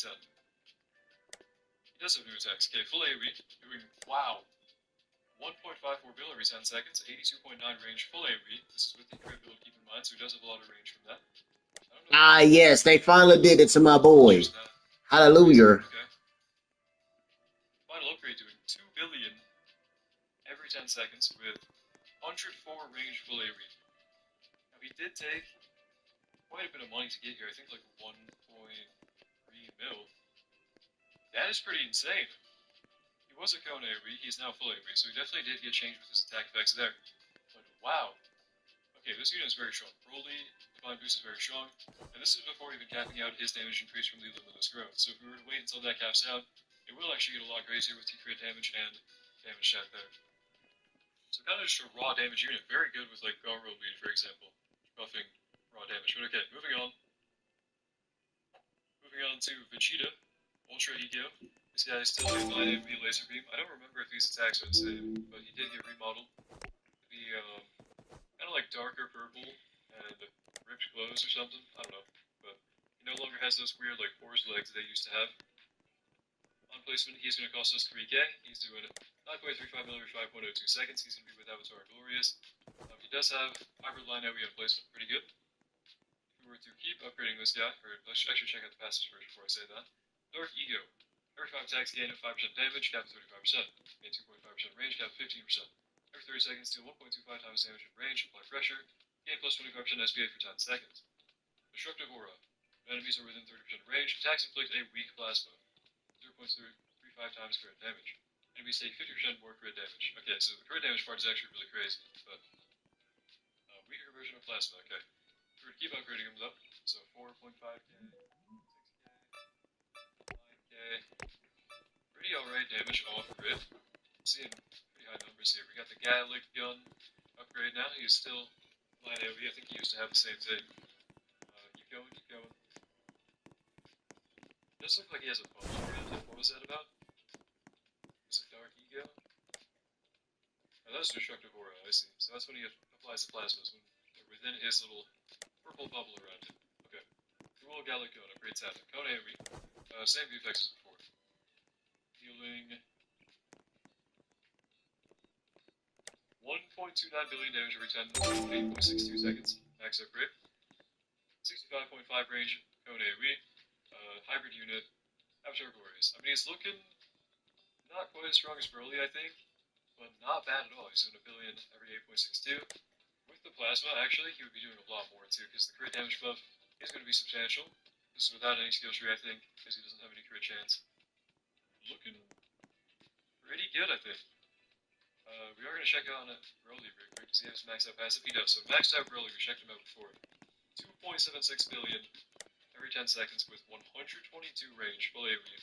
upgrade 10. He does have new attacks. Okay, full AoE, doing, wow, 1.54 bill every 10 seconds, 82.9 range, full AoE. This is with the crit build, keep in mind, so he does have a lot of range from that. Ah, yes, they finally did it to my boy. Hallelujah. Okay. Final upgrade doing 2 billion every 10 seconds with 104 range full AoE. Now he did take quite a bit of money to get here, I think like 1.3 mil. That is pretty insane. He was a cone AoE, he's now full AoE, so he definitely did get changed with his attack effects there. But wow. Okay, this unit is very strong. Broly, Divine Boost is very strong, and this is before even capping out his damage increase from the Luminous Growth. So if we were to wait until that caps out, it will actually get a lot crazier with T-crit damage and damage stat there. So kind of just a raw damage unit, very good with like Garo lead, for example, buffing raw damage. But okay, moving on. Moving on to Vegeta, Ultra Ego. This guy is still a 9 AoE laser beam. I don't remember if these attacks are the same, but he did get remodeled to be kind of like darker purple and ripped clothes or something. I don't know, but he no longer has those weird like horse legs they used to have. On placement, he's going to cost us 3k. He's doing 9.35 mil every 5.02 seconds. He's going to be with Avatar Glorious. He does have hybrid line AoE on placement, pretty good. If we were to keep upgrading this guy, or let's actually check out the passives first before I say that. Dark Ego. Every 5 attacks gain 5% damage, cap 35%. Gain 2.5% range, cap 15%. Every 30 seconds, deal 1.25 times damage in range, apply pressure. Gain plus 25% SPA for 10 seconds. Destructive Aura. When enemies are within 30% range, attacks inflict a weak plasma. 0.35 times crit damage. Enemies take 50% more crit damage. Okay, so the crit damage part is actually really crazy, but weaker version of plasma. Okay, we're gonna keep upgrading him though. So 4.5k, 6k, 9k, pretty alright damage off grid. Seeing pretty high numbers here. We got the Gallic gun upgrade now. He's still 9 AoE. I think he used to have the same thing. Keep going, keep going. Does look like he has a bubble around him. What was that about? Was it Dark Ego? Oh, that was Destructive Aura, I see. So that's when he applies the plasmas, when they're within his little purple bubble around him. Okay. Cruel Gallic gun, upgrade 10. Cone AoE. Same effects as before. Healing 1.29 billion damage every 10, 8.62 seconds. Max upgrade. 65.5 range, Cone AoE. Hybrid unit, Avatar Glorious. I mean, he's looking not quite as strong as Broly, I think, but not bad at all. He's doing 1 billion every 8.62. With the plasma, actually, he would be doing a lot more too, because the crit damage buff is going to be substantial. This is without any skill tree, I think, because he doesn't have any crit chance. Looking pretty good, I think. We are going to check out on Broly real quick. Does he have his maxed out passive? He does. So maxed out Broly, we checked him out before. 2.76 billion every 10 seconds with 122 range, full AoE,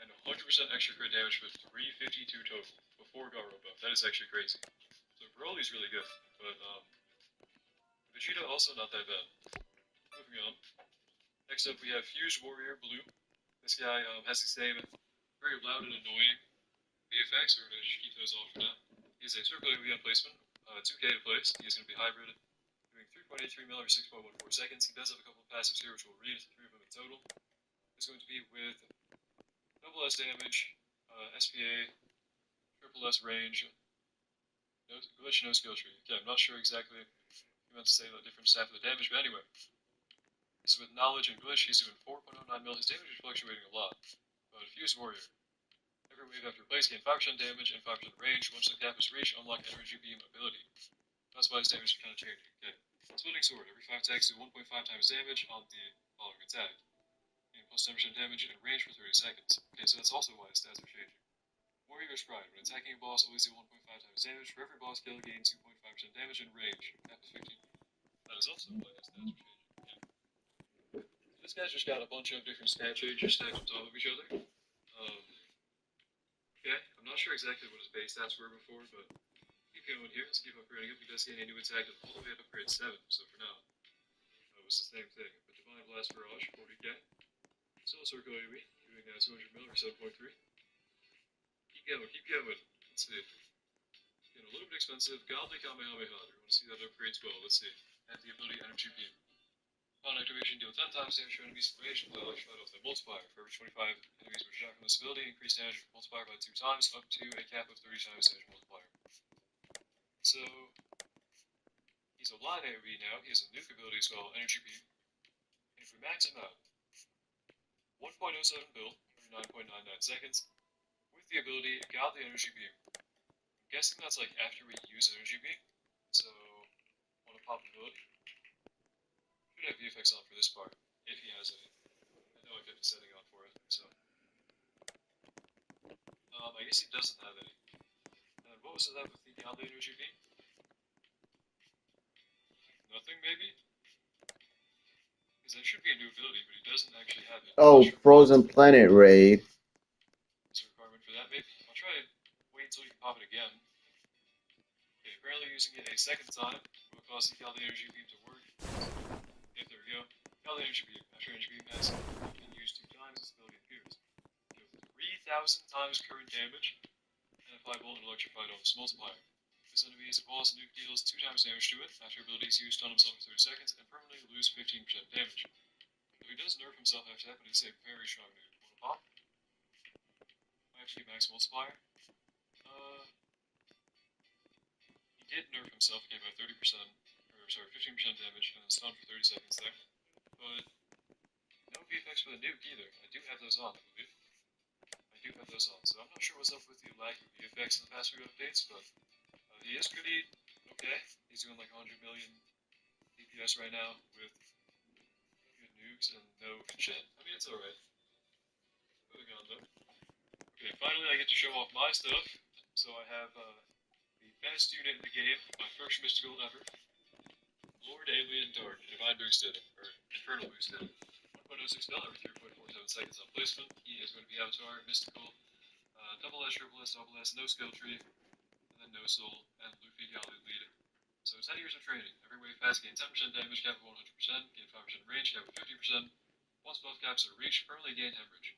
and 100% extra crit damage with 352 total before Garo buff. That is actually crazy. So Broly's really good, but Vegeta also not that bad. Moving on. Next up we have Fuse Warrior Blue. This guy has the same very loud and annoying VFX. We're going to keep those off for now. He's a circle AoE on placement, 2k to place. He's going to be hybrid, doing 3.83 mil every 6.14 seconds. He does have a couple of passives here, which we'll read, 3 of them in total. It's going to be with double S damage, SPA, triple S range, no glitch, no skill tree. Okay, I'm not sure exactly if you meant to say the different stat for the damage, but anyway. This is with knowledge and glitch. He's doing 4.09 mil. His damage is fluctuating a lot. But Fuse Warrior. Every wave after place, gain 5% damage and 5% range. Once the cap is reached, unlock Energy Beam ability. That's why his damage is kind of changing. Okay. Splitting Sword. Every 5 attacks do 1.5 times damage on the following attack. Gain plus 10% damage and range for 30 seconds. Okay, so that's also why his stats are changing. Warrior's Pride. When attacking a boss, always do 1.5 times damage. For every boss kill, gain 2.5% damage and range. Cap is 15. That is also why his stats are changing. Okay. This guy's just got a bunch of different stat changes stacked on top of each other. Okay, I'm not sure exactly what his base stats were before, but keep going here. Let's keep upgrading him. He does gain a new attack all the way up to upgrade 7, so for now, it was the same thing. But Divine Blast Barrage, 40k. Still a Circle AoE, doing 200 mil or 7.3. Keep going, keep going. Let's see. Getting a little bit expensive. Godly Kamehameha. We want to see that upgrade 12. Let's see. And the ability Energy Beam. Upon activation, deal 10 times damage to enemies in range, apply electrified off the multiplier. For every 25 enemies which attack from this ability, increase damage multiplier by 2 times, up to a cap of 30 times damage multiplier. So, he's a line AoE now, he has a nuke ability as well, Energy Beam. And if we max him out, 1.07 bill, 39.99 seconds, with the ability Godly Energy Beam. I'm guessing that's like after we use Energy Beam, so on a pop ability. Should have VFX on for this part, if he has any. I know I kept a setting on for it, so. I guess he doesn't have any. And what was it that with the Godly Energy Beam? Nothing, maybe? Because that should be a new ability, but he doesn't actually have it. Oh, Frozen Planet Rave. Is a requirement for that, maybe? I'll try to wait until you can pop it again. Okay, apparently using it a second time will cause the Godly Energy Beam to work. Yep, there we go. Godly Energy Beam. After Energy Beam has been used 2 times, this ability appears. Deal 3,000 times current damage, and apply Bolt and Electrified on this multiplier. This enemy is a boss, nuke deals 2 times damage to it, after ability is used on himself for 30 seconds, and permanently lose 15% damage. So he does nerf himself after that, but he's a very strong nuke. Wanna pop? Might have to get max multiplier. He did nerf himself, gave about 30%, or sorry, 15% damage, and then stunned for 30 seconds there. But no VFX for the nuke either. I do have those on, I believe. I do have those on, so I'm not sure what's up with the lack of VFX in the past few updates, but he is pretty okay. He's doing like 100 million DPS right now with good nukes and no shit. I mean, it's alright. Moving on though. Okay, finally I get to show off my stuff. So I have the best unit in the game, my first mystical ever. Lord Alien Dark, Divine Boosted, or Infernal Boosted. 1.06 mil every 3.47 seconds on placement. He is going to be Avatar, Mystical, double S, triple S, double S, no skill tree, and then no soul, and Luffy Galley lead. So 10 years of training. Every wave pass gain 10% damage, cap of 100%, gain 5% range, cap of 50%. Once both caps are reached, permanently gain hemorrhage.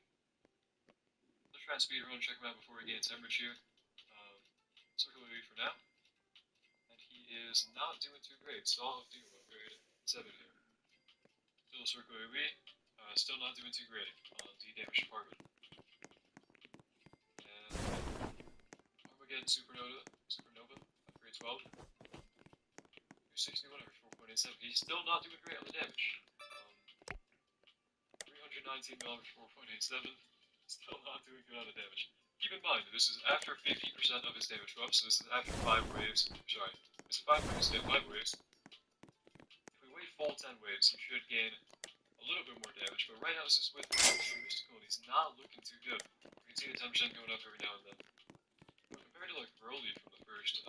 Let's try and speedrun, check him out before he gains hemorrhage here. Circular lead for now. And he is not doing too great. Saw of Doom upgrade 7 here. Still circular lead. Still not doing too great on the damage department. And Armageddon Supernova, upgrade 12. 61 over 4.87. He's still not doing great on the damage. 319 mil over 4.87. Still not doing good on the damage. Keep in mind, this is after 50% of his damage drop, so this is after 5 waves. Sorry, this is 5 waves, yeah, 5 waves. If we wait full 10 waves, he should gain a little bit more damage, but right now this is with Mystical, and he's not looking too good. You can see the 10% going up every now and then. But compared to like Broly from the first,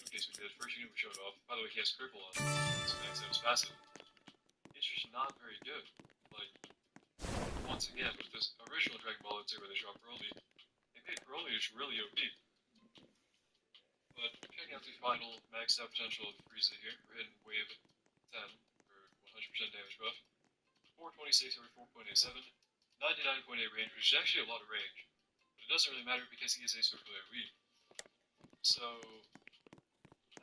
case we did, first unit we showed off, by the way, he has cripple on it, so max out his passive. It's just not very good. Like, once again, with this original Dragon Ball Z where they dropped Broly, they made Broly just really OP. But checking out the final maxed out potential of Frieza here, we're hitting wave 10 for 100% damage buff. 426 over 4.87, 99.8 range, which is actually a lot of range. But it doesn't really matter because he is a circular weed. So,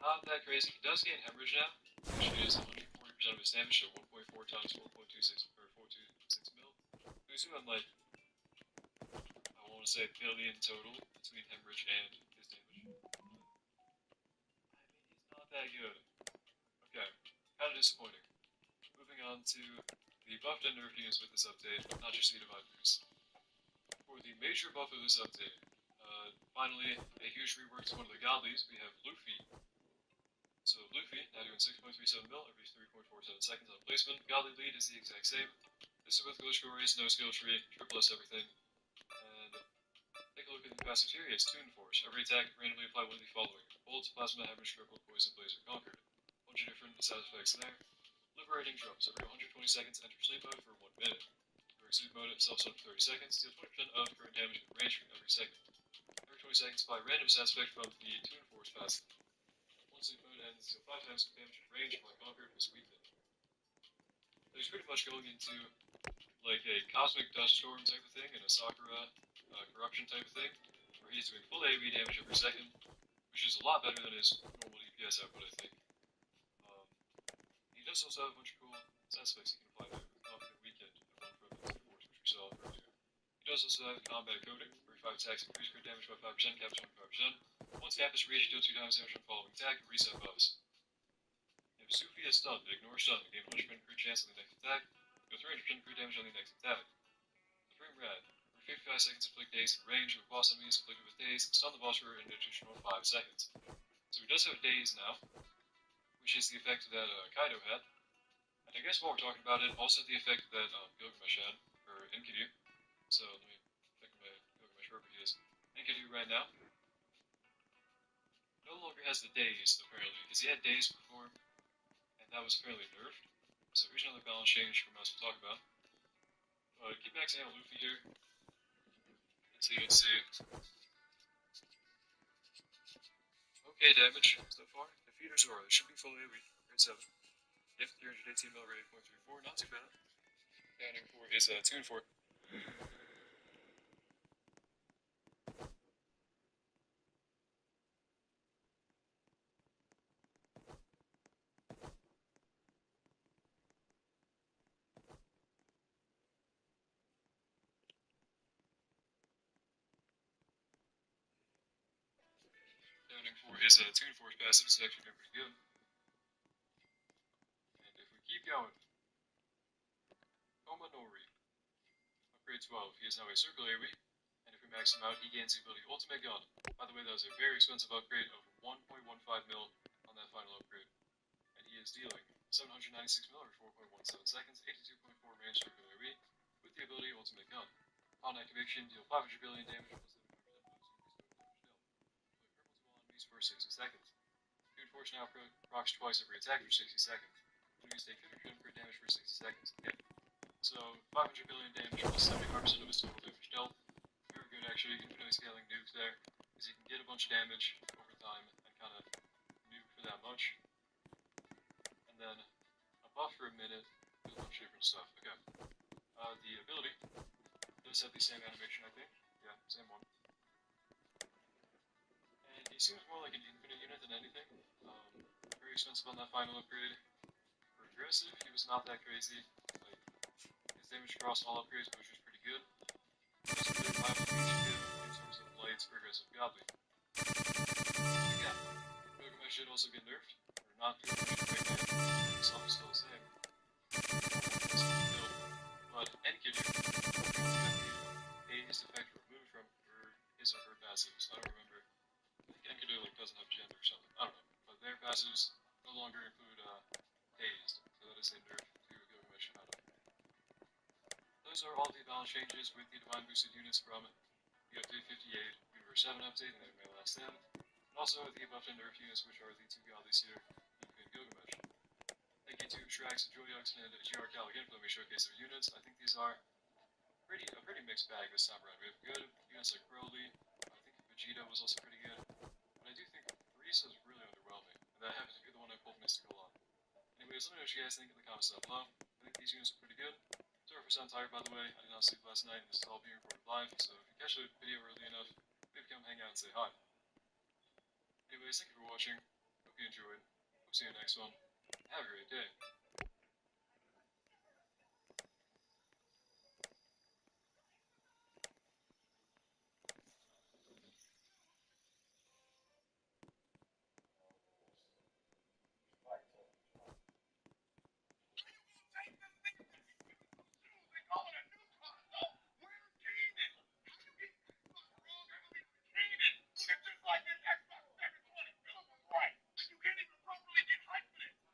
not that crazy. He does gain hemorrhage now, which is 140% of his damage, so 1.4 times 4.26 or 426 mil. Leaves him on like, I want to say a billion total between hemorrhage and his damage. I mean, he's not that good. Okay, kind of disappointing. Moving on to the buffed and nerfed units with this update, not just the Divine Boost. For the major buff of this update, finally, a huge rework to one of the godlies, we have Luffy. So Luffy, now doing 6.37 mil every 3.47 seconds on placement. Godly lead is the exact same. This is with Glitch Glorious, no skill tree, triple S everything. And take a look at the passive here, he has Toon Force. Every attack, randomly apply one of the following. Bolt, Plasma, Hemorrhage, Cripple, Poison, Blaze, or Conquered. A bunch of different status effects there. Liberating Drums. Every 120 seconds, enter sleep mode for 1 minute. During sleep mode, self-stun for 30 seconds. Deal 20% of current damage with range every second. Every 20 seconds, apply random status effect from the Toon Force passive. Sleep mode ends, deal 5 times damage in range by Conquered with Sweep It. So he's pretty much going into like a Cosmic Dust Storm type of thing and a Sakura Corruption type of thing, where he's doing full AoE damage every second, which is a lot better than his normal DPS output, I think. He does also have a bunch of cool aspects you can apply there with Confident Weekend and one from the Force, which we saw earlier. He does also have combat coding, where 5 attacks increase crit damage by 5%, cap 25%. Once cap is reached, deal 2 damage on the following attack, and reset buffs. If Sufi is stunned, ignore stun, gain 100% crit chance on the next attack, deal 300% crit damage on the next attack. Supreme Rad. For 55 seconds, inflict daze in range with boss enemies inflicted with daze, stun the boss for an additional 5 seconds. So he does have daze now, which is the effect that Kaido had. And I guess while we're talking about it, also the effect that Gilgamesh had, or Enkidu. So let me pick my Gilgamesh wherever he is. Enkidu right now no longer has the daze, apparently, because he had daze before, and that was apparently nerfed. So here's another balance change from us to talk about. Keep maxing out Luffy here. Let's see. Okay, damage so far. Defeater Zoro. This should be full AoE. Grade 7. Yep, 318 mil, rate 8.34. Not too bad. Counting for is 2 and 4. Counting for his 2 and 4 passive is actually doing pretty good. And if we keep going, Komanori. Upgrade 12. He is now a circle AoE. And if we max him out, he gains the ability Ultimate Gun. By the way, that was a very expensive upgrade of 1.15 mil on that final upgrade. And he is dealing 796 mil or 4.17 seconds, 82.4 range circle AoE with the ability Ultimate Gun. Upon activation, deal 500 billion damage plus 75% boost to damage dealt. Purple to all enemies for 60 seconds. Dude Force now procs twice every attack for 60 seconds. Enemies take 50% crit damage for 60 seconds. Okay. So 500 billion damage plus 75% of his total damage dealt. Very good actually, infinitely scaling nukes there, because you can get a bunch of damage over time and kind of nuke for that much. And then a buff for a minute, do a bunch of different stuff. Okay. The ability does have the same animation, I think. Yeah, same one. And he seems more like an infinite unit than anything. Very expensive on that final upgrade. For aggressive, he was not that crazy. Like, his damage across all upgrades was just pretty good. He doesn't really have much in terms of lights for aggressive godly. Yeah, Gilgamesh did also get nerfed, or not Gilgamesh right now. Himself is still the same. But Enkidu, his effect removed from his or her passives. I don't remember. I think Enkidu doesn't have gender or something. I don't know. But their passives no longer include dazed, so that is a nerf to Gilgamesh. I don't know. Those are all the balance changes with the divine boosted units from the update 58, Universe 7 update, and then my last end. And also the buffed and nerf units, which are the 2 godlies here, Luffy and Gilgamesh. Thank you to Shrax, Joyux, and GR Cal again for letting me showcase their units. I think these are a pretty mixed bag this time around. We have good units like Broly. I think Vegeta was also pretty good. But I do think Frieza is really underwhelming. And that happens to be the one I pulled Mystical on. Anyways, let me know what you guys think in the comments down below. I think these units are pretty good. Sorry for sounding tired, by the way. I did not sleep last night, and this is all being recorded live. So if you catch the video early enough, maybe come hang out and say hi. Anyways, thank you for watching. Hope you enjoyed. Hope to see you in the next one. Have a great day.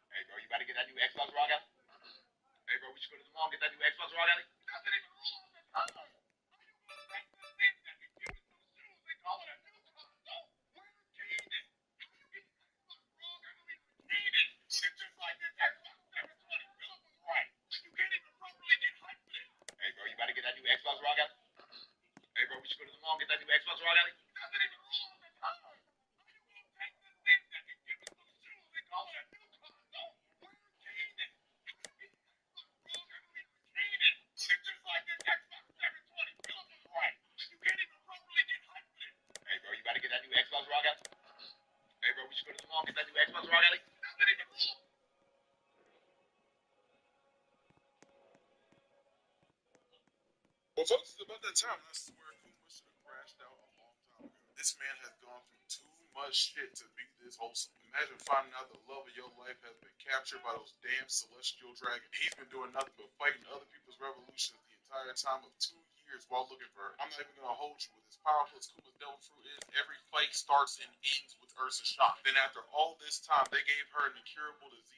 Hey, bro, you about to get that new Xbox, Rock Alley? Hey, bro, we should go to the mall and get that new Xbox, Rock Alley? Nothing even wrong with the color. How you gonna take the thing that can give us some shoes and call it a new console? Where's Keenan? How you get the Xbox, Rock Alley? Keenan, it's just like this Xbox 720. Philip was right. You can't even properly get hyped with it. Hey, bro, you about to get that new Xbox, Rock Alley? Hey, bro, we should go to the mall and get that new Xbox, Rock Alley? Nothing even wrong with the color. How you gonna take the thing that can give us some shoes and call it a new console? Where's Keenan? It's just like this Xbox 720. Philip was right. You can't even properly get hyped with it. Hey, bro, you about to get that new Xbox, Rock Alley? Hey, bro, we should go to the mall and get that new Xbox, Rock Alley? Nothing even wrong. Well, folks, it's about that time. I swear Kuma should have crashed out a long time ago. This man has gone through too much shit to be this wholesome. Imagine finding out the love of your life has been captured by those damn celestial dragons. He's been doing nothing but fighting other people's revolutions the entire time of 2 years while looking for her. I'm not even gonna hold you with as powerful as Kuma's devil fruit is. Every fight starts and ends with Ursa's shock. Then after all this time, they gave her an incurable disease,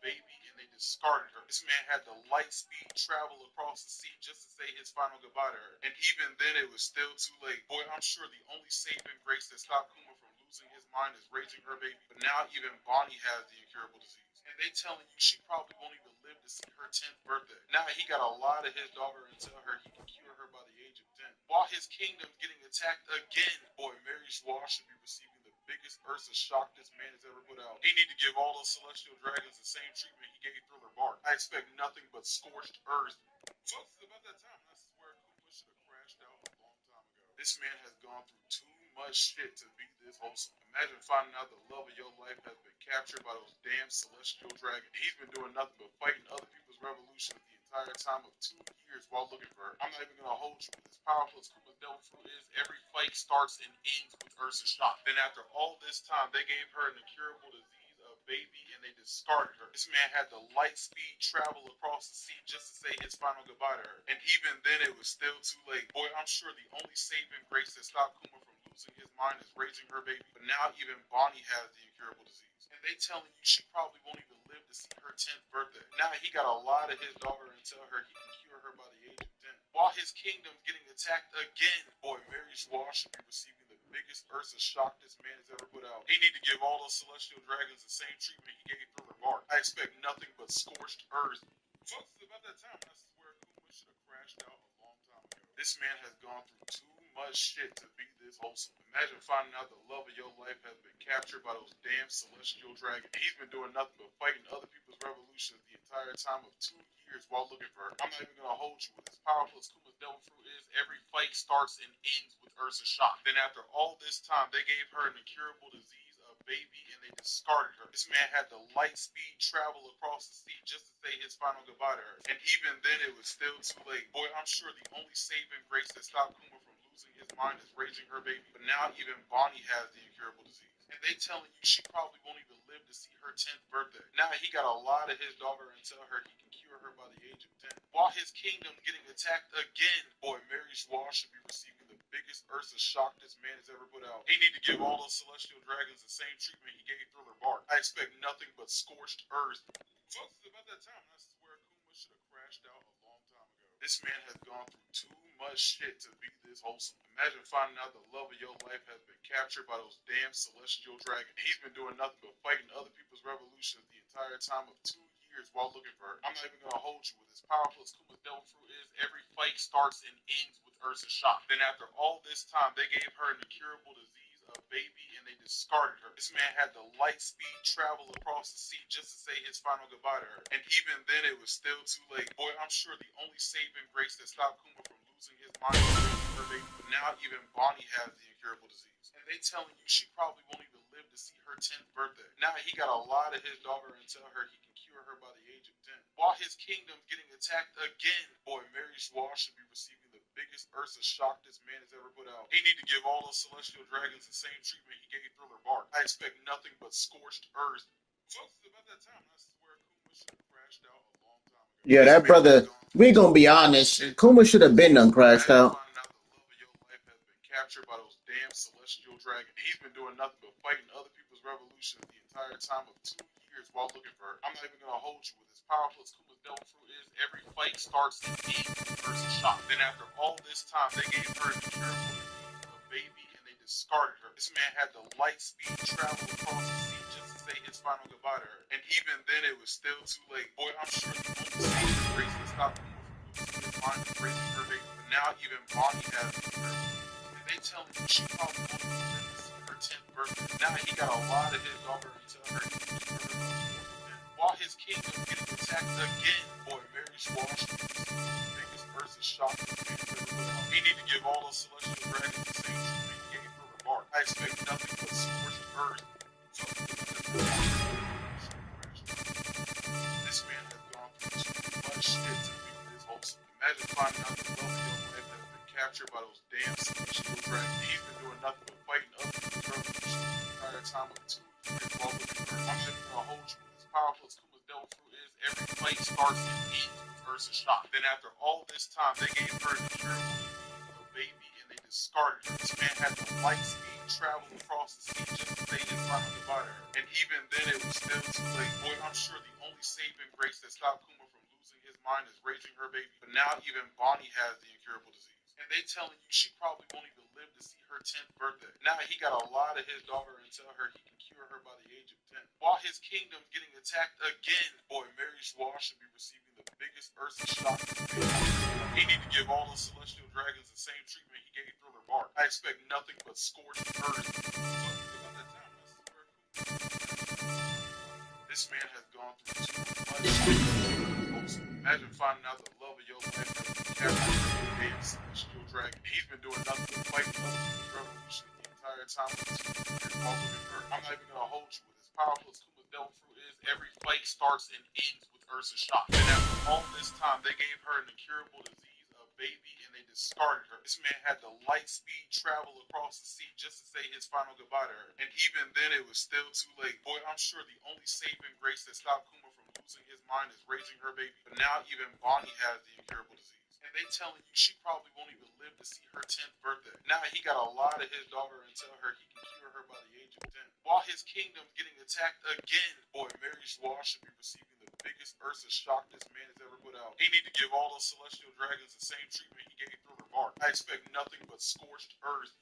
baby, and they discarded her. This man had to light speed travel across the sea just to say his final goodbye to her. And even then, it was still too late. Boy, I'm sure the only saving grace that stopped Kuma from losing his mind is raising her baby. But now even Bonnie has the incurable disease. And they telling you she probably won't even live to see her 10th birthday. Now he got a lie to his daughter and tell her he can cure her by the age of 10. While his kingdom's getting attacked again, boy, Mary Joie should be receiving the biggest Ursa shock this man has ever put out. He need to give all those celestial dragons the same treatment he gave Thriller Bark. I expect nothing but scorched earth. Folks, it's about that time. I swear Kuma should have crashed out a long time ago. This man has gone through too much shit to be this wholesome. Imagine finding out the love of your life has been captured by those damn celestial dragons. He's been doing nothing but fighting other people's revolutions the entire time of 2 years while looking for her. I'm not even gonna hold you with as powerful as Kuma's devil fruit is. Every fight starts and ends with Ursa's shock. Then after all this time, they gave her an incurable disease, a baby, and they discarded her. This man had to light speed travel across the sea just to say his final goodbye to her. And even then, it was still too late. Boy, I'm sure the only saving grace that stopped Kuma from losing his mind is raising her baby. But now even Bonnie has the incurable disease. And they telling you she probably won't even live to see her 10th birthday. Now he got a lie to his daughter and tell her he can cure her by the age of 10. While his kingdom's getting attacked again, boy, Mary Joie should be receiving the biggest Ursa shock this man has ever put out. He need to give all those celestial dragons the same treatment he gave Thriller Bark. I expect nothing but scorched earth. Folks, it's about that time. I swear Kuma should have crashed out a long time ago. This man has gone through too much shit to be this wholesome. Imagine finding out the love of your life has been captured by those damn celestial dragons. He's been doing nothing but fighting other people's revolutions the entire time of 2 years while looking for her. I'm not even gonna hold you with as powerful as Kuma's devil fruit is. Every fight starts and ends with Ursa's shock. Then after all this time, they gave her an incurable disease, a baby, and they discarded her. This man had to light speed travel across the sea just to say his final goodbye to her. And even then, it was still too late. Boy, I'm sure the only saving grace that stopped Kuma from losing his mind is raising her baby. But now even Bonnie has the incurable disease. And they telling you she probably won't even live to see her 10th birthday. Now he got a lie to his daughter and tell her he can cure her by the age of 10. While his kingdom's getting attacked again, boy, Mary Joie should be receiving the biggest Ursa shock this man has ever put out. He need to give all those celestial dragons the same treatment he gave Thriller Bark. I expect nothing but scorched earth. Folks, it's about that time. I swear Kuma should have crashed out a long time ago. This man has gone through too much shit to be this wholesome. Imagine finding out the love of your life has been captured by those damn celestial dragons. He's been doing nothing but fighting other people's revolutions the entire time of 2 years while looking for her. I'm not even gonna hold you with as powerful as Kuma's devil fruit is. Every fight starts and ends with Ursa's shock. Then after all this time, they gave her an incurable disease, a baby, and they discarded her. This man had to light speed travel across the sea just to say his final goodbye to her. And even then, it was still too late. Boy, I'm sure the only saving grace that stopped Kuma from losing his mind was raising her baby. But now even Bonnie has the incurable disease. And they telling you she probably won't even live to see her 10th birthday. Now he got a lie to his daughter and tell her he can cure her by the age of 10. While his kingdom's getting attacked again, boy, Mary Joie should be receiving the biggest Ursa shock this man has ever put out. He need to give all those celestial dragons the same treatment he gave Thriller Bark. I expect nothing but scorched earth. Folks, it's about that time. I swear Kuma should have crashed out a long time ago. Yeah, This that man has brother, gone we through gonna too be much honest. shit to Kuma be should have this been done wholesome. crashed Imagine out. finding out the love of your life has been captured by those damn celestial dragons. He's been doing nothing but fighting other people's revolutions the entire time of 2 years while looking for her. I'm not even gonna hold you with as powerful as Kuma's devil fruit is. Every fight starts and ends with Ursa's shock. Then after all this time, they gave her an incurable disease, a baby, and they discarded her. This man had to light speed travel across the sea just to say his final goodbye to her. And even then, it was still too late. Boy, I'm sure the only saving grace that stopped Kuma from losing his mind is raising her baby. But now even Bonnie has the incurable. And they telling you she probably won't even live to see her 10th birthday. Now he got a lie to his daughter and tell her he can cure her by the age of 10. While his kingdom's getting attacked again, boy, Mary Joie should be receiving the biggest Ursa shock this man has ever put out. He need to give all those celestial dragons the same treatment he gave Thriller Bark. I expect nothing but scorched earth. This man has gone through too much shit to be this wholesome. Imagine finding out the love of your life has been captured by those damn celestial dragons. He's been doing nothing but fighting other people's revolutions the entire time of 2 years while looking for her. I'm just gonna hold you with as powerful as Kuma's devil fruit is. Every fight starts and ends with Ursa's shock. Then after all this time, they gave her the incurable disease of baby and they discarded her. This man had the light speed travel across the sea just to say his final goodbye to her. And even then, it was still too late. Boy, I'm sure the only saving grace that stopped Kuma from losing his mind is raising her baby. But now even Bonnie has the incurable disease. And they telling you she probably won't even live to see her 10th birthday. Now he got to lie to his daughter and tell her he can cure her by the age of 10. While his kingdom's getting attacked again, boy, Mary Schwa should be receiving the biggest Ursa shock this man. He need to give all the celestial dragons the same treatment he gave Thriller Bark. I expect nothing but scorched earth. This man has gone through too much. Imagine finding out the love of your life has been captured by the damn celestial dragon. He's been doing nothing but fighting other people's revolutions the entire time of 2 years while looking for her. I'm not even gonna hold you with as powerful as Kuma's devil fruit is. Every fight starts and ends with Ursa's shock. And after all this time, they gave her an incurable disease of baby and they discarded her. This man had the light speed travel across the sea just to say his final goodbye to her. And even then, it was still too late. Boy, I'm sure the only saving grace that stopped Kuma from losing his mind is raising her baby. But now even Bonnie has the incurable disease. And they telling you she probably won't even live to see her 10th birthday. Now he got to lie to his daughter and tell her he can cure her by the age of 10. While his kingdom's getting attacked again, boy, Mary Schwa should be receiving the biggest Ursa shock this man has ever put out. He need to give all those celestial dragons the same treatment he gave Thriller Bark. I expect nothing but scorched earth.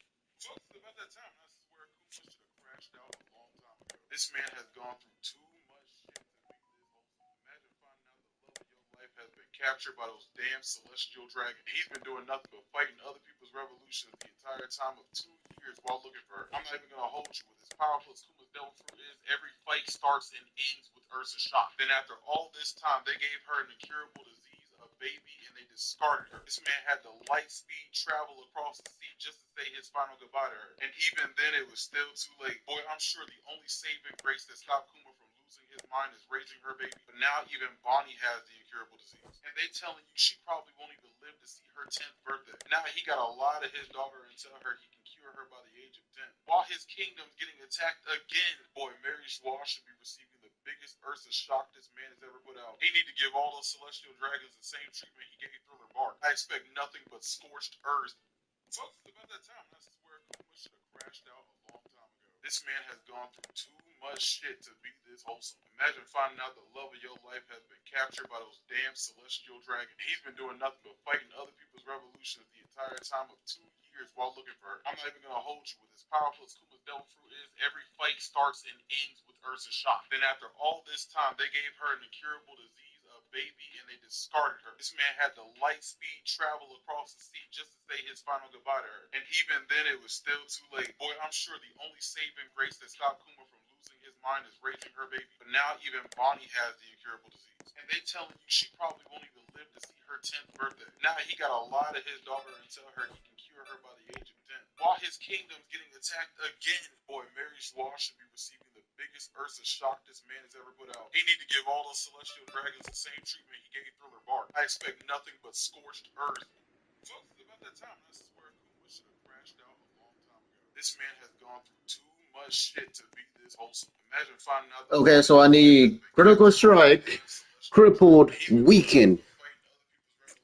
So it's about that time. I swear Kuma should have crashed out a long time ago. This man has gone through too much shit to be this wholesome. Imagine finding out the love of your life has been captured by those damn celestial dragons. He's been doing nothing but fighting other people's revolutions the entire time of 2 years while looking for her. I'm not even gonna hold you with as powerful as Kuma's devil fruit is. Every fight starts and ends with Ursa's shock. Then after all this time, they gave her an incurable disease of baby and they discarded her. This man had the light speed travel across the sea just to say his final goodbye to her. And even then, it was still too late. Boy, I'm sure the only saving grace that stopped Kuma from losing his mind is raising her baby. But now even Bonnie has the incurable disease. And they telling you she probably won't even live to see her 10th birthday. Now he got to lie to his daughter and tell her he can cure her by the age of 10. While his kingdom's getting attacked again, boy, Mary Schwa should be receiving the biggest Ursa shock this man has ever put out. He need to give all those celestial dragons the same treatment he gave Thriller Bark. I expect nothing but scorched earth. Folks, it's about that time. I swear Kuma should have crashed out a long time ago. This man has gone through too much shit to be this wholesome. Imagine finding out the love of your life has been captured by those damn celestial dragons. He's been doing nothing but fighting other people's revolutions the entire time of 2 years while looking for her. I'm not even gonna hold you with as powerful as Kuma's devil fruit is. Every fight starts and ends with Ursa's shock. Then after all this time, they gave her an incurable disease baby and they discarded her. This man had the light speed travel across the sea just to say his final goodbye to her. And even then, it was still too late. Boy, I'm sure the only saving grace that stopped Kuma from losing his mind is raising her baby. But now even Bonnie has the incurable disease. And they telling you she probably won't even live to see her 10th birthday. Now he got to lie to his daughter and tell her he can cure her by the age of 10. While his kingdom's getting attacked again, boy, Mary Schwa should be receiving the biggest Ursa shock this man has ever put out. He need to give all those celestial dragons the same treatment he gave Thriller Bark. I expect nothing but scorched earth. Folks, it's about that time. I swear Kuma should have crashed out a long time ago. This man has gone through too much shit to be this wholesome. Imagine finding out. Okay, so I need Critical Strike, Crippled, Weakened.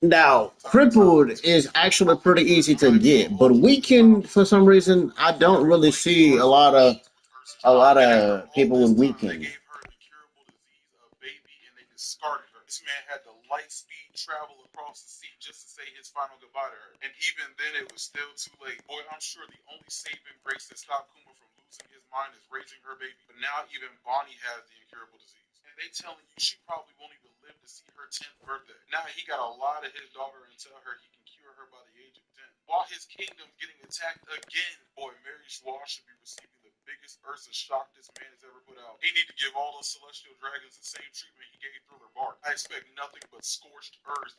Now, Crippled is actually pretty easy to get, but Weakened, for some reason, I don't really see a lot of people with Weakened. This man had the light speed travel across the sea just to say his final goodbye to her. And even then, it was still too late. Boy, I'm sure the only saving grace that stopped Kuma from losing his mind is raising her baby. But now even Bonnie has the incurable disease. And they telling you she probably won't even live to see her 10th birthday. Now he got to lie to his daughter and tell her he can cure her by the age of 10. While his kingdom's getting attacked again, boy, Mary Schwa should be receiving the biggest Ursa shock this man has ever put out. He need to give all those celestial dragons the same treatment he gave Thriller Bark. I expect nothing but scorched earth.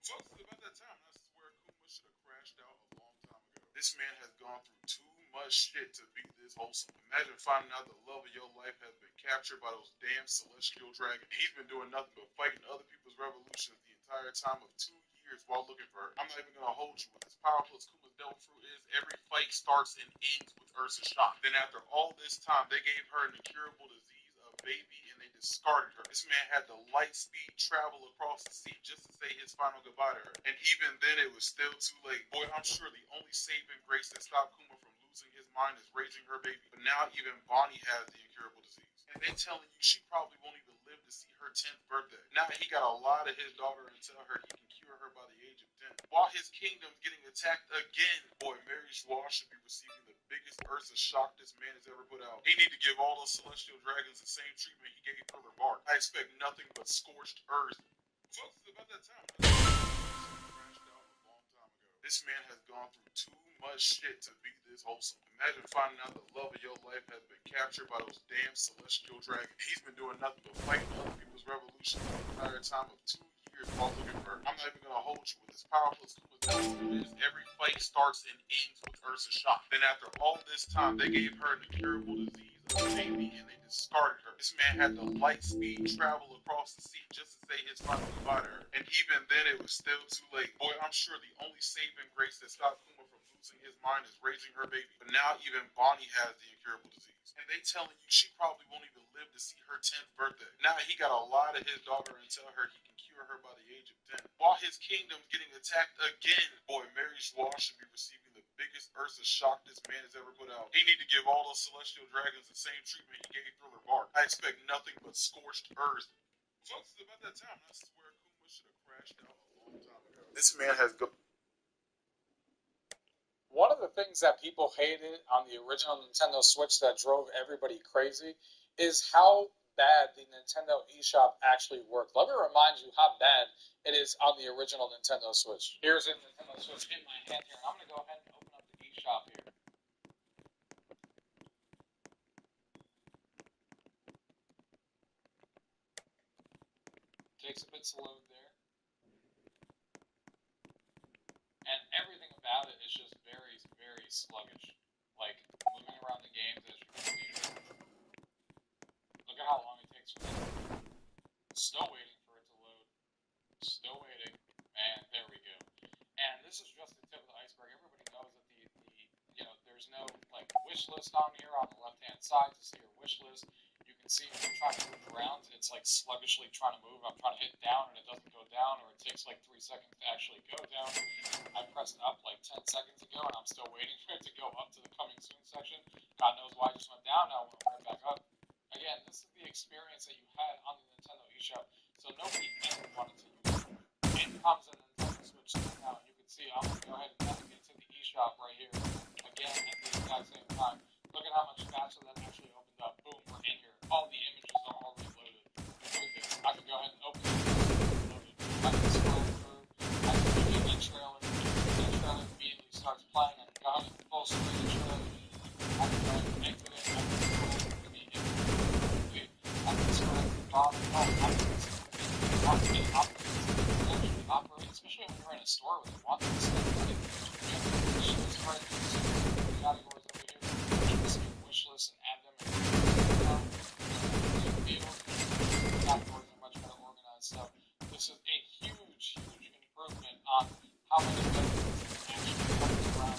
Folks, it's about that time. I swear Kuma should have crashed out a long time ago. This man has gone through too much shit to be this wholesome. Imagine finding out the love of your life has been captured by those damn celestial dragons. He's been doing nothing but fighting other people's revolutions the entire time of 2 years years while looking for her. I'm not even gonna hold you. As powerful as Kuma's Devil Fruit is, every fight starts and ends with Ursa's shock. Then after all this time, they gave her an incurable disease, a baby, and they discarded her. This man had the light speed travel across the sea just to say his final goodbye to her. And even then, it was still too late. Boy, I'm sure the only saving grace that stopped Kuma from losing his mind is raising her baby. But now even Bonnie has the incurable disease. And they telling you she probably won't even live to see her 10th birthday. Now he got to lie to his daughter and tell her he can cure her by the age of 10. While his kingdom's getting attacked again, boy, Mary Joie should be receiving the biggest Ursa shock this man has ever put out. He need to give all those celestial dragons the same treatment he gave Thriller Bark. I expect nothing but scorched earth. Folks, it's about that time. Crashed out a long time ago. This man has gone through too much shit to be this wholesome. Imagine finding out the love of your life has been captured by those damn celestial dragons. He's been doing nothing but fighting other people's revolution for the entire time of 2 years while looking for her. I'm not even gonna hold you. With as powerful as Kuma's Devil Fruit is, every fight starts and ends with Ursa's shock. Then after all this time, they gave her an incurable disease, a baby, and they discarded her. This man had the light speed travel across the sea just to say his final goodbye to her. And even then, it was still too late. Boy, I'm sure the only saving grace that stopped Kuma from losing his mind is raising her baby. But now even Bonnie has the incurable disease. And they telling you she probably won't even live to see her 10th birthday. Now he got to lie to his daughter and tell her he can cure her by the age of 10. While his kingdom's getting attacked again, boy, Mary Joie should be receiving the biggest Ursa shock this man has ever put out. He need to give all those celestial dragons the same treatment he gave Thriller Bark. I expect nothing but scorched earth. Folks, it's about that time. This is where Kuma should have crashed out a long time ago. This man has go. One of the things that people hated on the original Nintendo Switch that drove everybody crazy is how bad the Nintendo eShop actually worked. Let me remind you how bad it is on the original Nintendo Switch. Here's a Nintendo Switch in my hand here, and I'm going to go ahead and open up the eShop here. Takes a bit to load there. And everything about it is just very, very sluggish. Like, moving around the games as you can see here. Look at how long it takes for it. Still waiting for it to load. Still waiting. Man, there we go. And this is just the tip of the iceberg. Everybody knows that there's no, like, wish list on here on the left-hand side to see your wish list. You can see when you're trying to move around, it's like sluggishly trying to move. I'm trying to hit down and it doesn't go down, or it takes like 3 seconds to actually go down. I pressed up like 10 seconds ago and I'm still waiting for it to go up to the coming soon section. God knows why I just went down, now I went right back up. Again, this is the experience that you had on the Nintendo eShop, so nobody ever wanted to use it. In comes a Nintendo Switch now, and you can see I'm going to go ahead and navigate to the eShop right here, again at the exact same time. Look at how much faster that actually opened up. Boom, we're in here. All the images are already loaded. Look at this. I can go ahead and open it. Loaded. I can scroll through. I can do the trailer. The trailer immediately starts playing. I can go ahead and full screen the trailer. I can go ahead and exit it. I can scroll through the images. I can scroll through the bottom. I can see the operate, especially when you're in a store where you want this stuff. You can just right through the categories over here. You can see your wish list and add them and categories are much better organized. So this is a huge, huge improvement on how many benefits actually comes around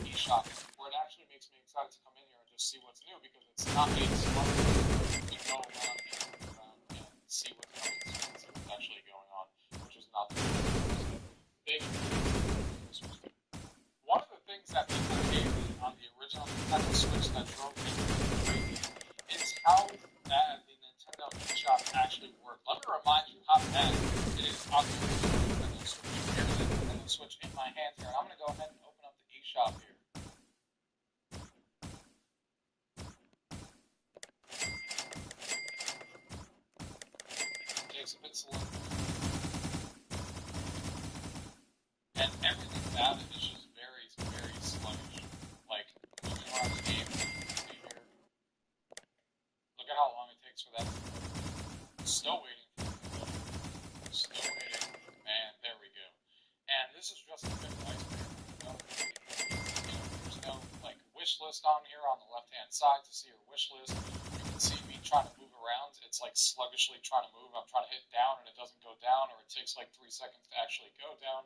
the eShop, where it actually makes me excited to come in here and just see what's new, because it's not a smart to go around and see what's coming soon, see what's actually going on, which is not the big. One of the things that people hated on the original Nintendo Switch that drove me crazy is how bad the Nintendo eShop actually worked. Let me remind you how bad it is on the original Nintendo Switch. Here's the Nintendo Switch in my hand here, and I'm going to go ahead and open up the eShop here. It takes a bit to load. And everything about it is just very, very sluggish. Like, moving around the game, you can see here. Look at how long it takes for that to load. Still waiting for it to load. Still waiting. Man, there we go. And this is just a bit of iceberg. There's no, like, wish list on here on the left-hand side to see your wish list. You can see me trying to move around, it's like sluggishly trying to move. I'm trying to hit down and it doesn't go down, or it takes like 3 seconds to actually go down.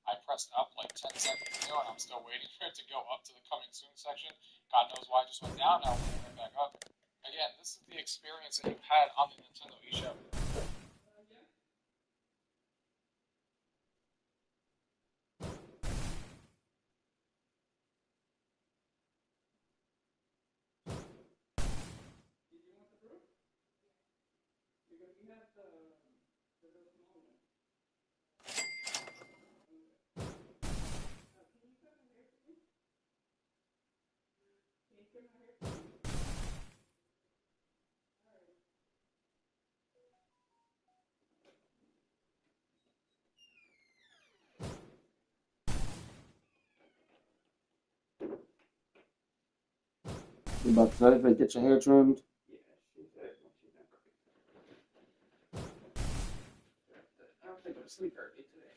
I pressed up like 10 seconds ago and I'm still waiting for it to go up to the coming soon section. God knows why I just went down now and went back up. Again, this is the experience that you've had on the Nintendo eShop. You about to get your hair trimmed? I don't think I'm sleep early today.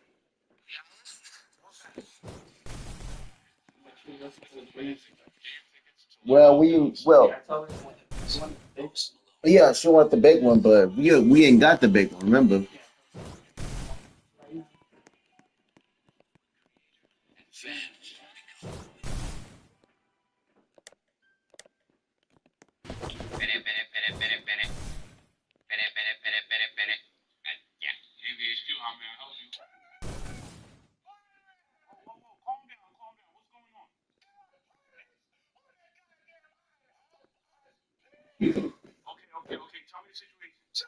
Well, yeah, she want the big one, but we ain't got the big one. Remember? Yeah, AVHQ, how may I help you? Whoa, calm down. What's going on? Okay. Tell me the situation.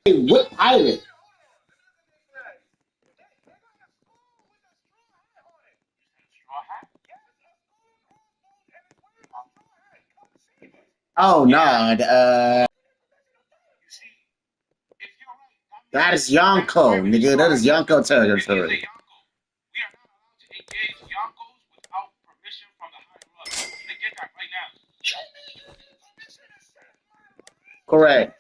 Hey, what pilot? Straw hat? Oh no, You see, if you're right, that is Yonko, nigga. That is Yonko territory. we are not allowed to engage Yonkos without permission from the higher ups. I'm gonna get that right now. Correct.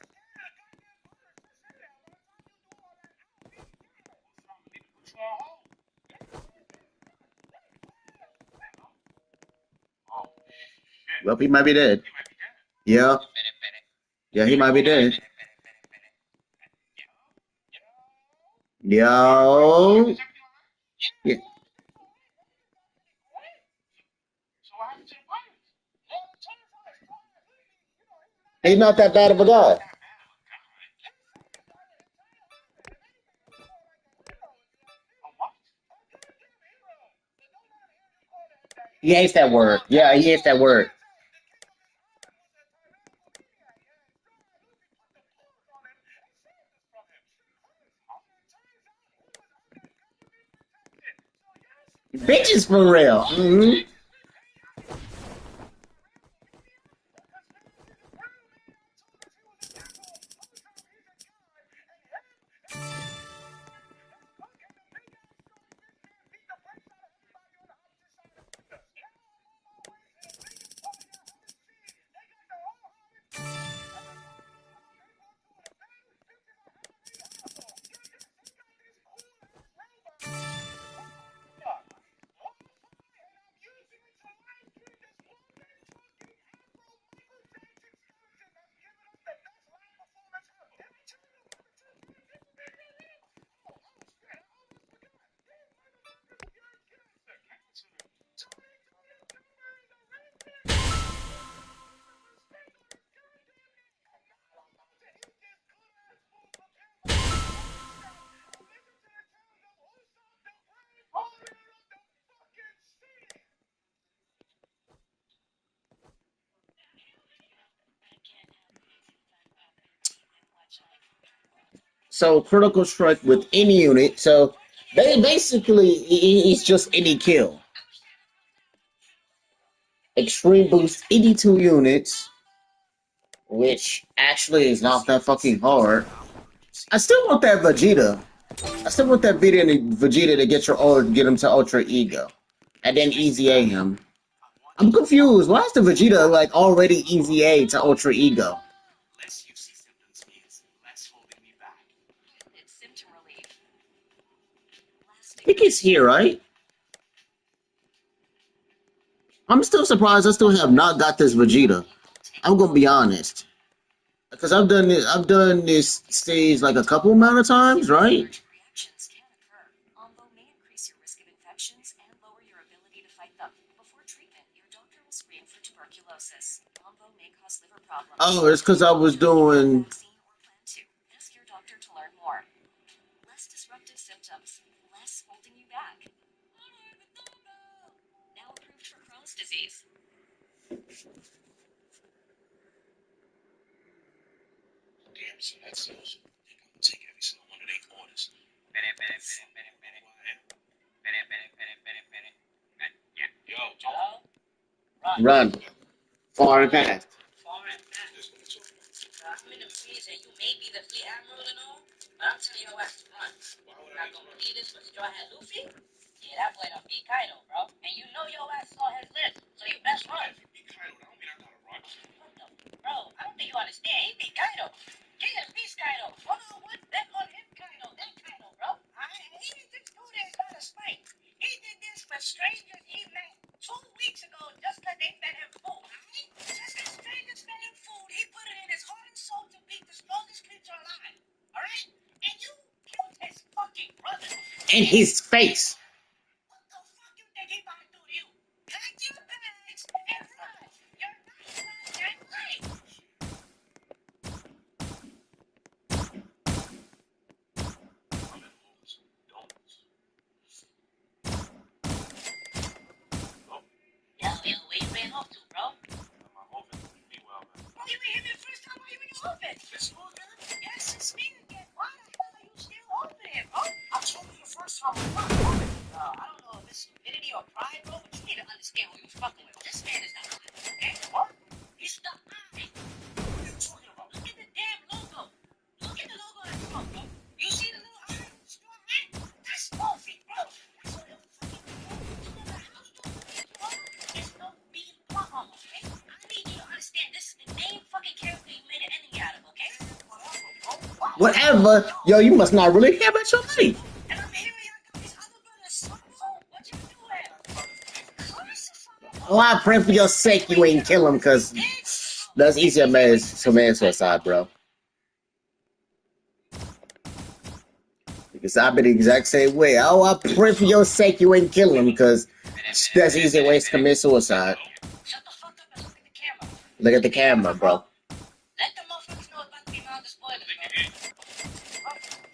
Oh, shit. Well, he might be dead. He might be dead. Yeah. Yeah, he might be dead. Yo. Yeah. So what happened to the pirates? He's not that bad of a guy. He hates that word. Yeah, he hates that word. Bitches for real. Mm-hmm. So critical strike with any unit. So they basically it's just any kill. Extreme boost 82 units, which actually is not that fucking hard. I still want that Vegeta. I still want that Vegeta to get him to Ultra Ego, and then Easy A him. I'm confused. Why is the Vegeta like already Easy A to Ultra Ego? I think he's here, right? I'm still surprised I still have not got this Vegeta. I'm gonna be honest. Because I've done this stage like a couple amount of times, right? Reactions can occur. Omvo may increase your risk of infections and lower your ability to fight them. Before treatment, your doctor will screen for tuberculosis. Omvo may cause liver problems. Oh, it's because I was doing. Vaccine or plan to. Ask your doctor to learn more. Less disruptive symptoms. Less holding you back. Now approved for Crohn's disease. Damn, so that sells. I'm gonna take every single one of their orders. Yo, Hello? Run. Far and fast. Far and fast. I'm in the freezer. You may be the fleet admiral and all, but I'm telling your ass to run. why would You're I not gonna believe this, but did y'all have Luffy? Yeah, that boy done beat Kaido, bro. And you know your ass saw his list, so you best run. If you beat Kaido, I don't mean I gotta run. What the? Bro, I don't think you understand. He beat Kaido. He done beat Kaido. Hold on, what? That on him Kaido. That Kaido, bro. He didn't just do this out of spite. He did this for strangers he met 2 weeks ago just because they fed him food. Alright? Just because strangers fed him food, he put it in his heart and soul to beat the strongest creature alive. Alright? And you killed his fucking brother. In his face. What the fuck you think he about to do to you? Pack your bags and run. You're not running that way. I'm in Louis. Donuts. Oh, Yo, where you ran off to, bro? my moving. Meanwhile, man. Bro, you ain't hit me the first time while you in your office. It's all good. Yes, it's me again. Why the hell are you still over there, bro? I told you the first time I'm not moving. I don't know if it's stupidity or pride, bro, but you need to understand who you fucking with. This man is the eye, okay? What? He's the eye. What are you talking about? Look at the damn logo. Look at the logo on the front, bro. You see the little eye with the straw hat? That's Luffy, bro. That's what the fucking you in the house doing, bro. It's no being plum, okay? I need you to understand this is the main fucking character you made an ending out of, okay? Whatever. Yo, you must not really care about your money. And I'm hearing y'all got these other brothers, son. What you doing? Crucify Oh, I pray for your sake you ain't kill him, because that's easier as some suicide, bro. Because I've been the exact same way. Oh, I pray for your sake you ain't kill him, because that's easier ways to commit suicide. Shut the fuck up and look at the camera. Look at the camera, bro. Let the motherfuckers know it's about to be manga spoilers, bro.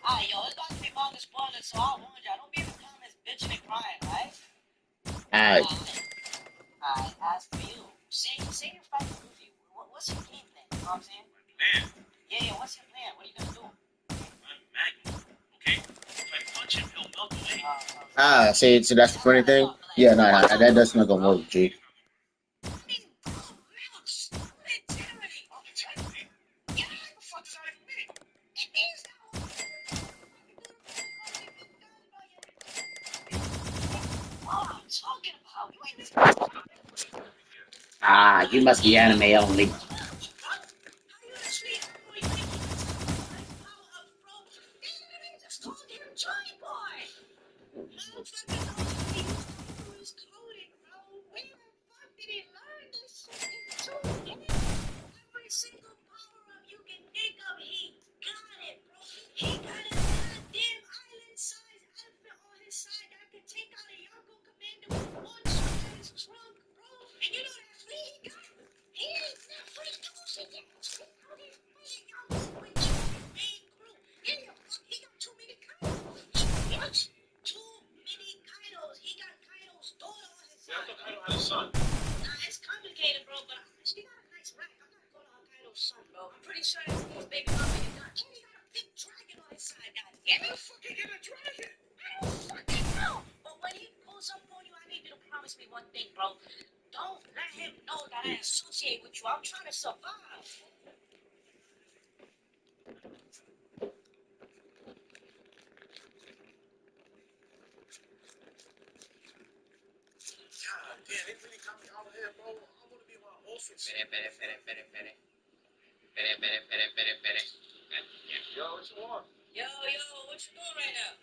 Alright, yo, it's about to be manga spoilers, so I warned y'all. Don't be in the comments bitching and crying, alright? Alright. Alright, as for you, say your fight with Luffy. What's your game plan? You know what I'm saying? Man, Yeah, what's your plan? What are you gonna do? I'm Magnum. Okay? If I punch him, he'll melt away. See, so that's the funny thing? Yeah, no, that does not gonna work, G. I mean, bro, melts. Literally. Integrity? Yeah, What the fuck does that even mean? it means that what I'm talking about. You ain't listening. You must be anime only. How you actually handle your power up, bro? They just called him Joy Boy. Motherfucker knows how to use his clothing, bro. Where the fuck did he learn this shit in 2 years? Every single power up you can think of, he got it, bro. He got a goddamn island-sized elephant on his side that could take out a Yonko commander with one shot at his trunk, bro. And you know that free he got? He ain't that free bullshit yet. He out here fighting Yonkos with his main crew. Yeah, he got too many Kaidos. What? Too many Kaidos. He got Kaido's daughter on his Yeah, I side. thought Kaido had a son. Nah, it's complicated, bro, but she got a nice rack. I'm not calling her Kaido's son, bro. I'm pretty sure it's his baby mama and gun. And he got a big dragon on his side, guys. Yeah, How the fuck he get a dragon? I don't fucking know. But when he pulls up on you, I need you to promise me one thing, bro. Don't let him know that I associate with you. I'm trying to survive. God damn, they really got me out of here, bro. I want to be in my office. Yo, Yo, what you want? what you doing right now?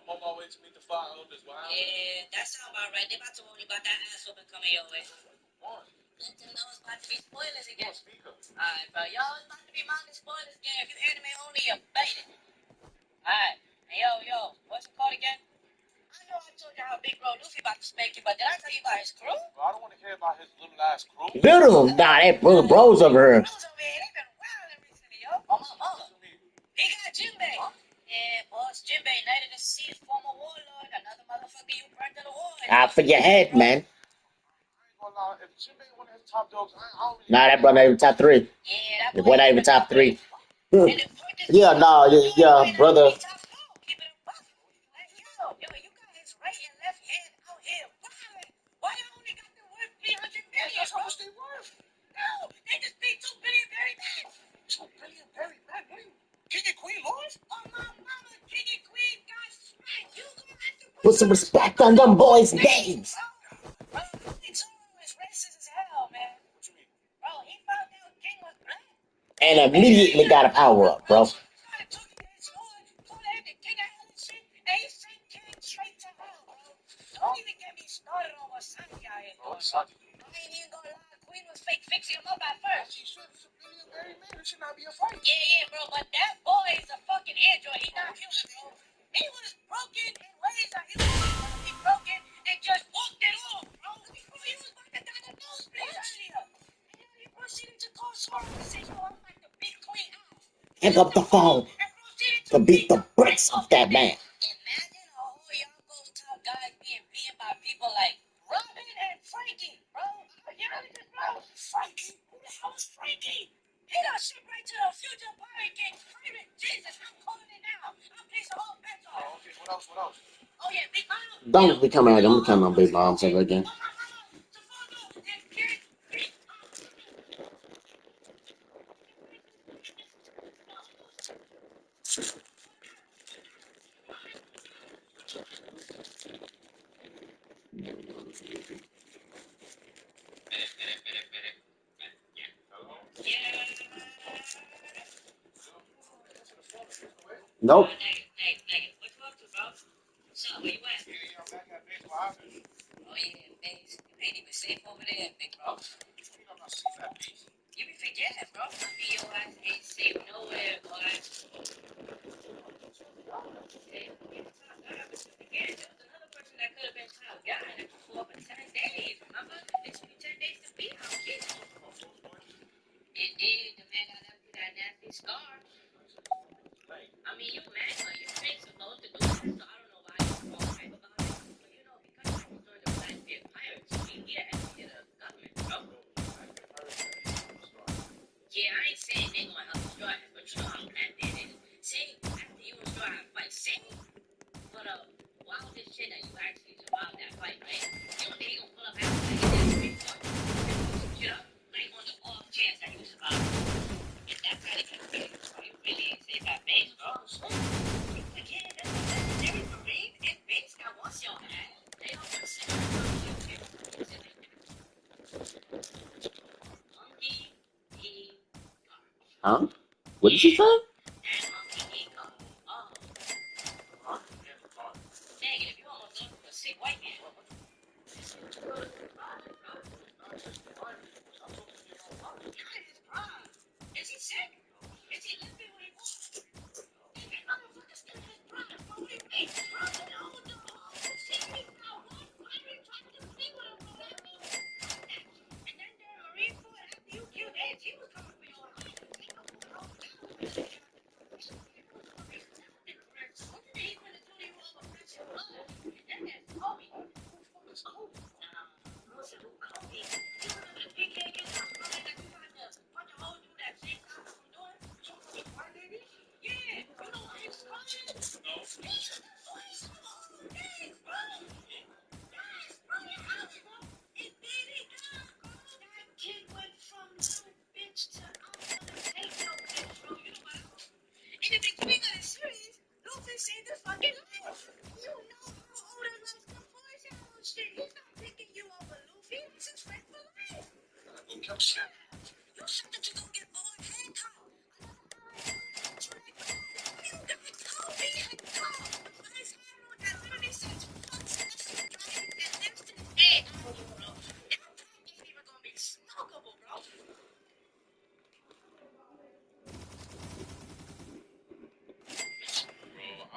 I'm on my way to meet the five elders. Wow. Yeah, that sound about right. They about to warn you about that ass whooping coming your way. Let them know it's about to be spoilers again. Alright, bro. Y'all, it's about to be manga spoilers again. If you anime only, you bait it. Alright. Hey, yo. What's it called again? I know I told you how Big Bro Luffy about to spank you, but did I tell you about his crew? Bro, I don't want to hear about his little ass crew. Little, nah, that bros over here. Bros over here, they been wildin' recently, yo. On my mama. He got Jinbei. Huh? Yeah, boss, Jinbei, Knight of the Sea, former warlord, another motherfucker you burnt to the wall. Ah, for your head, man. If Jinbei one of his top dogs, I don't really. Nah, that boy not even top 3. Yeah, that The boy boy not even top 3. And the point is, Yeah, nah, yeah, brother. Keep it a buck. Like, yo, you got his right and left hand out here wildin'. Why you only got them worth 300 million? That's how much they worth. No, they just paid 2 billion very bad. 2 billion very bad? What are you? King and Queen lost? Oh, my mama, King and Queen got smacked. You gonna have to Put some respect on them boys' names. Bro, Zoro is racist as hell, man. What you mean? Bro, he found out King was black. And immediately got a power up, bro. Don't even get me started on what Sandy out here doing. I ain't even gonna lie, Queen was fake fixing him up at first. She should be a very man. It should not be a fight. Yeah, bro, but that boy is a fucking android. He not human, bro. He was broken in ways that he was supposed to be broken and just walked it off, bro. Bro, he was about to die of nosebleeds earlier. And then he proceeded to call Zoro and say, yo, I'm like the big queen out. Pick up the phone to beat the bricks off that man. Imagine a whole Yonkos top guys being beaten by people like Robin and Frankie, bro. You know this, bro? Frankie? Who the hell is Frankie? He done shit right to the future Pirate King. Screaming, Jesus, I'm calling it now. I'm placing all bets on it. Okay, what else? Oh, yeah, Big Mom. Don't be coming at him. We come on big moms ever again. Nope. Hey, what you up to, bro? What's up? Where you at? Yeah, I'm back at baseball. Oh, yeah, thanks. You ain't even safe over there, big bro. You know I'm not safe at base. You be forgetting, bro. I mean, your ass ain't safe nowhere, boy. Hey, you're the top guy, but you forget. There was another person that could have been top guy that you fought for 10 days, remember? It took you 10 days to beat him, kid. Indeed, the man that left you that nasty scar. I mean, you man, but you ain't supposed to do that, so I don't know why you're all hype about it. But you know, because you destroyed the Blackbeard pirates, you mean, yeah, enemy of the government, bro. Yeah, I ain't saying they gonna help destroy it, but you know how Blackbeard is. Say, after you and Straw have a fight, say, for the wildest shit that you actually survived that fight, right? You don't think he gonna pull up after that and then report you know, like on the off chance that you survive. If that's how they can feel you, so you really ain't safe at base, bro. Again, that's a legendary marine and base that wants your ass. They don't consider it Monkey D. Huh? What did she say? And Monkey D. Oh. Negative, you almost lost to a sick white man. Is he sick? Is he limping when he walks? That motherfucker still in his prime, bro. What do you mean? Bro, no, the whole series not one pirate tried to play with him, bro. That means and then the Marine Corps, after you killed Edge, he was coming for your island. He was going all down with it. What did he want to do to you over fresh and blood? And then there's Kobe. Who the fuck is Kobe? Listen, who Kobe? You remember the big head kid that was running that you tried to punch a hole through that shit stop him from doing? Why, baby? Yeah, you know what Hicks called it? No. Hicks is the voice of all things, bro. Yes, bro, you have it, bro. It did it, bro. That kid went from little bitch to I'm gonna take your bitch, bro. You know what? In the beginning of the series, Luffy saved the fucking life. You know how Oda loves to foreshadow shit. He's not picking you over Luffy. This is friend for life. You said that you gonna get bored Hancock. Another ally. You got Kobe Hancock. Why is Harold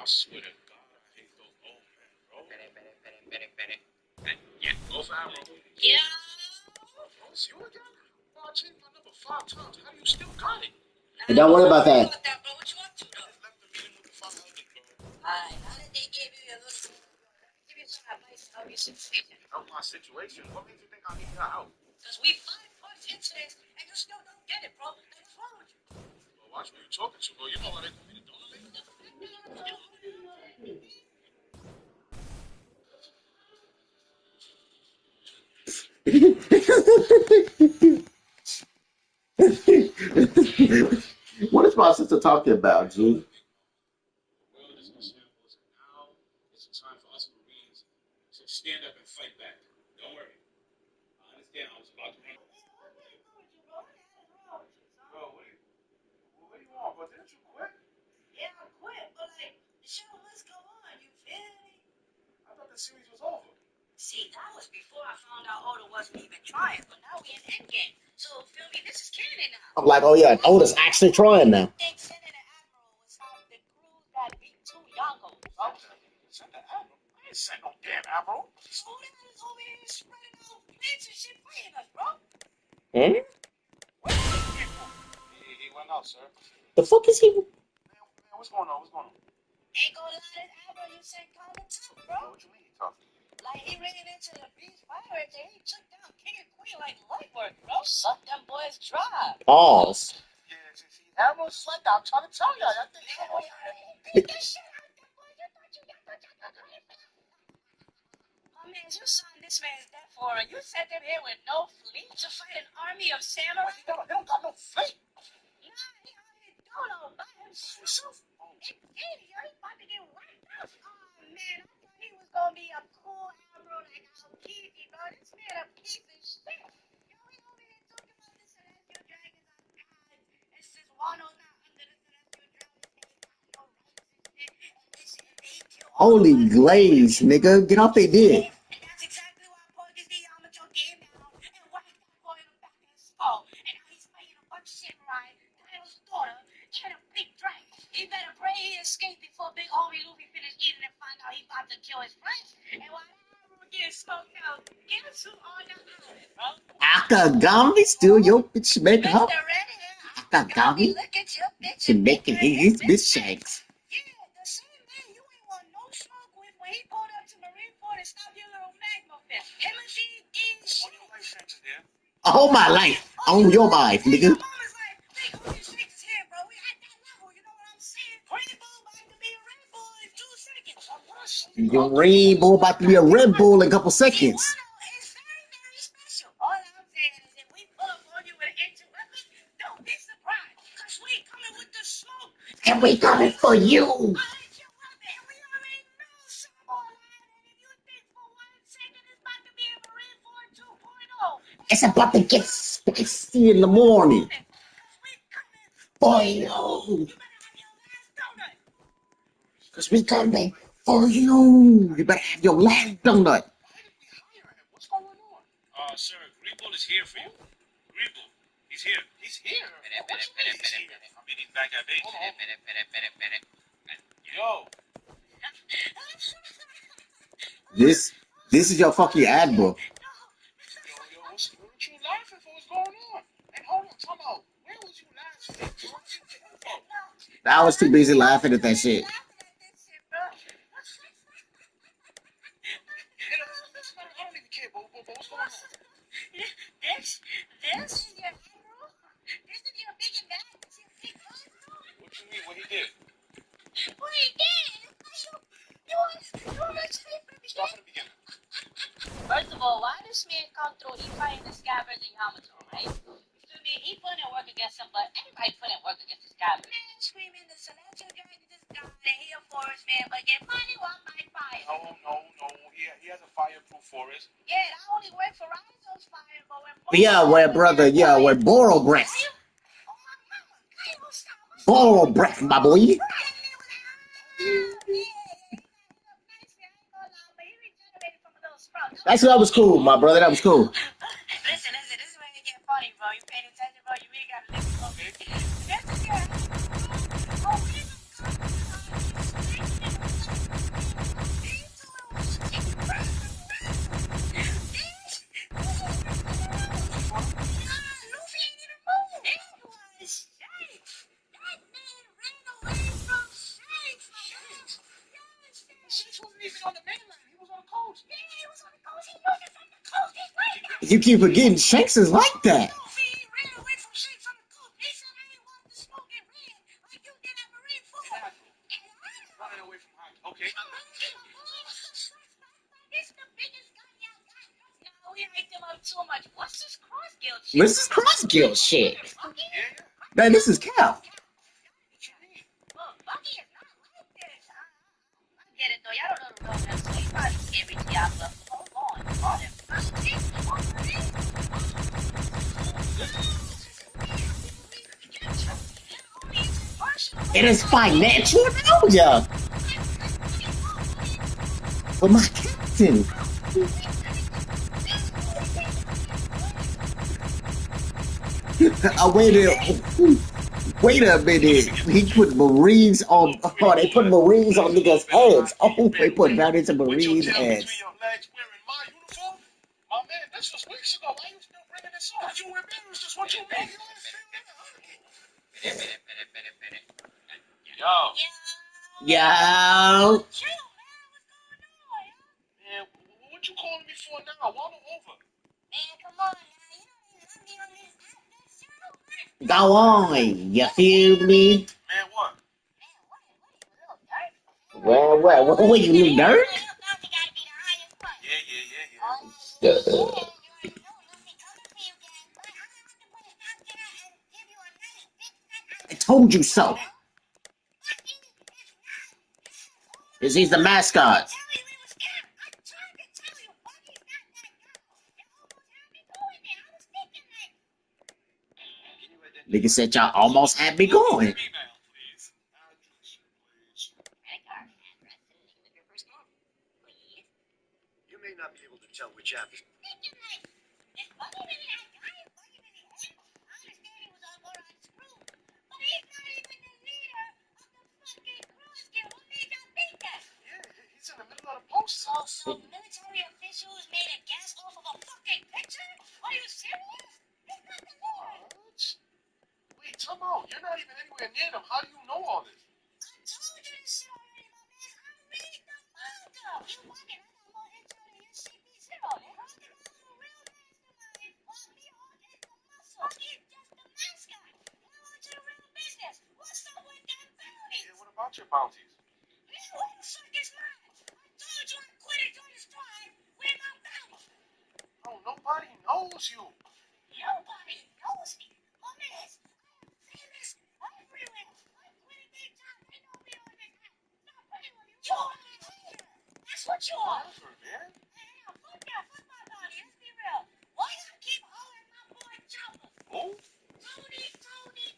swear to God, I hate those old men, bro. Yeah, go for Admiral. Yeah. Oh, it's you again? Oh, I changed my number 5 times. How do you still got it? And don't worry about that. Bro. What you up to, though? I left the meeting with the 5 elders, bro. Alright, now that they gave you a little, give you some advice to help your situation. Help my situation. What makes you think I need your help? Because we 5 points into this, and you still don't get it, bro. Like, what's wrong with you? Well, watch who you talking to, bro. You know why they call me the donut maker? What is my sister talking about, G? Well, this is shambles, and now it's time for us Marines to stand up and fight back. Don't worry. I understand. I was about to run. Bro, what do you want? But didn't you quit? Yeah, I quit, but like, the show must go on, you feel me? I thought the series was over. See, that was before I found out Oda wasn't even trying, but now we in Endgame. So, feel me, this is canon now. I'm like, oh yeah, Oda's actually trying now. I think sending an admiral was how the crew that beat 2 Yonko, bro. Send the Admiral. I ain't sent no damn Admiral. So that is over here spreading out plans and shit fighting us, bro. Hmm? Where are these people? He went out, sir. The fuck is he? Man, what's going on? What's going on? Ain't gonna lie, this admiral you sent kinda tough, bro. What you mean he tough? Like, he ran into the beast pirates and he took down King and Queen like light work, bro. Suck them boys dry. Pause. Yeah, see, Admiral's just like that. I'm trying to tell y'all. I think Beat the shit out of them boys. You thought you got oh man, you signed this man's death warrant. You sent him here with no fleet to fight an army of samurai? he don't got no fleet. Nah, he out here dolo by himself. He's about to get wiped out. Oh man, I thought he was gonna be a cool admiral like Al-Kiki, bro. This man a piece of shit. Yo, we over here talking about the Celestial Dragons are gods. And since Wano's not under the Celestial Dragons, they got no rights and shit. And this shit, they kill all Holy of us. glaze, nigga. Get off their dick. And that's exactly why Porcus the Yamato came down and whacked that boy in the back of his skull. And now he's fighting a bunch of samurai, Dino's daughter, and a big dragon. He better pray he escaped before big homie Luffy finish eating and find out he about to kill his friends. And while that admiral getting smoked out, guess who on the island, bro? Akagami still your bitch making Mr. up. Red Hair, Akagami? look at your bitch She making his bitch shanks. Yeah, the same man you ain't want no smoke with when he pulled up to Marineford and stopped your little magma fist. Him and shit. On your life sentence there. All my life. On your life, nigga. Your mama's like, big homie shakes his head, bro. We at that level, you know what I'm saying? Rainbow about to be a Red Bull in 2 seconds. Your rainbow about to be a Red Bull in a couple seconds. Wano is very, very special. All I'm saying is if we pull up on you with an ancient weapon, don't be surprised. Cause we coming with the smoke. And we coming for you. Ancient weapon, and we already know some more line. And if you think for 1 second it's about to be a Marineford 2.0, It's about to get spicy in the morning. For you. you better have your last donut. Because we coming for you. You better have your last donut. Why did we hire him? What's going on? Sir, Greenbull is here for you. Greenbull, he's here. He's here? What you mean he's here? I mean, he's back at base. Yo. This is your fucking admiral. Yo, what you laughing for? What's going on? And hold on, time out. Where was you laughing at? What was you doing for? I was too busy laughing at that shit. I don't even care, but what's going on? This is your admiral? This is your big and bad? This is your big admiral? What you mean? What he did? What he did? You want me to say from the Start from the beginning. First of all, why this man come through? He fighting the Scabbers and Yamato, right? You feel me? He put in work against him, but anybody put in work against the Scabbers. Man screaming the Celestial Dragon is God and he a forest man, but get money one by fire. No. He has a fireproof forest. Yeah, that only work for Raizo's fire, but when Yeah, where brother, yeah, where Boro breath. Oh my mama, Kyle, stop. Boro breath, my boy. Actually, that was cool, my brother. That was cool. Listen, this is where you get funny, bro. You paying attention, bro. You really gotta listen, bro. This is your You keep forgetting Shanks is like that. He ran away from Shake from the coop. He said I ain't want to smoke and ran like you did at Marine Ford. Running away from her. Okay. It's the biggest gun y'all got. No, we hyped him up too much. What's this cross guild shit? This is cross-guild shit. Bucky? Yeah. Man, this is Cap. Well, Bucky is not like this. I get it though. Y'all don't know the real man, so you probably can't reach Diablo. Hold on. Hold him. It is financial now, yeah. But my captain. Wait a minute. He put Marines on. Oh, they put Marines on niggas' heads. Oh, they put bounties on Marines' heads. Between your legs wearing my uniform? My man, this was weeks ago. Why you still bringing this up? You embarrassed us. What you mean? Yo. Yo. Man, what you calling me for now? Wobble over. Man, come on now. You don't even let me on this Go on. You feel me? Man, what? What you new nerd? Yeah. I told you so. Is he's the mascot? Nigga said y'all almost had me going. You may not be able to tell which app is He's in the middle of the post. So military officials made a gas off of a fucking picture? Are you serious? It's not the leader. Wait, time out. You're not even anywhere near them. How do you know all this? I told you this shit already, my man. I read the manga. You fucking, I got more intel than your CP0. They talking about the real mastermind. While me on is the muscle. He's just the mascot. Now on to the real business. What's up with them bounties? Yeah, what about your bounties? Man, what the fuck is mine? I told you I quit it during the strike. Where my bounty? No, nobody knows you. Nobody knows me. My man, I am famous everywhere. I quit it big time. They know me on this app. Stop playing with me. You are a hater. That's what you are. Whatever, man. Hey, fuck that. Fuck my bounty. Let's be real. Why y'all keep owing my boy Chopper? Who? Tony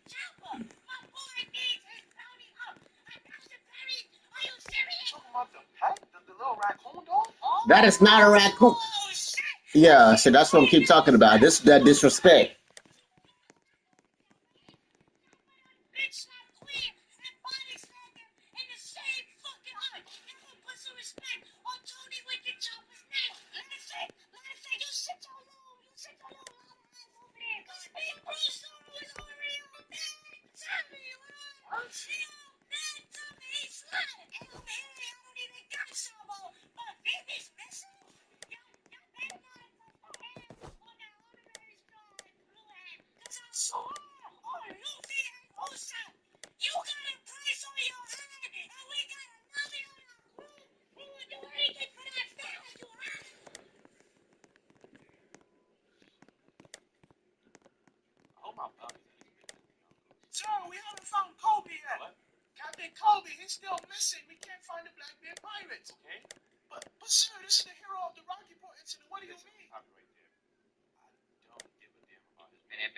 Chopper. My boy needs his bounty up. $1,000 Are you serious? Talking about the pet? The little raccoon dog? Oh, That is not a raccoon. shit. Yeah, so that's what I keep talking about. That disrespect. Bitch slap Queen and body slam him in the same fucking eye. Never put some respect on Tony Wicked Chopper's name. Let me say, you sit your little ass over there. Big Bruce was already on that. Tommy, what? That Tommy, he's sliding. And over here, I don't even got Sabo, but Baby's missing. Yo, better not put hands on that honorary star blue hat, 'cause I swear on Luffy and Osa, you got a price on your head, and we got a Nami on our crew. We will do anything for that family, you heard? I hope my bounties ain't been Sir, we haven't found Kobe yet. What? Captain Kobe, he's still missing. We can't find the Black Bear Pirates. Okay. But sir, this is the hero of the Rocky Point incident. What do you mean? Stop right there. I don't give a damn about his minute.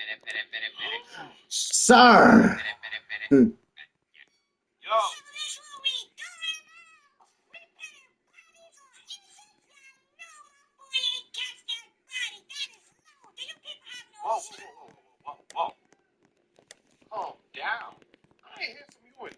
Sir. Yo. That's what we doing now. We putting bodies on innocent. No, my boy ain't catch that body. That is low. Do you people have no shit? Whoa. Calm down. I ain't heard from you in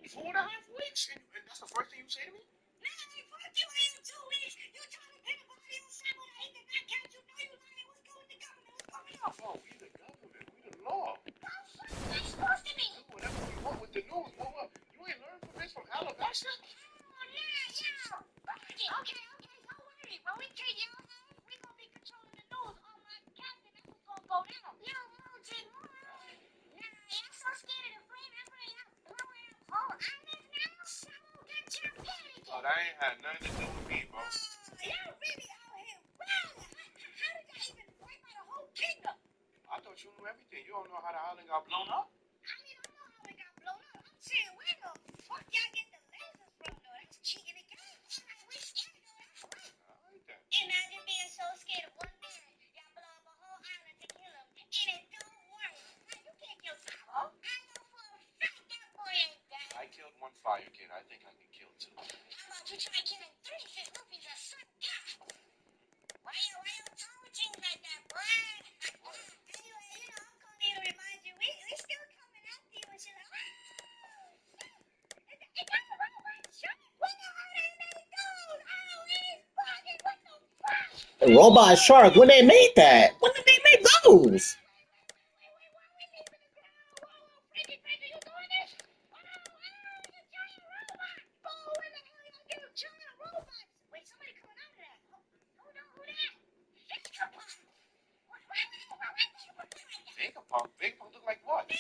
2.5 weeks. And that's the first thing you say to me? Man, fuck you in 2 weeks. You trying to pin a body on someone that he did not catch. You know you lying. What's good with the government? What's going on? Oh, we the government. We the law. How fuck is that supposed to be? Do whatever we want with the news. What? You ain't learned from this from Alabasta? Oh, yeah. Okay, don't worry. When we get your ass, we gonna be controlling the news ain't had nothing to do with me, bro. Y'all really out here wildin'. How did y'all even wipe out a whole kingdom? I thought you knew everything. You don't know how the island got blown up? I mean, I know how it got blown up. I'm saying, where the fuck y'all get the lasers from, though? That's cheating the game. We scared, though. That's right. I like that. Imagine being so scared of one man, y'all blow up a whole island to kill him, and it don't work. Now, you can't kill Taro. I know for a fact that boy ain't dead. I killed one fire kid. I think I can kill two. How about you try killing 3 if Luffy's a son? Why you taunting like that, boy? Anyway, you know, I'm calling you to remind you, we still coming after you and shit. Like, it got a robot shot. When the hell they made those? Oh, he's bugging. What the fuck? Robot Shark, when they made that? When did they make those? Wait, why we leaving the ground? Whoa, Frankie, you doing this? Oh, the giant robot. Oh, when the hell y'all get a giant robot? Wait, somebody coming out of that. Hold on, who that? Vegapunk. Vegapunk? Vegapunk look like what? Why did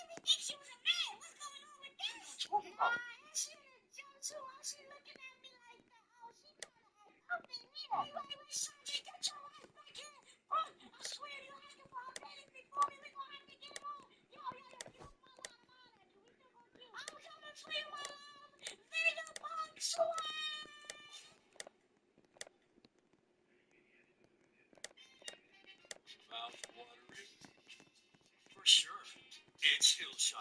we think she was a man? What's going on with that? What are you talking about? She Jutsu. Why she looking at me like that? Oh, she kind of had puppy here. Wait, Sanji, get your ass back here. I swear you asking for a minute before me. We gonna have to get on. Yo, you my love. I'm coming for you, my love. Vegapunk swag. Mouth-watering? For sure. It's Hillshire.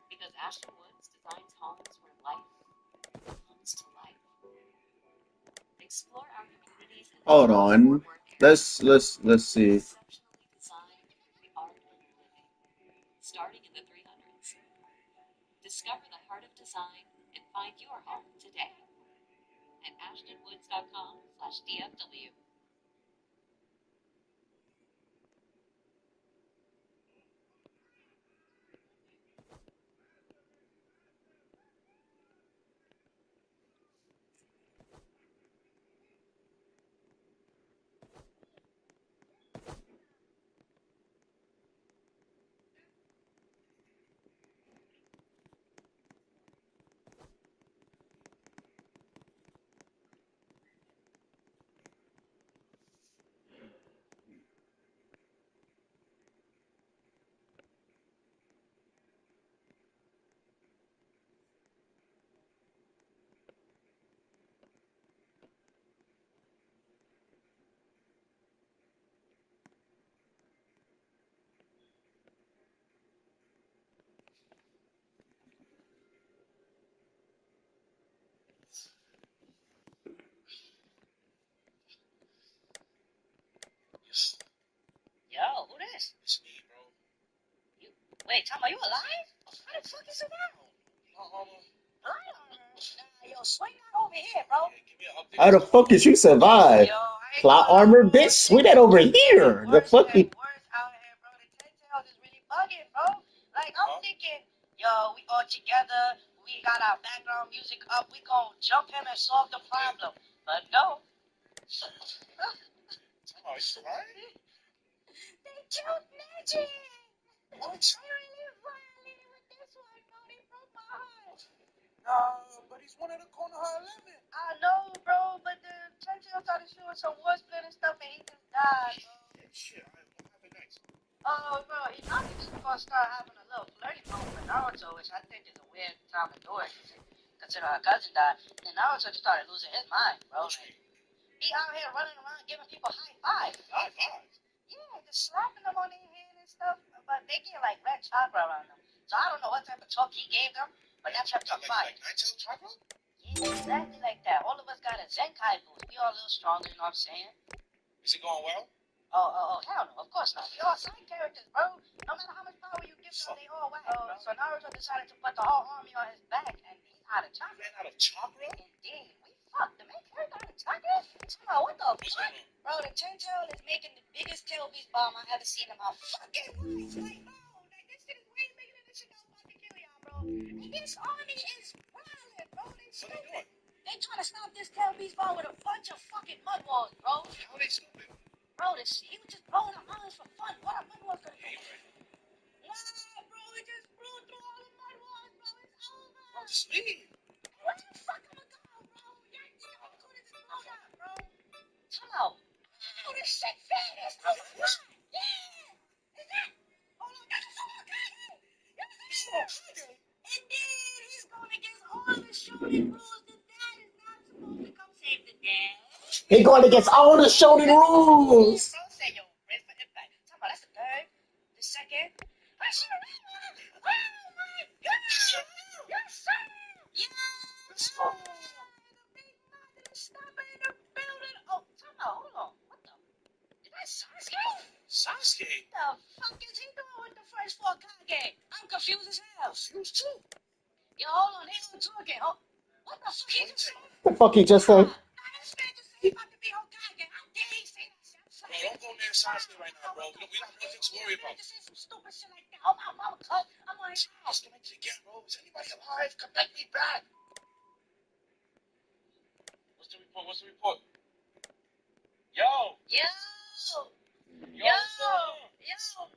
Because Ashton Woods designs homes where life comes to life. Explore our communities and Hold on. Let's see. exceptionally designed the art of living, starting in the 300s. Discover the heart of design and find your home today at ashtonwoods.com/DFW. Yo, who this? It's me, bro. Wait, Tom, are you alive? How the fuck is around? Yo, swing that over here, bro. Yeah, give me an update. How the fuck did you survive? Yo, I ain't Plot gonna lie, armor, bro. bitch? Swing that over here. The Worse fucking. and worse out here, bro. The Telltales is really bugging, bro. Like, I'm thinking, yo, we all together, we got our background music up, we gonna jump him and solve the problem. But no. Are you alright? They killed Neji! What? I really violated with this one, bro. They broke my heart. No, but he's one of the Konoha 11. I know, bro, but the Telltale started shooting some war split and stuff, and he just died, bro. Yeah, shit. What happened next? Oh, bro, Inaki just gonna start having a little flirty moment with Naruto, which I think is a weird time to do it, considering her cousin died. And Naruto just started losing his mind, bro. Like, he out here running around giving people high fives. High fives. Yeah, just slapping them on their hand and stuff, but they get like red chakra around them. So I don't know what type of talk he gave them, but that kept them fire. Like Nigel Chakra? Yeah, exactly like that. All of us got a Zenkai boost. We all a little stronger, you know what I'm saying? Is it going well? Oh, hell no, of course not. We all side characters, bro. No matter how much power you give them, they all whack, bro. So Naruto decided to put the whole army on his back, and he's out of chakra. Ran out of chakra? Indeed. We fucked. The main character out of chakra? Tell what the fuck? Bro, the Telltale is making the biggest tail beast bomb I've ever seen in my fucking life. Like, bro, like, this shit is way bigger than the shit I was about to kill y'all, bro. And this army is violent, bro. They What are they doing? They trying to stop this tail beast bomb with a bunch of fucking mud walls, bro. How are they stupid? Bro, he was just Sweet. Where the fuck am I going, bro? That Stone Cold is blown up, bro. Hello. Oh, this shit fast. Oh my god. Yeah. Is that? Hold on. That's a fucking guy. And then he's going against all the shooting rules. The dad is not supposed to come save the dad. He going against all the shooting rules. Bro, say yo, ready for impact. Talk about that's the third, the second. I should have oh my god. Yes, sir. Yes. Oh. The big mother stopper in the building. Oh, talk about, hold on. What the? Is that Sasuke? Sasuke? What the fuck is he doing with the first four Kage? I'm confused as hell. Confused too. Yo, hold on, he ain't talking. Oh, what the fuck he just said? The fuck he just said? This man just said he about to be Hokage. How dare he say that shit? Bro, don't go near Sasuke right now, bro. We got nothing to worry about. Just say some stupid shit like that. Oh, my mama cut. I'm on his house. Disconnected again, bro. Is anybody alive? Connect me back. What's the report? What's the report? Yo! Yo! Yo! Yo!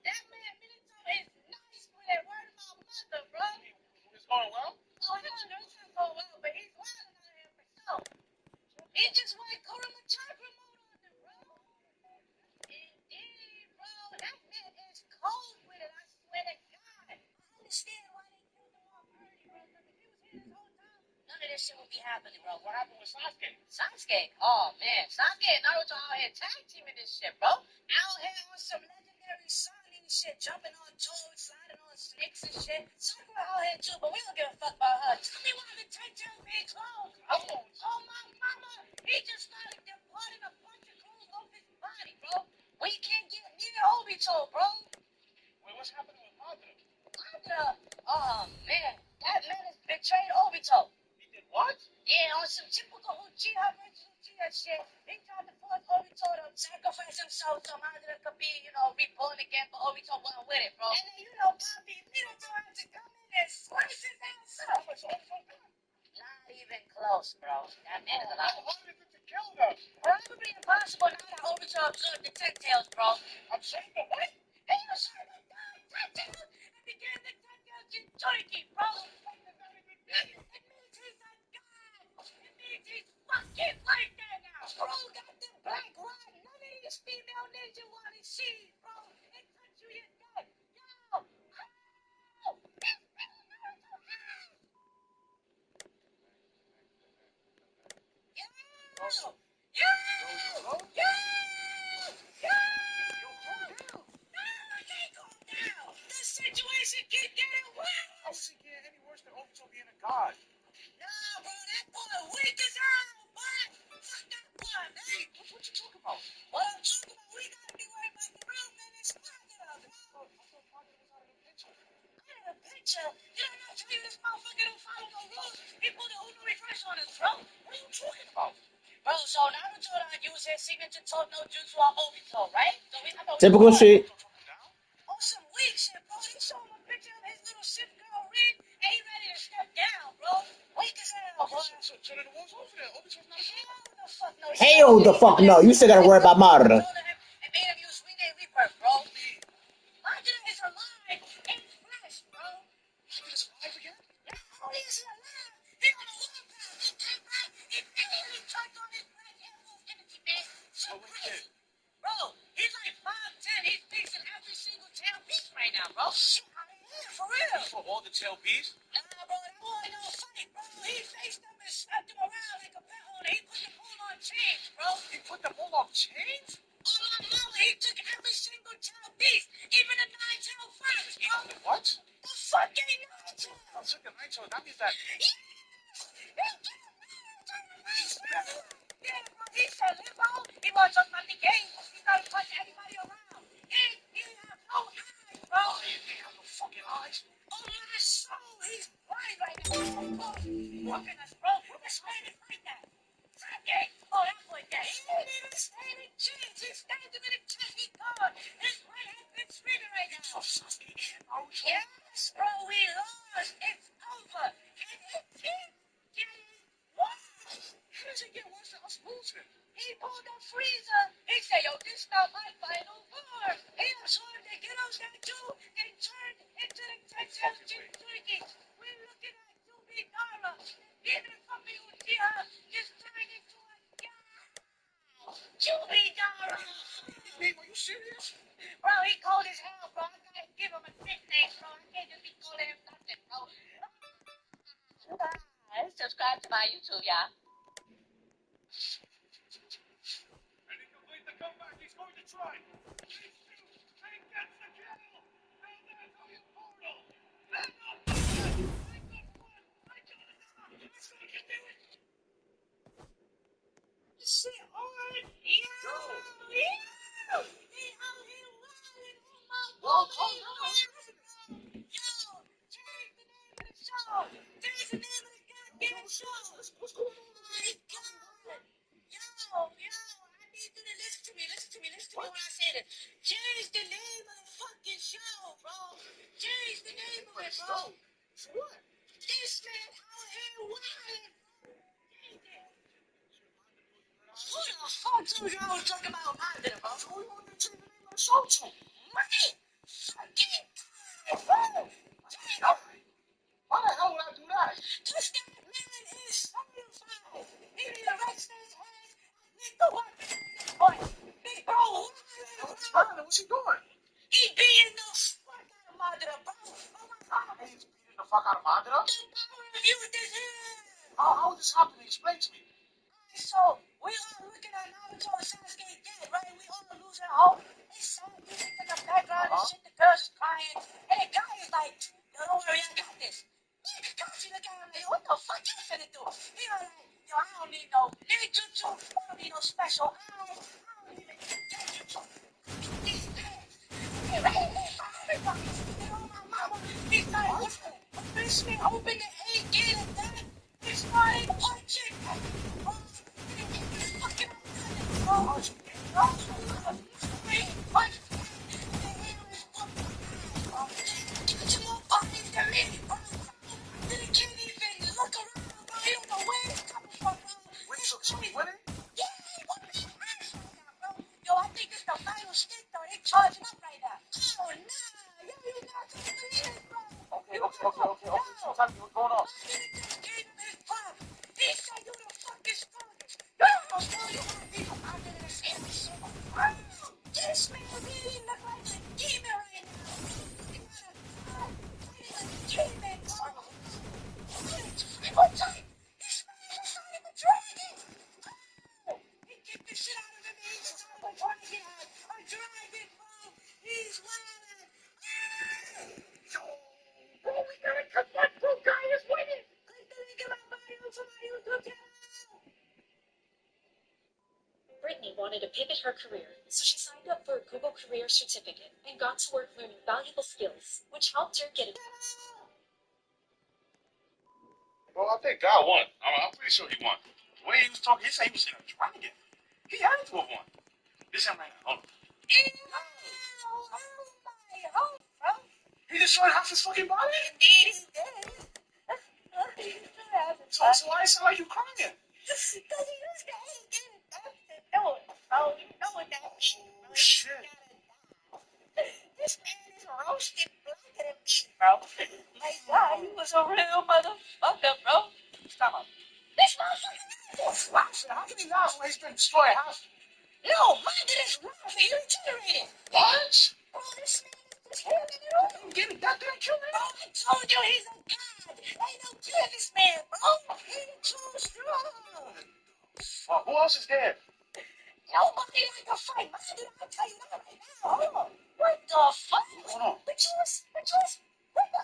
That man, Minato, is nice with it. Word of my mother, bro. It's going well? Oh, no, it's not going well, but he's wilding out here for sure. He just went Kurama Chakra mode on them, bro. Indeed, bro. That man is cold with it, I swear to God. I understand why they killed him off early, bro, because if he was here this whole time, none of this shit would be happening, bro. What happened with Sasuke? Sasuke? Oh, man. Sasuke and Naruto out here tag teaming this shit, bro. Out here on some legendary Sonic shit, jumping on toads, sliding on snakes and shit. Sakura out here too, but we don't give a fuck about her. Tell me why the Ten-Tails made clothes, bro. Oh, my mama. He just started departing a bunch of clothes off his body, bro. We can't get near Obito, bro. Wait, what's happening with Madara? Madara? Oh, man. That man has betrayed Obito. He did what? Yeah, on some typical Uchiha versus Uchiha shit. He tried to force Obito to sacrifice himself so Madara could be, reborn again, but Obito wasn't with it, bro. And then, Papi Minato had to come in and slice his ass up. Not even close, bro. That man is alive. How hard is it to kill them? Probably impossible now that Obito absorbed the Ten-Tails, bro. Absorb the what? He absorbed the Ten-Tails and began the Ten-Tails Jinchuriki, bro. It means he's a god. It means he's fucking like that now. Bro, got the black rod. None of these female ninja want to see, bro. It touch you, you're dead. Yo! Oh! This situation keep getting worse. How is it getting any worse than Obito being a god? Nah, bro, that boy weak as hell, boy. Fuck that boy, man. What you talking about? What I'm talking about, we gotta be worried about the real menace, Madara, bro. I thought Madara was out of the picture. Out of the picture? Did I not tell you this motherfucker don't follow no rules? He put the Uno reverse on us, bro. What are you talking about? Bro, so Naruto done use his signature talk no jutsu on Obito, right? So I thought we Typical was shit. on some weak shit, bro. He showed him a picture of his little ship girl Rin, and he ready to step down, bro. Weak as hell, bro. So then the war's over there. Obito's not a Hell the fuck no. Hell the fuck no. You still gotta worry about Madara. And made him use Ring and Rebirth, bro. Madara is alive and fresh, bro. Madara's alive again? Not only is he alive, he on a warpath. He came back, he immediately turned on his black air wolf energy, man. So crazy. Bro, he's like 5'10". He's fixing every single tail piece right now, bro. Shit, I mean, yeah, for real. For all the tail bees? Nah, bro, that boy no fight, bro. He faced them and slapped them around like a pet owner. He put them all on chains, bro. He put them all on chains? On my mama, he took every single tail piece, even the 9-tail fox, bro. What? The fucking 9-tail. I took the 9-tail. That means that... Yes! He killed me! Yeah, bro, he said, Limbo, he was talking about the game. He started punching everybody around. He have no eyes, bro. He have no fucking eyes. Oh, my soul, he's blind right now. Whooping us, bro. This man is like that. Okay. Oh, that boy dead. He ain't even standing chance. He's standing in a chest. He gone. His right hand been screaming right now. So Sasuke and Naruto? Yes, bro, we lost. It's over. And it keeps getting worse. How does it get worse than us losing? He pulled up Frieza. He said, yo, this not my final war. He absorbed the Gedo statue and turned into the Ten-Tails Jinchuriki. We're looking at 2 v Dara. Even something who see her just turn into a cow. Julie Dara. Babe, are you serious? Bro, he cold as hell, bro. I gotta give him a nickname, bro. I can't just be calling him nothing, bro. Subscribe to my YouTube, y'all. And he complete the comeback. He's going to try. He shoots and gets the kill. And there's a portal. Then up the net. They got one. They got another. It's going to do it. Shit on. Yo. He out here wilding on my Well, boy. calm down. What's happening? Yo, change the name of the show. Change the name of the goddamn show. What's going on? My God. Yo, I need you to listen to me. Listen to me when I say this. Change the name of the fucking show, bro. Change the name of it, bro. For what? This man out here wilding. Change it. Who the fuck told you I was talking about Mandela, bro? So we want to change the name of the show to. Money. Fucking God, bro. Change it. Why the hell would I do that? This guy, man, is certified. He need to register his hands. Nick the one. Boy, big bro, What's wrong? What's he doing? he beating the fuck out of Mandela, bro. Oh my God. He's beating the fuck out of Mandela. The power of youth is here. How is this happening? Explain to me. So, we all looking at Naruto and Sasuke dead, right? We all losing hope. It's sad music in the background and shit. The girls is crying. And the guy is like, yo, don't worry, I got this. Nigga, Kakashi look at him like, what the fuck you finna do? He was like, yo, I don't need no ninjutsu. I don't need no special eyes. I don't even need genjutsu. These pants. They ready for everybody. And on my mama, he started whistling. But this man opened the 8 gate of that. He started punching. Oh, fucking So he winning? Yo, I think it's the final stick though. They charging up right now. Oh nah, yo, you got to believe it, bro. Okay. So tell me what's going on. He said you the fucking strongest. You don't know who you want to be. I'm gonna say this shit. This man really look like a demon right now. He got a demon, bro. One time, this man is fighting a dragon. He kicked the shit out of him. He's starting a dragon. A dragon, bro. He's wild. Bro, we gotta cut that blue guy is winning. Click the link in my bio to my YouTube channel. Brittany wanted to pivot her career, so she signed up for a Google Career Certificate and got to work learning valuable skills, which helped her get a Bro, I think God won. I'm pretty sure he won. The way he was talking, he said he was in a dragon. He had to have won. This him right now. Hold on. He destroyed half his fucking body? Indeed, he did. So why it sound like you crying? Because he used to hate getting dumped and do it, bro. You know what that means, bro. Oh, shit. This man is roasted blacker than me, bro. My God, he was a real motherfucker, bro. Stop up. This motherfucker Laughing? How can he laugh when he's been destroyed half? no, mine is laughing. You regenerated. What? Bro, this man is just healing it all. That didn't kill him? Bro, I told you he's a god. Ain't no killing this man, bro. He's too strong. Who else is there? Nobody like to fight. Man, did I tell you that right now? Hold on. What the fuck? What's going on? What the?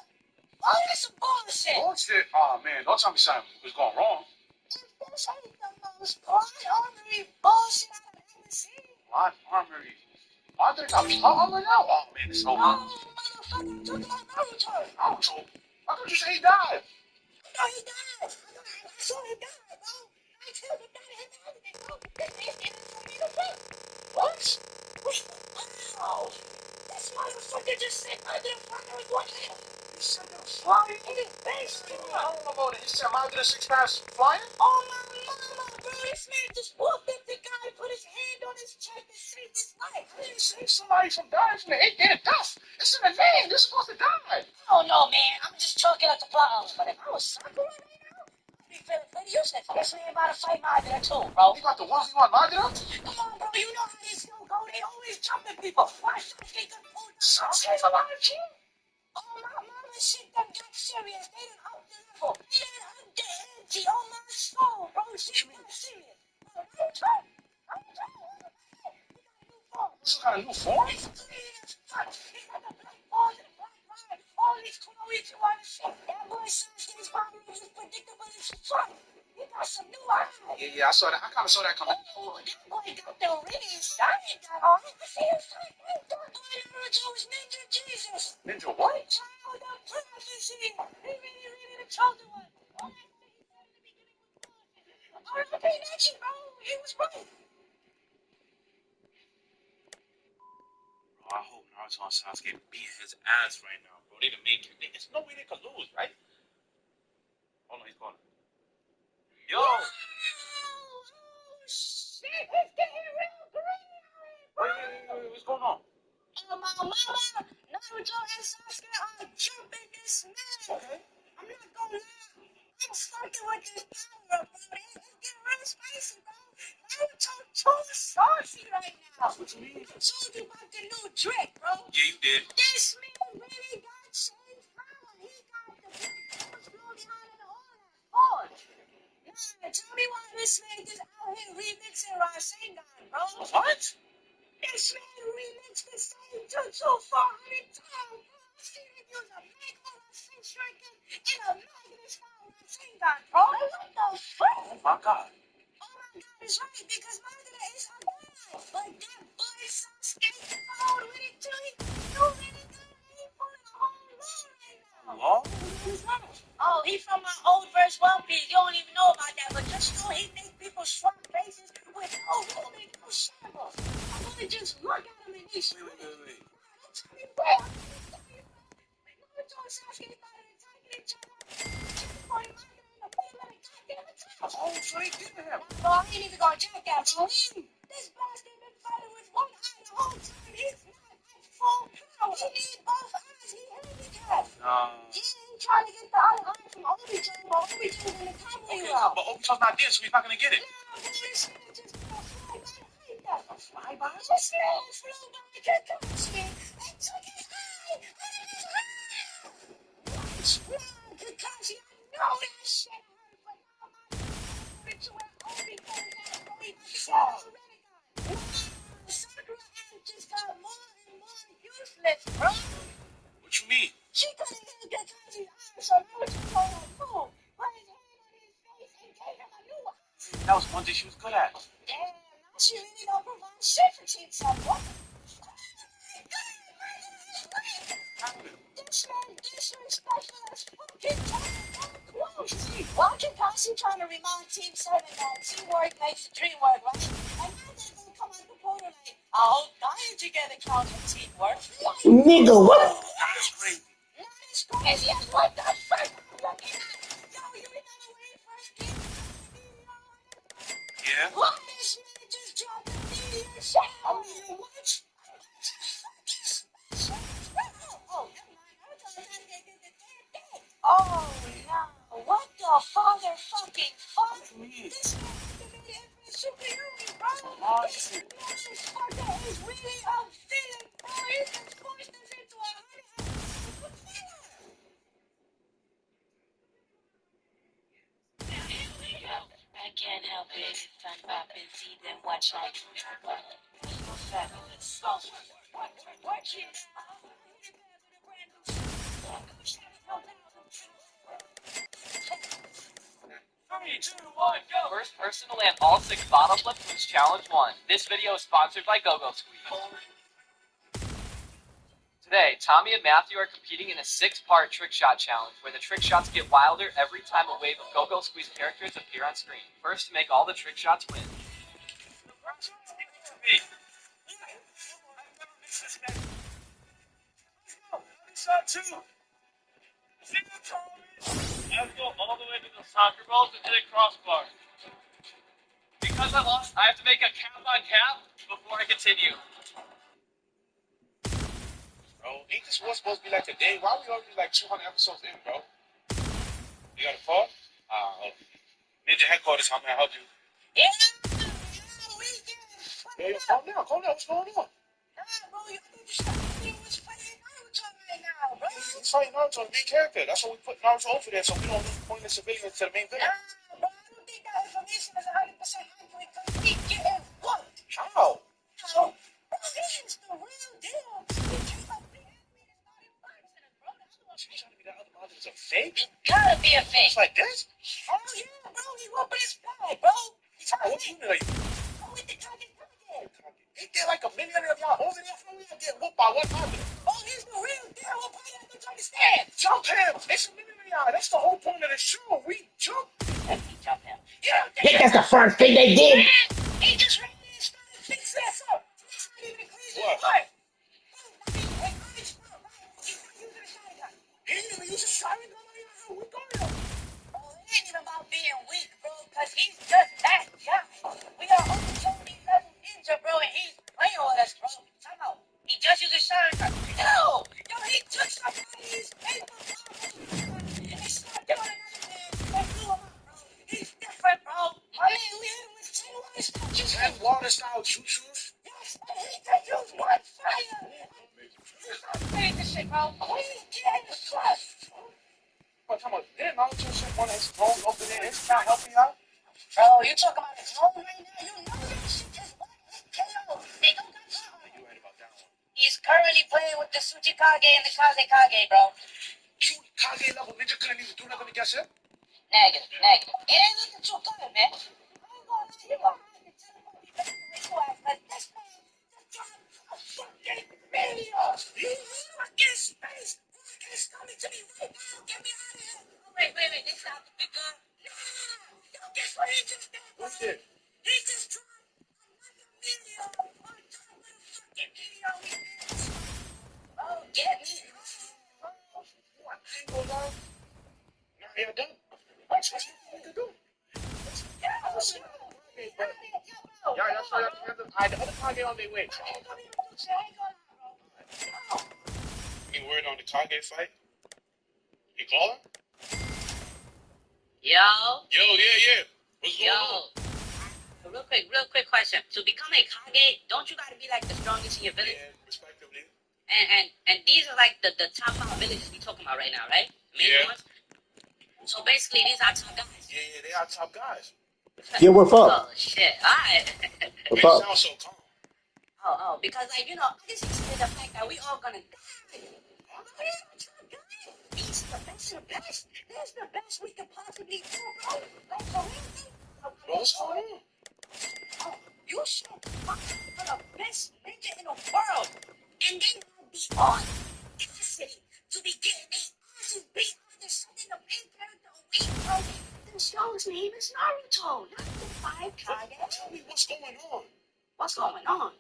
Oh, that's some bullshit. Bullshit. Oh, man, don't tell me something was going wrong. If this ain't the most plot-armory bullshit I've ever seen. What? Armory. Why did I got plot armor now? Oh, man, it's over. Oh, motherfucker, I'm talking about Naruto. Naruto? I thought you said he died. No, he died. I saw him die, bro. I tell him that him happening, bro. What? Wow. This motherfucker just sat under the fire with one hand. He said they were flying? In his face, I don't know about it. He said, "Mind the 6 guys flying?" oh my mama, bro. this man just walked up the guy, put his hand on his chest and saved his life. I didn't save somebody from dying from the air dust. It's in the name. They're supposed to die. Oh no, man, I'm just chalking up the bottles. But if I was Sakura right now, I'd be feeling pretty useless. This man about to fight Madara too, bro. You got the ones you want lined up? Come on, bro, you know how these go. They always jumping people. Why Sasuke got pulled up? Sasuke's alive, kid. Oh, my mama shit done got serious. They done up the level. They done up the ante on my soul, bro. Shit got serious. Bro, Naruto. This got a new form? It's clean as fuck. He got the black balls and the black line. All these Kunoichi wanna shit. That boy Sasuke's power is predictable as fuck. He got some new eyes. Yeah, I saw that. I kind of saw that coming. Oh, that boy got the ring inside that on. I see him fight. That boy Naruto is Ninja Jesus. Ninja what? Child of prophecy. He really the chosen one. All that thing he said in the beginning was bullshit. R.I.P. Neji, bro. He was right. Bro, I hope Naruto and Sasuke beating his ass right now, bro. They the main character. There's no way they could lose, right? Oh no, he's calling. Yo! Oh, shit. It's getting real green. Wait, what's going on? Oh, my mama. Naruto and Sasuke are jumping this man. Okay. I'm not gonna lie. I'm fucking with this power, bro. It's getting real spicy, bro. Naruto too saucy right now. What you mean? I told you about the new trick, bro. Yeah, you did. This man really got changed power. He got the black force floating out of the all that force. Nah, tell me why this man just out here remixing Rasengan, bro. What? This man remixed the same jutsu 400 times, bro. I seen him use a Mega Rasengan and a Magnus style Rasengan, bro. What the fuck? Oh my god. Oh my god, is right, because Madara is a god. But that boy Sasuke followed with it too. You really got he pulling a whole law right now. Law? Who's that? Oh, he from my old verse One Piece. You don't even know about that, but just know he make people swap faces with no ruling, no shambles. I wanna just look at him and he Wait. don't tell me where. Naruto and Sasuke started attacking each other. Boy, Madara in the middle of the goddamn attack. Oh, so they did him. Bro, I ain't even gonna jack that, bro. This bastard been fighting with one eye the whole time. He's not at full power. He needs both eyes. He handicapped. He ain't trying to get the other eye from Obito, but Obito's in the comedy Okay, route. but Obito's not there, so he's not gonna get it. Nah, bro, this man just got fly by. I hate that. Fly by? This man flew by Kakashi and took his eye out of his eye. Nah, Kakashi, I know that shit hurt, but now my to where Obito is at, bro. He about to get a Rinnegan. Sakura ass just got more and more useless, bro. What you mean? She couldn't hit Kakashi's eye, so now it's going on boom. Put his hand on his face and gave him a new eye. That was one thing she was good at. Damn, now she really don't provide shit for Team 7. What the this man disrespectful as fucking quote. Why Kakashi trying to remind Team 7 that teamwork makes the dream work, right? And now they're gonna come out the portal like, I hope dying together counts for teamwork. Nigga, what? That's crazy. Not as crazy as what the fuck I'm looking at. Yo, you remember when he first came to the Yeah? What? This man just dropped a meteor shower. A meteor what? Oh, never mind. I was trying to get the damn thing. Oh, no. What the father fucking fuck? What you mean? This man activated Infinite Superhuman, bro. Oh, This motherfucker is really a villain, bro. He just forced us into a 100 villain. I can't help it if I'm popping tea, then watch like fabulous. Watch it. First person to land all 6 bottle flips wins challenge 1. This video is sponsored by Go-Go Squeeze. Today, Tommy and Matthew are competing in a 6-part trick shot challenge, where the trick shots get wilder every time a wave of Go-Go Squeeze characters appear on screen. First to make all the trick shots win. Shot 2. Let's go all the way to the soccer balls and hit a crossbar. Because I lost, I have to make a cap on cap before I continue. Bro, ain't this was supposed to be like a day? Why are we already like 200 episodes in, bro? You got a phone? Ninja headquarters, how may I help you? Yeah, we get Yeah, calm down, what's going on? bro, you think you should be was fighting Naruto right now, bro? He's fighting Naruto, the main character. That's why we put Naruto over there, so we don't lose pointless civilians to the main villain. Bro, I don't think that information is 100% accurate because we getting whooped. How? Bro, this is the real deal. We came up big enemy and started boxing us, bro. That's what So you trying to be that other mother is a fake? gotta be a fake. It's like this? Oh yeah, bro, he whooping his bag, bro. He's What unit are you? Oh, with the Kage Kage. He did like a million of y'all over there from me and get whooped by one mother. Oh, he's the real deal. What part of don't you understand? Jump him! It's a million of y'all. That's the whole point of the show. We jump. Jump him. You don't I think that's the first thing they did. He just ran in and started fixing this up. That's not even a crazy What? part. He didn't even use a shotgun on y'all. We got him. Oh, it ain't even about being weak, bro, because he's just that guy. We are only Tony level ninja, bro, and he's playing with us, bro. Time out. He just used a shotgun. No! Yo, he took somebody's paper and slapped it on another man and blew him up, bro. He's different, bro. My man, we hit him with 10 water statues. 10 water style choo-choos? Yes, and he can use one fire. Hey, this shit, bro. We get flushed. What, talking about, didn't Naruto send one of his clones over there? It's not helping y'all? Bro, you talking about his home right now? You know that shit is what he KO. They don't got time. You right about that one. He's currently playing with the Tsuchikage and the Kazekage, bro. Kage level ninja couldn't even do nothing against him? Negative. It ain't looking too good, man. I ain't gonna lie, you gonna have to teleport me back to where you at, cause this man just dropped a fucking million. He's fucking space. He's coming to me right now. Get me out of here. Oh, wait. This not the big gun. Nah. Yo, guess what he just did, bro? What's that? He just dropped another million on top of the fucking million we missed. Oh, get me out. What? I ain't gonna lie. Now you're done. What's what you to do? I was saying, but y'all saw y'all together. Alright, the other Kage on their way. Any word on the Kage fight? You calling? Yo, Yeah. What's going on? real quick question. To become a Kage, don't you gotta be like the strongest in your village? Yeah, respectively. And these are like the top 5 villages we talking about right now, right? Main Yeah. ones. So basically, these are top guys. Yeah, they are top guys. Yeah, what's up? Oh shit! Alright. What's You up? sound so calm. Oh, because like I just see the fact that we all gonna die. He's the best of the best. He's the best we could possibly do, bro. Like for real. Bro, what's going on? Oh, you should fuck for the best ninja in the world, and they will be on audacity to be getting their asses beat after sending the main character away, bro. The show's name is Naruto, not the 5 Kage. Tell me what's going on. What's going on?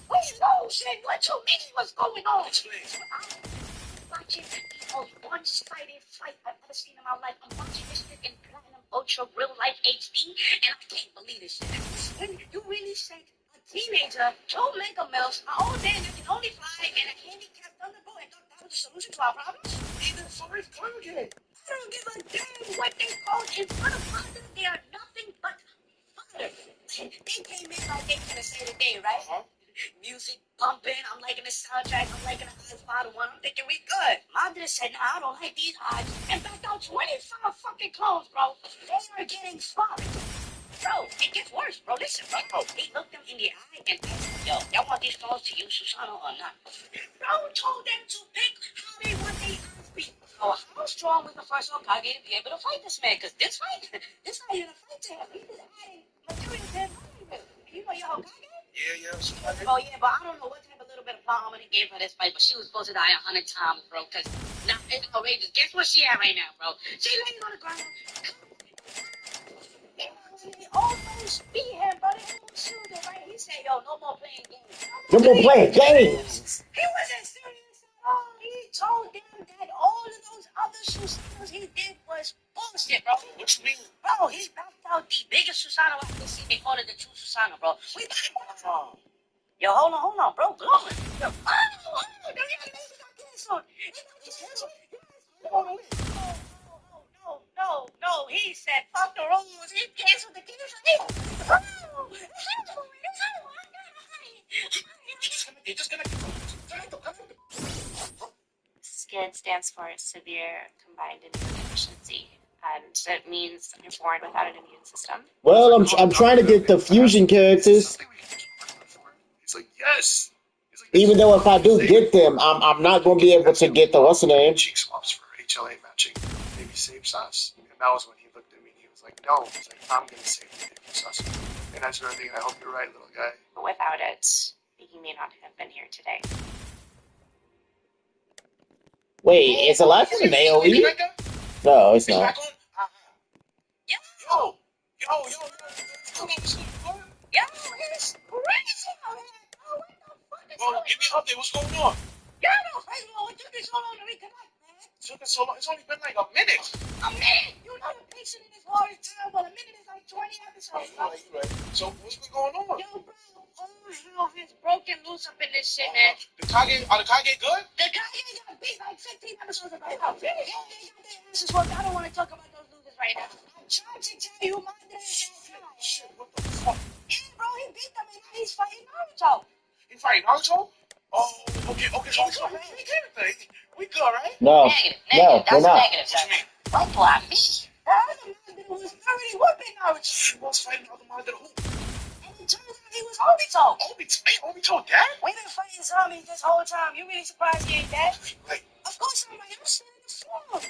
We know shit. What you mean? What's going on? Explain. I'm watching the most one-sided fight I've ever seen in my life. I'm watching this shit in Platinum Ultra Real Life HD, and I can't believe this shit. When you really sent a teenager 2 Mega Mills, an old man that can only fly, and a handicapped Thunderbolt, and thought that was the solution to our problems? Even 5 Kage. I don't give a damn what they called in front of Father. They are nothing but Father. They came in like they gonna say the day, right? Uh-huh. Music pumping, I'm liking the soundtrack, I'm liking the Godfather one, I'm thinking we good. Madre said, nah, I don't like these odds, and backed out 25 fucking clones, bro. They are getting spotted. Bro, it gets worse, bro. Listen, bro. He looked them in the eye and asked them, yo, y'all want these clones to use Susano or not? Bro told them to pick how they want their eyes beat. So how strong was the first Hokage to be able to fight this man? Because this fight, this not even a fight to him. He's just adding material to his body. You know your Hokage? Yeah. Oh yeah, but I don't know what type of little bit of power they gave her this fight, but she was supposed to die 100 times, bro. Cause now it's outrageous. Guess what she at right now, bro? She laying on the ground. He almost beat him, but he almost shoot him, right? He said, "Yo, no more playing games." No more playing games. He wasn't serious at all. He told them that all of those other Susanos he did was bullshit. lost it, bro. What you mean? Bro, he knocked out the biggest Susano I can see. They call it the true Susano, bro. We back. Oh, Yo, hold on, bro. Glowing. Yo, the reanimation got canceled. It got canceled. Yes. No. He said, fuck the rules. He canceled the cancel. he just gonna SCID stands for Severe Combined Immune Deficiency, and it means you're born without an immune system. Well, I'm trying to get the fusion characters. He's like, yes. He's like, Even though if I do get them, I'm not going to be able to get the what's the name. Cheek swaps for HLA matching, maybe save sus. And that was when he looked at me and he was like, no. He's like, I'm going to save you for sus. And I started thinking, I hope you're right, little guy. But without it, he may not have been here today. Wait, is Alive an AOE? No, it's not. Yo, It's crazy out here. Oh, what the fuck is bro, going give me an update. What's going on? Yeah, no, hey, bro, it took me so long to reconnect, man. Took us so long. It's only been like a minute. A minute? You know the patient in this war is terrible. A minute is like 20 episodes, bro. Right. So what's been going on? Yo, bro, all hell has broken loose up in this shit, man. Are the Kage good? The guy got beat like 15 episodes ago. Yeah, they got their asses whooped. I don't want to talk about those losers right now. I'm trying to tell you, my name is Shit, what the fuck? Yeah, bro, he beat them and now he's fighting Naruto. He fighting Naruto? Oh, okay, so we good, man. We good, right? No, Negative. no, That's we're not. negative, sir. Don't block me. The other man was already whooping Naruto. He was fighting the other man that who? And it turns out he was Obito. Obito dead? We've been fighting zombies this whole time. You really surprised he ain't dead? Like, Of course I'm right. I'm still in the form.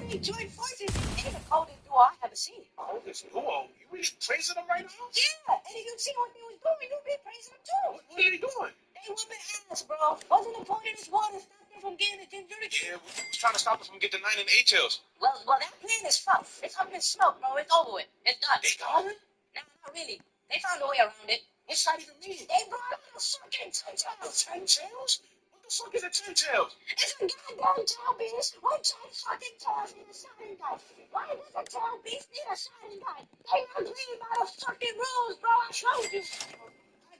They joined forces. They're the coldest duo I ever seen. oh, this duo. You really praising them right now? Yeah, and if you see what they was doing, you'd be praising them too. What are they doing? They whooping ass, bro. Wasn't the point of this war to stop them from getting the Jinjuriki? Yeah, we was trying to stop us from getting the 9 and 8 tails. Well, that plan is fucked. It's up in smoke, bro. It's over with. It's done. They got it? No, not really. They found a way around it. What's that even mean? They brought out a fucking 10 tails. 10 tails? What the fuck is a 10 tails? It's a goddamn tail beast with 10 fucking tails and a shining gun. Why does a tail beast need a shining gun? They not playing by the fucking rules, bro. I told you.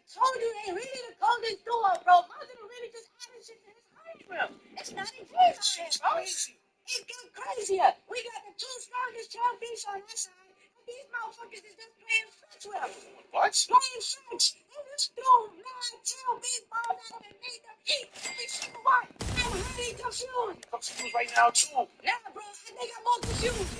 They really the coldest duo, bro. Mazda really just added shit to his high room. It's not in his shit, bro. It got crazier. We got the two strongest tail beasts on our side, and these motherfuckers is just playing French with them. What? Playing French. They just threw 9 tail beast bombs at them and made them eat every single one. I'm highly confused. Confused right now, too. Nah, bro, they got more confused.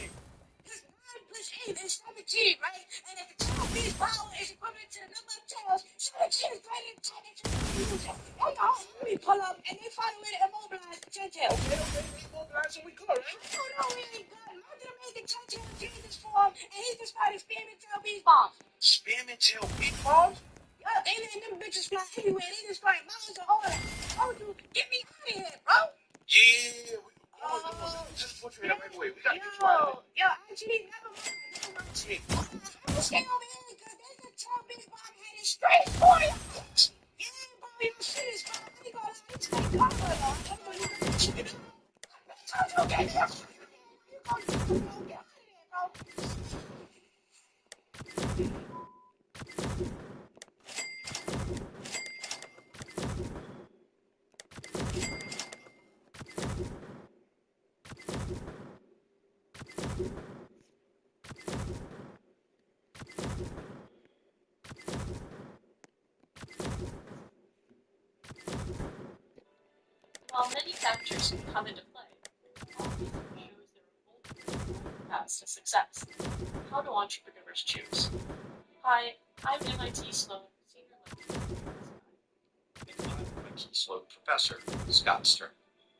Because 9 plus 8 is 17, right? And if the tail beast power is equivalent to the number of tails, 17 is greater than 10 into the confusion. They got all three pull up and they find a way to immobilize the 10 tails. Okay, we mobilized and we good, right? No, we ain't good. Mother made the 10 tails change his form and he just started spamming tail beast bombs. Spamming tail beat bombs? Yeah, they letting them bitches fly everywhere. They just flying miles and all that. I told you, get me out of here, bro. Yeah. Just put you in the right way. We gotta get you out of Yo, actually, never mind. here. I'm staying over here because there's a tail beast bomb headed straight for you. Yeah, bro, your shit is fine. I ain't gonna lie. It's like karma, though. I told you, you got shit. I told you, get me out of here. You gonna get out of here, bro. While many factors can come into play, often shows their full paths to success. How do entrepreneurs choose? Hi, I'm MIT Sloan Senior Lecturer. I'm MIT Sloan Professor Scott Stern.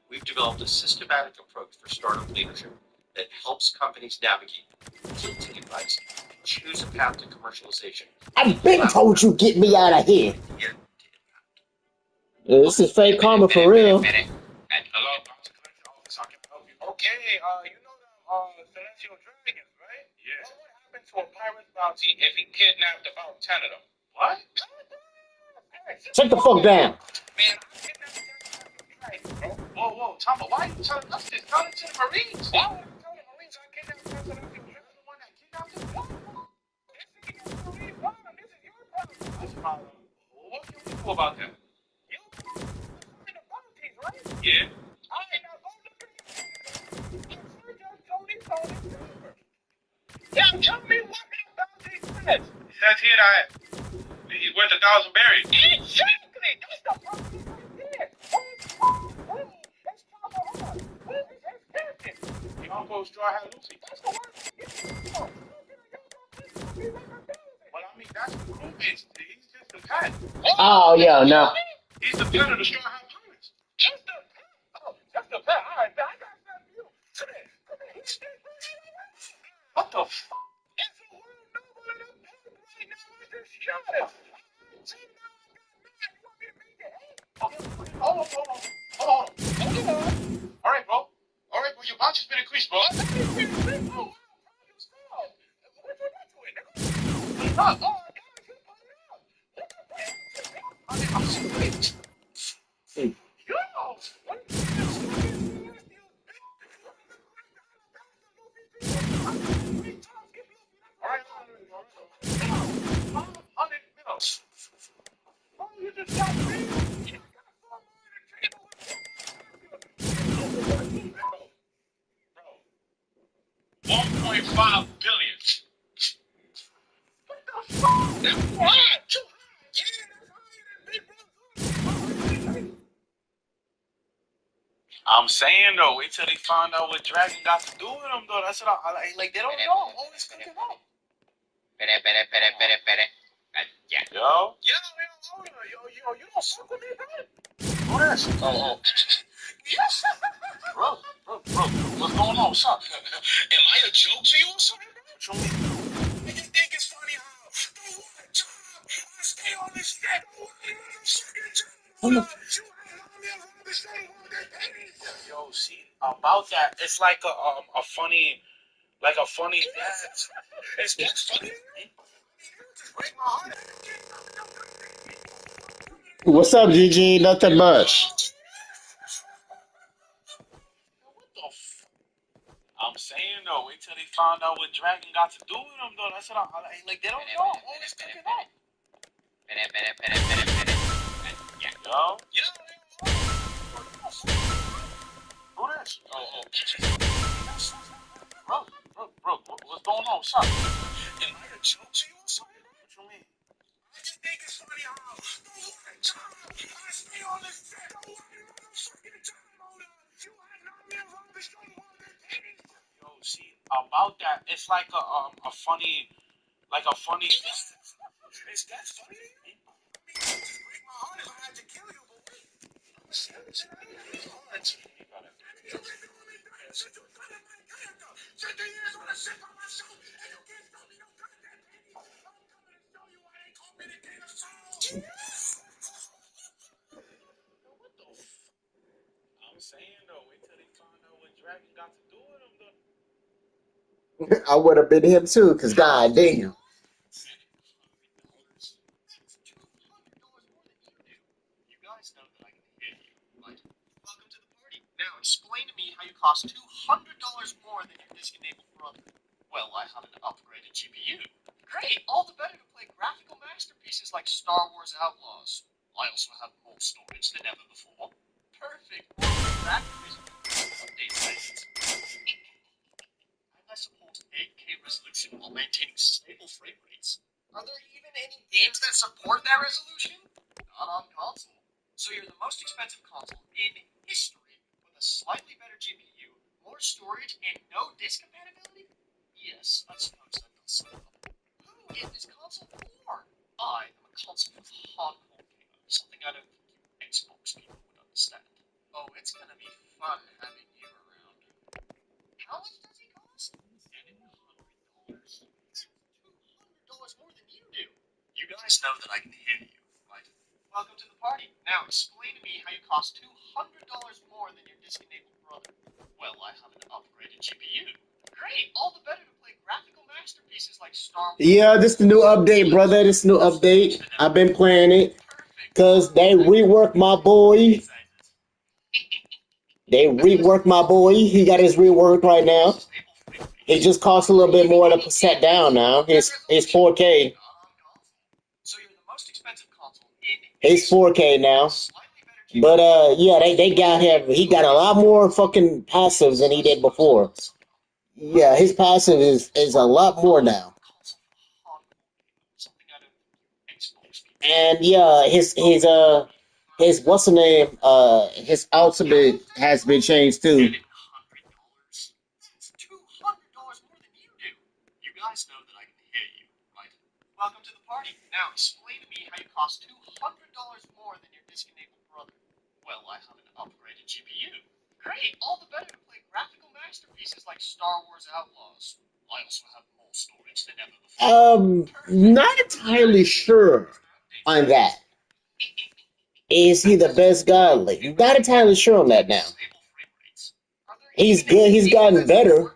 We've developed a systematic approach for startup leadership that helps companies navigate conflicting advice and choose a path to commercialization. I've been told you get me out of here. Yeah, this is fake karma for real. Hello, Dr. Collection Office. How can I help you? Okay, you know the Celestial Dragons, right? Yeah. What would happen to a pirate's bounty if he kidnapped about 10 of them? What? Shut the fuck down. Man, I kidnapped 10 bro. Whoa, Tama, why are you telling us this? Tell it to the Marines. Why would I tell the Marines I kidnapped 10 That's the one that kidnapped him? This ain't your police problem. This is your problem. That's problem. What can we do about that? You find the bounties, right? Yeah. All right, now go look at your and search up Tony's number. Now tell me what that bounty says. It says here that he's worth 1,000 berries. Exactly. That's the bounty right there. Who is Chopper Hall? Who is his captain? The Uncle Straw Hat Lucy. That's the one. Well, I mean, that's the crewmate. He's just the pet. Oh yeah, no. He's the pet of the Straw Hat Pirates. Just the pet? Oh, just the pet. All right, man. I got something for you. Come here. Come here. What the f? It's a world noble in a pet right now. I just shot him. See, now I got mad. You want me to make it? Hey? Okay, hold on. All right, bro. Your bounty's been increased, bro. What you doing? Oh, I got you. I'm sorry. Yo! You just got me. Bro. 1.5 billion. What the fuck? That's high. Too high. Yeah, that's higher than Big Brother. I'm saying though, wait till they find out what Dragon got to do with them though. That's what I like. They don't know. Always cooking up. Yeah. Yo, you don't fuck with me, man. Who this? Oh. Yes. Bro, what's going on? What's up? Am I a joke to you or something, bro? You think it's funny how the one job I stay on this shit? Yo, see, about that, it's like a funny dance. It's that funny? Break my heart. What's up, GG? Nothing much. I'm saying though, wait till they find out what Dragon got to do with them though. That's what I like. They don't know. Always cooking up. Yo. Who this? Oh. Bro, what's going on? What's up? Am I a joke to you or something? What you mean? I just think it's funny how the one job I stay on this shit. The one fucking time on you had not been around the show Yo, see, about that, it's like a funny dance. Is that funny? I mean, just break my heart if I had to kill you, but wait. I'm serious. I'm saying though, wait till they find out what Dragon got to do with him though. I would have been him too, cause god damn. Now explain to me how you cost $200 more than your disc-enabled brother. Well, I have an upgraded GPU. Great, all the better to play graphical masterpieces like Star Wars Outlaws. I also have more storage than ever before. Perfect. Update settings. I support 8K resolution while maintaining stable frame rates. Are there even any games that support that resolution? Not on console. So you're the most expensive console in history. A slightly better GPU, more storage, and no disc compatibility? Yes, I suppose that does sum it up. Who is this console for? I am a console for hardcore gamer, something I don't think you Xbox people would understand. Oh, it's gonna be fun having you around. How much does he cost? $700. That's $200 more than you do. You guys know that I can hear you, right? Welcome to the party. Now explain to me how you cost $200 more than your disc-enabled brother. Well, I have an upgraded GPU. Great, all the better to play graphical masterpieces like Star Wars. Yeah, this the new update, brother. This new update. I've been playing it, cause they reworked my boy. They reworked my boy. He got his rework right now. It just costs a little bit more to set down now. It's 4K. So you're the most expensive console in It's 4K now. But yeah, they got him. He got a lot more fucking passives than he did before. Yeah, his passive is a lot more now. And yeah, his what's the name? His ultimate has been changed too. It's $200 more than you do. You guys know that I can hear you, right? Welcome to the party. Now explain to me how you cost $200 more than your disc-enabled brother. Well, I have an upgraded GPU. Great, all the better to play graphical masterpieces like Star Wars Outlaws. I also have more storage than ever before. Not entirely sure on that. Is he the best godly? Not entirely sure on that now. He's good. He's gotten better.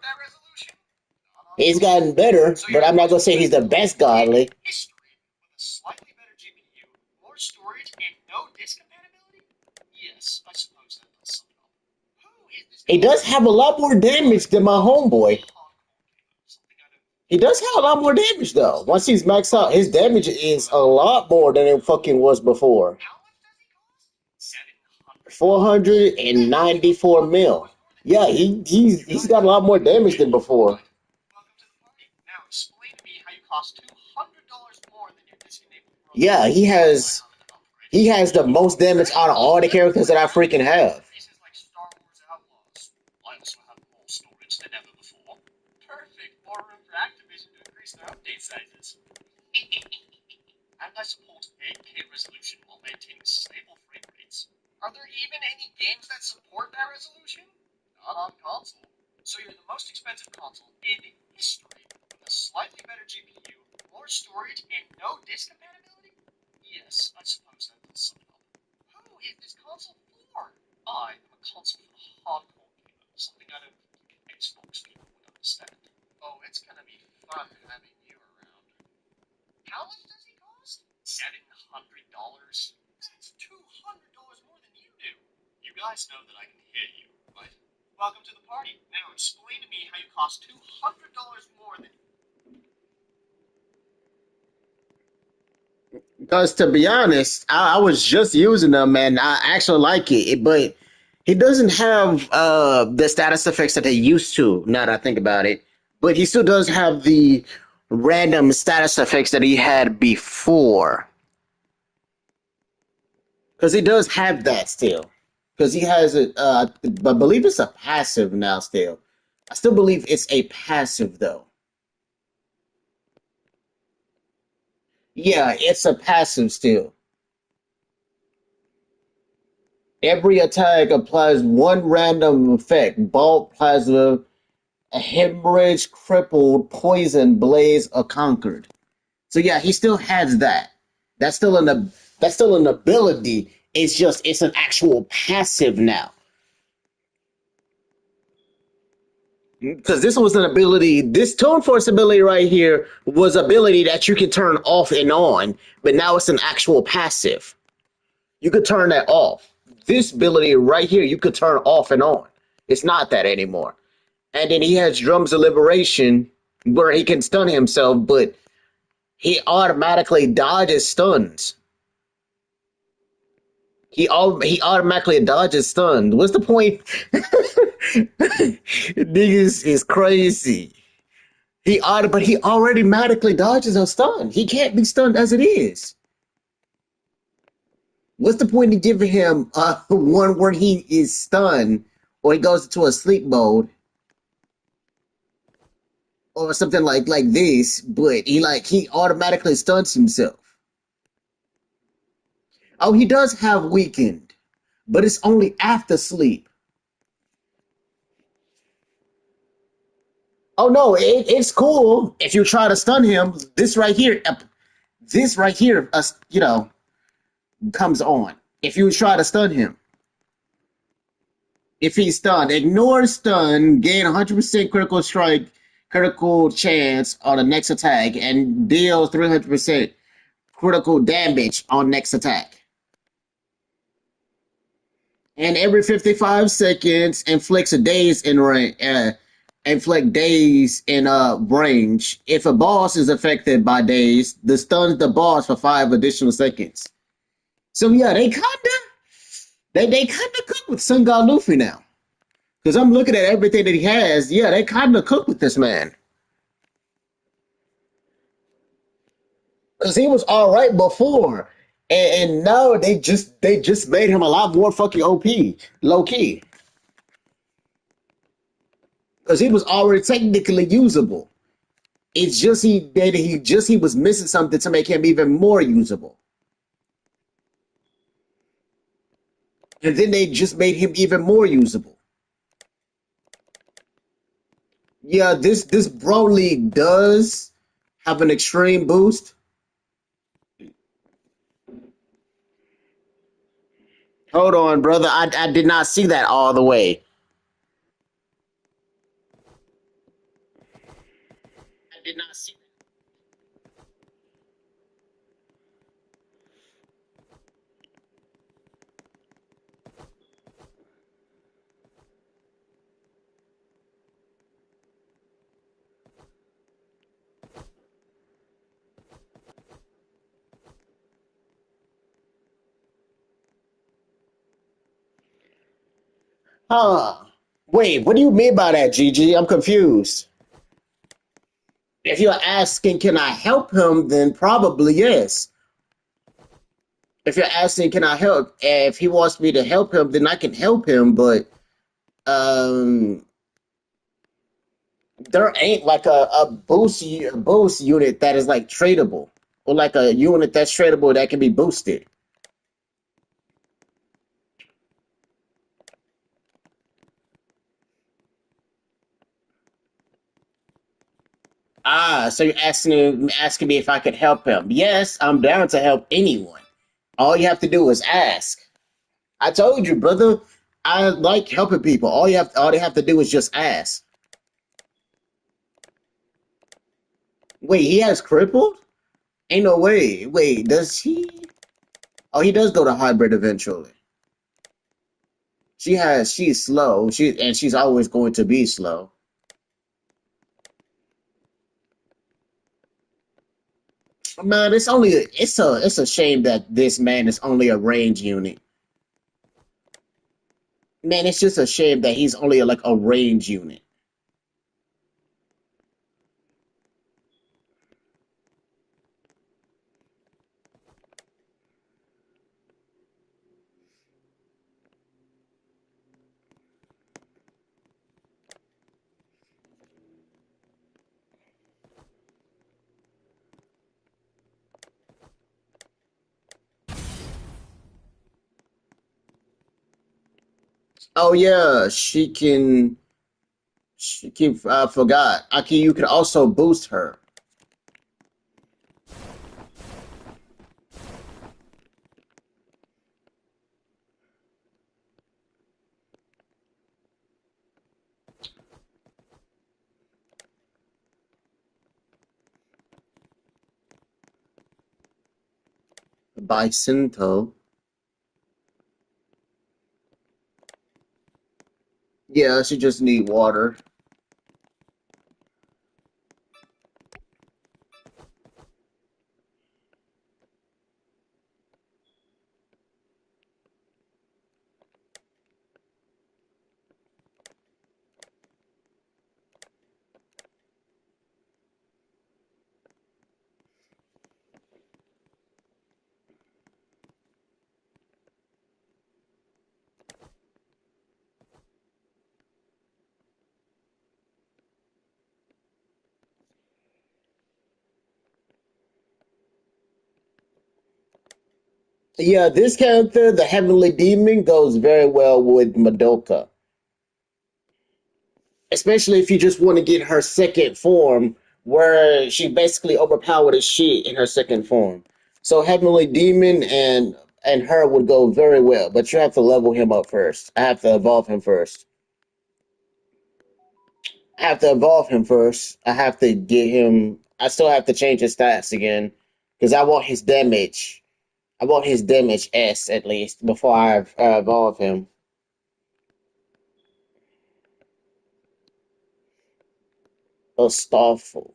He's gotten better, but I'm not gonna say he's the best godly. History with a slightly better GPU, more storage, and no disk compatibility? Yes, I suppose that does sum it up. Who is this? He does have a lot more damage than my homeboy. He does have a lot more damage though. Once he's maxed out, his damage is a lot more than it fucking was before. 494 mil. Yeah, he's got a lot more damage than before. Now explain to me how you cost $200 more than your disc-enabled brother. Yeah, he has the most damage out of all the characters that I freaking have. Like Star Wars Outlaws. I also have more storage than ever before. Perfect. More room for Activision to increase their update sizes. And I support 8K resolution while maintaining stable frame rates. Are there even any games that support that resolution? Not on console. So you're the most expensive console in history with a slightly better GPU, more storage, and no disk compatibility? Yes, I suppose that does sum it up. Who is this console for? I am a console for the hardcore gamer, something I don't think Xbox people would understand. Oh, it's gonna be fun having you around. How much does he cost? $700. That's $200 more than you do. You guys know that I can hear you, right? Welcome to the party. Now explain to me how you cost $200 more than... Because to be honest, I was just using them and I actually like it, but he doesn't have the status effects that they used to, now that I think about it. But he still does have the random status effects that he had before. Because he does have that still. Because he has it, I believe it's a passive now still. I still believe it's a passive though. Yeah, it's a passive still. Every attack applies one random effect. Bulk, plasma, a hemorrhage, crippled, poison, blaze, or conquered. So yeah, he still has that. That's still an ability. It's an actual passive now. Because this was an ability, this Tone Force ability right here was ability that you can turn off and on, but now it's an actual passive. You could turn that off. This ability right here, you could turn off and on. It's not that anymore. And then he has Drums of Liberation, where he can stun himself, but he automatically dodges stuns. He automatically dodges stuns. What's the point? Niggas is crazy. But he automatically dodges a stun. He can't be stunned as it is. What's the point of giving him one where he is stunned, or he goes into a sleep mode, or something like this? But he automatically stuns himself. Oh, he does have weakened, but it's only after sleep. Oh no, it's cool if you try to stun him. This right here, comes on. If you try to stun him, if he's stunned, ignore stun, gain 100% critical chance on the next attack, and deal 300% critical damage on next attack. And every 55 seconds inflicts a daze in range. inflict daze in range. If a boss is affected by daze, the stuns the boss for 5 additional seconds. So yeah, they kinda cook with Sun God Luffy now. Because I'm looking at everything that he has. Yeah, they kinda cook with this man. Because he was all right before. And now they just made him a lot more fucking OP, low key. Because he was already technically usable. It's just he was missing something to make him even more usable. And then they just made him even more usable. Yeah, this Broly does have an extreme boost. Hold on, brother. I did not see that all the way. I did not see that. Huh. Wait, what do you mean by that, GG? I'm confused. If you're asking, can I help him, then probably yes. If you're asking, can I help? If he wants me to help him, then I can help him, but um there ain't like a boost unit that is like tradable. Or like a unit that's tradable that can be boosted. Ah, so you're asking me if I could help him. Yes, I'm down to help anyone. All you have to do is ask. I told you, brother. I like helping people. All they have to do is just ask. Wait, he has crippled? Ain't no way. Wait, does he? Oh, he does go to hybrid eventually. She's slow. She's always going to be slow. Man, it's a shame that this man is only a range unit. Man, it's just a shame that he's only like a range unit. Oh yeah, she can. I forgot. Aki, you can also boost her. Bicinto. Yeah, she just need water. Yeah, this character, the Heavenly Demon, goes very well with Madoka. Especially if you just want to get her second form, where she basically overpowered as shit in her second form. So Heavenly Demon and her would go very well, but you have to level him up first. I have to evolve him first. I have to evolve him first. I have to get him. I still have to change his stats again because I want his damage. I want his damage S at least before I evolve him. Astolfo.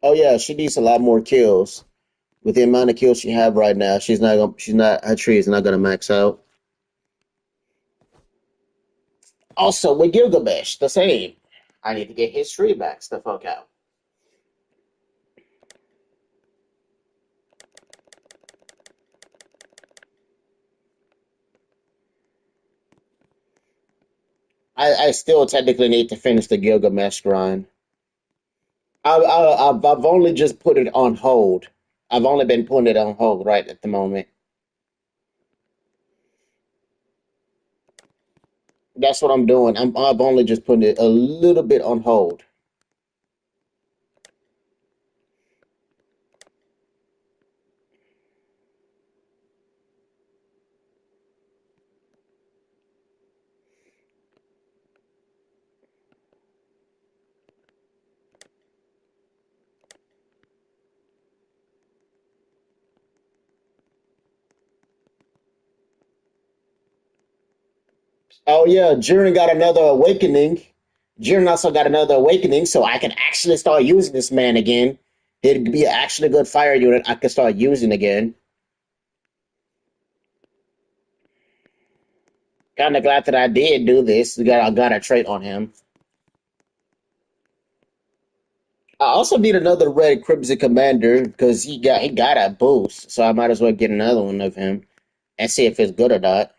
Oh yeah, she needs a lot more kills. With the amount of kills she have right now, her tree is not gonna max out. Also with Gilgamesh, the same. I need to get his tree max the fuck out. I still technically need to finish the Gilgamesh grind. I've only just put it on hold. I've only been putting it on hold right at the moment. That's what I'm doing. I've only just put it a little bit on hold. Oh yeah, Jiren got another awakening. Jiren also got another awakening, so I can actually start using this man again. It'd be actually a good fire unit I could start using again. Kind of glad that I did do this. I got a trait on him. I also need another red Crimson Commander because he got a boost, so I might as well get another one of him and see if it's good or not.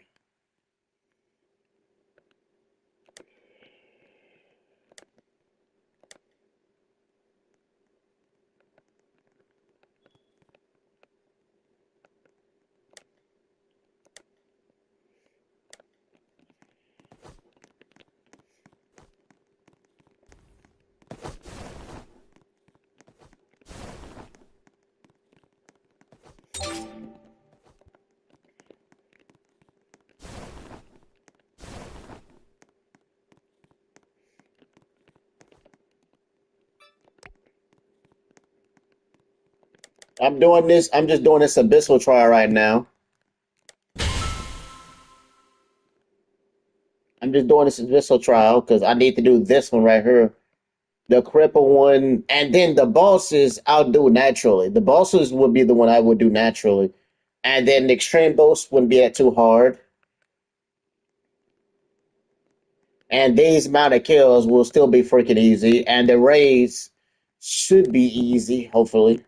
I'm doing this. I'm just doing this abyssal trial right now. I'm just doing this abyssal trial because I need to do this one right here, the cripple one, and then the bosses I'll do naturally. The bosses would be the one I would do naturally, and then the extreme boss wouldn't be that too hard. And these amount of kills will still be freaking easy, and the raids should be easy, hopefully.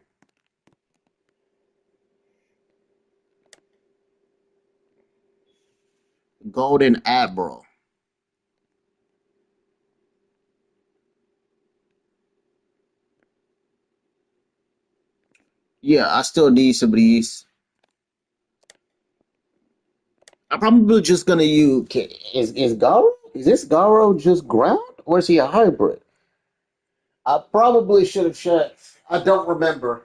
Golden Admiral. Yeah, I still need some of these. I'm probably just gonna use. Is Garo? Is this Garo just ground, or is he a hybrid? I probably should have checked. I don't remember.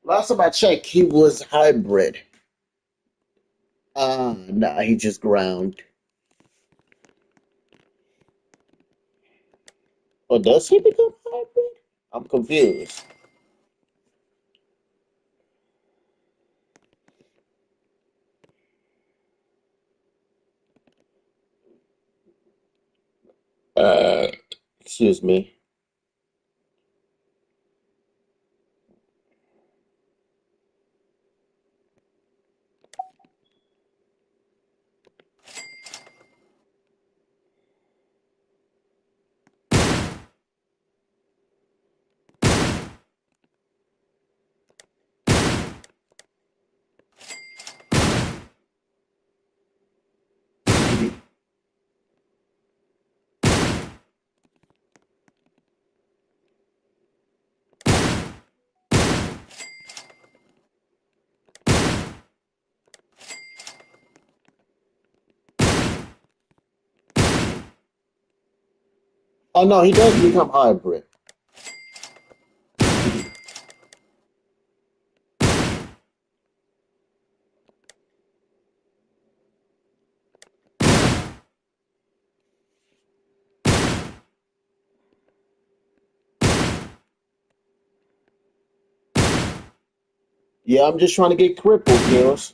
Last time I checked, he was hybrid. Nah, he just ground. Or does he become hybrid? I'm confused. Uh, Excuse me. Oh no, he does become hybrid. Yeah, I'm just trying to get crippled kills.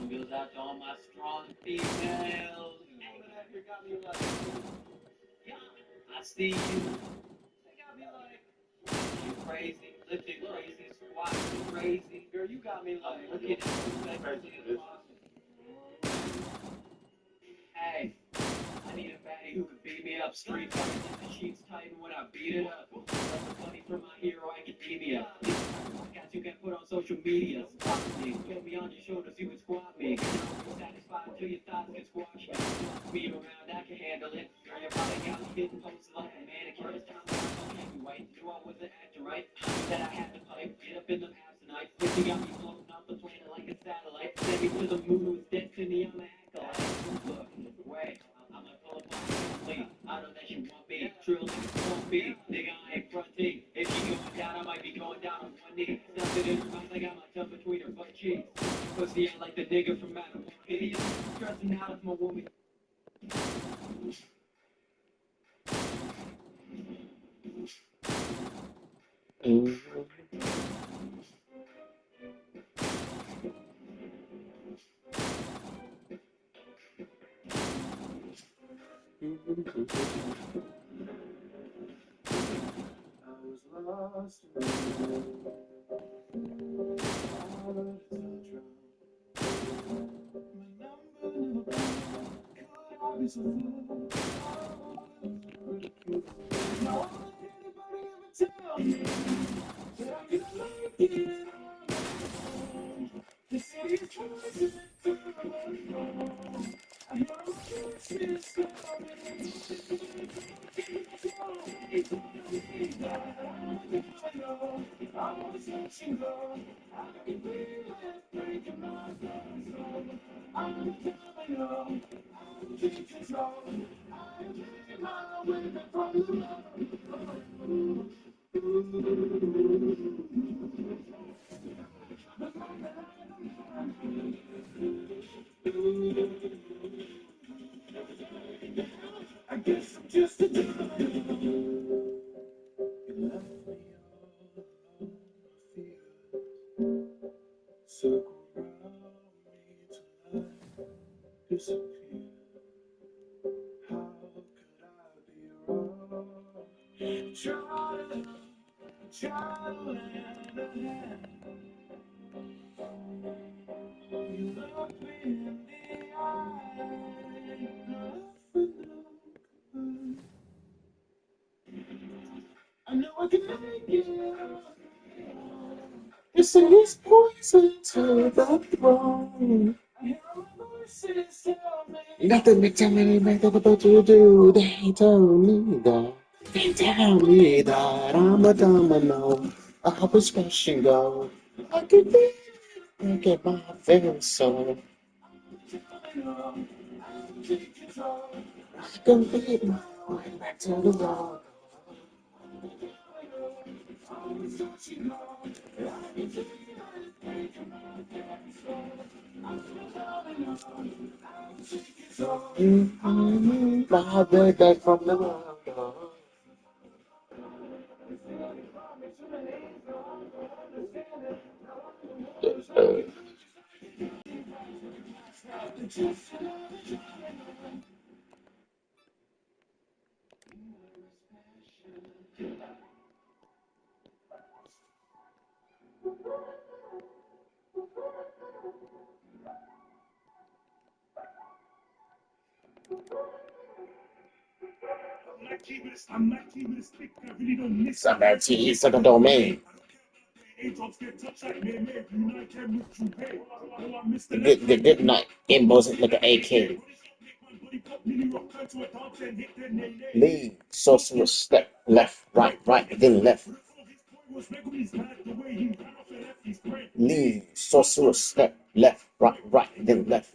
Goes out to all my strong females. You got me like, yeah, I see you. They got me like, you crazy, lifting crazy, squatting crazy. Girl, you got me like, look at it, crazy as possible. Hey, I need a baddie who could beat me up. Street fight, get the sheets tighten when I beat it up. That's the money from my hero academia. These podcasts you can put on social media. Spot me, put me on your shoulders, you can squat me. Be satisfied until your thoughts get squashed. Me around, I can handle it. Girl, your body got me hitting posters like a mannequin. It's time I can't be waiting. Knew I was an actor, right? That I had to pipe. Get up in the house tonight. Fifty got me floating off the planet like a satellite. Send me to the moon with destiny. I'm an acolyte. Look, wait. I'm gonna pull up on you. I know that you want me. Trill niggas won't be. Nigga, I ain't fronting. If you going down, I might be going down on one knee. Something in her mouth, I got my tongue between her butt cheeks. Pussy out like the nigga from Adam. Idiot. Stressing out if my woman. Nothing but tell me what you do. They told me that. They tell me that I'm a domino. I hope it's rush and go. I could be look at my very soul. Gonna be my way back to the wall. My way back from the wall. Somebody, second domain. The good night. It wasn't like an AK. Lead, sorcerer, step, left, right, then left. Lead, sorcerer, step, left, right, then left.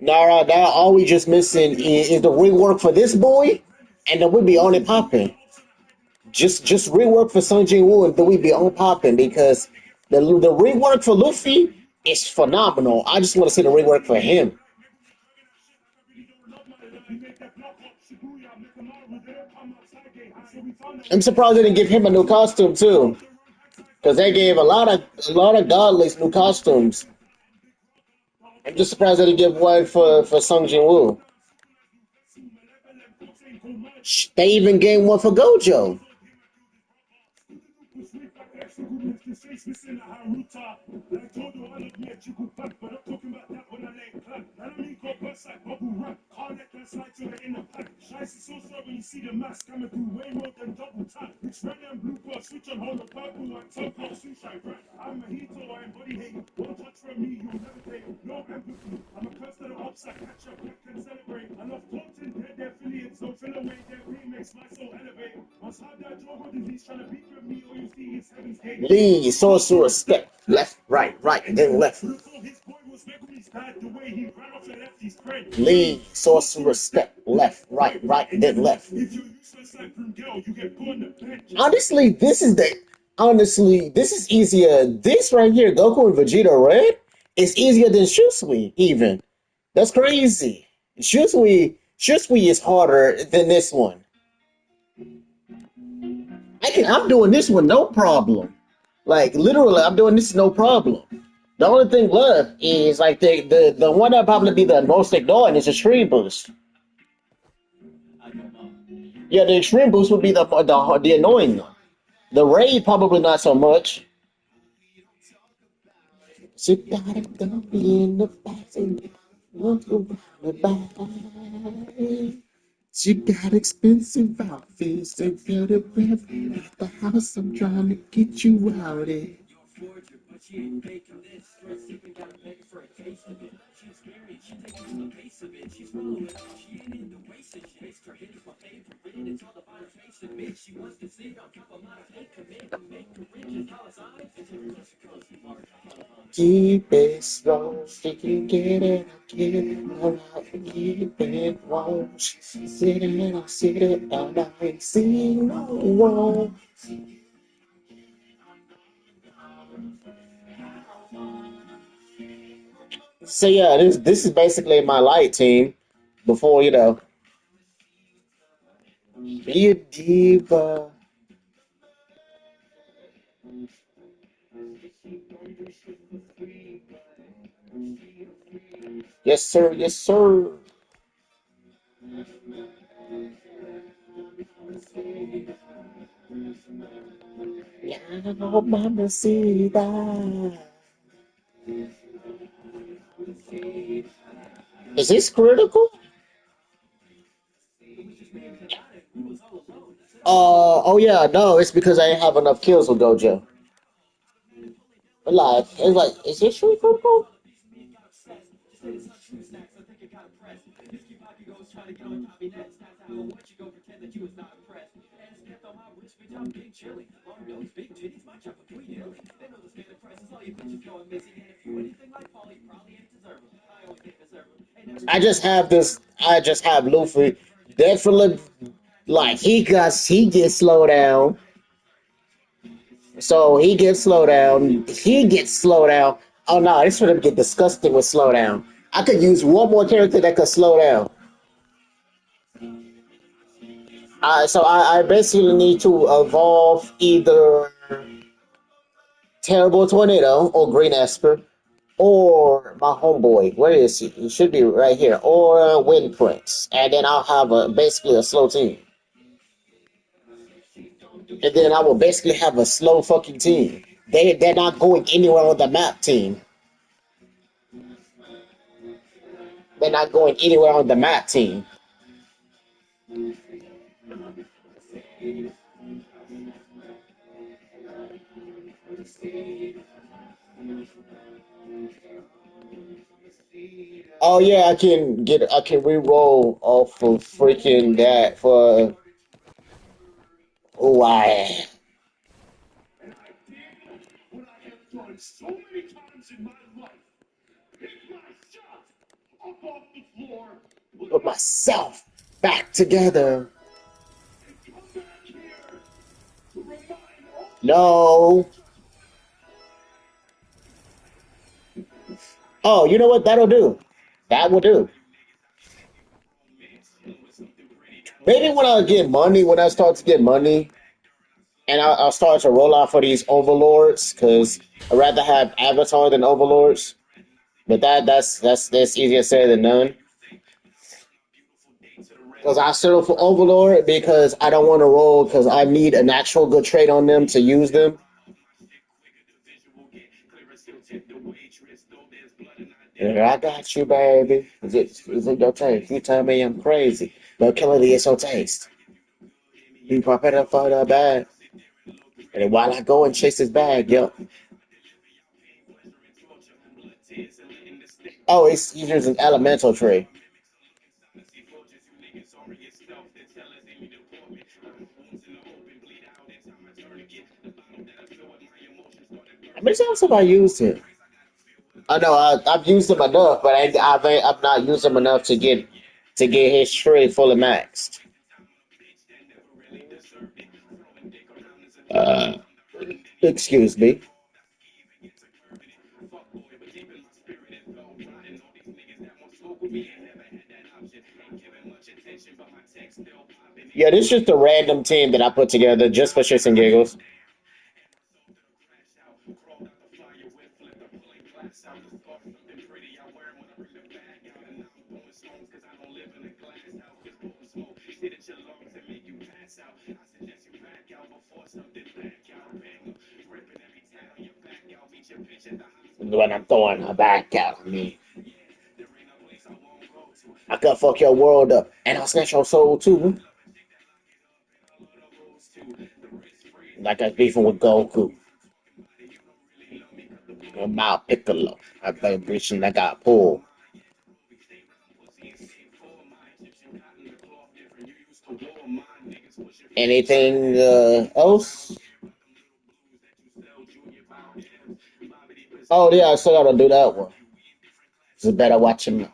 Now all we just missing is the rework for this boy, and then we be on it popping. Just rework for Sung Jin Woo, and then we be on popping because the rework for Luffy is phenomenal. I just want to see the rework for him. I'm surprised they didn't give him a new costume too, because they gave a lot of godless new costumes. I'm just surprised they didn't give one for Sung Jin Woo. They even gave one for Gojo. Lee, sorcerer, step, left, right, then left. Lee, sorcerer, step, left, right, then left. Honestly, this is easier. This right here, Goku and Vegeta Red, is easier than Shusui, even. That's crazy. Shusui is harder than this one. I'm doing this one no problem. Like literally, I'm doing this no problem. The only thing left is like the one that probably be the most ignoring is extreme boost. Yeah, the extreme boost would be the annoying one. The raid probably not so much. So gotta go in the back and walk around the back. She got expensive outfits and got a breath at the house. I'm trying to get you out there. Keep it slow, she can get it, get it, alright, keep it warm. Sit it, I sit it, and I ain't seen no one. So yeah, this is basically my light team before be a diva. Yes sir, yes sir. Yeah, mama see that. Is this critical? Oh yeah, no, it's because I didn't have enough kills with Gojo. But like, it's like, is this really critical? I just have this. I just have Luffy. Definitely, like he gets slowed down. So he gets slowed down. He gets slowed down. Oh no, this would get disgusting with slow down. I could use one more character that could slow down. So I basically need to evolve either Terrible Tornado or Green Esper or my homeboy. Where is he? He should be right here. Or Wind Prince, and then I'll have basically a slow team. And then I will basically have a slow fucking team. They're not going anywhere on the map, team. They're not going anywhere on the map, team. Oh yeah, I can re-roll off of freaking that for why. Put myself back together. No. Oh, you know what? That'll do. That will do. Maybe when I get money, when I start to get money, and I'll start to roll out for these overlords, because I'd rather have Avatar than overlords. But that's easier said than done. Because I settle for overlord because I don't want to roll because I need an actual good trade on them to use them. Yeah, I got you, baby. Is it your taste? You tell me I'm crazy, but clearly it's your taste. You prepare for the bag, and while I go and chase this bag, yo. Oh, he's using elemental tree. How many times have I used him? I know I've used him enough, but I've not used him enough to get his tree fully maxed. Uh, excuse me. Yeah, this is just a random team that I put together just for shits and giggles. When I'm throwing a back out on me, I could fuck your world up, and I'll snatch your soul too. Like I beefing with Goku. About Piccolo. I play bitch I got pulled. Anything else? Oh yeah, I still gotta do that one. Just better watch him.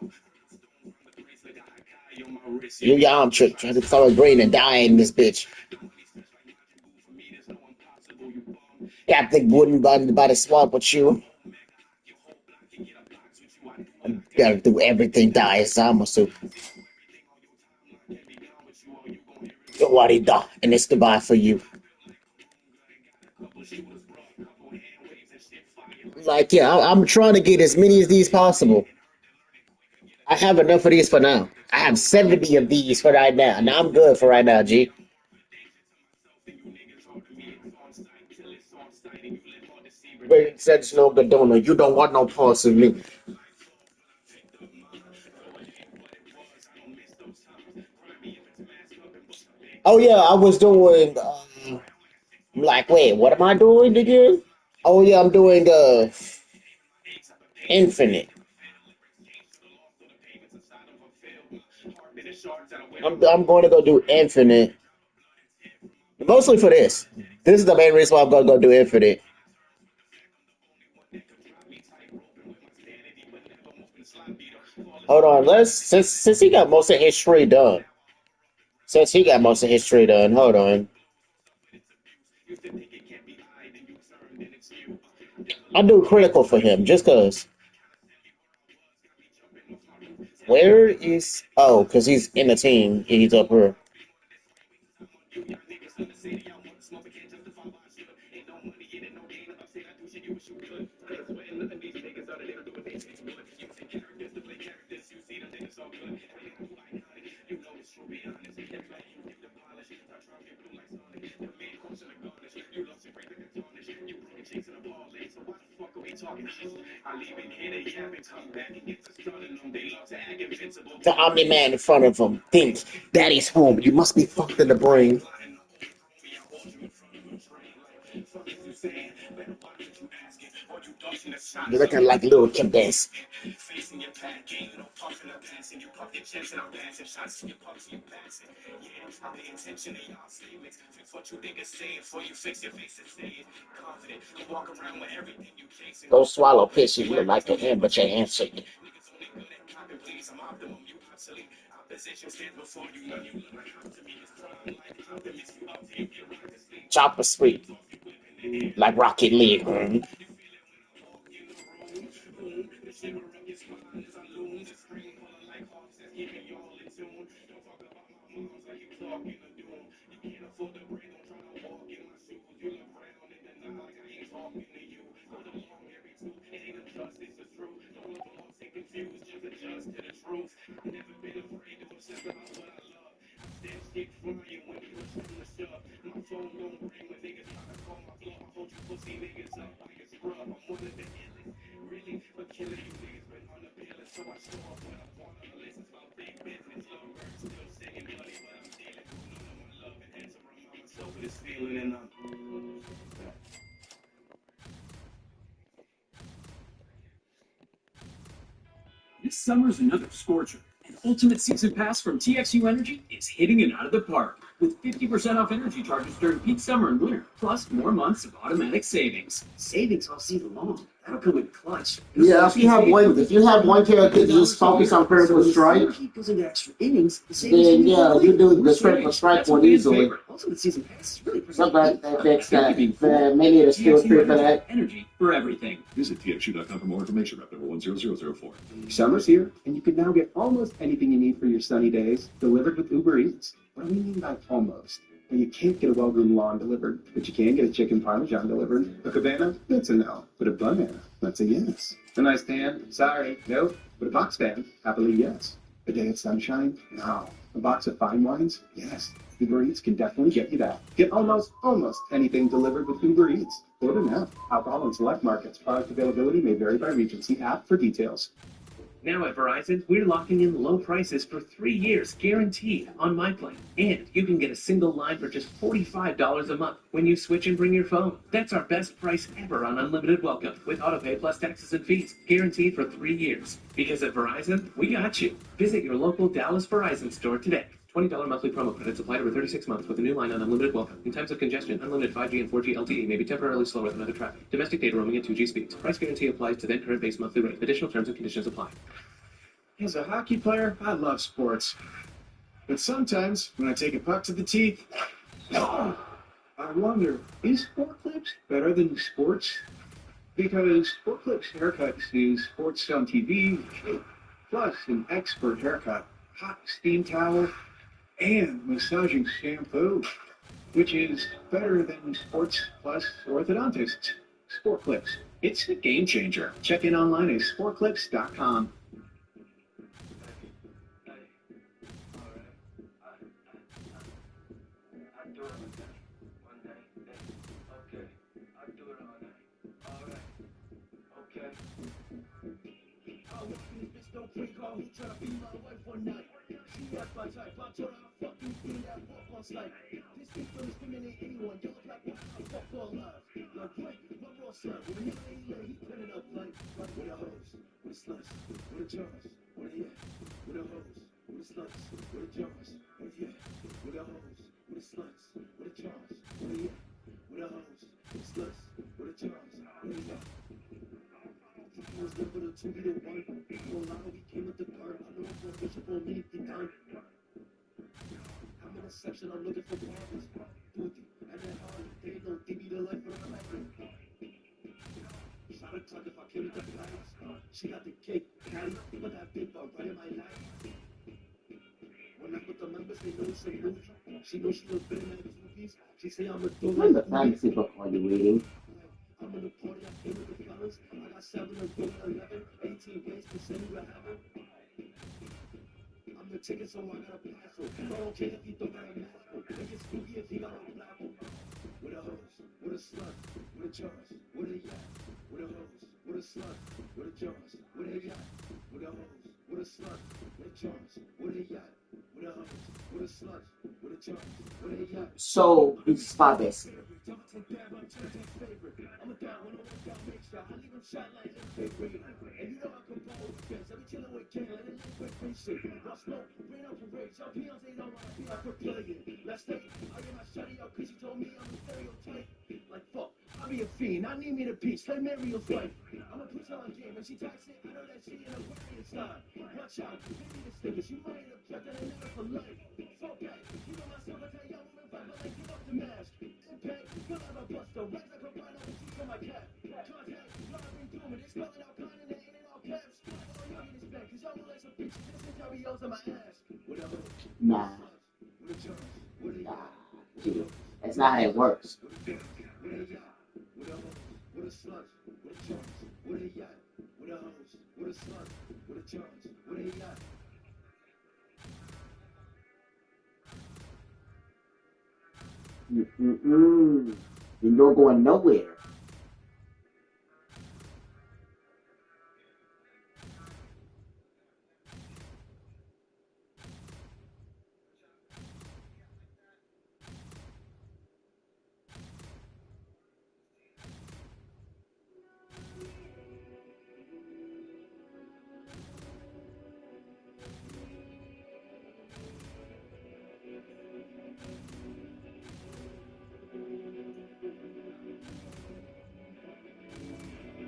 You yam trick trying to throw a green and die in this bitch. Captain wouldn't by the swamp with you. Gotta do everything die Zamasu. What he done, and it's goodbye for you. Like yeah, I'm trying to get as many of these possible. I have enough of these for now. I have 70 of these for right now. Now I'm good for right now, G. But said no good donor. You don't want no parts of me. Oh yeah, I was doing. Like, wait, what am I doing again? Oh yeah, I'm doing infinite. I'm going to go do infinite. Mostly for this. This is the main reason why I'm gonna go do infinite. Hold on, let's since he got most of his tree done. Since he got most of his tree done, hold on. I do critical for him just cause. Where is cause he's in the team. He's up here. The Omni Man in front of him thinks Daddy's home. You must be fucked in the brain. You're looking like little Kim Dance. Go swallow piss. You look like a him, but you answered. Chopper sweet, like Rocket League. This summer's another scorcher. An ultimate season pass from TXU Energy is hitting it out of the park with 50% off energy charges during peak summer and winter, plus more months of automatic savings. Savings all season long. That'll come with clutch. Yeah, if you have one character that just focus on Critical Strike, Goes into extra innings. then yeah, you do the Critical Strike one easily. Ultimate season pass is really Sometimes that fix that. Maybe it's still true for that. Energy for everything. Visit TXU.com for more information. Rep number 10004. Summer's here, and you can now get almost anything you need for your sunny days delivered with Uber Eats. What do we mean by almost? Well, you can't get a well-groomed lawn delivered, but you can get a chicken parmesan delivered. A cabana? That's a no. But a banana? That's a yes. A nice tan? Sorry, nope. But a box fan? Happily, yes. A day of sunshine? No. A box of fine wines? Yes. Uber Eats can definitely get you that. Get almost anything delivered with Uber Eats. Order now. Alcohol in select markets. Product availability may vary by region. See app for details. Now at Verizon, we're locking in low prices for 3 years, guaranteed, on my plan. And you can get a single line for just $45 a month when you switch and bring your phone. That's our best price ever on unlimited welcome, with autopay plus taxes and fees, guaranteed for 3 years. Because at Verizon, we got you. Visit your local Dallas Verizon store today. $20 monthly promo credits applied over 36 months with a new line on unlimited welcome. In times of congestion, unlimited 5G and 4G LTE may be temporarily slower than other traffic. Domestic data roaming at 2G speeds. Price guarantee applies to then current base monthly rate. Additional terms and conditions apply. As a hockey player, I love sports. But sometimes, when I take a puck to the teeth, I wonder, is Sport Clips better than sports? Because Sport Clips haircuts use sports on TV, plus an expert haircut, hot steam towel, and massaging shampoo, which is better than sports plus orthodontists. Sport Clips. It's a game changer. Check in online at sportclips.com. She got the cake, Patty, but that big dog right in my lap. When I put the members, they know it's a movie. She knows she looks better than the movies. She say I'm a dog. What the fantasy book are you reading? I'm in the party, I came with the fellas. I got 7 and 4 and 11, 18 ways to send you to heaven. I'm the ticket, so I got a pass. So I don't care if he don't got a mask. It gets spooky if he got a black. With a hose, with a slut, with a jars, with a yacht. With a hose, with a slut, with a jars, with a yacht. With a hose, with a slut, with a jars, with a yacht. With a hose, with a slut, with a jars, with a yacht. So, Spades. I be a fiend, I need me the peace, let Mario's wife. I'ma put her on game, and she talks it, I know that she in a Aquarius line. Watch out, maybe the stickers, you might have kept that in there for life. Fuck that, you know myself, I tell y'all women fight, but like give up the mask. Impact, feel like a buster, rags like a rhino, the juice on my cap. Contact, y'all been doing it, they spelling out kind and they ain't in all caps. All y'all need is back, cause y'all look like some bitches, this is how we yells on my ass. Whatever. Nah. Nah. Dude, that's not how it works. With a slut, with a charge, with a yacht, with a hose, with a slut, with a charge, with a yacht. You're not going nowhere.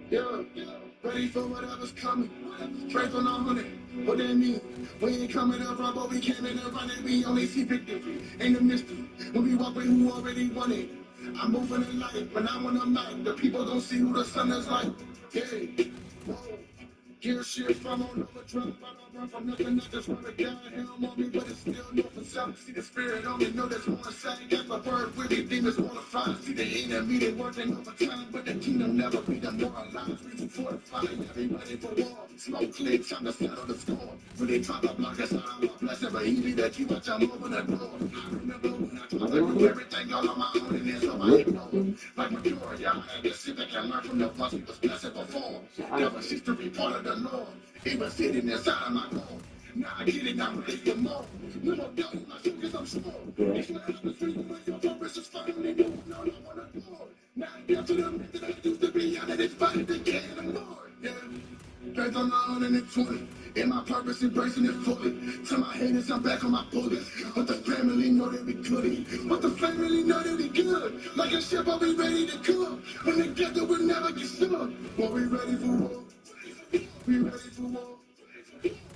Yeah, ready for whatever's coming. Straight on our money. What that mean? We ain't coming up front, but we came in and running. We only see victory. Ain't a mystery. When we walk with who already won it. I'm moving in light. When I'm on the mic, the people gon' see who the sun is like. Yeah. Whoa. Gear shift from on overdrive. I don't run from nothing. I just run a guy. Helm on me, but it's still no for self. See the spirit on me. Know there's more inside. That's a word with me. Demons wanna find. See the enemy. They working overtime. But the kingdom never be demoralized. Reaching for the fire. Everybody for war. Smoke clear. Time to settle the storm. Really try to block us out of our blessing. But he leave that keep watch. I'm over the door. I remember when I tried to do everything all on my own. And then somebody know. Like Peoria. I had to sit back and learn from the ones who was blessed before. Never cease to be part of the Lord. Even sitting inside of my home. Now I get it, I'm ready for more. No more doubt in my soul, cause I'm strong. It's what happens when you and your purpose is finally known. No, I wanna go. Now I'm down to the man that I used to be. Out of this body, they can't ignore. Yeah. Straight on the 120. In my purpose, embracing it fully. To my haters, I'm back on my bullets. But the family know that we good. But the family know that we good. Like a ship, I'll be ready to cook. When together, we'll never get stuck. But we ready for war. We ready for war.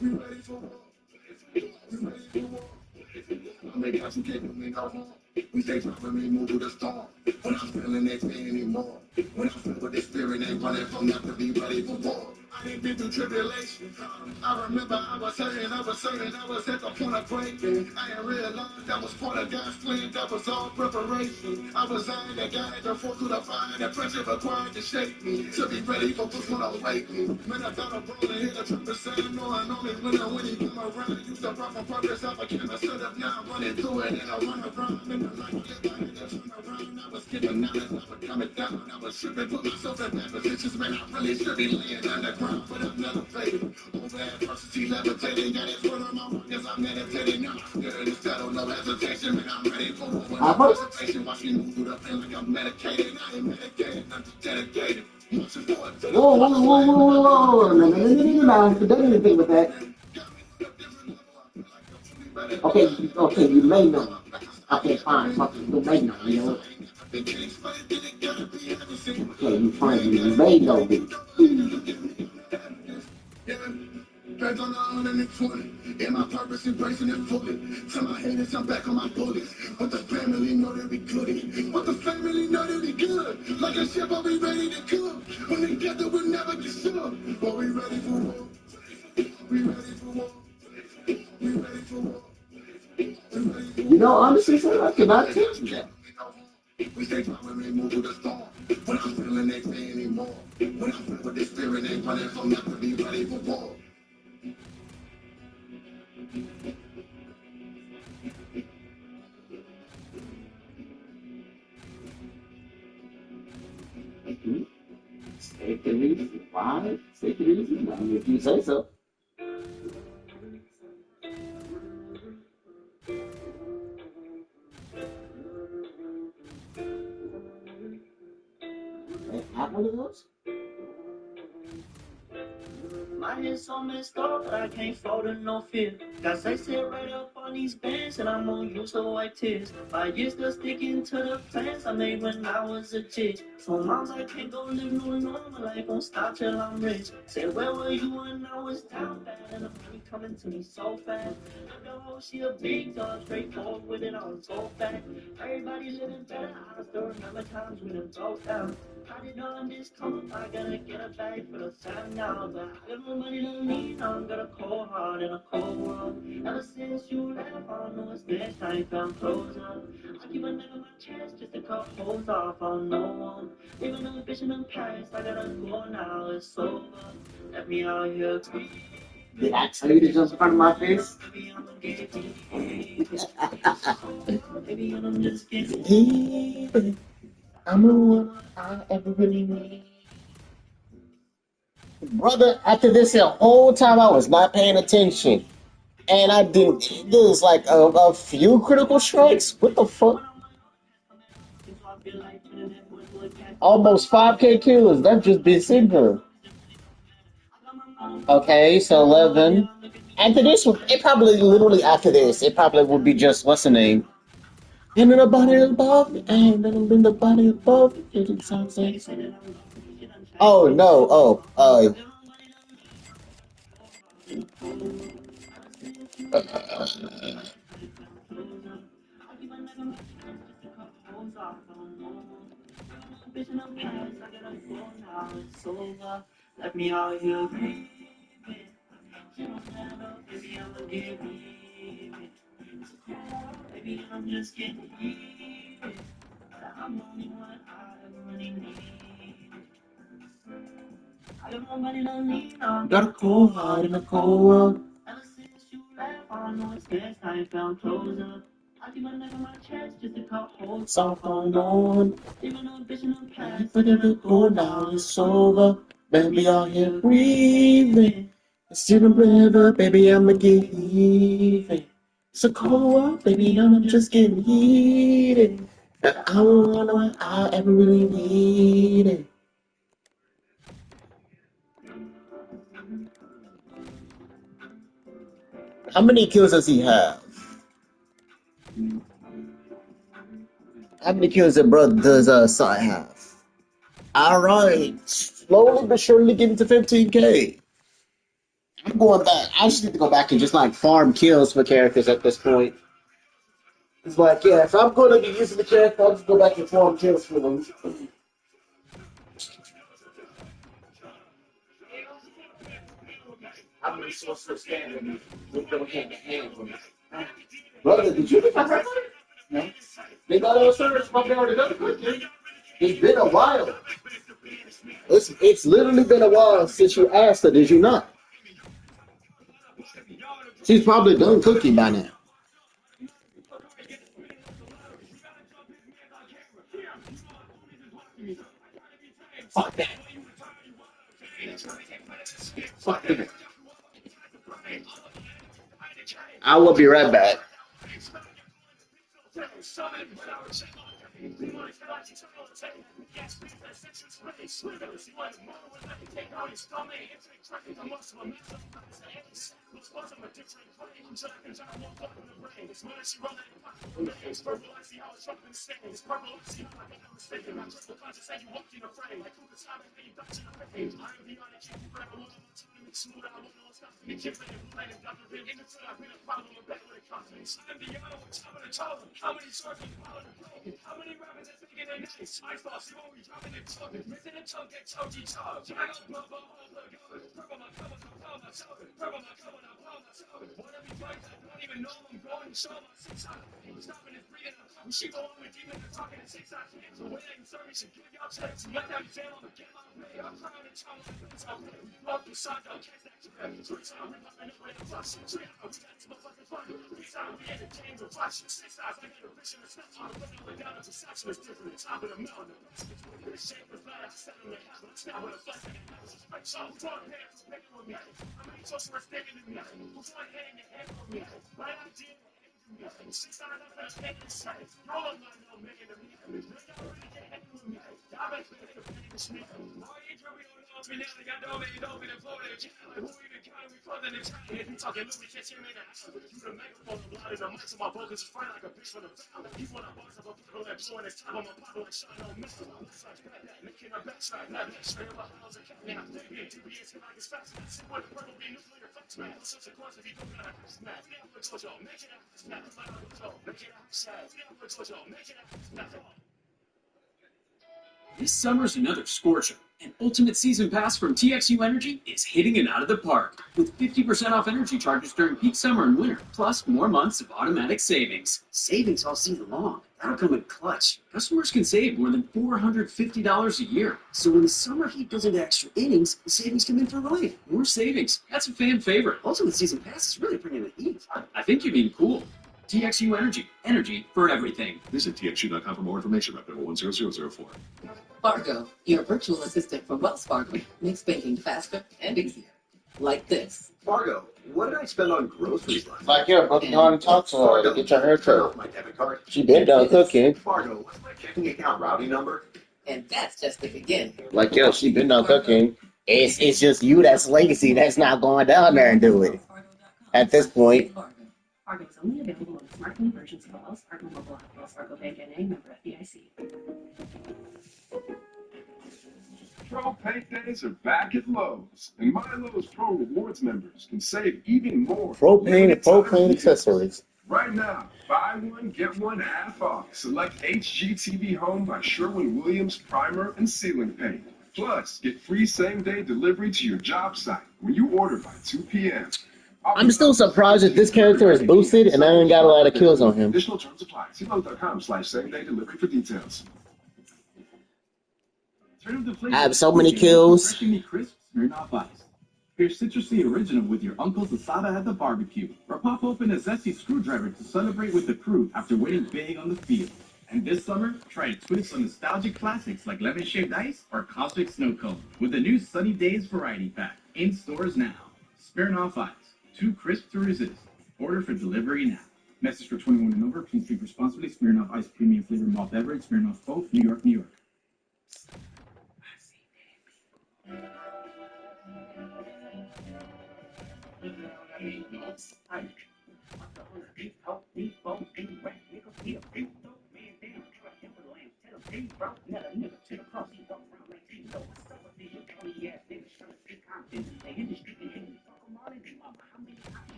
We ready for war. We ready for war. I make out you can't do me no harm. We stay dropping me, move through the storm. When I'm feeling they pain anymore. When I feel with the spirit, ain't running from nothing, be ready for war. I ain't been through tribulation. I remember I was hurting, I was at the point of breaking. I didn't realize that was part of God's plan, that was all preparation. I was on that God had to force through the fire, that pressure required to shake me. To be ready for what's gonna await me. Man, I got a ball and hit a trumpet sound, knowing only when he come around. Used to run from purpose, I became a set up, now I'm running through it, and I run around. In the life, I had to turn around. I was getting knowledge, I was coming down, I was tripping, put myself in bad positions, man, I really should be laying underground, but I'm never faded. Over adversity, levitating, got his word on my rock as I'm meditating. Now I'm good, it's settled, no hesitation, man, I'm ready for war. When I'm concentration, watch me move through the pain like I'm medicated. I ain't medicated, I'm just dedicated. Whoa. No. Don't do anything with that. Okay, you may know. Okay, fine. You may know, you know. Okay, you fine. You may know me. Bands on the 120. In my purpose, embracing it fully. Tell my haters I'm back on my bullets. But the family know that we good. But the family know that we good. Like a chef, but we ready to cook. When together, we'll never get shook. But we ready for war. We ready for war. We ready for war. You know, honestly, so I cannot tell you that. We stay fly when we move to the storm. When I'm feeling they pay anymore. When I'm filled with the spirit, they running from nothing. Be ready for war. Take it easy. Why? Take it easy. I mean, if you say so. Have one of those? My head's so messed up, but I can't fall to no fear. Got say sit right up on these bands, and I'm gonna use her white tears. 5 years still sticking to the plans I made when I was a kid. So moms, I can't go live no normal life, won't stop till I'm rich. Said, where were you when I was down bad? And the money coming to me so fast. I know she a big dog, straightforward with it on so fast. Everybody living better, I still remember times when it broke down. I didn't know this come up, I gotta get a bag for the time now. But I got no money to lean on, got a cold heart and a cold world. Ever since you left, I don't know what's next, I ain't found closure. I keep a knife in my chest just to cut holes off on no one. Even though bitch in the past, I gotta go now, it's over. Let me out here breathe. Did I tell you to jump in front of my face? Maybe I'm gonna get Maybe I'm just getting I'm the one I ever really need. Brother, after this the whole time I was not paying attention. And I didn't. There was like a few critical strikes. What the fuck? Almost 5K kills. That's just been sitting here. Okay, so 11. After this, it probably literally after this, it probably would be just what's the name? And then the body above, and then the body above. It sounds like. Oh no! Oh, Let me out here breathing. You don't matter, baby, I'ma get breathing. Baby, I'm just getting heated. I'm only one I ever really need. I got nobody to lean on. got a cold heart in a cold world. Ever since you left, I know it's best I found closer. I keep my neck on my chest just to cut holes Soft on. Even though bitch in the past, But if it go now, it's over. Baby, out here breathing. It's in the river, baby, I'ma get even. It's a cold world, baby, and I'm just getting heated. And I don't know what I ever really needed. How many kills does he have? How many kills does Sai have? Alright. Slowly but surely getting to 15K. I'm going back. I just need to go back and just like farm kills for characters at this point. It's like, yeah, if I'm going to be using the character, I'll just go back and farm kills for them. How many sorcerers standing with them hand to hand with me? Brother, did you think I heard that? No. They got all sorcerers from there already quickly. It's been a while. It's literally been a while since you asked her, did you not? She's probably done cooking by now. Fuck that. Fuck that. I will be right back. This summer's another scorcher, and Ultimate Season Pass from TXU Energy is hitting it out of the park, with 50% off energy charges during peak summer and winter, plus more months of automatic savings. Savings all season long. That'll come in clutch. Customers can save more than $450 a year. So when the summer heat goes into extra innings, the savings come in for life. More savings. That's a fan favorite. Ultimate Season Pass is really bringing the heat. I think you mean cool. TXU Energy. Energy for everything. Visit TXU.com for more information. Rep number 10004. Fargo, your virtual assistant from Wells Fargo, makes banking faster and easier. Like this. Fargo, what did I spend on groceries last Like, yeah, brother, go on and talk to her to get your hair cut. My debit card. She been done cooking. Fargo, what's my checking account routing number? And that's just the beginning. Like, yo, she been done cooking. It's just you that's lazy that's not going down there and do it. At this point. Fargo is only available on smartphone versions of the Wells Fargo mobile app. Wells Fargo Bank N.A. member FDIC. Pro Paint Days are back at Lowe's, and my Lowe's Pro Rewards members can save even more. Propane and propane accessories. Right now, buy one, get one half off. Select HGTV Home by Sherwin-Williams Primer and Ceiling Paint. Plus, get free same-day delivery to your job site when you order by 2 p.m. I'm still surprised that this character is boosted and I ain't got a lot of kills on him. Additional terms apply. See Lowe's.com/same-day delivery for details. I have so many kills. Refreshingly crisp Smirnoff Ice. Here's citrusy original with your uncle's asada at the barbecue, or pop open a zesty screwdriver to celebrate with the crew after winning big on the field. And this summer, try a twist on nostalgic classics like lemon shaved ice or cosmic snow cone with the new Sunny Days variety pack in stores now. Smirnoff Ice, too crisp to resist. Order for delivery now. Message for 21 and over. Please drink responsibly. Smirnoff Ice Premium Flavor Malt Beverage. Smirnoff Oak, New York, New York.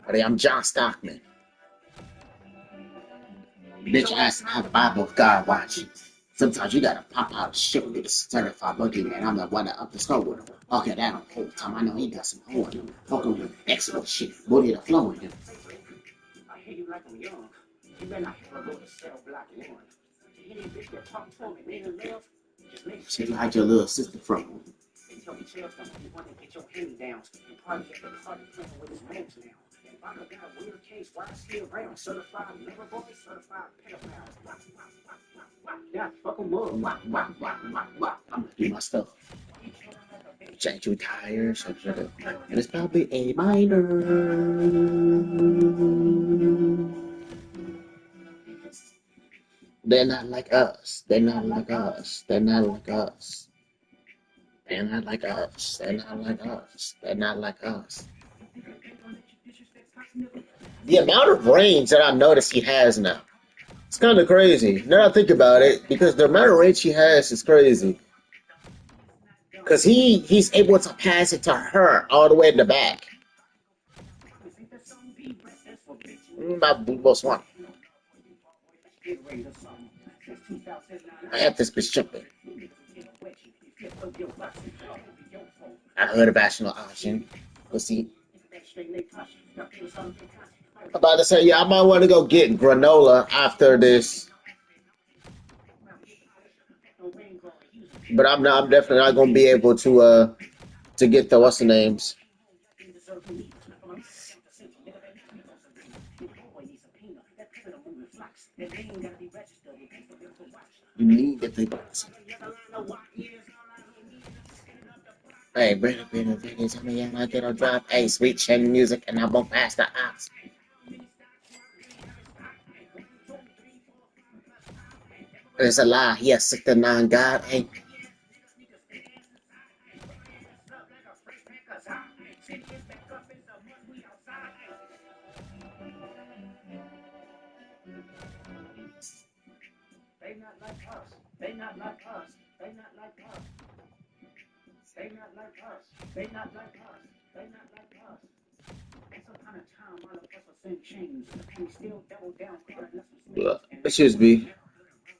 Buddy, I'm John Stockman. Bitch ass have a Bible of God watching. Sometimes you gotta pop out shit with a certified boogeyman. I'm the one that up the snow with him. Okay, that on whole time. I know he got some horn in him. Fucking with excellent shit. Booty the flow in him. I hear you like I'm young. You better not ever go to cell block one. You hear this bitch that talk to him and made her laugh? Just make She like your little sister from him. They tell me tell something you want to get your hand-me-downs and probably get the party playing with his moves now. And if I got a weird case, why I still around? Certified lover boy, certified pedophile. Yeah, fuck 'em up. I'm gonna do my stuff. Change your tires. And it's probably a minor. They're not like us. They're not like us. They're not like us. They're not like us. They're not like us. They're not like us. The amount of range that I notice he has now. It's kind of crazy. Now I think about it, because the amount of range he has is crazy. Because he's able to pass it to her all the way in the back. My boss one. I have this bitch jumping. I heard of National Option. Let's see. I'm about to say, yeah, I might want to go get granola after this. But I'm definitely not gonna be able to get the what's the names. You need the people. Hey, Brandon, tell me I'm not gonna drop a sweet chin music and I won't pass the ops. It's a lie. He a 69 God. Hey. They not like us. They not like us. They not like us. They not like us. They not like us. They not like us. Once upon a time, all of us was in chains, and we still double down, calling us some Excuse me.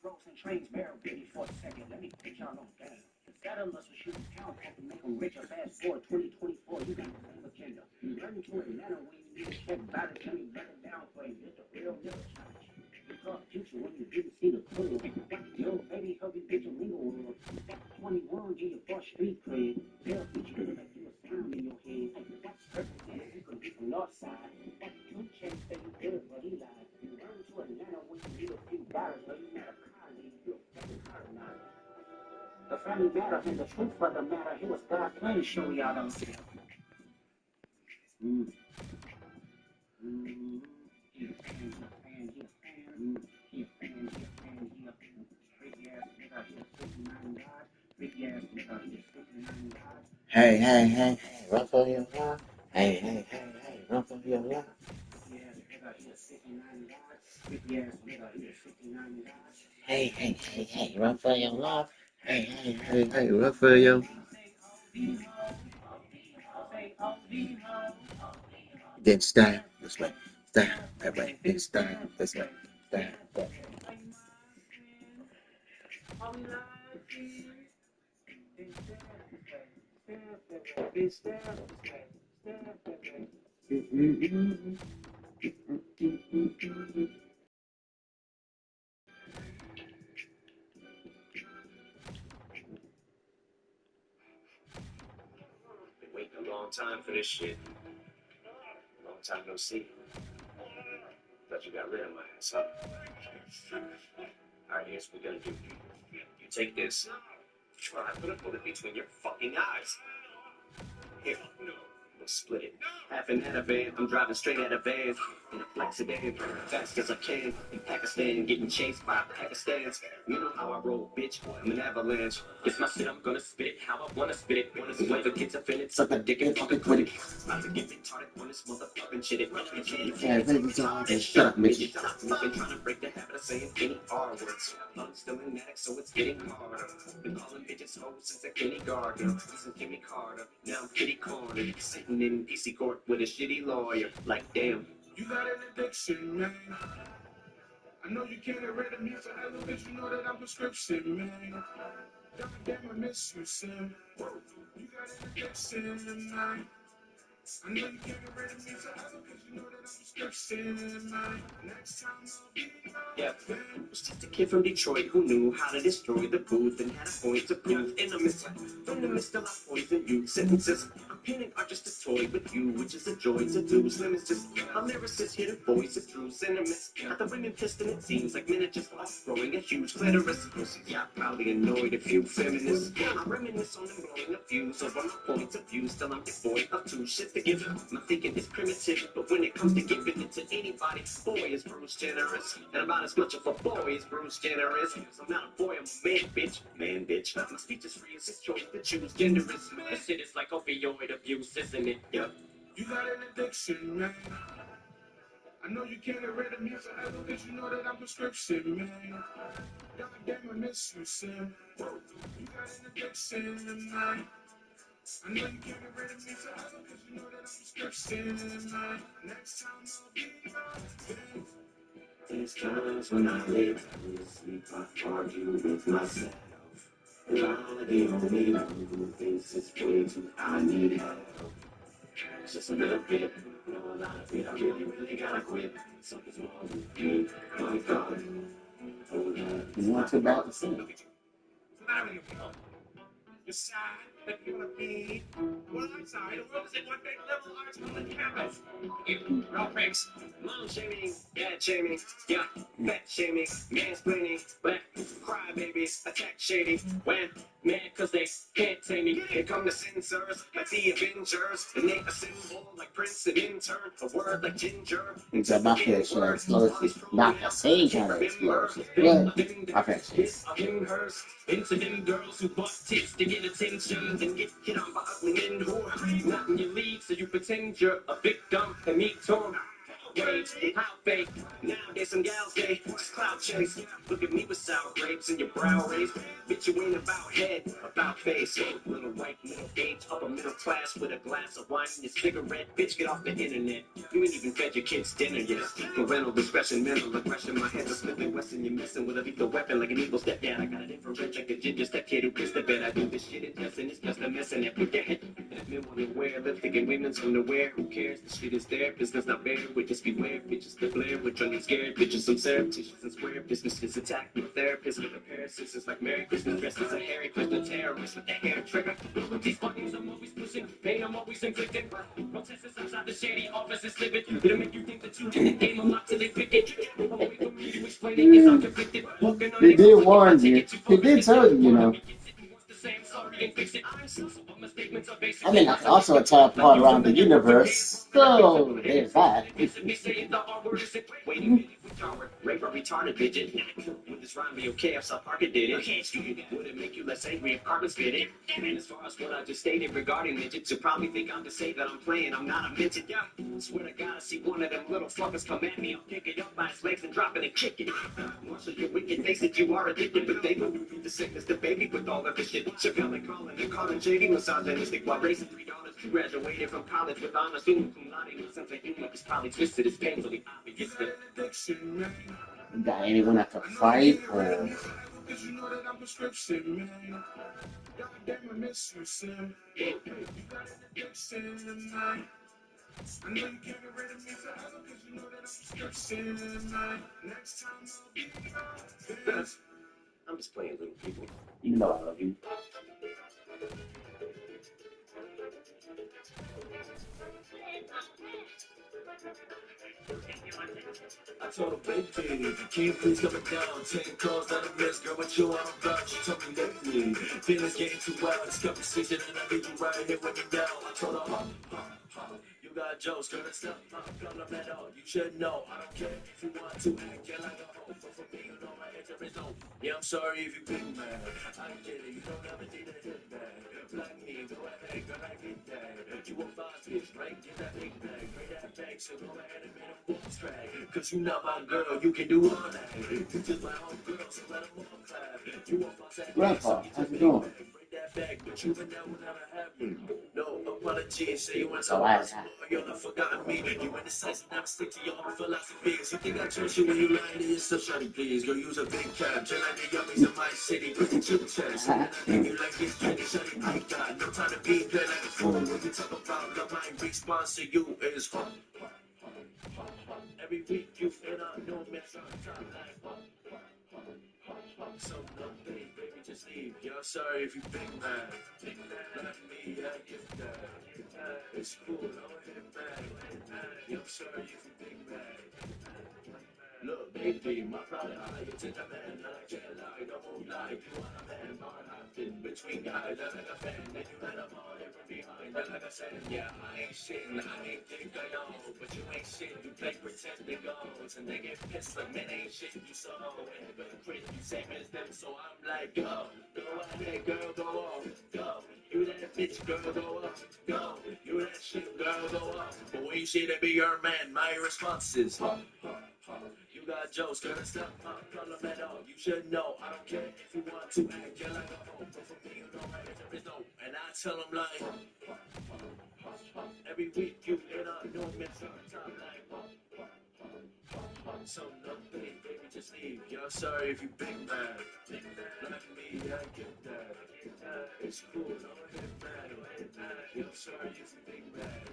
roads and trains, bear with me for a second. Let me put y'all on game. Instead of us with shooting town folk to make them rich or fast forward 2024, you got the same agenda. You run into Atlanta when you need to check balance, let me run it down for you. It's the real nigga challenge. You talk future when you didn't see the clue. Yo, baby, help you get your legal world. 21, get your boss street cred. Tell future you like you a sound in your head. Circumstance, you could be from north side. You can't say you good, but he lied. You run to Atlanta when you need a few dollars, but you not a colleague. You a fucking colonizer. The family matter and the truth for the matter. It was God plan to show y'all them. Hey, hey, hey, hey, run for your life. Hey, hey, hey, hey, run for your life. Hey, hey, hey, hey, run for your life. Hey, hey, hey, hey, run for your. Then stand this way, stand that way, then stand this way, stand that way. Been waiting a long time for this shit. Long time no see. Thought you got rid of my ass, huh? Alright, here's what we're gonna do. You take this. Try to put a bullet between your fucking eyes. Here, we'll split it. Half an van, I'm driving straight out of van. In a flex sedan, fast as I can. In Pakistan, getting chased by Pakistans. You know how I roll, bitch. I'm an avalanche. It's my shit, I'm gonna spit it how I wanna spit it. Wanna split the kids offended, suck a dick and fucking quit it. About to get retarded on this motherfucking shit. Shut up, midget. I've been trying to break the habit of saying any R words. I'm still in that, so it's getting harder. Been calling bitches hoes since a kindergarten. Listen, Jimmy Carter. Now I'm kitty cornered, sitting in DC court with a shitty lawyer. Like, damn. You got an addiction, man. I know you can't get rid of me forever, but you know that I'm prescription, man. God damn, I miss you, Sam. You got an addiction, man. I know you can't get rid of me forever, but you know that I'm prescription, man. Next time I'll be Yeah, was just a kid from Detroit who knew how to destroy the booth and had a point to prove. In the midst, from the midst of I poison you. Sentences, I'm painting art just a toy with you, which is a joy to do. Slim is just a lyricist here to voice of true sentiments. At the women pissed and it seems like miniatures off growing a huge clitoris. Yeah, I probably annoyed a few feminists. I reminisce on them blowing a fuse over my points of view. Still, I'm devoid of two shit to give. My thinking is primitive, but when it comes to giving it to anybody, boy is Bruce generous. And about as much of a boy as Bruce Jenner is. I'm not a boy, I'm a man, bitch. Man, bitch. My speech is free, it's his choice to choose. Gender is. This shit is like opioid abuse, isn't it? Yeah. You got an addiction, man. I know you can't get rid of me forever, but you know that I'm prescription, man. God damn, I miss you, Sam. You got an addiction, man. I know you can't get rid of me forever, cause you know that I'm stressing, man. Next time I'll be right. There's times when I lay down to sleep, I argue with myself. And I'm the only one who thinks it's way too I need help. Just a little bit, no, a lot of it, I really gotta quit. Something's wrong with me, my God. Oh, God. He's not too bad to sing. Decide that you want to be one outside, the world is in one big level arts on the campus. You, no breaks. Mom shaming, dad shaming, yeah, fat shaming, mansplaining, black crybabies, attack shady, when mad cause they can't tame me. Here come the censors, like the Avengers, and they a symbol like Prince and intern, a word like ginger. It's a mafia explosive. Mafia sage on it explosive. Yeah, mafia sage. Into them girls who bust tits to get attention and get hit on by ugly men who are not in your league, so you pretend you're a victim and meet torn. Waves, how fake. Now there's some gals gay, just cloud chase. Look at me with sour grapes and your brow raised. Bitch, you ain't about head, about face. Little white, middle age, upper middle class with a glass of wine and your cigarette. Bitch, get off the internet. You ain't even fed your kids dinner yet. Parental discretion, mental aggression. My hands are Smith and Wesson. You're messing with a lethal weapon like an evil stepdad. I got an infrared like a ginger step kid who pissed the bed. I do this shit in jest and it's just a mess and put your head. Men want to wear lipstick and women's underwear. Who cares? The shit is there. Business not fair. We just beware. Bitches to blare. We're trying to scared. Bitches some surreptitious and square. Business is attacked with therapists with a pair of sisters like Merry Christmas dresses. A Harry Christmas terrorist with the hair trigger. With these buttons I'm always pushing. Pain I'm always inflicting. Protesters outside the shady offices living. It'll make you think that you did the game. I'm not till they pick it. Away from me to explain it. Yes, I'm conflicted. Walking on He did warn you. He did tell you, you know. I mean, I can also teleport around the universe. So, there's that. Rape a retarded midget. Would this rhyme be okay if South Park did it? Would it make you less angry if Cartman spit it? And as far as what I just stated regarding midgets, you probably think I'm to say that I'm playing. I'm not a midget. Yeah. Swear to God, I see one of them little fuckers come at me. I'll pick it up by his legs and drop it and kick it. Marshall, your wicked face that you are addicted, but they know you need the sickness, the baby with all of this shit. Chevelle calling and calling JD misogynistic while raising 3 daughters. You graduated from college with honors. Summa cum laude, no sense of humor is probably twisted. It's painfully obvious that got anyone at the fight or Cause you know that I'm prescription, man. Goddamn, I miss you, Sam. You got an addiction, man. I know you can't get rid of me forever, cause you know that I'm prescription, man. Next time I'll be right. I'm just playing little people. you know I love you. I told her, baby, can you please come down? 10 calls out of miss, girl, what you on about? She told me lately, feelings getting too wild. It's cup season and I need you right here when you're down. I told her, you got jokes, girl, it's not compliment all. You should know, I don't care if you want to act yeah, like a hoe. But for me, you know my answer is no. Yeah, I'm sorry if you big mad. I get it, you don't ever need to hit that. Like me, go ahead, girl, I get that. You want 5 fish, right? Get that big bag, bring that bag, so go ahead and make a book track. Cause you not my girl, you can do all that. You just my home girl, so let them all clap. You want my sack, Grandpa, how's it going? bring that back, but you would never have me. No apologies, say you want So some I else. You're not forgotten me. You indecisive, never stick to your own philosophies. You think I trust you when you lying to yourself, shawty, please. Girl, use a big cap, just like the yummies in my city. Put the chip chest, and I give you like it's trendy, shawty, I got no time to be there like a fool. When you talk about love, my response to you is home. Every week you and I know me sometime like so no baby, just leave. Yo, sorry if you big mad. Big mad like me, I get that. It's cool, don't hit back. Yo, sorry if you big mad. Look, baby, my pride high, you take a man, I can't lie, don't lie. You want a man, not happen between guys, that's like a fan. Then you let them all in from behind, that's like a sand. Yeah, I ain't shitting, I ain't think I know, but you ain't shit, you play pretending goals, and they get pissed like men ain't shit, you so and but crazy, same as them, so I'm like, go ahead, girl, go on, go. You that bitch, girl, go up, go. You that shit, girl, go up. But when you say to be your man, my response is, you got jokes, girl, it's not compliment all. You should know, I don't care if you want to act, you're like a hoe. But for me, you know my answer is no. And I tell them like, every week you and I don't mess up time like, so no thing, baby, just leave. Yo, sorry if you big mad. Like me, I get that. It's cool, don't hit mad. Yo, sorry if you big mad.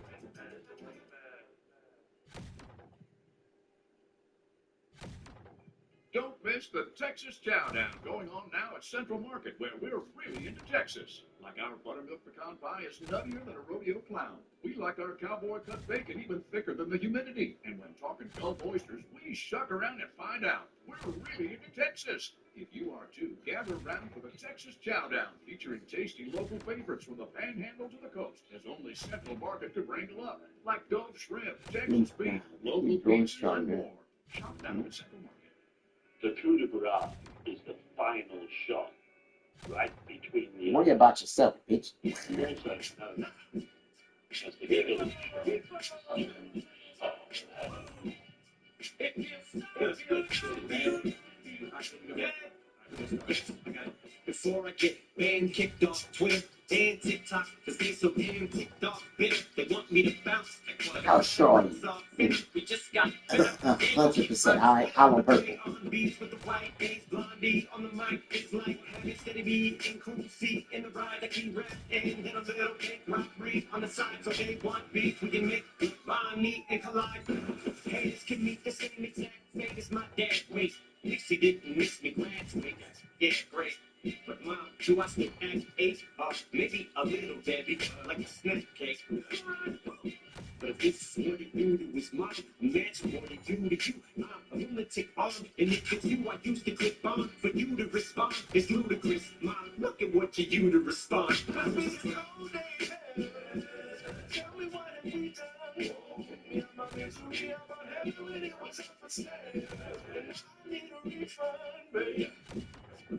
Don't miss the Texas Chowdown going on now at Central Market, where we're really into Texas. Like our buttermilk pecan pie is nuttier than a rodeo clown. We like our cowboy cut bacon even thicker than the humidity. And when talking Gulf oysters, we shuck around and find out. We're really into Texas. If you are too, gather around for the Texas Chowdown, featuring tasty local favorites from the Panhandle to the coast, as only Central Market could wrangle up, like Gulf shrimp, Texas beef, local beef, and more. Shop down at Central Market. The coup de grace is the final shot, right between the. Worry about yourself, bitch. Yes, I know. That's the beginning. Before I get banned, kicked off Twitter and TikTok, cause they so damn ticked off bitter. They want me to bounce. How strong? We just got 100%. I will hurt. beats with the white face, blondie on the mic. It's like having steady beat and cool seat in the ride. I keep rap and hit a little cake, rock breathe on the side. So they want beef, we can make bond, meet, and collide. Haters can meet the same exact fate as my dad made. At least he didn't miss me graduate. Yeah, great. But mom, do I still act eight? Maybe a little baby, like a snack cake. But if this is what you do to his mom, that's what you do to you. I'm a lunatic arm, and if it's you, I used to click on. For you to respond is ludicrous. Mom, look at what you do to respond. Tell me what have we done? Me and my misery, I'm unhappy when it was up for sale. And I need a refund, baby. I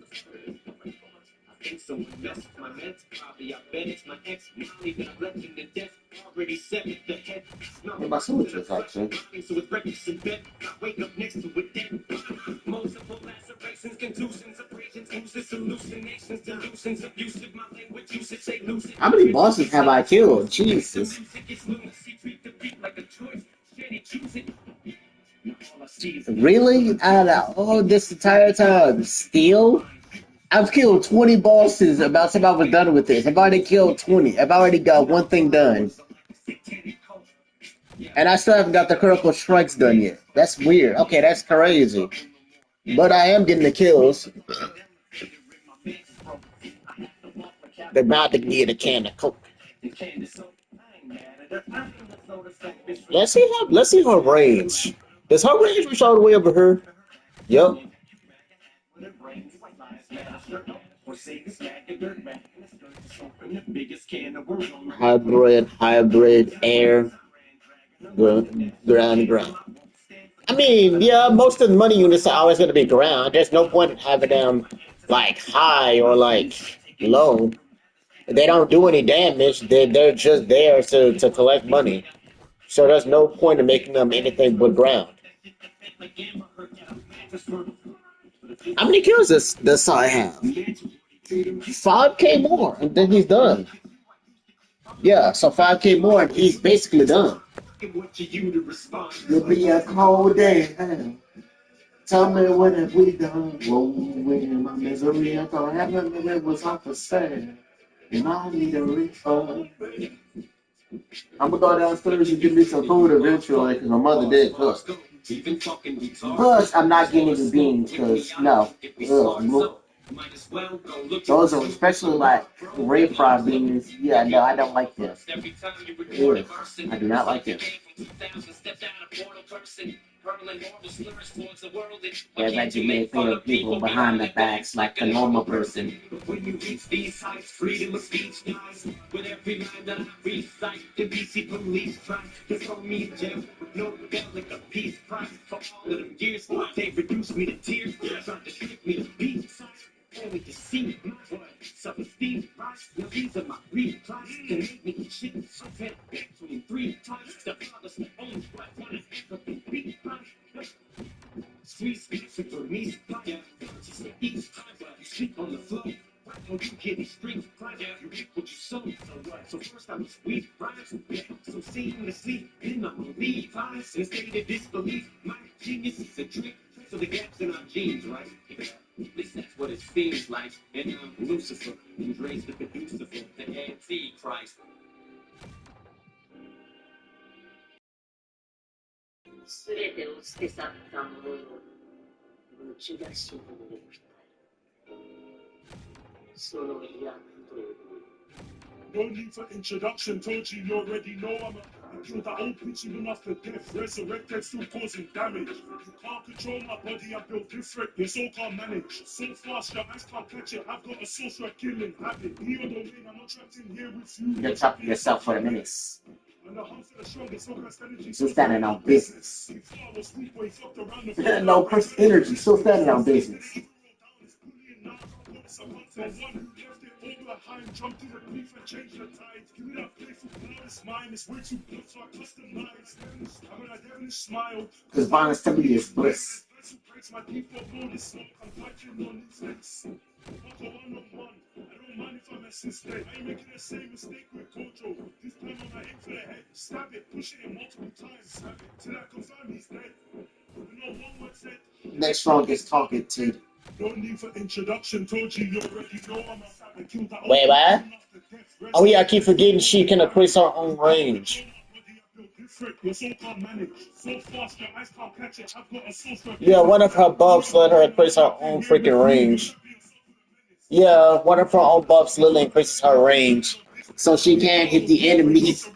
think someone messed with my meds. Probably I bet it's my ex Molly that I left in the death. Already set with the head. What about sandwiches, actually? So it's breakfast in bed. I wake up next to it dead. Multiple lacerations, contusions, abrasions, oozes, hallucinations, delusions, abusive. My language usage say lucid. How many bosses have I killed? Jesus. Really? Out of all this entire time, still? I've killed 20 bosses about the time I was done with this. I've already killed 20. I've already got one thing done. And I still haven't got the critical strikes done yet. That's weird. Okay, that's crazy. But I am getting the kills. They're about to get a can of Coke. Let's see her range. Does her range reach all the way over here? Yup. Hybrid, air, ground. I mean, yeah, most of the money units are always going to be ground. There's no point in having them, like, high or, like, low. They don't do any damage. They're just there to collect money. So there's no point in making them anything but ground. How many kills does Sai have? 5K more, and then he's done. Yeah, so 5K more, and he's basically done. It'll be a cold day, man. Tell me what have we done? Rolling in my misery, I thought heaven it was off for sale. And I need a refund. I'm gonna go downstairs and get me some food eventually, because my mother did cook. Plus, I'm not getting the beans, because, no. Ugh, those are especially like ray fried beans. Yeah, no, I don't like them. Ugh, I do not like them. There's actually a thing of people behind the backs like a normal person. When you reach these heights, freedom of speech dies. With every line that I recite, the BC police try to throw me in jail with no bail, like a peace prize. For all of them years, they reduced me to tears, tried to strip me of peace. Only to see my blood, self-esteem rise. Now these are my replies. Can make me shit. I've had back 23 times. The father's the only black one I've ever been beat by. Sweet speech for me, supply. Just to eat, but sleep on the floor. Oh, you get these streets, right now, you get what you sow. So what? So first I was weak, right? Yeah. So seamlessly, then I'm gonna leave eyes and stay to disbelief. My genius is a trick, so the gaps in our genes, right? Yeah. At least that's what it seems like. And I'm Lucifer, who's raised the producer for the Antichrist. No need for introduction, told you already know I killed that old bitch even after death. Resurrected, still causing damage. You can't control my body, I'm built different. Your soul can't manage. So fast, your eyes can't catch it. I've got a source for a killing habit. Be on the wing, I'm not trapped in here with you. You're trapping yourself for a minute. And the hunt for the strongest, focused energy. Still standing on business. No, Chris Energy, still standing on business. Behind, jump to the beef and change the tides. Give me that playful cloudless mind. It's way too close, so I customize. I'm in a devilish smile. Because violence to me is bliss. Breaks my default mode is smoke. I'm fighting on instincts. Fuck a one-on-one. I don't mind if I'm assisted. I ain't making the same mistake with Kojo. This time I'm aim for the head. Stab it, push it in multiple times. Stab it till I confirm he's dead. No one word said. Next round gets targeted. No need for introduction. Told you already know I'm a savage. Killed that Wait, what? Oh yeah, I keep forgetting she can increase her own range. Yeah, one of her buffs let her increase her own freaking range. Yeah, one of her own buffs literally increases her range. So she can hit the enemies.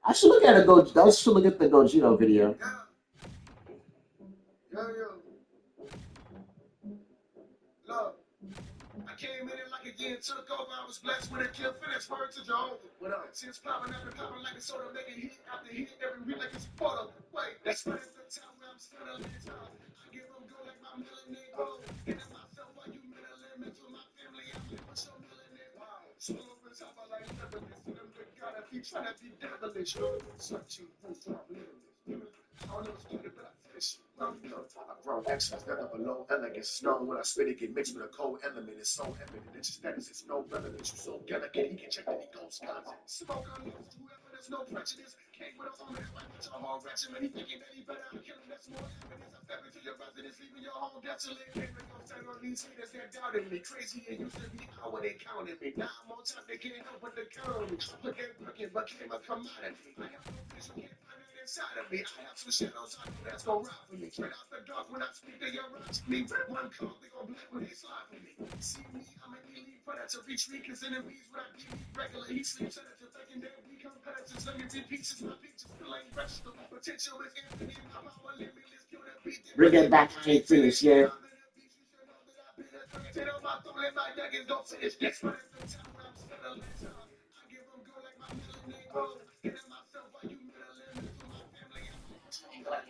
I should look at I should look at the Gogeta video. Look, I came in it like a year took over. I was blessed with a kill finish. Word to Jehovah. What up? Since popping up and popping like a soda, making hit after hit every week like it's a photo. Wait, that's right at the time where I'm still a little child. I give them go like my melanin gold. Getting myself while you meddling mental my family. I'm like, what's your melanin? Wow. So over top, I like Lebanese. And them good God, if you try to be devilish, searching for limitless. I don't know what's good, but I finish. I grow excellence, never below elegance. Known when I spit it, get mixed with a cold element. It's so evident that your status is no relevance. You so delicate, he can check that he goes content. Smoke on those whoever, there's no prejudice. Came with a home and wipe with your whole regimen. He thinking that he better kill him, that's more evidence. I step into your residence, leaving your home desolate. Can't make no stand on these haters that doubted me. Crazy, it used to be how they counted me. Now I'm on top, they can't help but to count on me. Look at Birkin, became a commodity. I have no vision, can't find it inside of me. I have some shadows, I know that's gonna ride for me. Straight out the dark when I speak, they around me. One call, they gon' black when they slide for me. See me, I'm an elite predator. Retreat, cause enemies when I beat me regular. He sleeps sedative, thinking that we competitors. Limited pieces, my pictures still ain't vegetable. Potential is infinite, my power limitless. Kill the beat. Bring it back to the finish, yeah. My thumb and my neck is don't finish. Next one is the time where I'm still a legend. I give them go like my melanin gold. Getting myself while you meddling into my family. I'm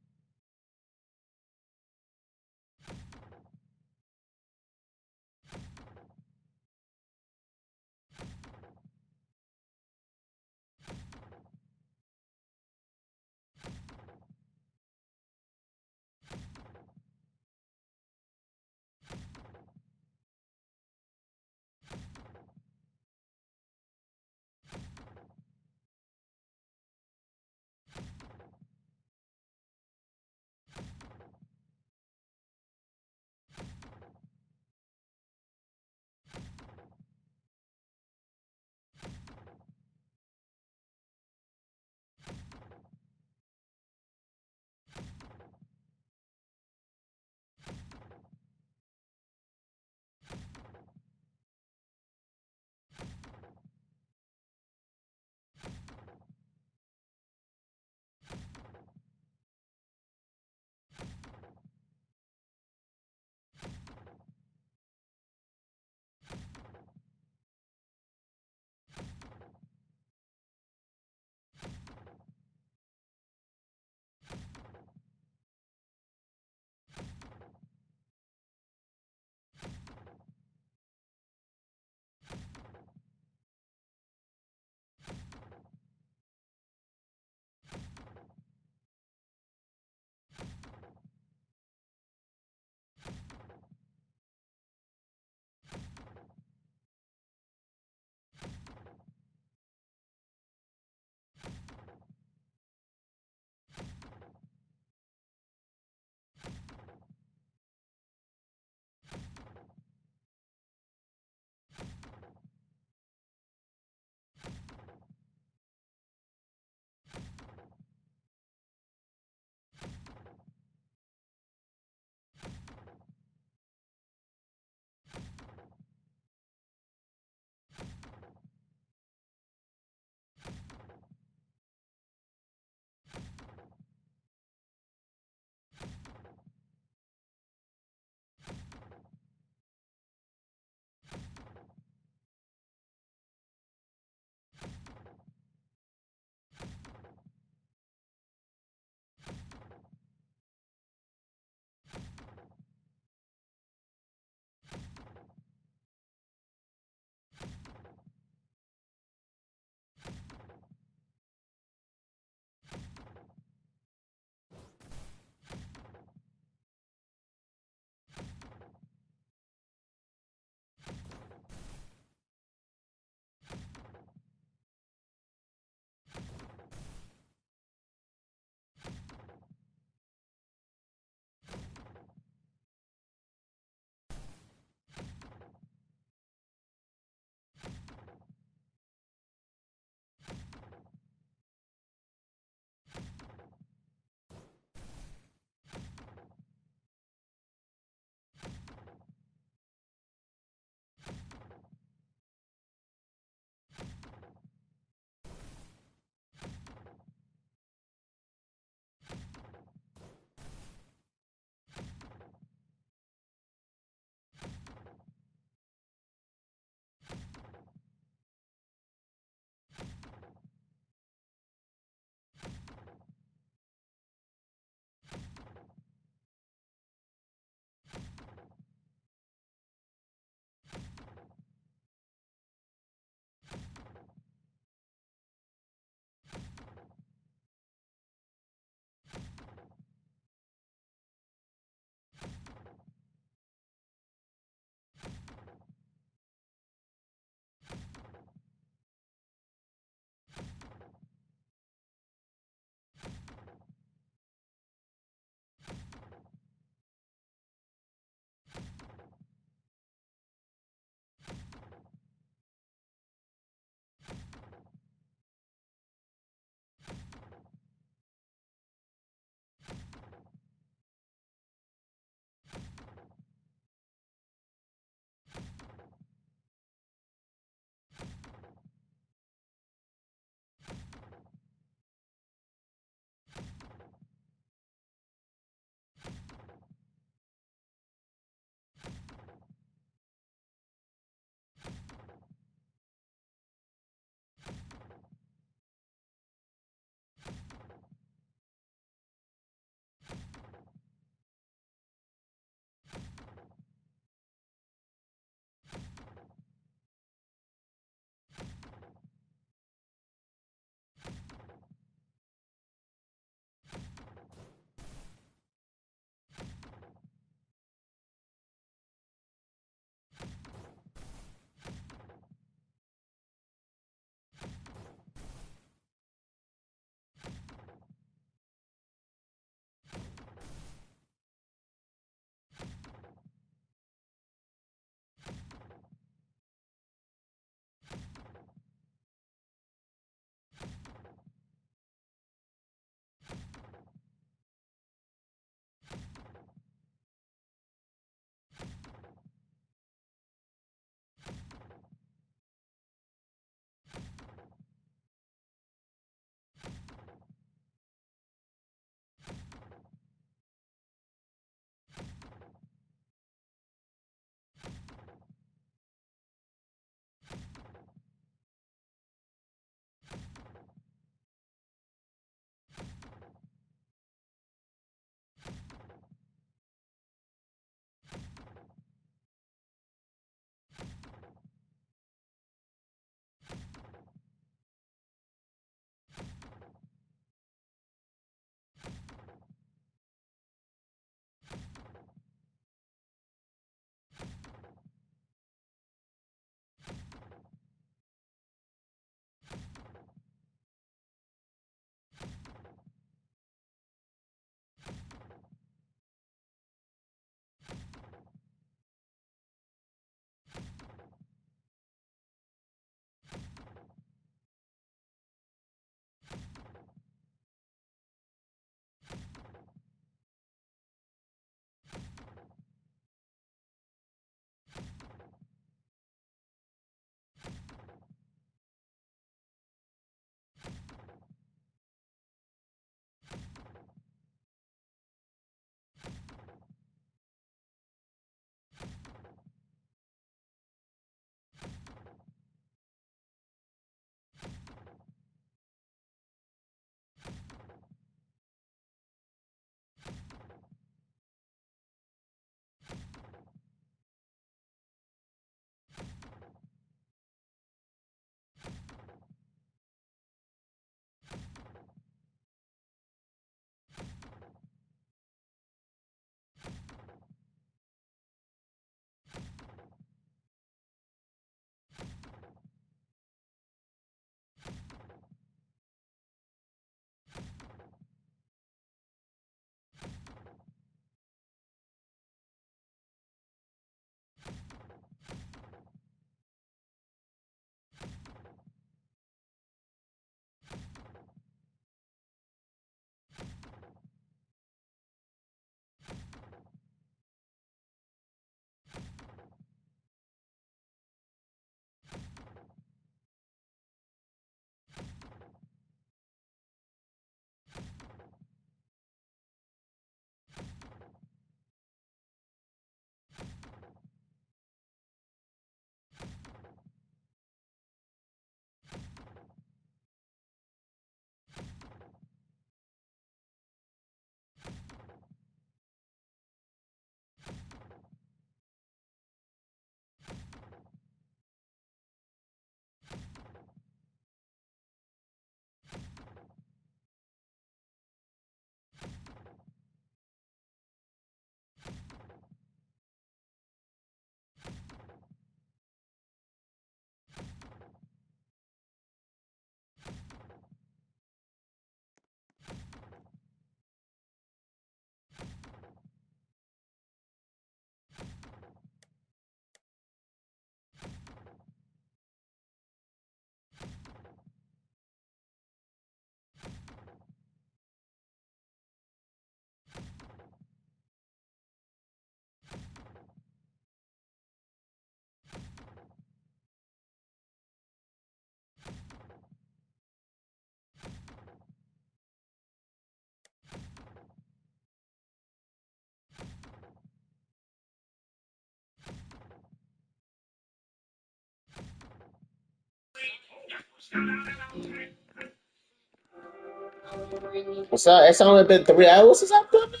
What's that? It's only been 3 hours since I've done it.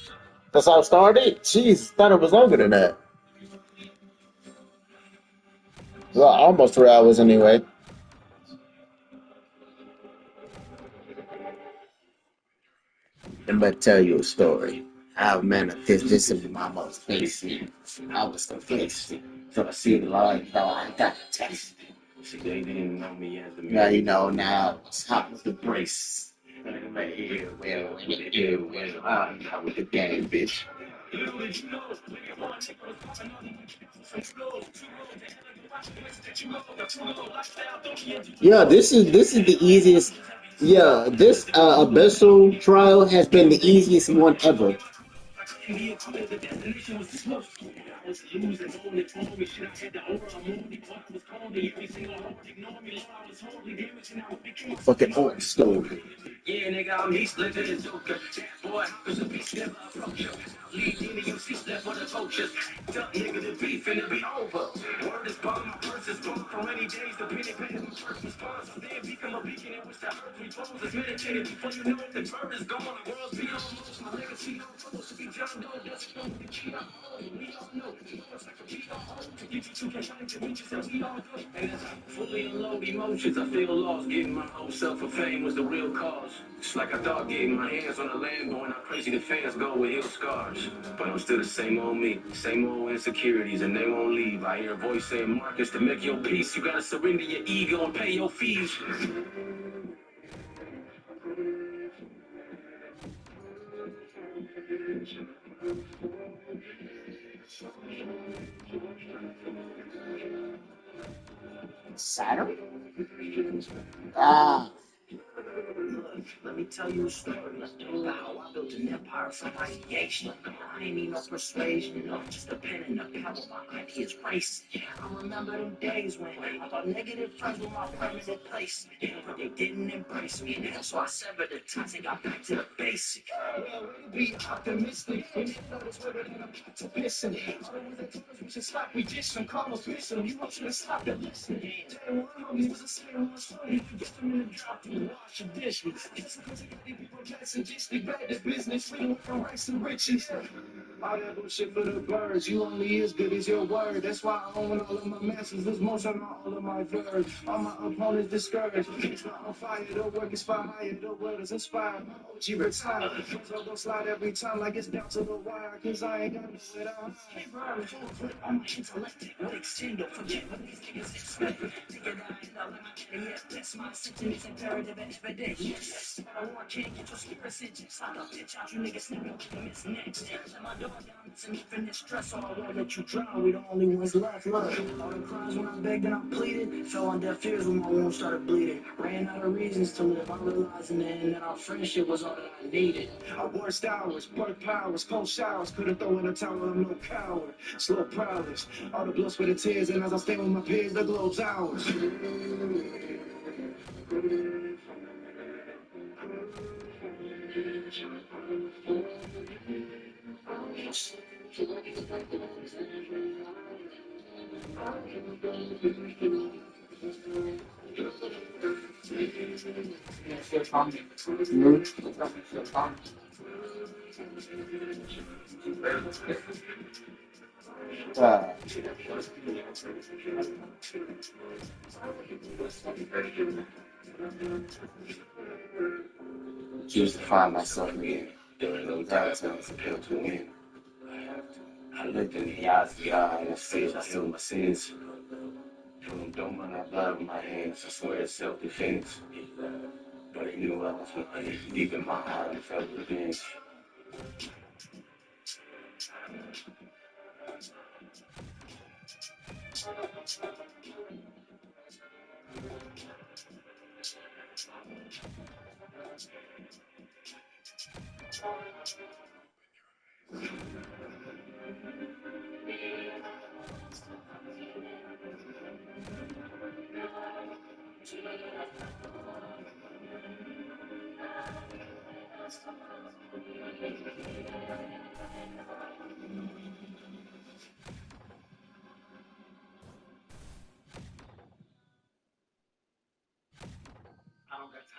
Since I started. Jeez, thought it was longer than that. Well, almost 3 hours anyway. I'm gonna tell you a story. How manifest this in my most basic. I was complacent. So I see the light, though I got a taste. See, they didn't know me as the man. Now you know now. It's hot with the brace. And I'm here, well, in the ear, well, I'm out with the game, bitch. Yeah, this is the easiest. Yeah, this abyssal trial has been the easiest one ever. Fucking old school. Yeah, nigga, I'm East Living in Joker. Boy, cause the beast never approach you. Lead into your seats left for the vultures. Duck nigga, the beef finna be over. Word is bomb, my purse is gone. For rainy days, the penny pays my first response. So then become a beacon in which the earth reposes. Meditated before you know it, the bird is gone. The world's beyond most. My legacy don't close to be John Doe. Doesn't know the key on home. We all know. It's like a beat on home. To get you to the kind of reaches that we all go. And as I fully unload emotions, I feel lost. Getting my whole self for fame was the real cause. It's like I thought getting my hands on a land, going how crazy the fans go with heel scars. But I'm still the same old me, same old insecurities, and they won't leave. I hear a voice saying, Marcus, to make your peace, you gotta surrender your ego and pay your fees. Saturn? Ah. Let me tell you a story about how I built an empire from ideation. I ain't need no persuasion, no, just a pen and a pebble. My ideas race. I remember them days when I thought negative friends were my permanent place, but they didn't embrace me. So I severed the ties and got back to the basic. Well, be optimistic. When you notice whether than I'm about to listen. We should stop. We just some Carlos missing. You want you to stop and listen. Tell one homie was a sinner on story. Get them in the drop and wash your dishes. Just because I got these people masochistic, bad to business. We went from rights and riches. All that bullshit for the birds. You only as good as your word. That's why I own all of my masters. There's motion on all of my verbs. All my opponents discouraged. It's not on fire. The work is fire higher. The word is inspired. My OG retired. So go slide every time like it's down to the wire. Cause I ain't got no it out. Full clip on my intellect. What extend? Don't forget what these niggas expect. Take it out in the limit. Yeah, that's my sentence. Imperative and expedient. Yes. I want can't get your spirit sent. Just like a bitch out. You niggas snipping with the miss next. Let my dog down. It's an infinite stress. So I won't let you drown. We the only ones left. Look, all the cries when I begged and I pleaded. Fell on deaf ears when my wounds started bleeding. Ran out of reasons to live. I realized in the end that our friendship was all that I needed. Our worst hours, work powers, cold showers. Couldn't throw in a towel. I'm no coward. Slow prowlers. All the blood, sweat, and tears. And as I stand with my peers, the glow's ours. Choose to find myself again. During those dark times, appeal to win. I looked in the eyes of God and said, I seal my sins. Don't mind that blood on my hands. I swear it's self-defense. But he knew I was deep in my heart and felt revenge.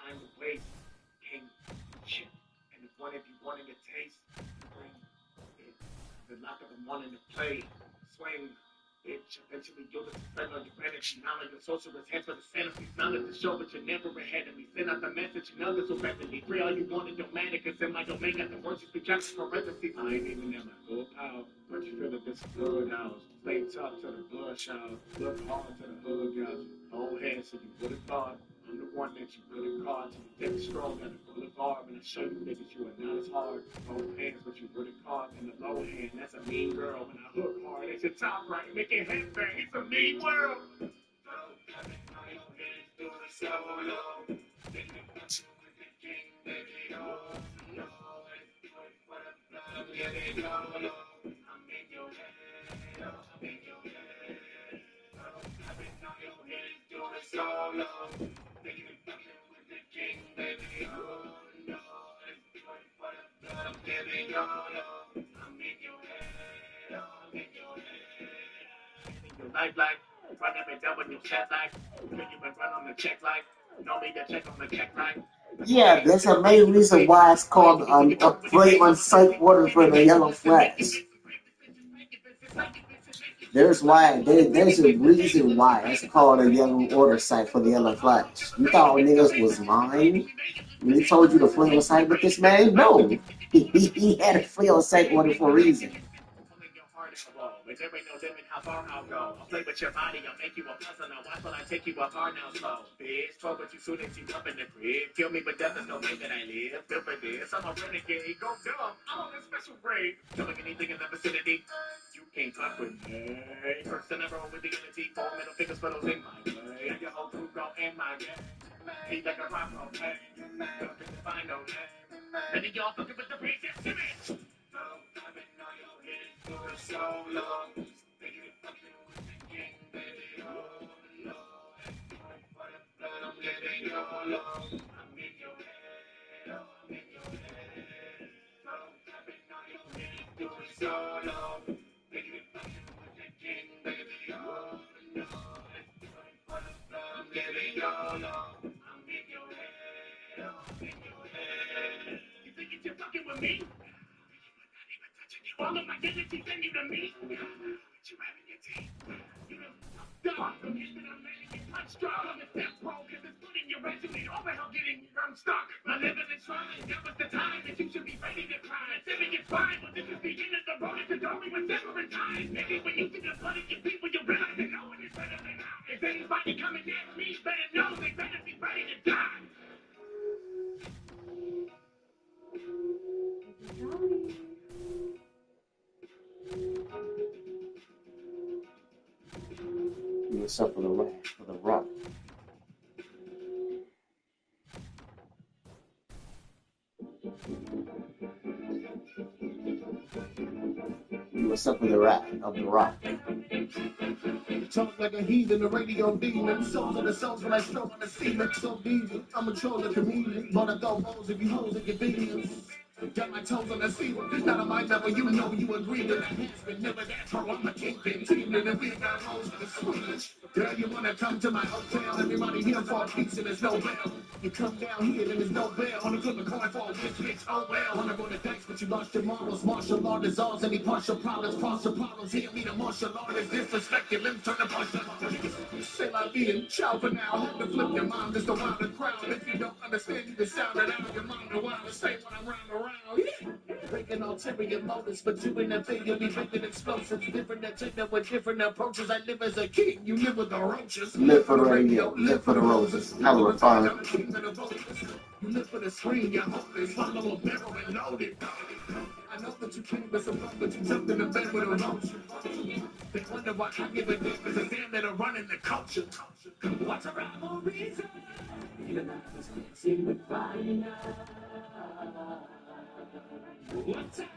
time to waste. King, shit. And if one of you wanted to taste, bring it. The lack of them wanting to play, swing. Bitch, eventually you'll just spend all your energy, knowledge, your social enhance for the fantasy, knowledge to show, but you're never ahead of me. Send out the message and others will resonate. Free all you want in your man, cause in my domain got the words you speak out for parentheses. I ain't even in my full power, but you feel that this is good house. Play tough to the blood shower, look hard to the hood gouge. Hold hands so you would've thought. I'm the one that you could've caught. You think strong at the boulevard, and I show you niggas you are not as hard. Both hands, but you would've caught in the lower hand. That's a mean girl. When I hook hard, it's your top right, make your head bang. It's a mean world. Like, run up and down with your chat like, then you been run on the check like, know me to check on the check like. Yeah, that's a main reason why it's called a play on sight water for the yellow flags. There's a reason why it's called a yellow order site for the yellow flags. You thought niggas was lying when he told you to flee on sight with this man? No, he had a flee on sight order for a reason. But there ain't no limit how far I'll go. I'll play with your body, I'll make you a puzzle. Now watch while I take you apart now slow. Bitch, told what you soon as you up in the crib. Kill me, but death is no way that I live. Built for this, I'm a renegade. Go dumb, I'm on a special grade. Killing anything in the vicinity. You can't fuck with me. First in a row with the unity. 4 middle fingers for those in my way. And your whole crew go in my game. Be like a rock roll pain. Don't think to find no name. None of y'all fucking with the princess image. I've been on your head for so long. Thinking fucking with the king, baby. Oh, Lord. For the blood, I'm letting go alone. I'm in your head. Oh, I'm in your head. I've been on your head for so long. Thinking fucking with the king, baby. Oh, Lord. For the blood, I'm letting go alone. I'm in your head. Oh, I'm in your head. You think you're fucking with me? All of my energy send you to me. What you have in your teeth? You know, dog. I'm hitting, I'm letting you punch strong on the step bro, cause it's putting your resume over hell getting unstuck. My living is fine. That was the time that you should be ready to cry. Living is fine, but this is the end of the road. It's only with separate times. Nigga, when you see the blood of your people, you realize that no one is better than I. If anybody coming at me, better know they better be ready to die. You were up for the rock, for the rock. You were up for the rock of the rock. Talk like a heathen, the radio demon. Souls of the souls when I stroke on the ceiling. So deep, I'm a troll, a comedian. But I throw balls if you hoes at convenience. Got my toes on the ceiling. It's not on my level, you know you agree with that. Has been never that pro. I'm a kingpin teaming, and we got hoes for the swingers. Girl, you wanna come to my hotel? Everybody here for a piece and there's no bail. You come down here and there's no bail. Wanna flip a coin for a rich bitch? Oh well. Wanna go to dice, but you lost your morals. Martial law dissolves any partial problems. Partial problems here. Meet a martial law is disrespected. Let me turn the partial law. Say la vie and ciao for now. Have to flip your mind just around the crowd. If you don't understand, you can sound it out. Your mind the wild say when I'm round around. Breaking ulterior motives, but you in the video be breaking explosives. Different agenda with different approaches. I live as a king, you live with the roaches. Live for the radio, live for the roses. Hella refined. You live for the screen, you're hopeless. Follow a barrel and loaded. I know that you came with some love, but you jumped in the bed with a roach. They wonder why I give a damn, cause a damn that are running the culture. What's a rhyme or reason? You're not just dancing with fire. One time,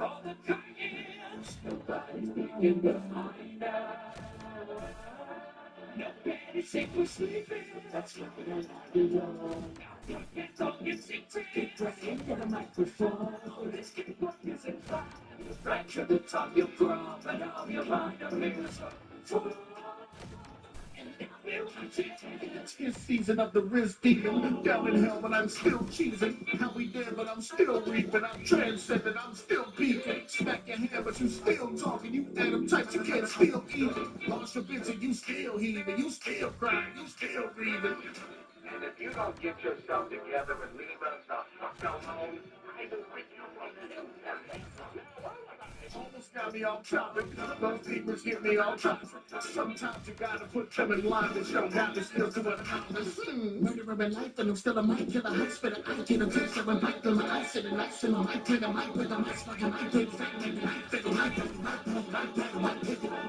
all the giants, nobody's thinking behind us. Nobody's safe for sleeping, that's what we're not alone. Now get on your secret, get right into the microphone. Let's get what is in fun. You fracture the tongue, you grow, but all your mind are mirrors for. And now we're watching. It's his season of the Riz Deacon. Down in hell, but I'm still cheesing. How we dead, but I'm still reaping. I'm transcending, I'm still beefing. Smack your hand, but you still talking. You Adam types, you can't still eat. Lost your bitch and you still heaving. You still crying, you still breathing. And if you don't get yourself together and leave us the fuck alone, I will bring you from Almost got me off topic. Those papers get me off topic. Sometimes you gotta put them in line to show how to still do it honest. Murderer in life, and I'm still a mic to the hospital. I get a picture and bite them. I sit and ice in the mic, with the mic, with the mic, like a mic, with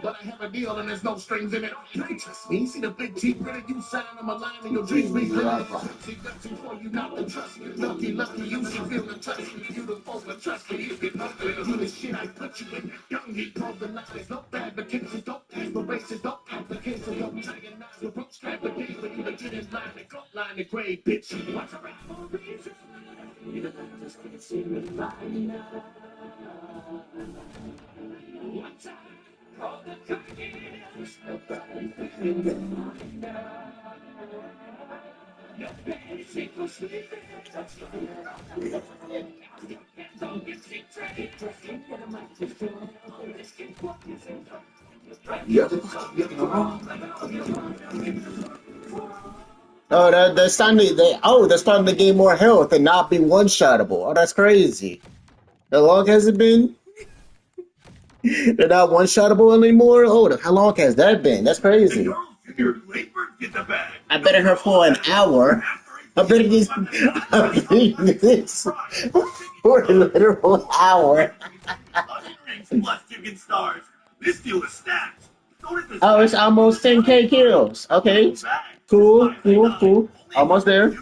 but I have a deal and there's no strings in it. You trust me? See the big T printed, you sign on my line and your dreams be lit. See, that's before you not to trust me. Lucky, you should feel the touch me. Beautiful, but trust me, you get nothing. You the shit I put you in. Young heat, broke the lies, no fabrications, don't aspirations, don't complications, don't antagonize the rope, strap the game, but you get in line, the gut line, the grade, bitch. What's around for a reason? You just can't see me lying now. One time, all the cookies, nobody can get mine now. Your bed equals sleeping, that's right. Don't get sick, try dressing, get a microphone, always keep focusing. Oh, they're starting to, they're starting to gain more health and not be one-shottable. Oh, that's crazy. How long has it been? They're not one-shottable anymore? Oh, how long has that been? That's crazy. I bet her for an hour. I bet this for a literal hour. Oh, it's almost 10K kills. Okay. Cool. Almost there.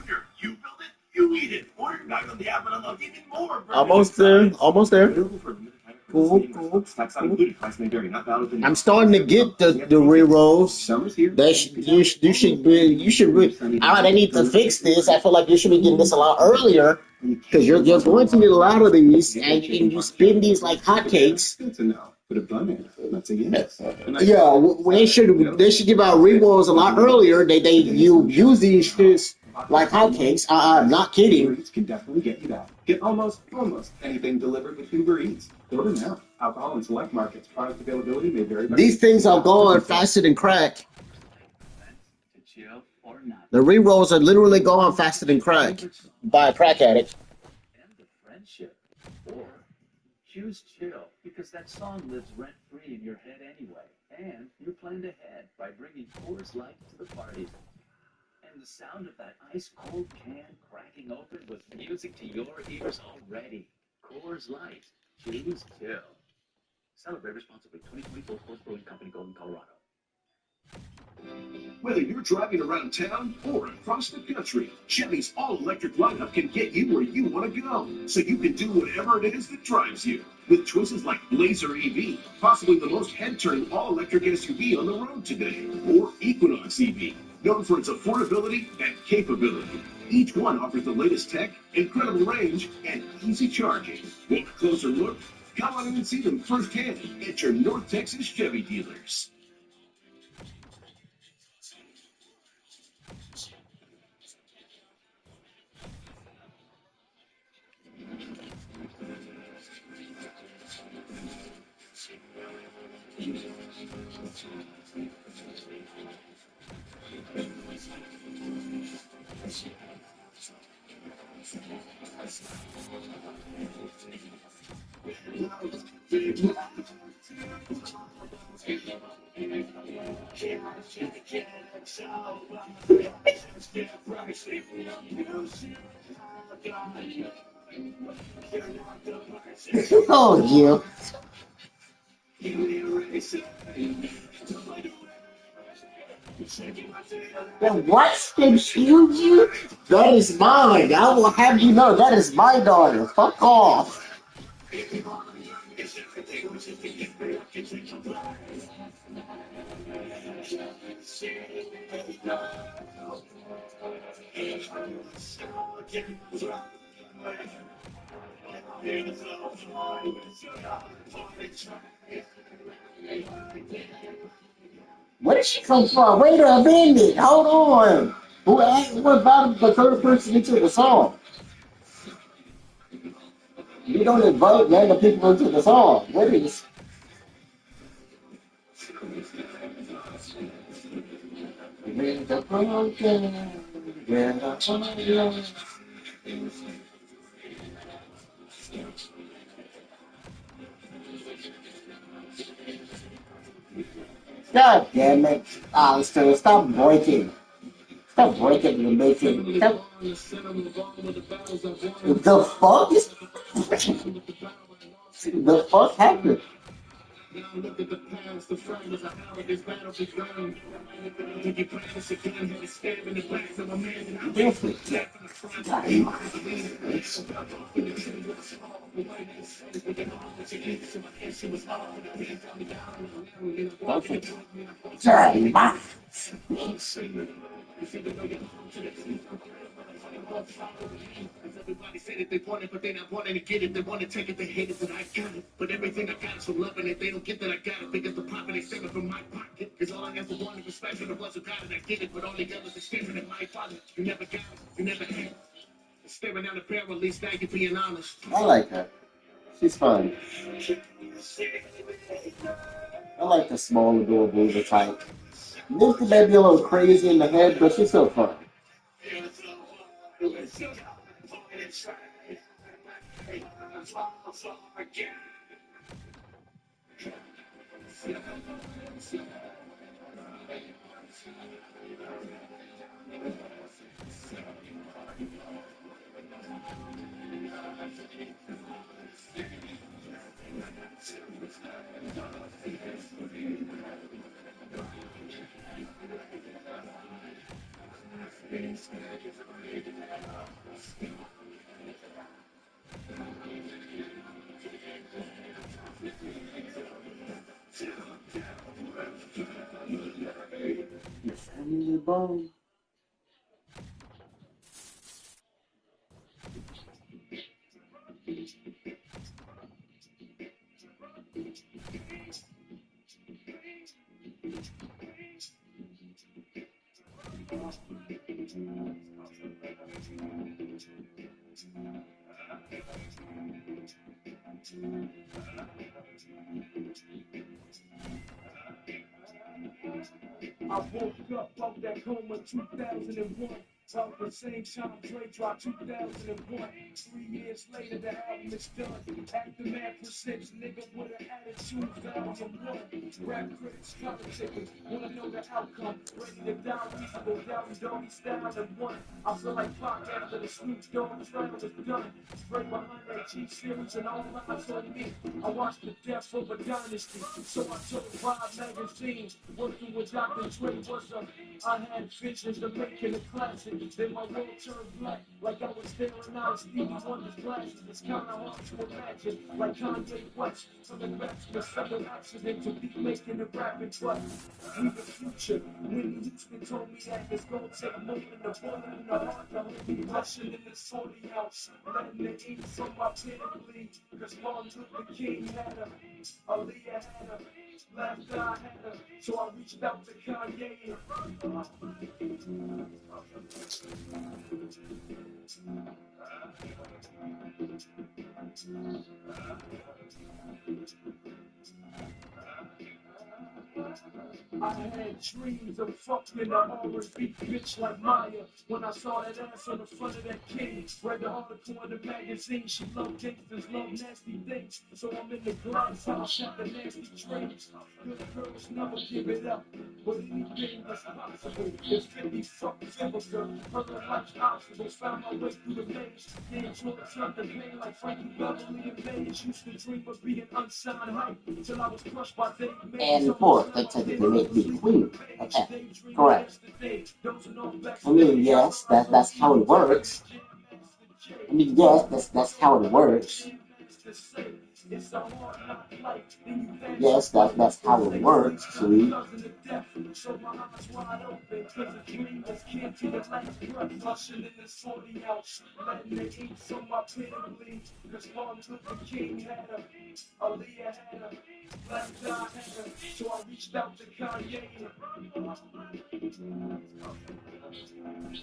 Almost there. Cool. I'm starting to get the rerolls. You should. They need to fix this. I feel like you should be getting this a lot earlier because you're going to need a lot of these, and you spin these like hotcakes. Yeah, they should give out rerolls a lot earlier. You use these shits like hotcakes. Not kidding. Can definitely get you that. Get almost anything delivered with Uber Eats. Order now. Alcohol in select markets. Product availability may vary. These things are going faster than crack. The rerolls are literally going faster than crack by a crack addict. End the friendship. Or choose chill, because that song lives rent-free in your head anyway. And you're planned ahead by bringing Coors Light to the party. And the sound of that ice-cold can cracking open was music to your ears already. Coors Light. Choose chill. Celebrate responsibly. 2024 Coors Brewing Company, Golden, Colorado. Whether you're driving around town or across the country, Chevy's all-electric lineup can get you where you want to go, so you can do whatever it is that drives you. With choices like Blazer EV, possibly the most head-turning all-electric SUV on the road today, or Equinox EV, known for its affordability and capability. Each one offers the latest tech, incredible range, and easy charging. Want a closer look? Come on in and see them firsthand at your North Texas Chevy dealers. Oh, yeah. What? Excuse you? That is mine. I will have you know that is my daughter. Fuck off. Where did she come from? Wait a minute. Hold on. Who invited the third person into the song? You don't invite random people into the song. What is? God damn it. Alistair, stop breaking. Stop breaking the making. Stop. The fuck is. The fuck happened? Now look at the past, the fragments of how this battle begun. When you plan this again, had to stab in the back of my man, and I Yes, laugh in the front. I hate my face. Got off in the city with a small white ass face, but then all the chickens in my head, she was off, and the pants got me down, and I walked in the dark, and I walked Sorry, ma. you feel the way you're home to the truth. Everybody said it, they want it, but they not wanting to get it. They want to take it, they hate it, but I got it. But everything I got is from loving it. They don't get that I got it because the profit is stemming from my pocket. Cause all I ever wanted was respect, and it wasn't God, and I get it. But all the others are staring at my father. You never got it, you never had it. Staring down the barrel, at least now you're being honest. I like her. She's fun. I like the small, adorable the type. This may be a little crazy in the head, but she's so fun. Your family bone. I woke up out that coma 2001. About the same time Dre dropped 2001. 3 years later, the album is done. Aftermath presents nigga with an attitude, volume 1. Rap critics, politics, wanna know the outcome. Ready to die, reasonable, down, doggy style and one. I feel like Pac after the Snoop Dogg trial is done. Straight behind that G series and all eyes on me. I watched the death of a dynasty, so I took 5 magazines. Working with Dr. Dre was a. I had visions of making a classic. Then my world turned black, like I was staring out Stevie Wonder's glasses. It's kinda hard to imagine, like Kanye West, coming back from a sudden accident to be making a rapping but we the future. Whitney Houston told me that it's gonna take more than a bullet in the heart to hold me rushing in the 40 ounce, letting the ink from my pen bleed. Cause Martin Luther King had a, Aaliyah had a, left eye had a, so I reached out to Kanye and I had dreams of fucking the R&B bitch like Maya. When I saw that ass on the front of that king, read the article in the magazine. She loved gangsters, love nasty things. So I'm in the glass house, had the nasty dreams. Good girls never give it up, but anything is possible. There's 50 fucking vinegar, other life's obstacles. Found my way through the maze. Getting to the turn the pain like Frankie Beverly and Maze. Used to dream of being unsigned hype till I was crushed by Dave Mays. And fourth, they technically make me queen. Okay, correct. I mean, yes, that's how it works. I mean, yes, that's how it works. Yes, that's how it works, sweet. So my eyes wide open, cause a dream is can't to the last breath, rushing in the 40 ounce, letting the ink from my pen bleed, cause Martin Luther King had a, Aaliyah had a, left eye had a, so I reached out to Kanye. The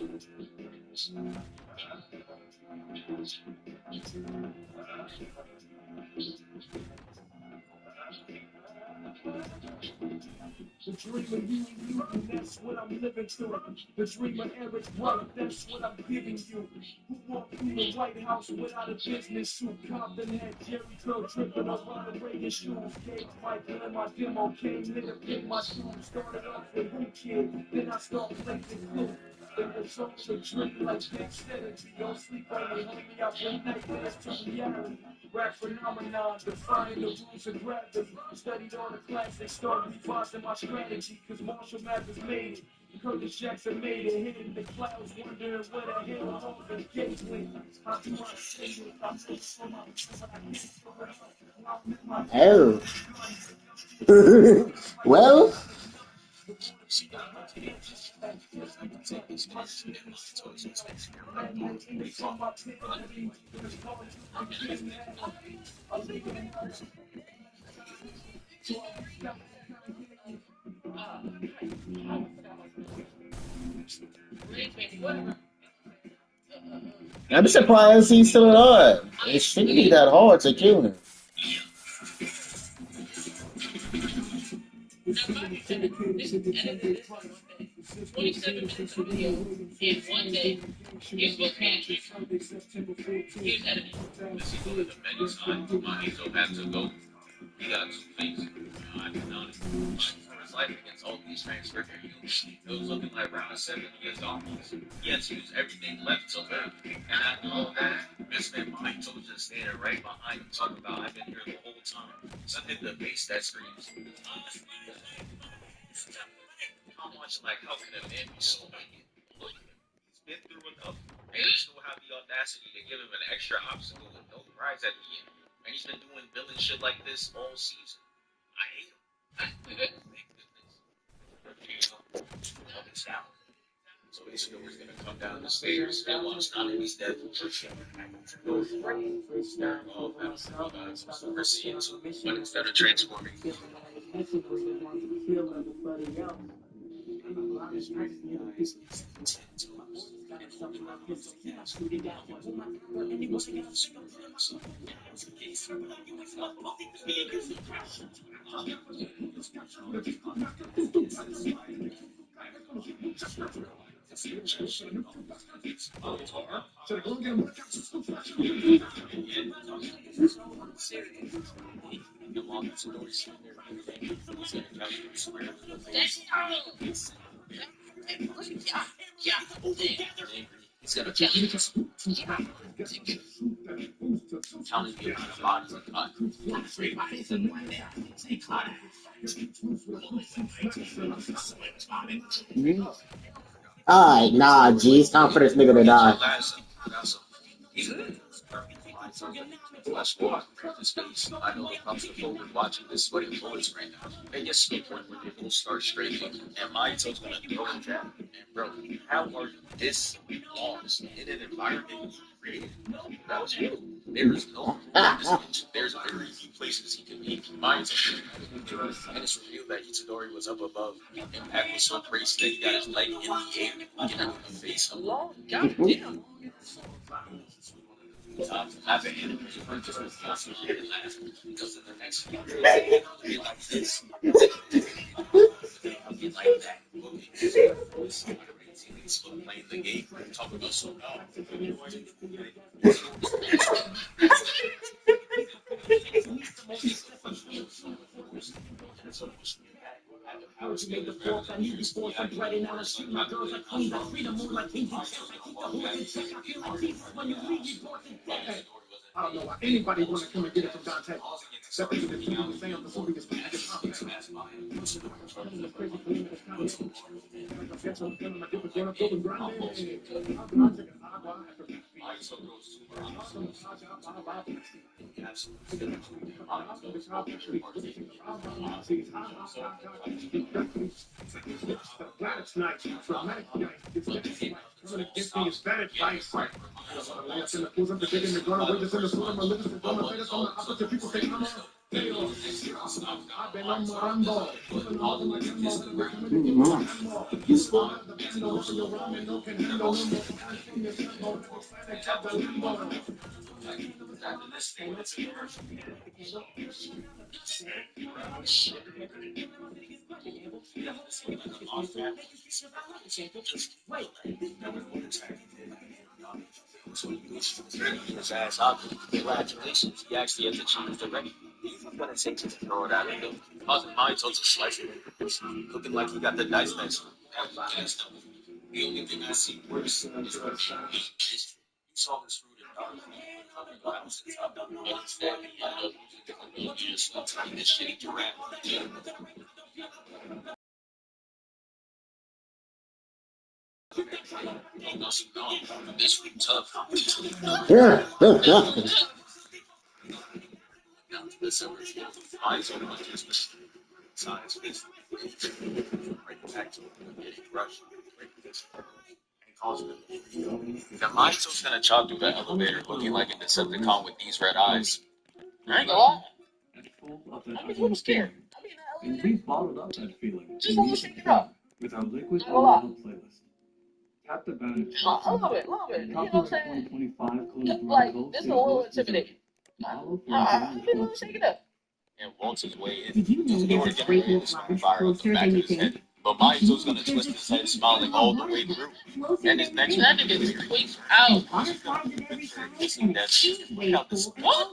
dream of you, and that's what I'm living through. The dream of Eric White, that's what I'm giving you. Who walked through the White House without a business suit? Compton had Jerry Curl dripping around the Reagan shoes. Gage Michael in my demo, came in to pay my dues. Started off with Who Kid, then I started placing clues. In the zone of dream like Big Synergy. Don't sleep on me, homie, I bring nightmares to reality. Rap phenomenon, defying the rules of gravity. Studied all the classics, started revising my strategy. Cause Marshall Mathers made it. Curtis Jackson made it, hid in the clouds, wondering where the hell all the gates went. How do I say it? I say it for my Oh. Well. I'm surprised he's still alive. It shouldn't be that hard to kill him. In one day, he's supposed to be in treatment. He's had it. This is one of the many signs Mahito had to go. He got 2 face. I did not. For his life against all these transfer youths, it was looking like round 7 against zombies. He had to use everything left to live. And after all that, this man Mahito was just standing right behind him talking about I've been here the whole time. Something in the face that screams. I'm watching like, how can a man be so wicked? Look at him. He's been through enough. And he still have the audacity to give him an extra obstacle with no prize at the end. And he's been doing villain shit like this all season. I hate him. Thank goodness. So basically, we're gonna come down the stairs and watch Nami's death. Some super scenes, but instead of transforming. He's got a telling me the amount of bodies are cut. Alright, nah, G, it's time for this nigga to die. I know the comfortable with watching this sweating bullets right now. It gets to the point where they both start straining, and Mahito's gonna throw a jab. And bro, how are you this lost in an environment you created? That was you. There's no there's very few places he can be. Mahito. And it's revealed that Itadori was up above. Impact was so crazy that he got his leg in the air. He cannot even face him. God damn. I've been in it just with constant and laugh because in the next few years, it'll be like this. It'll be like that. He's playing the game, talking about so I was made the fourth, I knew before some bread and I shoot my girls like queens, I treat them more like kings and chefs, I keep the horse in check, I feel like Jesus when you leave your doors in debt. I don't know why anybody want to come and get it from Dante. Except for the people who say I'm the fool because I just Planets night, dramatic night, it's next night. Coming against me is bad advice. Layups in the pools, I'm digging the ground, wages in the school, I'm religious, and don't make us on the opposite people say I'm I've been on Morambo. His ass out there. Congratulations, he actually has achieved already. He's gonna take to throw it out of there. Causing Mahito to slice it. Looking like he got the dice next. The only thing I see worse is you saw this fruit in dark. But instead, you just turn this shitty giraffe. This week tough. Yeah. December 4th, eyes on just science based. Right back to getting rushed. And causing the Mahito's gonna chop through the elevator looking like a Decepticon with these red eyes. I ain't gonna lie. I'm a little scared. And we've bottled up that feeling. Just a little shaken up. With our liquid Not gonna lie. oil playlist. Tap the banner. A little bit. You know what I'm saying? 2025 Like, this is a little intimidating. I'm a little shaken up. And Walter's way in. Did you know there's a great wolf lodge closer than you think? But Mahito's gonna twist his head, smiling all the way through. And his next that nigga tweaks out. What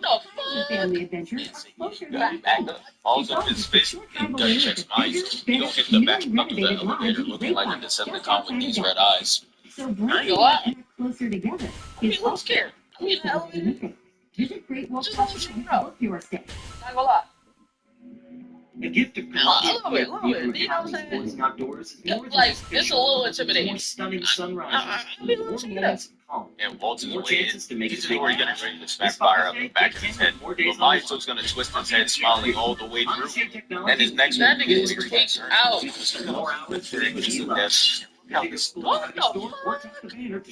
the fuck? Family adventures. You got back up. Balls up his fist and gun checks Mahito. You don't hit the back up of the elevator looking like a Decepticon with these red eyes. So I ain't bringing gonna lie. it closer together I'm a is little scared. I'm in the elevator. Visit Great Wolf Just a little shaken up. book your stay. Not gonna lie. The gift of A little bit. You know what I'm saying? outdoors. Like, it's a little intimidating. Stunning sunrise. I'm a little shaken up. And Walter's More way in. chances to make He's it big. already getting ready to smack fire up the back of his head. But Mahito's gonna twist his head, smiling all the way through. And his next That move nigga is tweaked out. What the fuck? You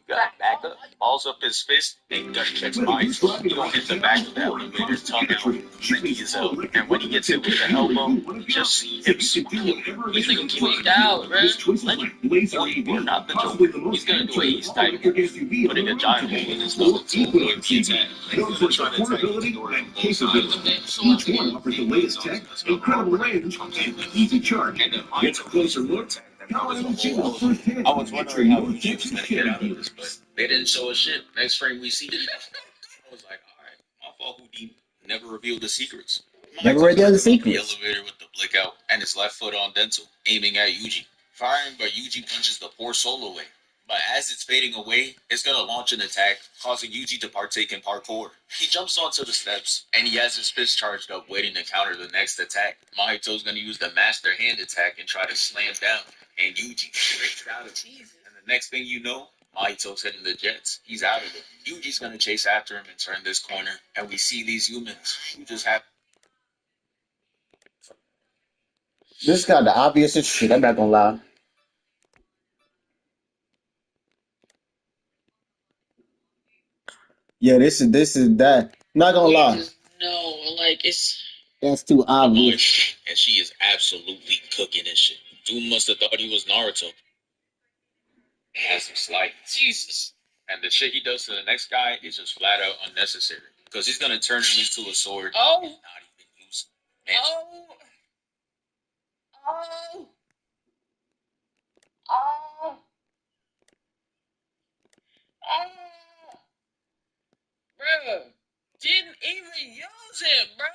gotta back up. Balls up his fist and gun checks Mahito. You don't hit the back of the elevator, tongue out, tricky as hell. And when he gets hit with the elbow, just see him squeal. He's like tweaked out, man. Like, not the joke. He's gonna do a East type, putting a giant hole in his stomach to avoid the attack. Portability and capability. Each one offers the latest tech, incredible range, and easy charge. Get a closer look. I was wondering how Uchi was gonna get out of this, but they didn't show us shit. Next frame we see, I was like, alright, my fault Houdini never revealed the secrets. Never revealed the The secrets. elevator with the blick out and his left foot on dental, aiming at Yuji. Firing, but Yuji punches the poor soul away. But as it's fading away, it's gonna launch an attack, causing Yuji to partake in parkour. He jumps onto the steps, and he has his fist charged up, waiting to counter the next attack. Mahito's gonna use the master hand attack and try to slam down, and Yuji breaks out of it. And the next thing you know, Mahito's hitting the jets. He's out of it. Yuji's gonna chase after him and turn this corner, and we see these humans who just have. This got the obvious shit. I'm not gonna lie. Yeah, this is that. Not gonna lie. No, like it's. That's too obvious. And she is absolutely cooking this shit. Doom must have thought he was Naruto. Has him slide. Jesus. And the shit he does to the next guy is just flat out unnecessary. Because he's gonna turn him into a sword and not even use it. Man, bro. Didn't even use it, bro.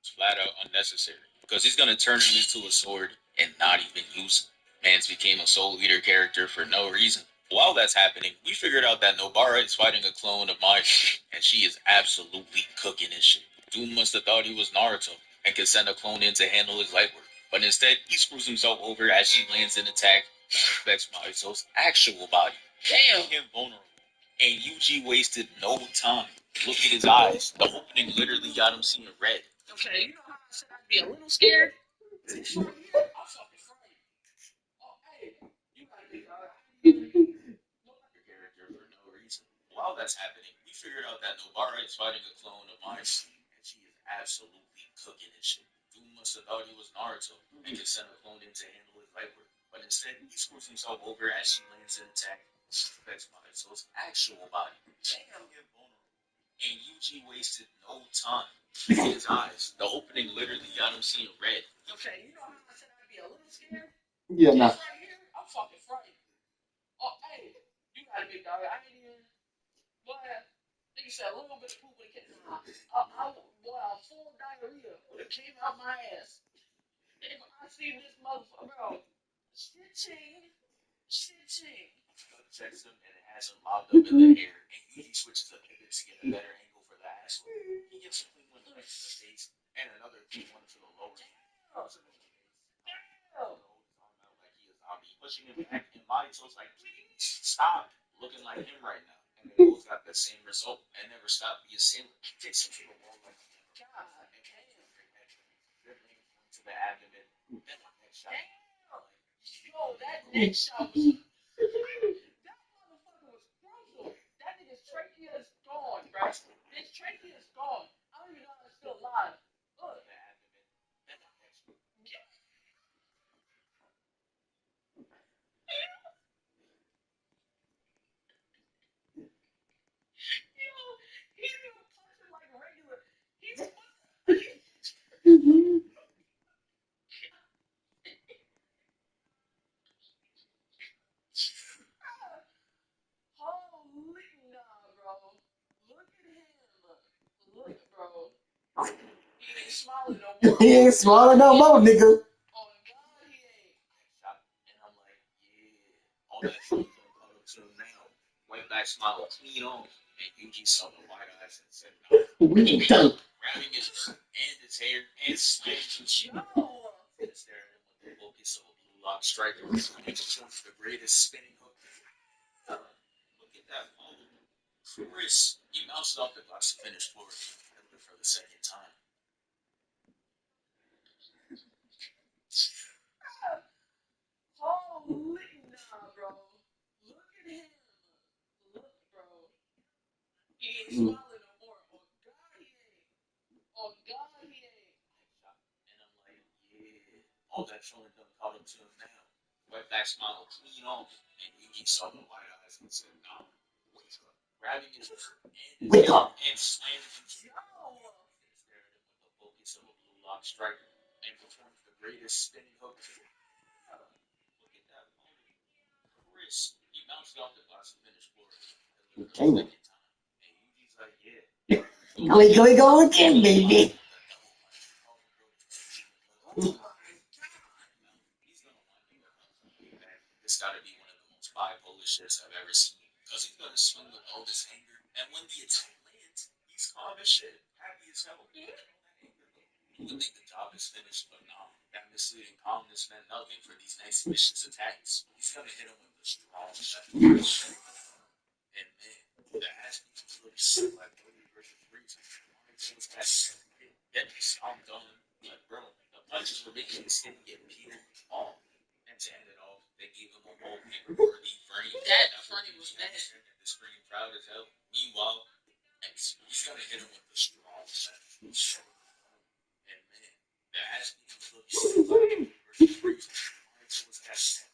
It's flat out unnecessary. Because he's gonna turn him into a sword and not even use it. Mans became a Soul Eater character for no reason. While that's happening, we figured out that Nobara is fighting a clone of Mahito, and she is absolutely cooking his shit. Doom must have thought he was Naruto and could send a clone in to handle his light work. But instead, he screws himself over as she lands an attack that affects Mahito's actual body. Damn! Him vulnerable. And Yuji wasted no time. Look at his eyes. The opening literally got him seeing red. Okay, you know how I said I'd be a little scared? While that's happening, we figured out that Nobara is fighting a clone of Mahito, and she is absolutely cooking and shit. Dude must have thought he was Naruto and could send a clone in to handle his life work. But instead, he screws himself over as she lands an attack. That's Mahito's actual body. Damn, get vulnerable. And Yuji wasted no time. His eyes, the opening literally got him seeing red. Okay, you know how I said I'd be a little scared? Yeah, nah. This right here, I'm fucking frightened. Oh, hey, you got a big dog. I ain't even. Boy, nigga said a little bit of poop would have came out. Full diarrhea would have came out my ass. If I see this motherfucker, bro, stitching. Checks him and it has him locked up in the air. And he switches the pivot to get a better angle for the asshole. He gets a clean one right to the face and another clean one to the lower. Like he is zombie, pushing him back, and Mahito's like, please stop looking like him right now. And they both got the same result and never stop the assailant. Takes him to the wall like God, dribbling to the abdomen. Then the next shot. Yo, that next shot was. That motherfucker was brutal. That nigga's trachea is gone, bro. His trachea is gone. I don't even know how it's still alive. Look. He didn't even punch him like regular. Holy nah, bro. Look at him. Look, bro. He ain't smiling no more. He ain't smiling no more, nigga. Oh, God, he ain't. And I'm like, yeah. All that shit to him now. White black smile clean on. And Yuji saw the white eyes and said, no. We done. Grabbing his shirt and his hair and smashing shit. And staring at him with the focus of a blue lock striker. And performs the greatest spinning hook. Look at that moment. Chris, he bounced off the box to finish forward for the second time. Holy nah, bro. Look at him. Look, bro. He ain't smiling no more. Oh, God, he ain't. Oh, God, he ain't. And I'm like, yeah. All that showing done caught up to him now. White black smile clean off. And Yuji saw the white eyes and said, nah, wake up. Grabbing his shirt and his hair and slamming him. Staring at him with the focus of a blue lock striker. And performs the greatest spinning hook. Look at that moment. Chris, he bounced off the box and finished forward. Damn. And Yuji's like, yeah. We go again, baby. This gotta be one of the most bipolar shits I've ever seen. Because he's gonna swing with all this anger, and when the attack lands, he's calm as shit, happy as hell. You would think the job is finished, but no. That misleading calmness meant nothing for these nice vicious attacks. He's gonna hit him with a strong shot. And man, the ass beats really sick like Cody versus Reese. Then he stomped on him. Like, bro, the punches were making his skin get peeled off. And to end it off, they gave him a wallpaper worthy frame. That frame was nasty. The screen proud as hell. Meanwhile, he's gonna hit him with the strong shot. And man, the ass beats look sick like Cody versus Reese. So was that shit.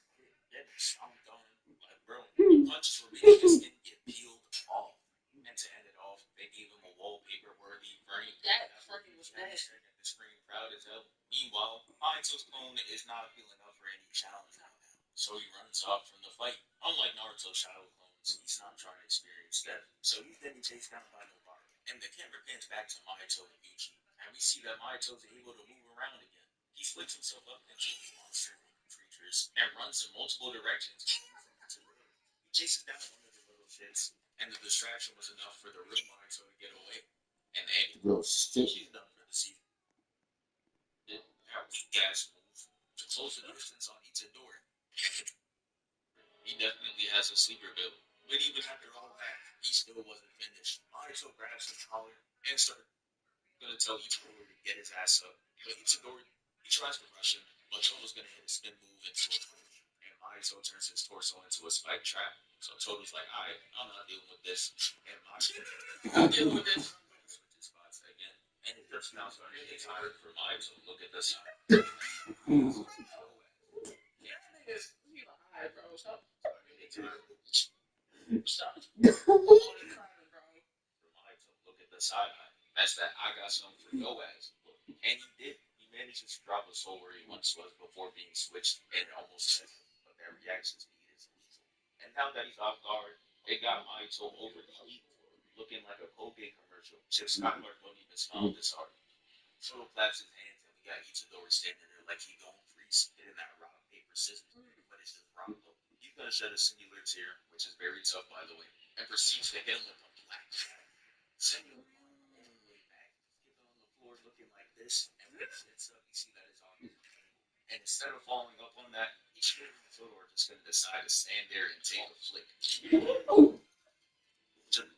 Then he stomped on him. Like, bro, the punches were making his skin get peeled off. And to end it off, they gave him a wallpaper worthy frame. That frame was nasty. The screen proud as hell. Meanwhile, Mahito's clone is not feeling up for any challenge now. So he runs off from the fight. Unlike Naruto's shadow clones, he's not trying to experience death. So he's getting chased down by Nobara. And the camera pans back to Mahito and Yuji. And we see that Mahito's able to move around again. He splits himself up into monster creatures and runs in multiple directions. He chases down one of the little shits, and the distraction was enough for the real Mahito to get away. And Annie, Real stiff. she's done for the season. That weak ass move to close the distance on Itadori. He definitely has a sleeper build, but even after all that, he still wasn't finished. Mahito grabs his collar and starts gonna tell Itadori to get his ass up. But Itadori, he tries to rush him, but Toto's gonna hit a spin move into a punch. And Mahito turns his torso into a spike trap. So Toto's like, alright, I'm not dealing with this. And Mahito, I'm dealing with this. Switches spots again. And it just now starting to get tired for mine, so look at this. Yeah, niggas, you know, alright, bro, stop. Stop. Look at the sideline. That's that. I got something for your ass. And he did. He managed to drop a soul where he once was before being switched and almost set him. But that reaction speed is lethal. And now that he's off guard, it got Mahito over the heat, looking like a Colgate commercial. Chip Skylar don't even smile this hard. Soto claps his hands and we got Ichidori standing there like he going freeze, hitting that rock, paper, scissors. But it's just rock though. He's gonna shed a singular tear, which is very tough by the way, and proceeds to hit him with a black singular way back, skipping on the floor looking like this, and when he sits up, you see that his arm is tangled. And instead of falling up on that, Ichidori and Soto are just gonna decide to stand there and take a flick.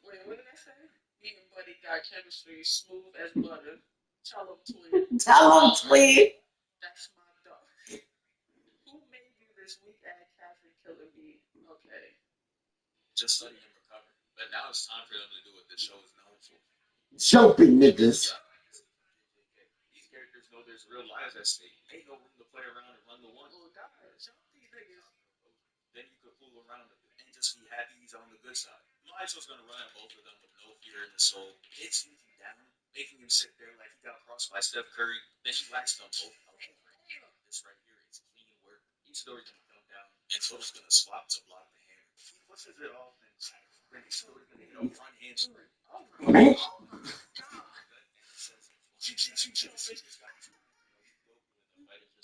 Wait, what did I say? Me and Buddy got chemistry smooth as butter. Tell him, Tweet. Tell him, Tweet. That's my dog. Who made you this weak ass Catholic killer bee? Okay. Just letting him recover. But now it's time for them to do what this show is known for. Jumping niggas. These characters know there's real lives at stake. Ain't no room to play around and run the one. Oh, God, jump these niggas. Then you could fool around a bit and just be happy he's on the good side. Mahito's gonna run at both of them with no fear in the soul. Hits Yuji down, making him sit there like he got crossed by Steph Curry. Then he whacks them both. This right here is clean work. Ichidori's gonna come down, and Soto's gonna swap to block the hammer. He pushes it off, and Ichidori's gonna hit a front handspring. Oh my God! Just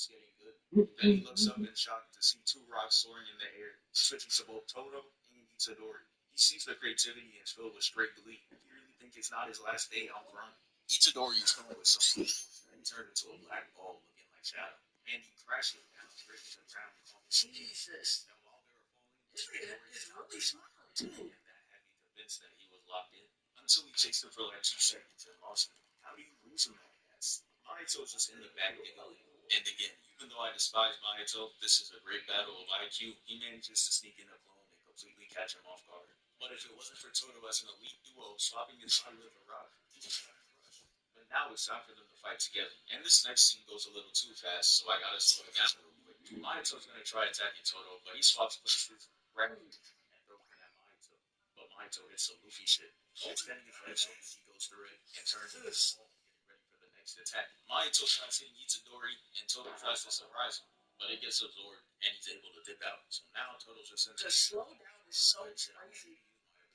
getting good. Then he looks up in shock to see two rocks soaring in the air, switching to both Toto and Itadori. He sees the creativity and is filled with straight glee. He really thinks it's not his last day on front. Itadori is coming with some force, and he turned into a black ball looking like Shadow. And he crashes down, breaking the ground. Jesus. And while they were falling, This nigga is really smiling, too. and that had me convinced that he was locked in. Until he chased him for like 2 seconds and lost him. How do you lose him like that? Mahito's just in the back giggling. And again, even though I despise Mahito, this is a great battle of IQ. He manages to sneak in a clone and completely catch him off guard. But if it wasn't for Toto as an elite duo swapping his body with a rock, he would have crushed. But now it's time for them to fight together. And this next scene goes a little too fast, so I gotta slow it down real quick. Mahito's gonna try attacking Toto, but he swaps places rapidly and throws it at Mahito. But Mahito hits some Luffy shit, extending his leg so he goes through it and turns into a ball, getting ready for the next attack. Mahito tries hitting Itadori, and Toto tries to surprise him, but it gets absorbed, and he's able to dip out. So now Toto's just into The slowdown is so crazy.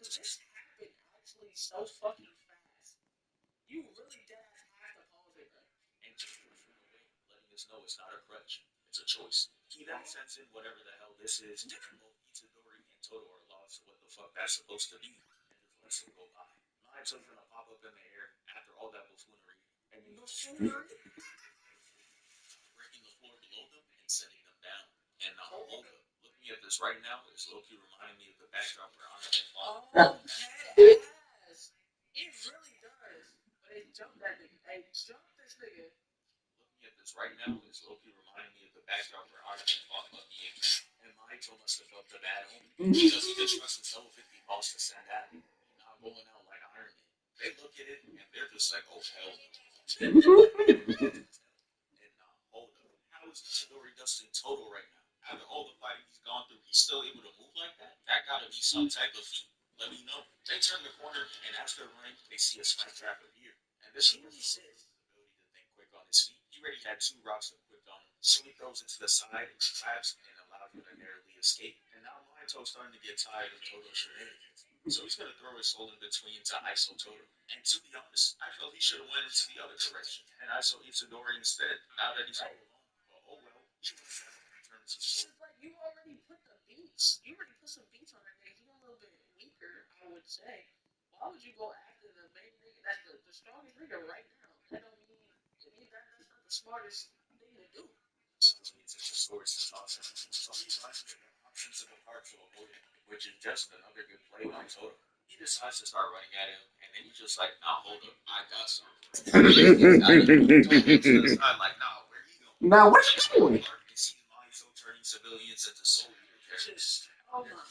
Because this happened actually so fucking fast. You really dead have to pause it, bro. And just pushing away, letting us know it's not a crutch, it's a choice. He then sends in whatever the hell this is, and both Itadori and Toto are lost to what the fuck that's supposed to be, and just lets him go by. Mahito's gonna pop up in the air after all that buffoonery, and then breaking the floor below them and setting them down. And Holga, looking at this right now, is Loki reminding me of the backdrop where Anna and Oh, yes. It really does. But it jumped that nigga. Hey, jump this nigga. Looking at this right now is Loki reminding me of the backdrop where Iron Man fought Bucky and Mahito must have felt the bad homie. Because he just trusts his level 50 boss to send at him, not going out like Iron Man. They look at it and they're just like, oh hell no. And hold up. How is Itadori dusting Toto right now? After all the fighting he's gone through, he's still able to move like that? That gotta be some type of feat. Let me know. They turn the corner, and as they're running, they see a spike trap appear. And this is his ability to think quick on his feet. He already had 2 rocks equipped on him, so he throws it to the side and slaps and allows him to narrowly escape. And now Mahito's starting to get tired of Toto's shenanigans. So he's gonna throw his soul in between to ISO Toto. And to be honest, I felt he should have went into the other direction and ISO Itadori instead, now that he's all alone. But oh well, he turns his soul. Like, you already put the beats. You already put some beats on that nigga. He's a little bit weaker, I would say. Why would you go after the main nigga? That's the strongest nigga right now. That don't mean, that's not the smartest thing to do. So it's just a source of awesome. So he's running to the options of the park to avoid it, which is just another good play by Toto. He decides to start running at him, and then he's just like, nah, hold up, I got something. Like, nah, where you going? Now, what you doing? And see Mahito turning civilians into soldiers. Oh my.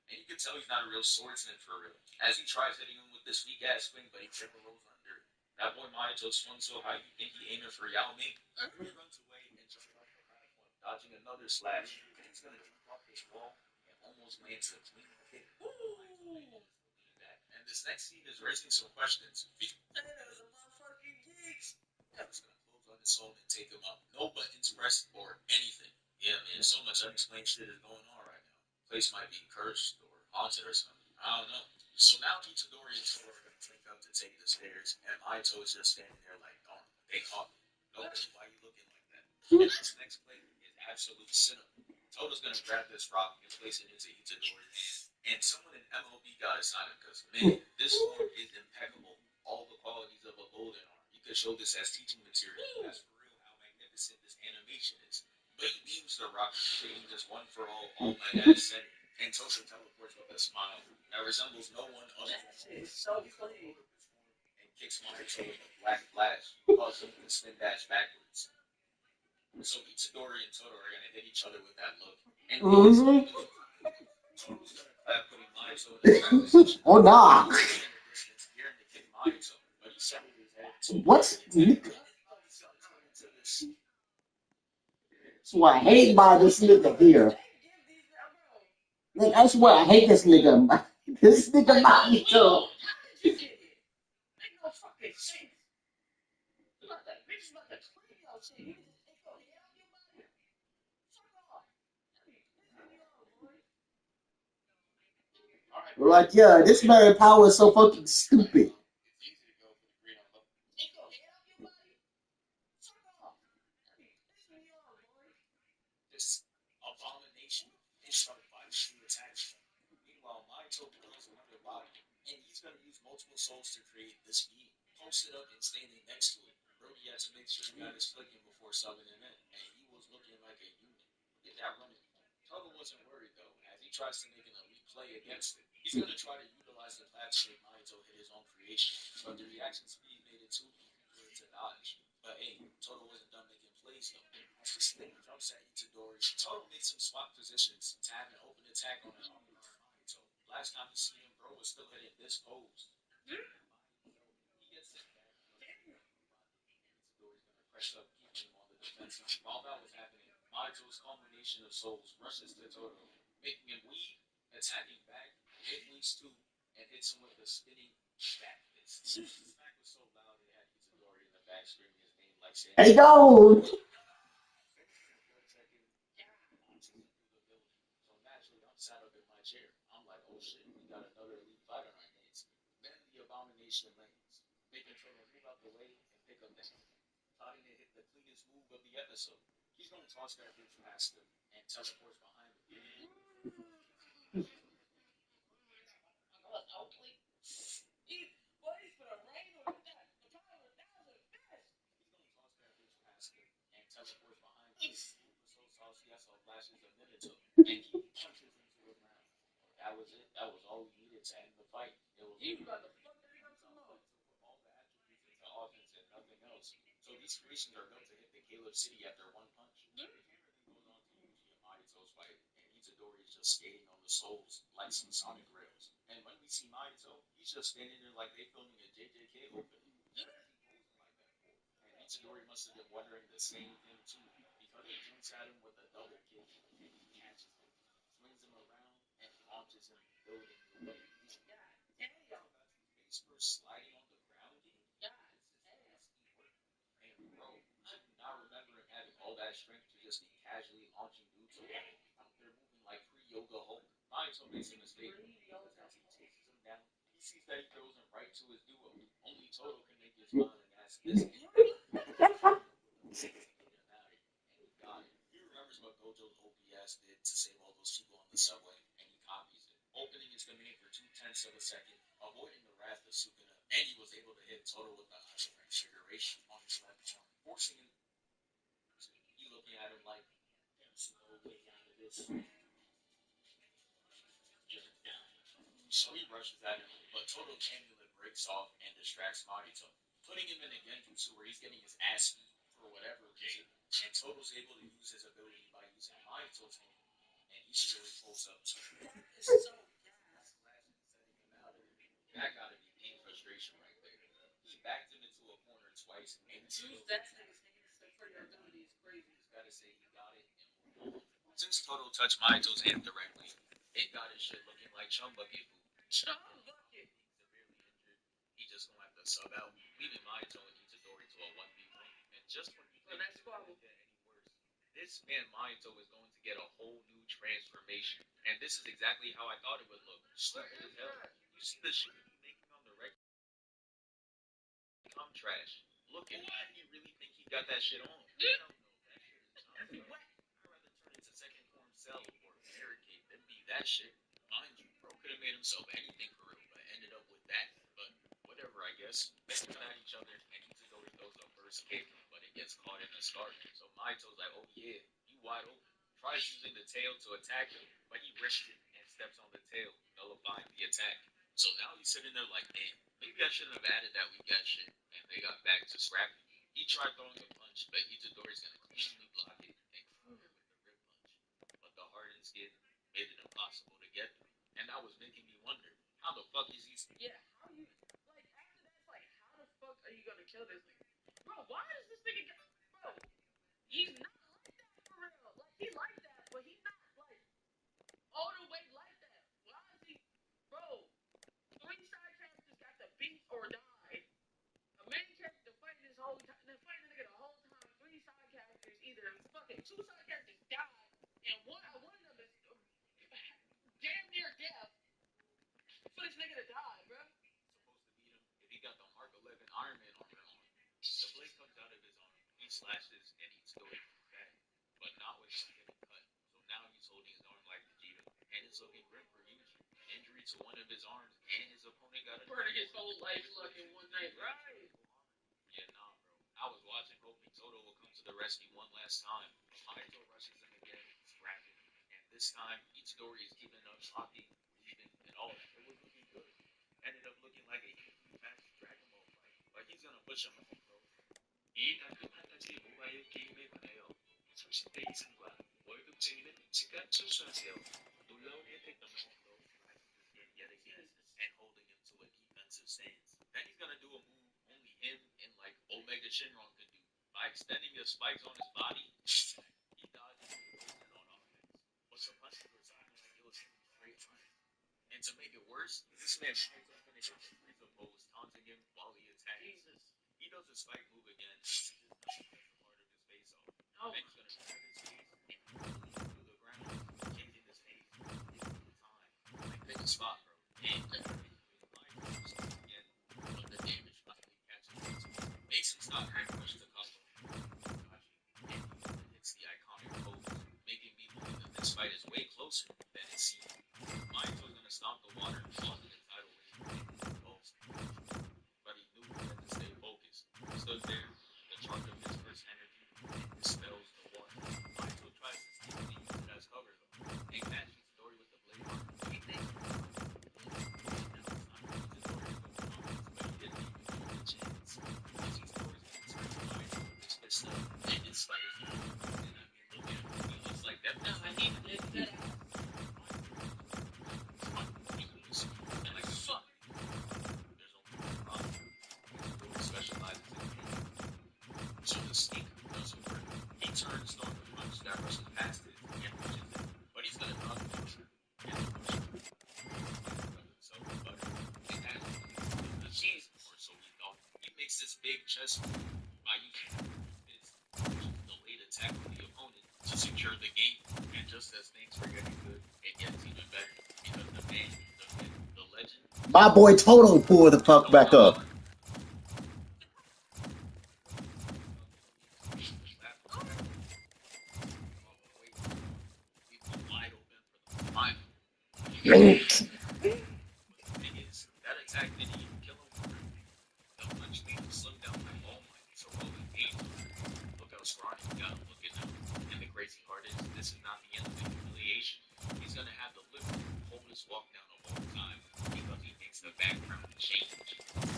And you can tell he's not a real swordsman for real. As he tries hitting him with this weak ass swing, but he never rolls under it. That boy Mahito swung so high you think he aiming for Yao Ming. He runs away and jumps off the platform, dodging another slash. He's gonna jump off this wall and almost lands a clean kick. And this next scene is raising some questions. That is a motherfucking geeks. Yeah, it's gonna close on his own and take him up. No buttons pressed or anything. Yeah, man, so much unexplained shit is going on right now. Place might be cursed or haunted or something. I don't know. So now Itadori and Sora are gonna link up to take the stairs, and Mahito is just standing there like, darn, they caught me. No, why you looking like that? And this next play is absolute cinema. Toto's gonna grab this rock and place it into Itadori's hand. And someone in MLB got to sign it because, man, this form is impeccable. All the qualities of a golden arm. You could show this as teaching material. That's for real how magnificent this animation is. But he beams the rock, creating this one for all night as setting. And Toto teleports with a smile that resembles no one other. That shit is so clean. And kicks Mahito with a black flash, causing him to spin dash backwards. So Itadori and Toto are going to hit each other with that look. And Oh nah. What? That's what I hate about this nigga here. Like, I swear I hate this nigga. This nigga Mahito. We're like, yeah, this man power is so fucking stupid. This abomination is started by two attacks. Meanwhile, Mahito builds another body, and he's going to use multiple souls to create this being. Posted up and standing next to it, Brody had to make sure he got his flicking before subbing him in, and he was looking like a unit. Get that running. Toto wasn't worried though, as he tries to make an elite play against it. He's going to try to utilize the path to make Mahito hit his own creation, but the reaction speed made it too easy to dodge. But hey, Toto wasn't done making plays though. As the stick jumps at Itadori, Toto makes him swap positions to have an open attack on an arm Mahito. Last time we seen him, bro was still hitting this pose. He gets it back. Itadori's gonna press up, keeping him on the defensive. While that was happening, Mahito's culmination of souls rushes to Toto, making him weave, attacking back, hit weeks too, and hits him with a spinning back fist. The smack was so loud it had Itadori in the back screaming his name like saying, Hey, go! So naturally, I'm sat up in my chair. I'm like, oh shit, we got another elite fight on our hands. Then the abomination lands, making Toto move out the way and pick up the hand. Thought he hit the cleanest move of the episode. He's gonna toss that bitch past him and teleports behind him. And he punches into the ground. That was it. That was all we needed to end the fight. It was all the attributes into offense and nothing else. So these creations are built to hit the Caleb City after one punch. The camera then goes on to Yuji and Mahito's fight, and Itadori is just skating on the souls like some Sonic rails. And when we see Mahito, he's just standing there like they filming a JJK opening. And Itadori must have been wondering the same thing too, because he jumps at him with a double kick and he catches him, swings him around, and launches him, building the way. Face first sliding on the ground game. And bro, I do not remember him having all that strength to just be casually launching dudes away. Out there moving like pre-yoga Hulk. Mahito makes a mistake. As he chases him down, he sees that he throws him right to his duo. Only Toto can make his mind, and that's this. He remembers what Gojo's OPS did to save all those people on the subway, and he copies it. Opening his domain for 0.2 of a second, avoiding the wrath of Sukuna, and he was able to hit Toto with the transfiguration on his left arm, forcing him to be looking at him like, slowly out of this. So he rushes at him, but Toto's amulet breaks off and distracts Mahito, putting him in a genjutsu where he's getting his ass beat for whatever reason. And Toto's able to use his ability by using Mahito's hand, and he slowly pulls up to him. That gotta be pain frustration right there. He backed him into a twice. And gotta say he got it. Since Toto touched Mahito's hand directly, it got his shit looking like chum bucket food. Chum bucket. Severely injured. He just gonna have to sub out, leaving Mahito and Itadori to a 1v1. And just when you think it couldn't get any worse, this man Mahito is going to get a whole new transformation. And this is exactly how I thought it would look. Stupid as hell. You see the shit he making on the regular trash. Look at him. You really think he got that shit on? Hell no. That shit is I'd rather turn into second form cell or barricade than be that shit. Mind you, bro could have made himself anything for real, but ended up with that. But whatever, I guess. They cut at each other, and Itadori throws the first kick, but it gets caught in the start. So Mahito's like, oh yeah, you wide open. Tries using the tail to attack him, but he risks it and steps on the tail, nullifying the attack. So now he's sitting there like, damn, maybe I shouldn't have added that weak ass shit. And they got back to scrapping. He tried throwing a punch, but Itadori's gonna cleanly block it and counter with the rib punch. But the hardened skin made it impossible to get through. And that was making me wonder, how the fuck is he? Yeah, how you like after that's like how the fuck are you gonna kill this nigga? Bro, why does this nigga get bro? He's not like that for real. Like he like that, but he's not like all the way like that. Why is he bro? 3 side characters got to beat or die. A main character fighting this whole time, then fighting the nigga the whole time. 3 side characters, either fucking 2 side characters die, and one of them is damn near death for this nigga to die, bro. Supposed to beat him if he got the Mark 11 Iron Man armor on. The blade comes out of his arm. He slashes and he's still back, but not without getting cut. So now he's holding his arm like Vegeta, and it's looking grim for Yuji. Injury to one of his arms, and his opponent got a burning his whole life luck in one night, right? Yeah, nah, bro. I was watching, hoping Toto will come to the rescue one last time. Mahito rushes him again, scrapping, and this time Itadori is keeping up, blocking, leaving, and all. It was looking good. Ended up looking like a huge match Dragon Ball fight, but he's gonna push him off, bro. 이 단편판타지 모바일 게임에 관하여 소식대 이상과 월급 증인은 즉각 철수하세요. 놀라운 혜택 넘어오므로 yet again and holding him to a defensive stance. Then he's gonna do a move only him and like Omega Shenron could do by extending the spikes on his body. He dodged it on offense, but the punches were timing like it was hitting straight line. And to make it worse, this man finished the Frieza pose, taunting him while he attacks. He does a spike move again. This time he cuts the part of his face off. Then he's gonna grab his face and pull him to the ground, changing his face every time. Like pick a spot, bro. And again, but the damage finally catches him. Makes him stop and push the couple. And he hits the iconic pose, making me believe that this fight is way closer than it seems. Mahito's gonna stomp the water, causing the title reign in his post. But he knew he had to stay focused. He stood there, the charge of his first energy, and dispels the water. Mahito tries to sneakily use it as cover though. And catches Itadori with the blade arm. He thinks so the sneak doesn't work. He turns on the punch that rushes past it and pushes it, but he's gonna knock the pusher and the pusher. So, but it has the cheese, or so he thought. He makes this big chest move by using his delayed attack on the opponent to secure the game. And just as things were getting good, it gets even better because the man, the legend, My boy Toto pulled the fuck back up. that attack didn't even kill him. The punch made him slim down like All Might, so rolling 8. Look how strong he got him looking now. And the crazy part is, this is not the end of the humiliation. He's gonna have to live with the coldest walk down the whole time because he thinks the background will change.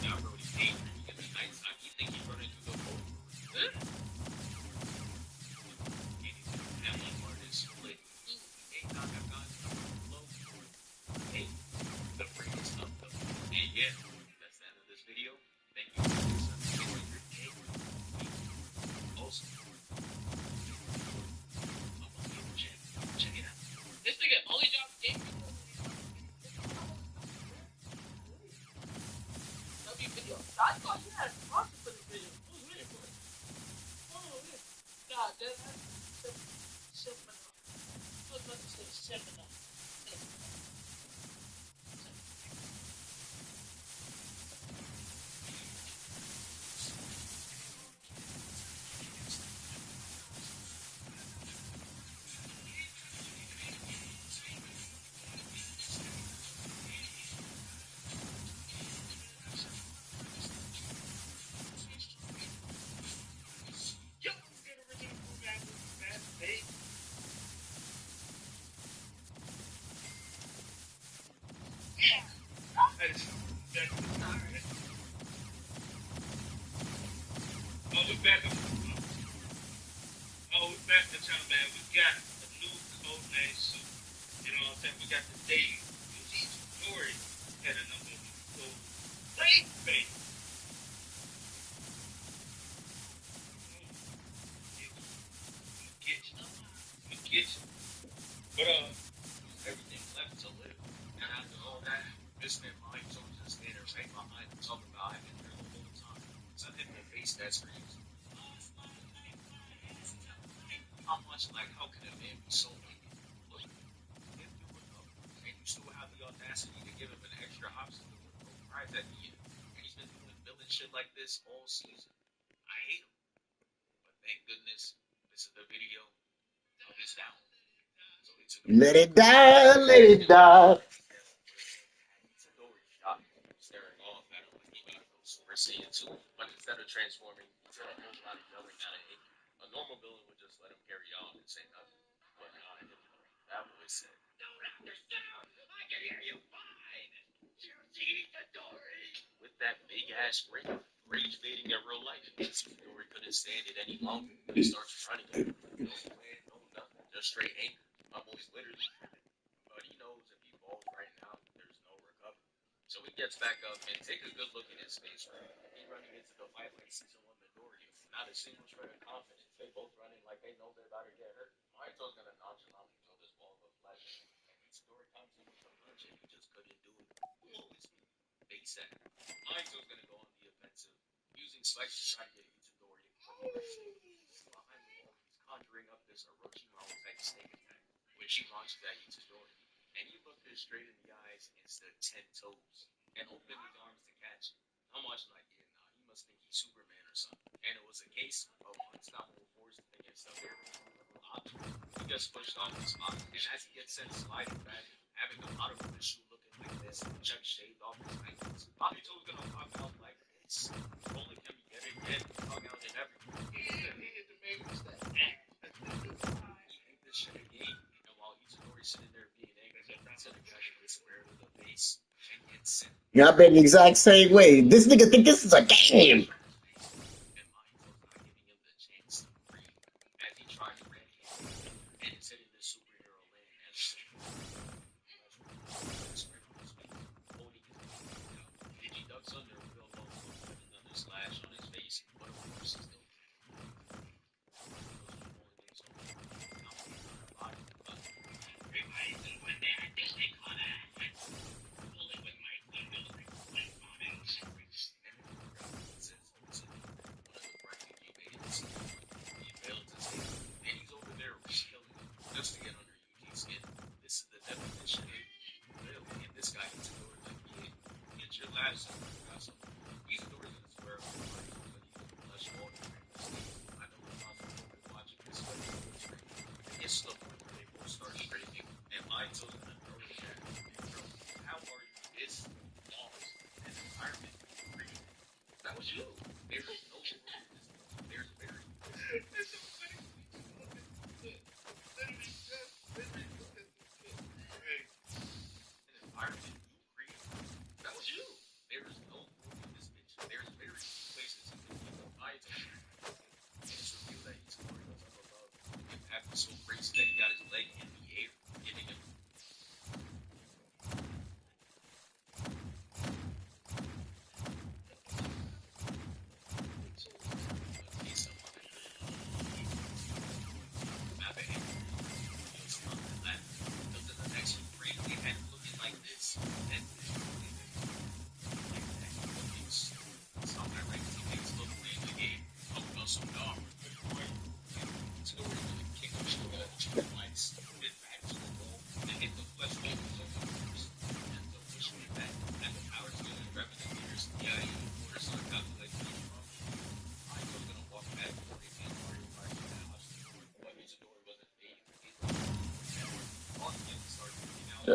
Now Brody's daydreaming in the nighttime. He thinks he's running through the cold. That one part is split. He may not have gone to the flow. Hey, the freaking stuff though. And yeah, that's the end of this video. Thank you for listening. this man behind was always just standing right behind him talking about I've been there the whole time. So I hit him in the face that screams. I'm watching like, how could a man be so wicked? Look, if you look up, and you still have the audacity to give him an extra obstacle with no prize at the end. And he's been doing villain shit like this all season. I hate him. But thank goodness, this is the video of his down. So it's a Let it die, let it die. staring off at him like he got no Super Saiyan 2. But instead of transforming, he did a whole lot of yelling out of hate. A normal villain would just let him carry on and say nothing. But not him. That boy said, "Don't understand. I can hear you fine. You're Itadori." With that big ass ring, rage fading in real life. Itadori couldn't stand it any longer. He starts running. No plan, no nothing. Just straight anger. My boy's literally tripping. But he knows if he falls right now, there's no recovery. So he gets back up and take a good look at his face. He running into the fight like season 1 Midoriya. Not a single shred of confidence. They both running like they know they're about to get hurt. Mahito's gonna nonchalantly throw this ball of flesh. And Itadori comes in with a punch and he just couldn't do it. Woe is me. They said. Mahito's gonna go on the offensive, using spikes to try to get Itadori. Behind the wall, he's conjuring up this Orochimaru type snake attack, which he launches at Itadori. And he looked her straight in the eyes instead of 10 toes, and opened his arms to catch it. I'm watching like, yeah, nah, he must think he's Superman or something. And it was a case of unstoppable force against the air. He gets pushed off the spot, and as he gets sent sliding back, having the bottom of his shoe looking like this, Chuck shaved off his ankles. Mahito's gonna pop out like this, rolling him yet again, hung out and everything. He hit the main mistake. He ate this shit again, and while Itadori's sitting there being angry, to the guy with square to the face, and gets sent. Yeah, I've been the exact same way. This nigga think this is a game. As he tried to red him and is hitting the superhero land as spread on his feet, holding his hand out. Digi ducks under real low with another slash on his face, but of course he's still just to get under Yuji's skin. This is the definition of real. And this guy gets Itadori like, yeah, get your last one. Itadori's gonna swear up the fight, but he's gonna flush all the things. I know the possible is watching this fight on the screen. It gets to the point where they both start straightening, and Mahito's gonna throw the jack. Bro, how are you this lost in an environment free? That was you. There's no there's very that was you. There's no moving this bitch. There's very few places you can keep an eye to. And it's revealed that he's scoring up above. Impact was so crazy that he got his leg in the air, giving him. Like this, and some direct teammates look playing the game. Oh, muscle dog. Story with a kick of chicken lights, mid back to the wall, and hit the flesh wall with the first. And the push me back, and the power to the grabbing the meters. Yeah, you order some calculator. I'm gonna walk back before they can't Mario Kart in the house. But Itadori wasn't made. All the kids started freaking out.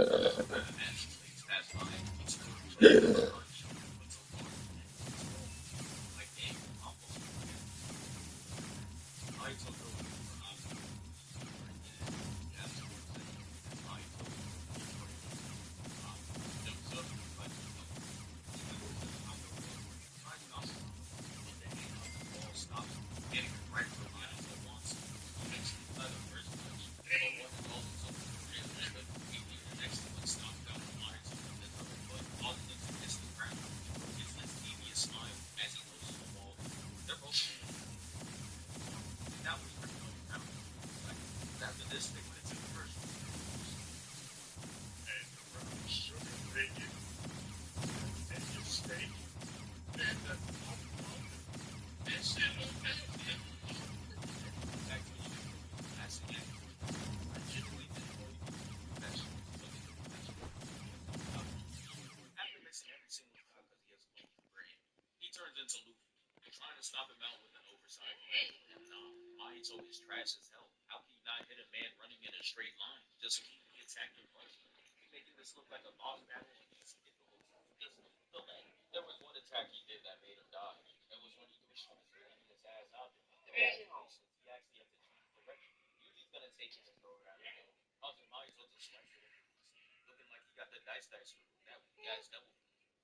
That's aloof. Trying to stop him out with an oversight. And nah, Mahito is trash as hell. How can you not hit a man running in a straight line? Just keep the attack in front. You're making this look like a boss battle and he's difficult. Because there was one attack he did that made him die. It was when he was hitting his ass out there. He actually had to change direction. Yuji's gonna take it and throw it out. Causing Mahito to smash it. Looking like he got the dice screw. That guy's double.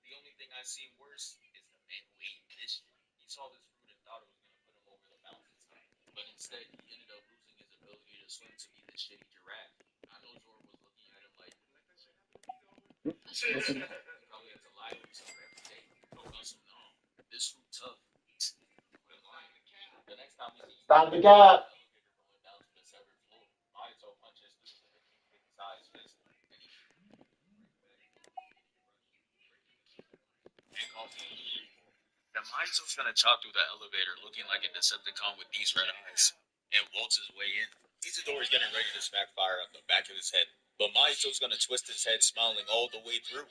The only thing I see worse is the man who ate this shit. He saw this fruit and thought it was gonna put him over the mountains. But instead, he ended up losing his ability to swim to be the shitty giraffe. I know Zoro was looking at him like, he probably had to lie to himself every day. Don't hustle, no. This fruit tough. The next time we see Stop the gap. rolling down to the severed floor, Mahito punches through the size fist, and he the Mahito's gonna chop through the elevator looking like a Decepticon with these red eyes and waltz his way in. Itadori's getting ready to smack fire up the back of his head, but Mahito's gonna twist his head smiling all the way through.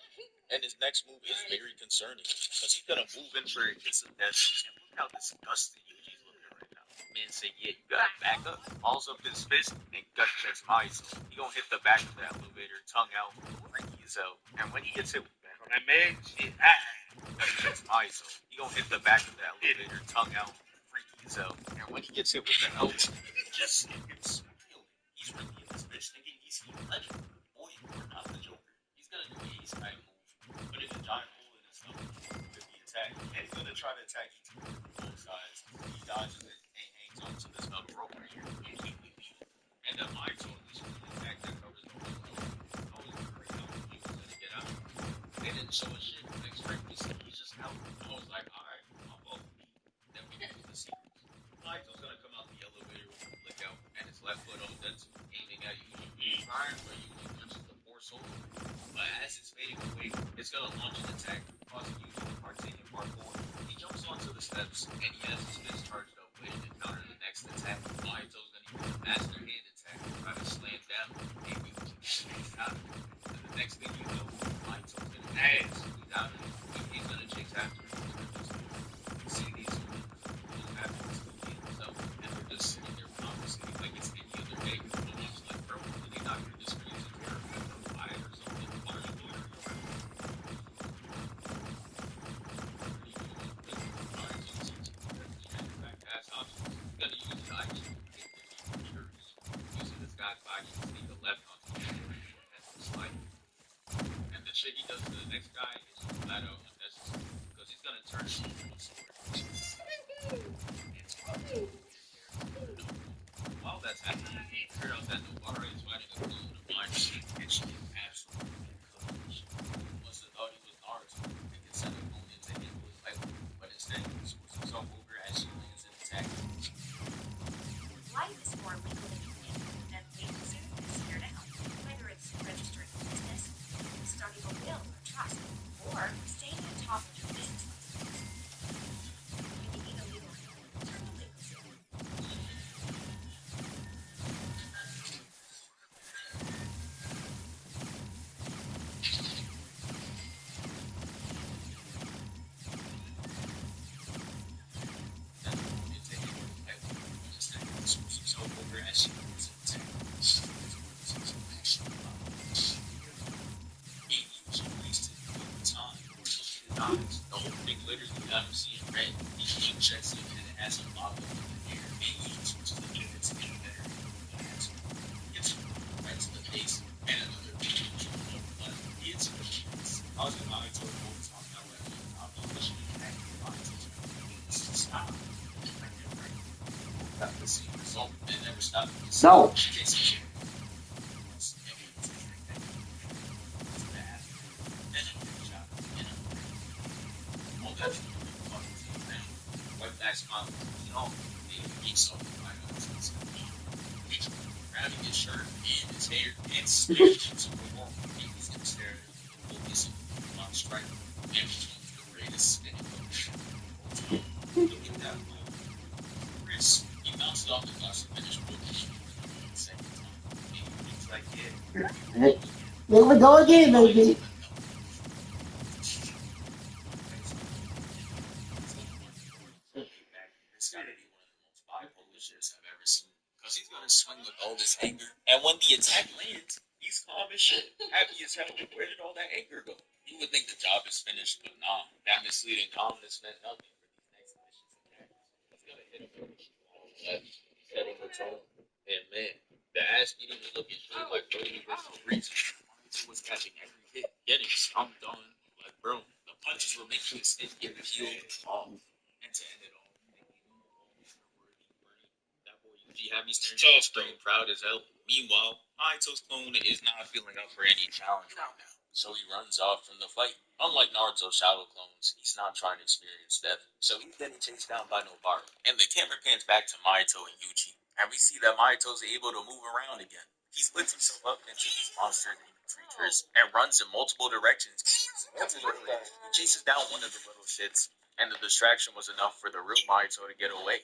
And his next move is very concerning, because he's gonna move in for a kiss of death. And look how disgusted Yuji's looking right now. Man say, yeah, you gotta back up, balls up his fist, and gut checks Mahito. He gonna hit the back of the elevator, tongue out, freaky as hell. And when he gets hit back on that man, shit, gut checks Mahito. He gonna hit the back of the elevator, tongue out, freaky as hell. And when he gets hit with the elbow, just it's real. He's really in this bitch thinking he's legend. Boy, you're not the Joker. He's gonna do the ace type move. But it's a giant hole in his stomach with the attack. And he's gonna try to attack you from both sides. He dodges it and hangs onto this metal rope right here. And then Mahito is an attack that covers the whole rope. Always great how he was gonna get out. They didn't show a shit. Next frame we see he's just out. I was like, alright, I'm up. Then we get to the secrets. Mahito's gonna come out the elevator with a flick out and his left foot on Detsu, aiming at Yuji. Trying for Yuji punches the poor soul. But as it's fading away, it's gonna launch an attack, causing Yuji to partake in parkour. He jumps onto the steps, and he has his fist charged up, waiting to counter the next attack. Mahito's gonna use a master hand attack to try to slam down, and Yuji out of it. And the next thing you know, Mahito's gonna ass down it, and he's gonna chase after him. You see these people after this movie himself, and they're just sitting there conversating like it's any other day. And he's like, bro, are they not gonna just crazy character or fight or something? And the shit he does to the next guy is flat out unnecessary because he's gonna turn shit into a sword. While that's happening, it turned out that Nobara is fighting a clone of Mind Machine, and she is absolutely cooked. Must have thought he was Naruto and could send a clone into him with life, but instead he screws himself over as she lands an attack. Life is more liquid than paper soon is here now. Whether it's registering a business, starting a will or trust, or staying on top of your business. When you need a legal hand, turn to LegalZoom. The whole thing literally got him seeing red. He checks it and it has a lot of the air. And he switches the units to get better. Gets right to the face and another but he hits it. I was in Mahito the whole time. I'll be pushing it back. Stop. That's the same result. And never stop. No. Grabbing his shirt and his hair and smashing super long. He's gonna stare at him. Focus on strike. And he's the greatest spinning coach. Look at that move. Chris, he bounced off the glass and finished with the second time. He's like, yeah. There we go again, baby. all this anger. And when the attack lands, he's calm as shit, happy as hell. Where did all that anger go? You would think the job is finished, but nah. That misleading calmness meant nothing for these next vicious attackers. He's gonna hit him with all left, setting the tone. And man, the ass beating was looking good like Brody versus Breeze. He was catching every hit, getting stomped on. Like, bro, the punches were making his skin get peeled off. And to end it all, that boy Yuji had me staring at the screen, proud as hell. Meanwhile, Mahito's clone is not feeling up for any challenge right now, so he runs off from the fight. Unlike Naruto's shadow clones, he's not trying to experience death, so he's getting chased down by Nobara. And the camera pans back to Mahito and Yuji, and we see that Mahito's able to move around again. He splits himself up into these monsters and creatures and runs in multiple directions. He chases down one of the little shits, and the distraction was enough for the real Mahito to get away.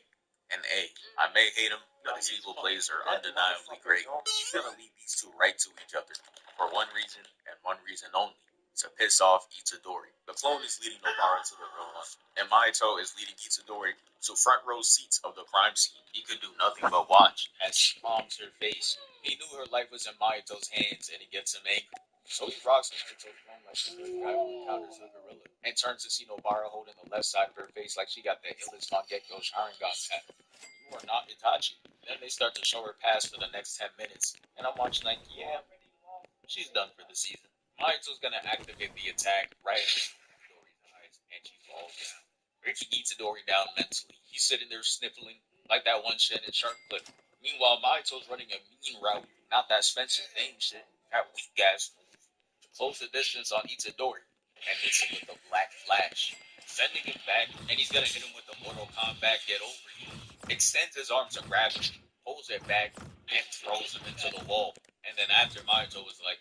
And A, I may hate him, but his evil plays are undeniably great. He's gonna lead these two right to each other, for one reason and one reason only: to piss off Itadori. The clone is leading Nobara to the real one, and Mahito is leading Itadori to front row seats of the crime scene. He could do nothing but watch as she palms her face. He knew her life was in Mahito's hands, and it gets him angry. So he rocks Mahito's phone like a guy who encounters a gorilla, and turns to see Nobara holding the left side of her face like she got the illest Mangekyo Sharingan tap. You are not Itachi. Then they start to show her past for the next 10 minutes, and I'm watching like, yeah, she's done for the season. Mahito's gonna activate the attack right in Itadori's eyes, and she falls down, breaking Itadori down mentally. He's sitting there sniffling like that one shit in Shark Clip. Meanwhile, Mahito's running a mean route, not that Spencer Dane shit, that weak ass move, to close the distance on Itadori, and hits him with a black flash, sending him back, and he's gonna hit him with the Mortal Kombat get over you. Extends his arm to grab him, pulls it back, and throws him into the wall. And then after, Mahito was like,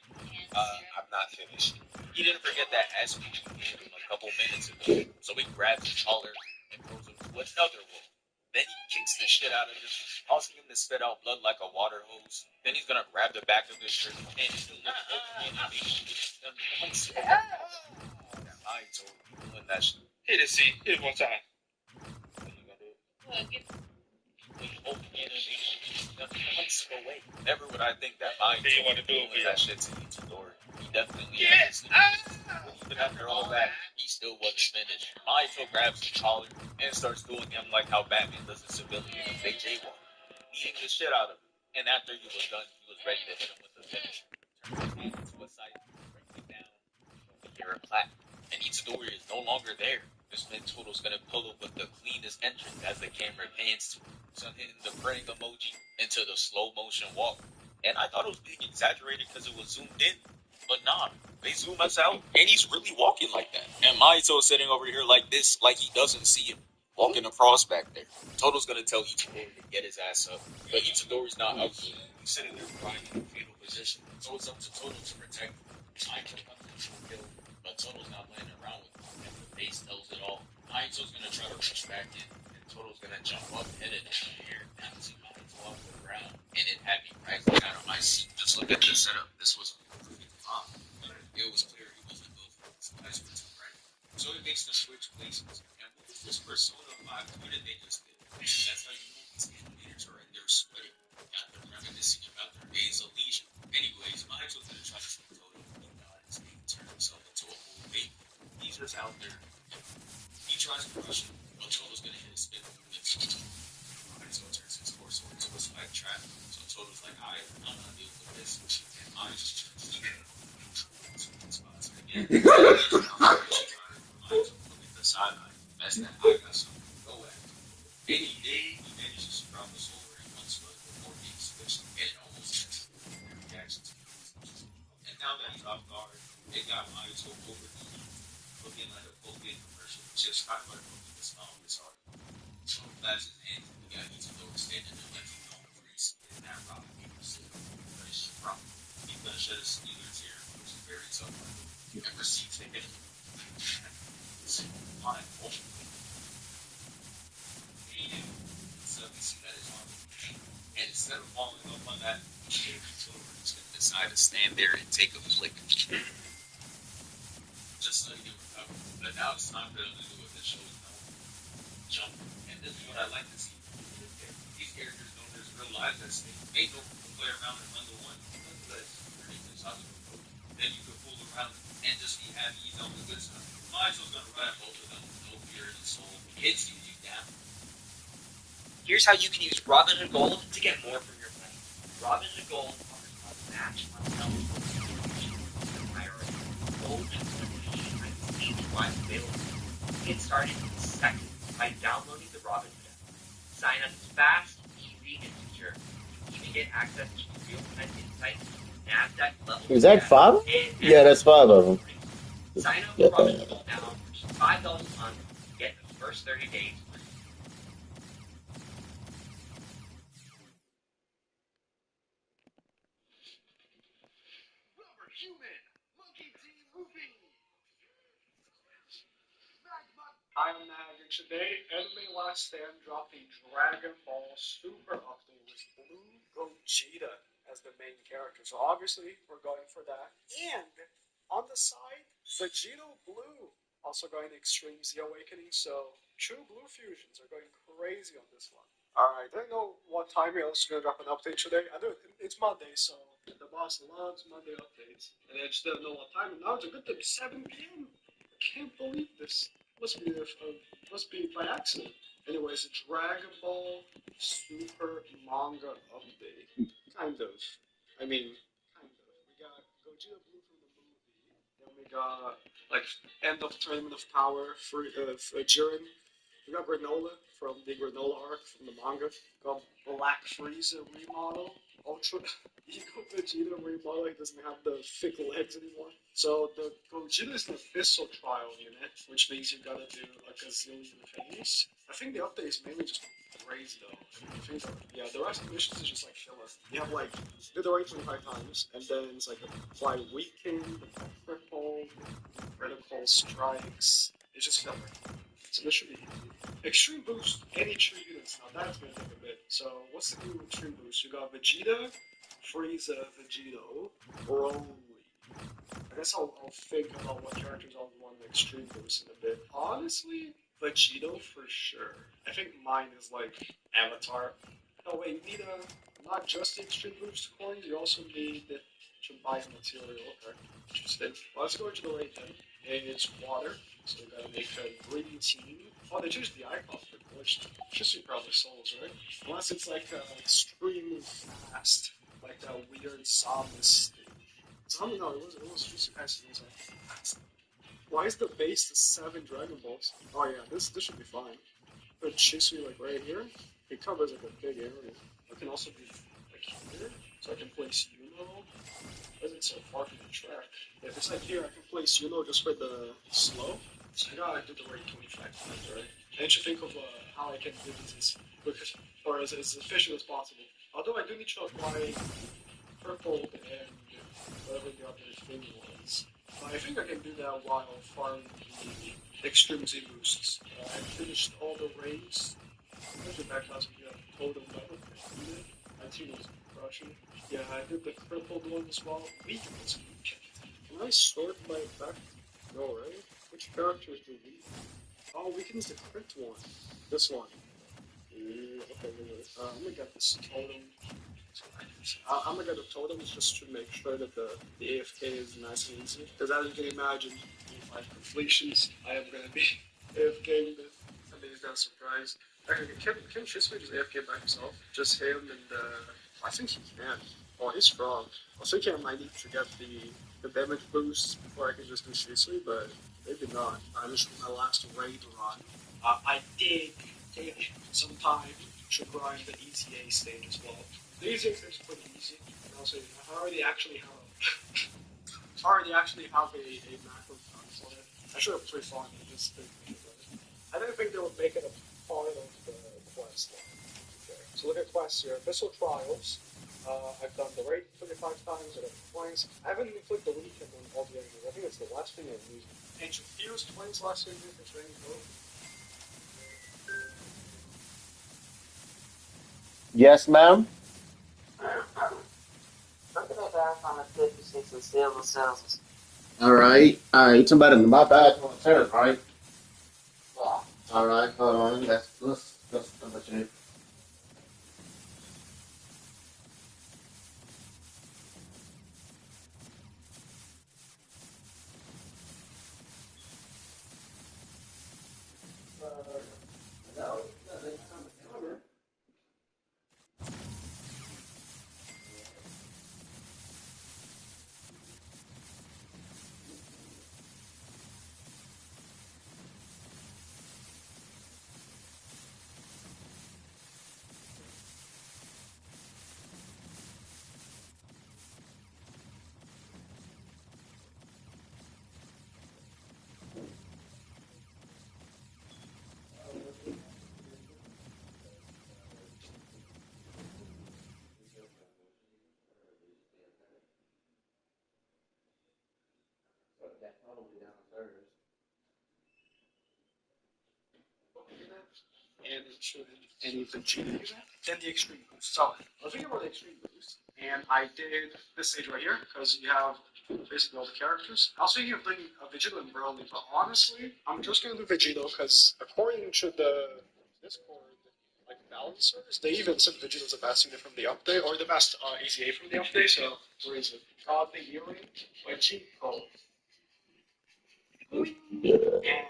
I'm not finished. He didn't forget that ass beat he gave him a couple minutes ago, so he grabs his collar and throws him to another wall. Then he kicks the shit out of him, causing him to spit out blood like a water hose. Then he's gonna grab the back of his shirt and shoot the Mahito doing that shit. Hit it, see. Hit it one time. Away. Never would I think that Mahito would do that shit to Itadori. He definitely is. Even after all that, he still wasn't finished. Mahito grabs the collar and starts doing him like how Batman does a civilian in Big J Walk, beating the shit out of him. And after he was done, he was ready to hit him with the finish. Turns his hand into a sight, breaks it down, and hear a clap. And Itadori is no longer there. This man Toto's gonna pull up with the cleanest entrance as the camera pans to him. Son hitting the praying emoji into the slow motion walk. And I thought it was being exaggerated because it was zoomed in. But nah, they zoom us out, and he's really walking like that. And Mahito is sitting over here like this, like he doesn't see him, walking across back there. Toto's gonna tell Itadori to get his ass up, but Itadori's not up. He's sitting there crying in a fetal position. So it's up to Toto to protect him. Mahito comes to kill, but Toto's not playing around with him, and the face tells it all. Mahito's gonna try to rush back in, and Toto's gonna jump up, hit it in the air, bouncing Mahito off the ground, and it had me rising out of my seat. Just look at the setup. This was it was clear he wasn't built for this guy's right? So it makes the switch places. And with this Persona 5, what did they just do? That's how you know these animators are in there sweating. Got them reminiscing about their days of leisure. Anyways, Mahito's gonna try to shoot Toto. He dies and he turns himself into a whole baby. He's just out there. He tries to crush him, but Toto's gonna hit his spin move next to him. Mahito turns his torso into a spike trap. So Toto's like, alright, I'm gonna deal with this. And Mahito just turns his spin. Look at the sideline. That's that I got something to go at. Any day he manages to drop us over in one split before being switched, and it almost hits their reaction to it. And now that he's off guard, they got Mahito over looking like a Colgate commercial, just hot butter looking to smile this hard. So that's his hand. We got Itadori standing there like he's on the freeze. It's not rock. He's gonna shed his sneakers here, which is very tough. You ever see it? It's fine. So we see that it's on. And instead of falling up on that, he's gonna decide to stand there and take a flick. Just so he can recover. But now it's time for them to do what the show is known. Jump. And this is what I like to see. These characters know there's real lives at stake. Ain't no play have you know the good stuff. Might as well gonna run both of them. No fear in the soul. Kids use you down. Here's how you can use Robinhood Gold to get more from your money. Robinhood Gold offers a match on priority. Gold and and statewide available. Get started in seconds by downloading the Robinhood app. Sign up is fast, easy, and secure. You can get access to real-time insights, NASDAQ level. Is that 5? Yeah, that's 5 of them. Sign up for Robinhood Gold now for just $5 a month. Get the first 30 days free. I am Magic. Today, Anime Last Stand dropped the Dragon Ball Super update with Blue Gogeta as the main character. So obviously, we're going for that. And on the side, Vegito Blue also going Extreme Z Awakening. So True Blue fusions are going crazy on this one. Alright, I don't know what time we're also going to drop an update today. I know it's Monday, so the boss loves Monday updates. And I just don't know what time. And now it's a good thing, 7 p.m. I can't believe this. Must be by accident. Anyways, a Dragon Ball Super manga update. Kind of. I mean, kind of. We got Gogeta Blue from the movie. Then we got, like, End of Tournament of Power for Jiren. We got Granola from the Granola arc from the manga. Got Black Frieza remodel. Ultra Ego Vegeta remodel. He doesn't have the thick legs anymore. So the Gogeta is an official trial unit, which means you gotta do like a zillion things. I think the update is mainly just crazy though. I think yeah, the rest of the missions is just like filler. You have like do the raid 25 times, and then it's like apply weakened, crippled, critical strikes. It's just filler. So this should be easy. Extreme boost any true units. Now that's gonna take a bit. So what's the new extreme boost? You got Vegeta, Frieza, Vegito, Broly. I guess I'll think about what characters I'll want to extreme boost in a bit. Honestly, Vegito for sure. I think mine is like Avatar. Oh wait, you need not just the extreme boost coins, you also need to buy material. Okay, interesting. Well, let's go into the raid then. It's water, so we gotta make a green team. Oh, they changed the icon for glitched. Should be probably souls, right? Unless it's like extremely fast, like that weird Samus thing. No, it was just fast. Why is the base the 7 Dragon Balls? Oh yeah, this should be fine. Put Chisui like right here. It covers like a big area. It can also be like here, so I can place Yuno. Why is it so far from the track? Yeah, if it's like here, I can place Yuno just for the slow. So I gotta do the rate 25 times, right? I need to think of how I can do this or as efficient as possible. Although I do need to apply purple and whatever the other thing was. I think I can do that while farming the extreme Z boosts. I finished all the raids. There's a backclass we got total level. I think it was crushing. Yeah, I did the crippled one as well. Weakness. Can I sort my back? No, right? Which characters do we? Oh, weakness the crit one. This one. Okay, I'm gonna get this totem. I'm gonna get the totems just to make sure that the AFK is nice and easy. Because as you can imagine, with my completions, I am gonna be AFKing this. I mean, it's not a surprise. Actually, can Shisui just AFK by himself? Just him and I think he can. Oh, he's strong. I was thinking I might need to get the damage boost before I can just do Shisui, but maybe not. This was my last raid run. I did take some time to grind the ETA stage as well. The ETA stage is pretty easy. And also, I already actually have a macro on it. I should have played on it. Just I don't think they would make it a part of the quest. Okay. So look at quests here. Abyssal Trials. I've done the raid 25 times. I've done points. I haven't even clicked the weekend on all the enemies. I think it's the last thing I'm using. Ancient Fuse, 20's last thing for training both. Yes, ma'am. Look at that back on the 56 and silver cells. Alright. Alright, somebody in my back on the tennis, right? Yeah. Alright, hold on. Let's double check. Into any Vegeta user, then the Extreme Boost. So I was thinking about the Extreme Boost, and I did this stage right here because you have basically all the characters. I was thinking of doing a Vegeta and Broly, but honestly, I'm just gonna do Vegito because according to the Discord like balancers, they even said Vegeta's the best unit from the update or the best EZA from the update. So where is it? Godly Earring, Vegito. And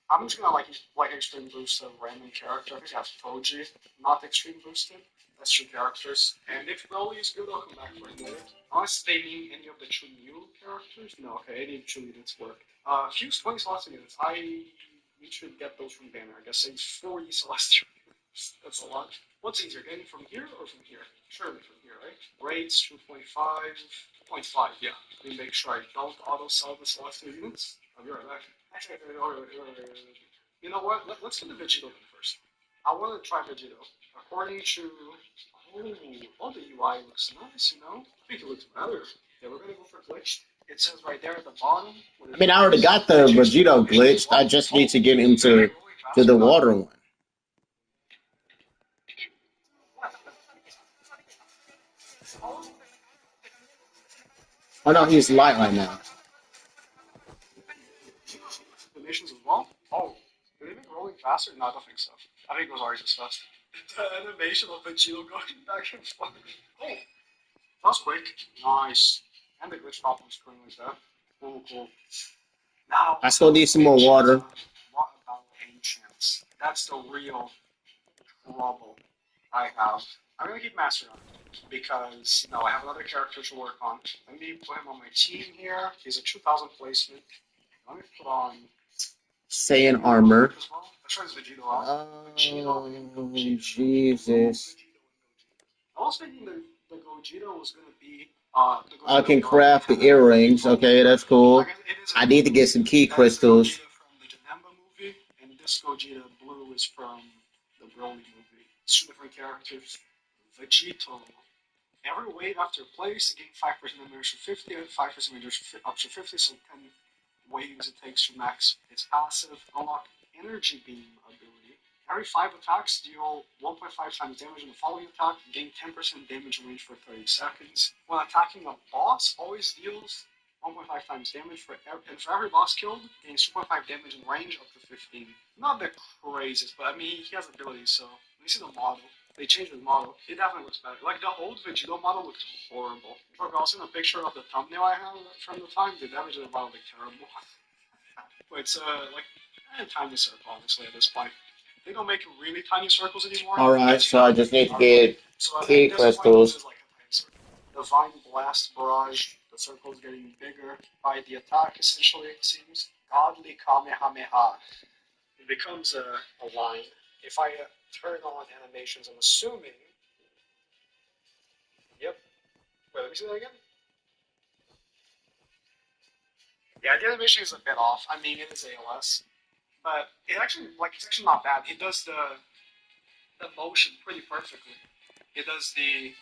I'm just gonna like Extreme Boost a random character. I think I have Toji, not Extreme Boosted. That's two characters. And if Broly is good, I'll come back for it later. Unless they need any of the true new characters. No, okay, any true units work. Fuse 20 Celestial units. You should get those from Banner. I guess say 40 Celestial units. That's a lot. What's easier, getting from here or from here? Surely from here, right? Rates 2.5. 0.5, yeah. Let me make sure I don't auto sell the Celestial units. I'll be right back. Actually, you know what? Let's do the Vegito thing first. I want to try Vegito. According to... Oh, the UI looks nice, you know? I think it looks better. Yeah, we're going to go for glitched. It says right there at the bottom... I mean, I already got the Vegito glitched. I just need to get into the water one. Oh no, he's light right now. Animations as well? Oh, did they make rolling faster? No, I don't think so. I think it was already just fast. The animation of Vegito going back and forth. Oh, that was quick. Nice. And the glitch problem screen like that. Cool, cool. Now, I still need some more water. what about Ancients? That's the real trouble I have. I'm gonna keep Master on because I have another character to work on. Let me put him on my team here. He's a 2000 placement. Let me put on Saiyan armor. as well. Let's try this Vegito out. Oh, Jesus. I was thinking the Gogeta was gonna be I can craft the earrings. Okay, that's cool. I need to get some key crystals. from the Janemba movie, and this Gogeta Blue is from the Broly movie. It's two different characters. Vegito. Every wave after place, gain 5% damage to 50, and 5% damage up to 50, so 10 waves it takes to max its passive. Unlock Energy Beam ability. Every 5 attacks deal 1.5 times damage in the following attack, gain 10% damage range for 30 seconds. When attacking a boss, always deals 1.5 times damage, and for every boss killed, gains 2.5 damage in range up to 15. Not the craziest, but I mean, he has abilities, so let me see the model. They changed the model. It definitely looks better. Like, the old Vegito model looked horrible. Look, I was in a picture of the thumbnail I have from the time. The damage in the model looked terrible. But it's, a tiny circle, honestly, at this point. They don't make really tiny circles anymore. Alright, so I just need to get key crystals. Divine Blast Barrage. The circle is getting bigger by the attack, essentially, it seems. Godly Kamehameha. It becomes a line. If I turn on animations, I'm assuming... Yep. Wait, let me see that again. Yeah, the animation is a bit off. I mean, it is ALS. But it's actually not bad. It does the motion pretty perfectly. It does the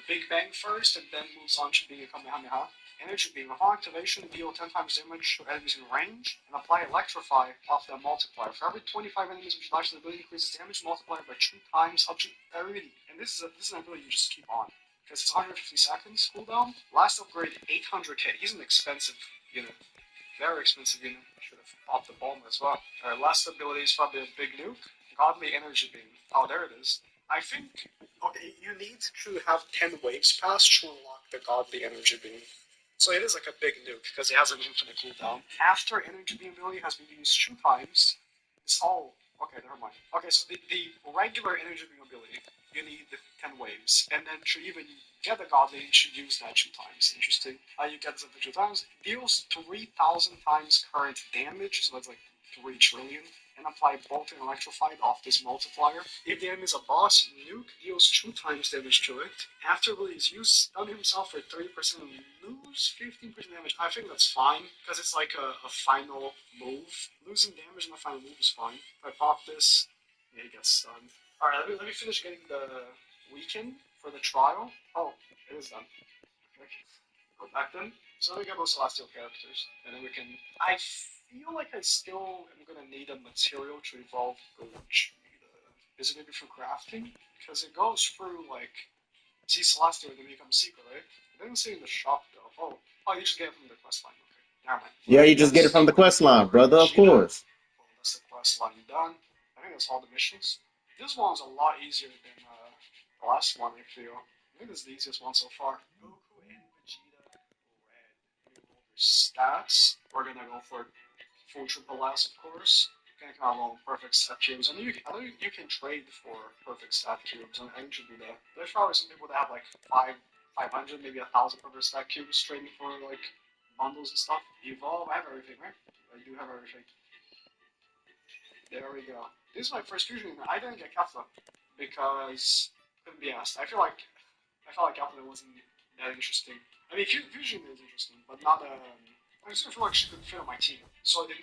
Big Bang first, and then moves on to being a Kamehameha. Energy Beam. Upon activation, deal 10 times damage to enemies in range, and apply Electrify off the multiplier. For every 25 enemies which launch the ability increases damage multiplier by 2 times up to 30. And this is an ability you just keep on. Because it's 150 seconds cooldown. Last upgrade, 800 hit. He's an expensive unit. Very expensive unit. Should have popped the bomb as well. Last ability is probably a Big Nuke. Godly Energy Beam. Oh, there it is. I think, okay, you need to have 10 waves pass to unlock the Godly Energy Beam. So it is like a big nuke, because it has an infinite cooldown. After Energy Beam ability has been used 2 times, it's all Okay, never mind. Okay, so the regular energy beam ability, you need 10 waves, and then to even get the godly, you should use that 2 times. Interesting. You get this up to 2 times. Deals 3,000 times current damage, so that's like 3 trillion. And apply Bolt and Electrified off this multiplier. If the enemy is a boss, Nuke deals 2 times damage to it. After release, use stun himself for 30% and lose 15% damage. I think that's fine, because it's like a final move. Losing damage in the final move is fine. If I pop this, yeah, he gets stunned. Alright, let me finish getting the weaken for the trial. Oh, it is done. Okay. Go back then. So we get those Celestial characters, and then we can. I feel like I still am gonna need a material to evolve Gojira. Is it maybe for crafting? Because it goes through like. See Celestial, then become Secret, right? It doesn't say in the shop though. Oh, you just get it from the quest line. Okay, never mind. Yeah, you just get it from the quest line, brother. Of course. Well, that's the quest line done. I think that's all the missions. This one's a lot easier than the last one, I feel. I think it's the easiest one so far. Goku and Vegeta red. Stats. We're gonna go for full triple S, of course. Can't come along perfect stat cubes. I know you can trade for perfect stat cubes. I think you should do that. There's probably some people that have like 500, maybe 1,000 perfect stat cubes trading for like bundles and stuff. Evolve. I have everything, right? I do have everything. There we go. This is my first fusion. I didn't get Kefla because couldn't be asked. I felt like Kefla wasn't that interesting. I mean, fusion is interesting, but not. I just feel like she couldn't fit on my team. So the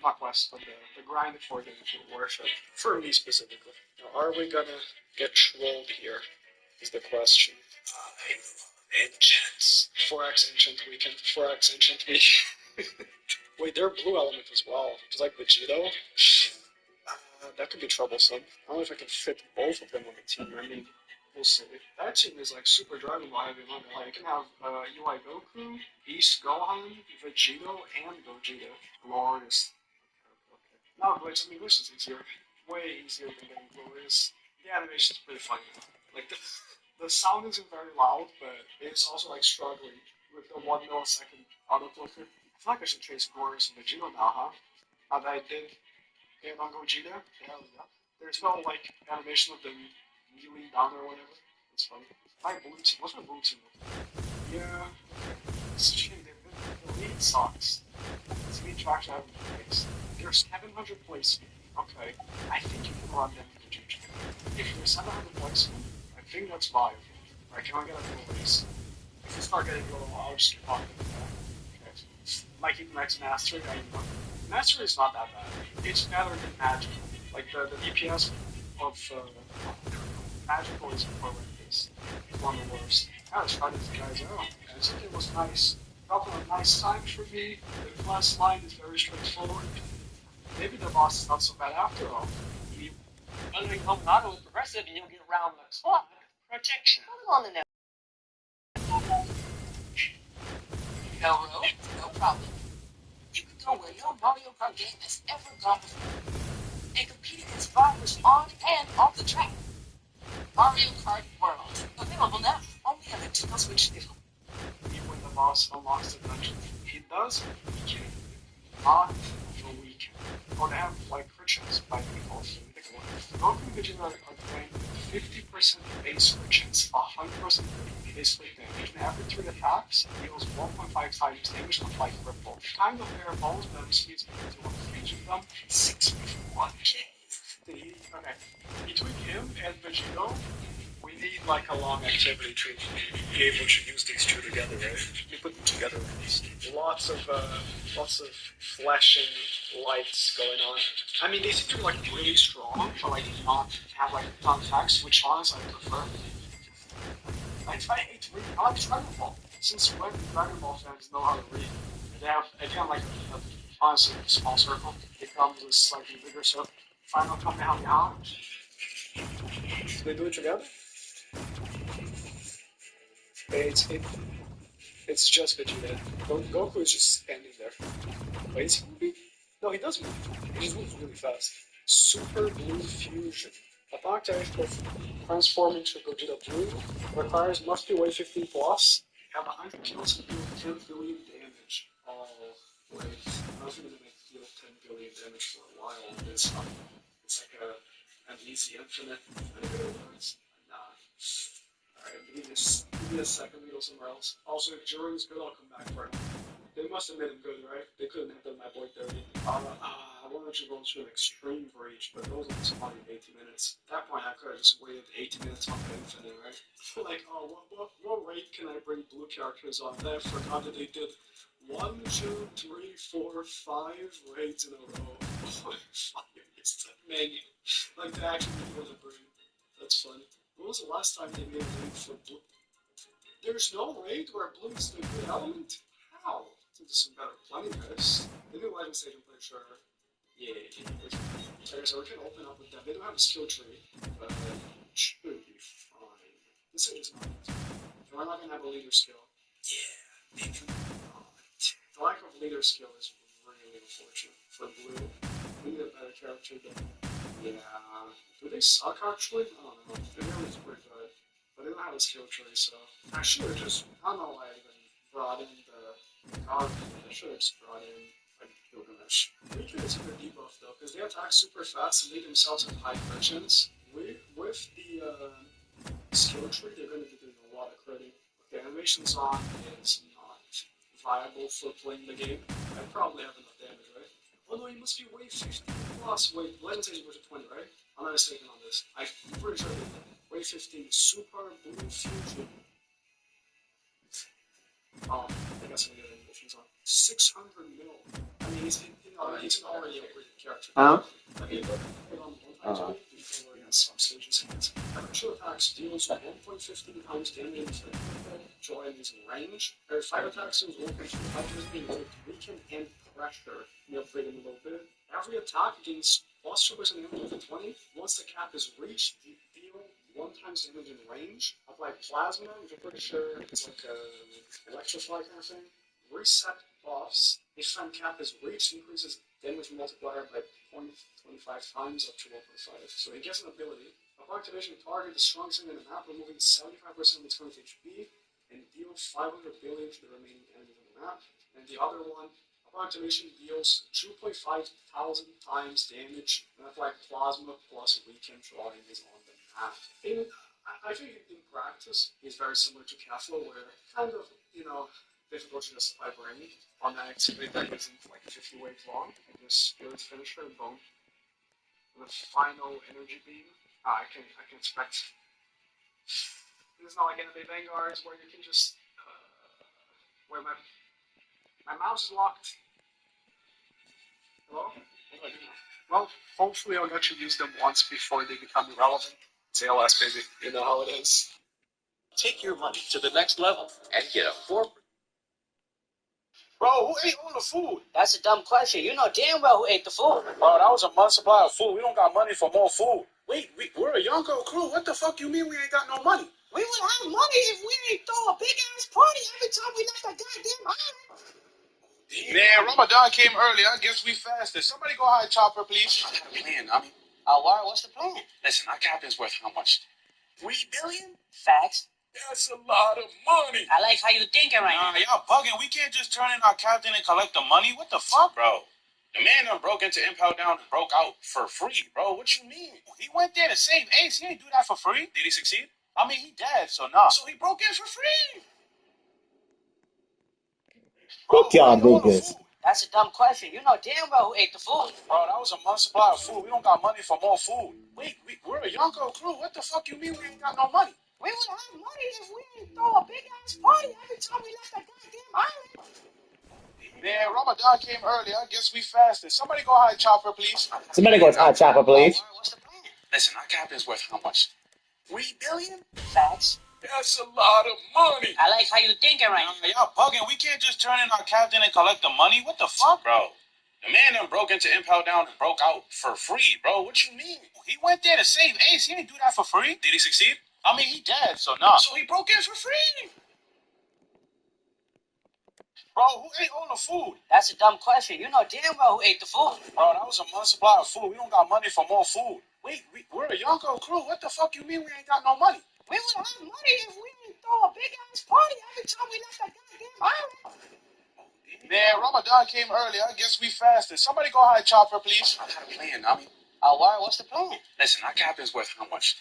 not quest, but the grind for the worship for me specifically. Now, are we gonna get trolled here? Is the question. Enchants. 4x enchant weekend. 4x enchant weekend. Wait, they're blue element as well. Just like Vegito. That could be troublesome. I don't know if I can fit both of them on the team. I mean, we'll see. That team is like super Dragon Ball heavy. Like, you can have UI Goku, Beast Gohan, Vegito, and Gogeta. Glorious. Okay. Now Glitch, I mean, Glitch is easier. Way easier than getting Glorious. The animation is pretty funny. Like, the sound isn't very loud, but it's also like struggling with the 1 millisecond autoclicker. I feel like I should chase Glorious and Vegito now, huh? Now that I did get on Gogeta, there we go. There's no like animation of them kneeling down or whatever. It's funny. My blue team. What's my blue team? Yeah. It's a shame. The lead sucks. It's me trash out of the place. They're 700 placement. Okay. I think you can run them in the GG. If you're 700 placement, I think that's viable. I cannot get a full race. If you start getting low, I'll just keep on with that. Okay. Like even next Mastery, I know. Mastery is not that bad. It's better than Magical. Like the DPS of Magical is horrendous. It's one of the worst. I was trying these guys out, and so it was nice. Felt a nice time for me. The class line is very straightforward. Maybe the boss is not so bad after all. Bundling Combinato with Progressive and you'll get around the clock protection. Put on the note. No road, no problem. You can go where no Mario Kart game has ever gone before. And compete against rivals on and off the track. Mario Kart World. Available now. Only on the Nintendo Switch 2. Even when the boss unlocks the dungeon, he does weaken. Not the weaken. Or they have like crit chance by default. Goku and Vegeta are doing 50% base crit chance, 100% base crit damage, and every 3 attacks deals 1.5 times damage on like cripple. Kind of bare bones, but I'm speeds because you want to feature them. 6.1. Okay. Between him and Vegito, we need like a long activity to be able to use these two together, right? We put them together at least. Lots of flashing lights going on. I mean, they seem to be like really strong, but like not have like a ton of attacks, which honestly I prefer. I like Dragon Ball. Since when Dragon Ball fans know how to read? They have again like a honestly small circle. It becomes a slightly bigger circle. Final Kamehameha. Do they do it together? It's just Vegeta. Goku is just standing there. Wait, is he moving? No, he does move. He just moves really fast. Super Blue Fusion. Attack for transforming to Gogeta Blue requires must be weight 15 plus, have 100 kills and deal 10 billion damage. Oh, wait. I was gonna make deal 10 billion damage for a while. It's like an easy infinite. And it really works. Nah. Alright, give me a second to go somewhere else. Also, if Jiren's good, I'll come back for him. They must have made him good, right? They couldn't have done my boy dirty. I wanted to go to an extreme breach, but those are spawning 80 minutes. At that point, I could have just waited 80 minutes on the infinite, right? Like, oh, what rate can I bring blue characters on? I forgot that they did 1, 2, 3, 4, 5 raids in a row. It's that many. Like, they actually need to bring. That's funny. When was the last time they made a raid for blue? There's no raid where blue is the good element? How? There's some better plenty guys. They do Legend Stage, I'm pretty sure. Yeah. Okay, so we can open up with them. They don't have a skill tree, but should be fine. This is not. We're not gonna have a leader skill. Yeah, they do not. The lack of leader skill is really unfortunate for blue. We need a better character than. Yeah. Do they suck actually? I don't know. The game is pretty good. But they don't have a skill tree, so I should have just. I don't know why I even brought in the card. I should have just brought in like Gilgamesh. Weaken is a good debuff though, because they attack super fast and they themselves have high frictions. With the skill tree, they're going to be doing a lot of critting. The animations on is not viable for playing the game. I probably have enough damage, right? Oh no, you must be wave 15 plus. Wait, Legend Stage was 20, right? I'm not mistaken on this. I'm pretty sure they did. Wave 15, Super Blue Fusion. Oh, I guess I'm getting animations on. 600 mil. I mean, he's an already upgraded character. I mean, put on 1 before he has some stages hands. Actual attacks deals 1.15 times damage Joy is in range. Her 5 attacks deals 1.5 times being weaken and pressure. You upgrade him a little bit. Every attack gains plus 2% damage over 20. Once the cap is reached, you deal 1 times damage in range. Apply plasma, which I'm pretty sure it's like an electrify kind of thing. Reset buffs. If friend cap is reached, increases damage multiplier by 0.25 times up to 1.5. So he gets an ability. Upon activation, target the strongest enemy in the map, removing 75% of its current HP, and deal 500 billion to the remaining enemies on the map. And the other one, upon activation, deals 2.5 thousand times damage, and apply plasma plus weaken drawing is on the map. I think in practice, it's very similar to Kefla, where kind of, difficult to justify bringing on that activity that isn't like 50 waves long. Just Spirit's Finisher and Bone. And the final energy beam. I can expect. It's not like NBA Vanguards where you can just. Where my mouse is locked. Hello? What do I do now? Well, hopefully I'll get to use them once before they become irrelevant. It's ALS, baby. You know how it is. Take your money to the next level and get a 4%. Bro, who ate all the food? That's a dumb question. You know damn well who ate the food. Bro, that was a month supply of food. We don't got money for more food. Wait, we're a Yonko crew. What the fuck you mean we ain't got no money? We would have money if we ain't throw a big ass party every time we left a goddamn island. Man, Ramadan came early. I guess we fasted. Somebody go hide Chopper, please. I got a plan. Why? What's the plan? Listen, our captain's worth how much? 3 billion? Facts. That's a lot of money. I like how you thinking right now. Nah, y'all bugging. We can't just turn in our captain and collect the money. What the fuck, bro? The man done broke into Impel Down and broke out for free, bro. What you mean? He went there to save Ace. He ain't do that for free. Did he succeed? I mean, he dead, so nah. So he broke in for free. Look, y'all niggas. That's a dumb question. You know damn well who ate the food. Bro, that was a month supply of food. We don't got money for more food. Wait, we're a Yonko crew. What the fuck you mean we ain't got no money? We would have money if we ain't throw a big ass party every time we left a goddamn island. Man, Ramadan came early. I guess we fasted. Somebody go hide Chopper, please. Somebody go hide Chopper, please. What's the plan? Listen, our captain's worth how much? 3 billion? Facts. That's a lot of money. I like how you thinking right now. Y'all bugging. We can't just turn in our captain and collect the money. What the fuck, bro? The man done broke into Impel Down and broke out for free, bro. What you mean? He went there to save Ace. He ain't do that for free. Did he succeed? I mean, he dead, so nah. So he broke in for free. Bro, who ate all the food? That's a dumb question. You know damn well who ate the food. Bro, that was a month supply of food. We don't got money for more food. Wait, we're a Yonko crew. What the fuck you mean we ain't got no money? We would have money if we ain't throw a big ass party every time we left a goddamn island. Man, Ramadan came early. I guess we fasted. Somebody go hide Chopper, please. I got a plan, Nami. Why? What's the plan? Listen, our captain's worth how much?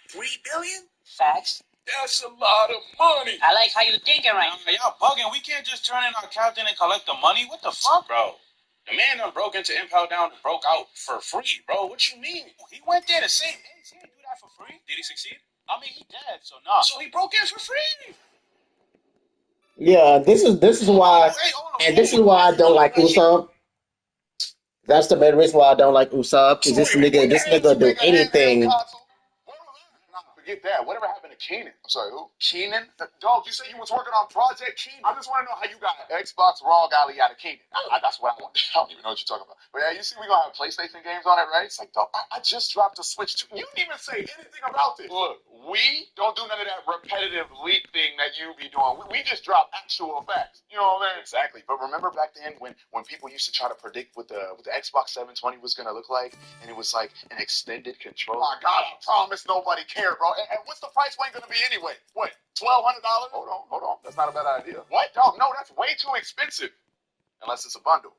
$3 billion? Facts. That's a lot of money. I like how you thinking right now. Y'all bugging. We can't just turn in our captain and collect the money. What the fuck? Bro, the man done broke into Impel Down and broke out for free, bro. What you mean? He went there to save Ace. He didn't do that for free. Did he succeed? I mean, he dead, so nah. So he broke in for free. Yeah, this is why, and this is why I don't like Usopp. That's the main reason why I don't like Usopp. Because this nigga do anything. Forget that. Whatever happened to Keenan? I'm sorry, who? Keenan? Dog, you said you was working on Project Keenan. I just want to know how you got Xbox Raw Alley out of Keenan. That's what I want. I don't even know what you're talking about. But yeah, you see we gonna have PlayStation games on it, right? It's like, dog, I just dropped the Switch 2. You didn't even say anything about this. Look, we don't do none of that repetitive leak thing that you be doing. We just drop actual facts. You know what I mean? Exactly. But remember back then when people used to try to predict what the Xbox 720 was gonna look like, and it was like an extended controller. Oh my God, I promise nobody cared, bro. And what's the price point gonna be anyway? What? $1,200? Hold on. That's not a bad idea. What? Dog, no, that's way too expensive. Unless it's a bundle.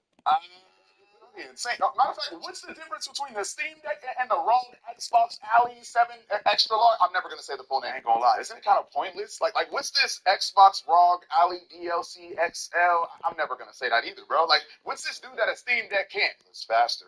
Insane. Matter of fact, what's the difference between the Steam Deck and the ROG Xbox Alley 7 extra large? I'm never gonna say the full name. I ain't gonna lie. Isn't it kind of pointless? Like what's this Xbox ROG Alley DLC XL? I'm never gonna say that either, bro. Like, what's this do that a Steam Deck can't? It's faster.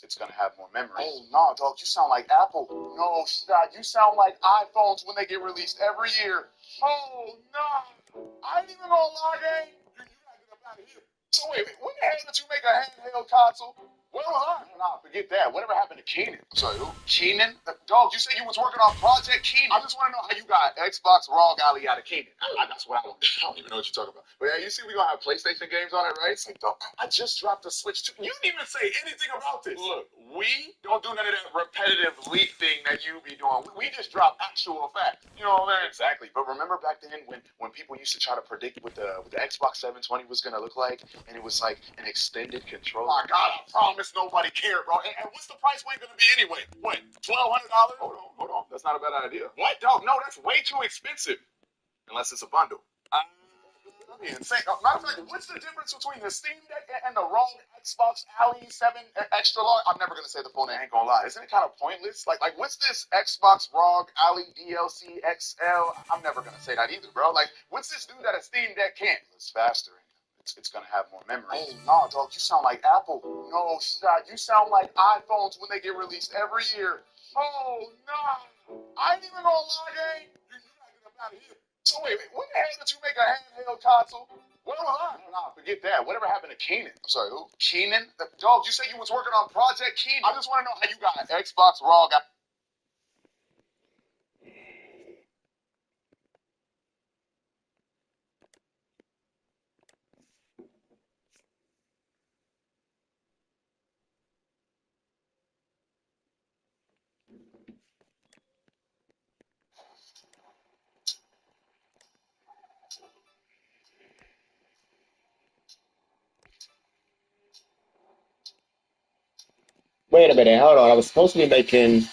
It's gonna have more memory. Oh no, dog, you sound like Apple. No, stop. You sound like iPhones when they get released every year. Oh no, I ain't even gonna lie, gang. You gotta get up out of here. So wait, when the hell did you make a handheld console? Where was I? Nah, forget that. Whatever happened to Keenan? I'm sorry, who? Keenan? Dog, you said you was working on Project Keenan. I just want to know how you got Xbox Raw Alley out of Keenan. That's what I want. I don't even know what you're talking about. But yeah, you see we gonna have PlayStation games on it, right? It's like, dog, I just dropped the Switch 2. You didn't even say anything about this. Look, we don't do none of that repetitive leak thing that you be doing. We just drop actual facts. You know what I mean? Exactly. But remember back then when people used to try to predict what the Xbox 720 was gonna look like, and it was like an extended controller. Oh my God, I promise nobody cared, bro. And what's the price point gonna be anyway? What? $1,200? Hold on. That's not a bad idea. What, dog? No, that's way too expensive. Unless it's a bundle. Insane. Matter of fact, what's the difference between the Steam Deck and the ROG Xbox Alley 7 extra large? I'm never gonna say the full name. I ain't gonna lie. Isn't it kind of pointless? Like what's this Xbox ROG Alley DLC XL? I'm never gonna say that either, bro. Like, what's this do that a Steam Deck can't? It's faster. It's gonna have more memory. Oh no, dog, you sound like Apple. No, stop. You sound like iPhones when they get released every year. Oh no, I ain't even gonna lie, gang. You gotta get up out of here. So wait, when the hell did you make a handheld console? Where was I? Nah, forget that. Whatever happened to Keenan? I'm sorry, who? Keenan? Dog, you said you was working on Project Keenan. I just want to know how you got Xbox Raw. Wait a minute, hold on. I was supposed to be making.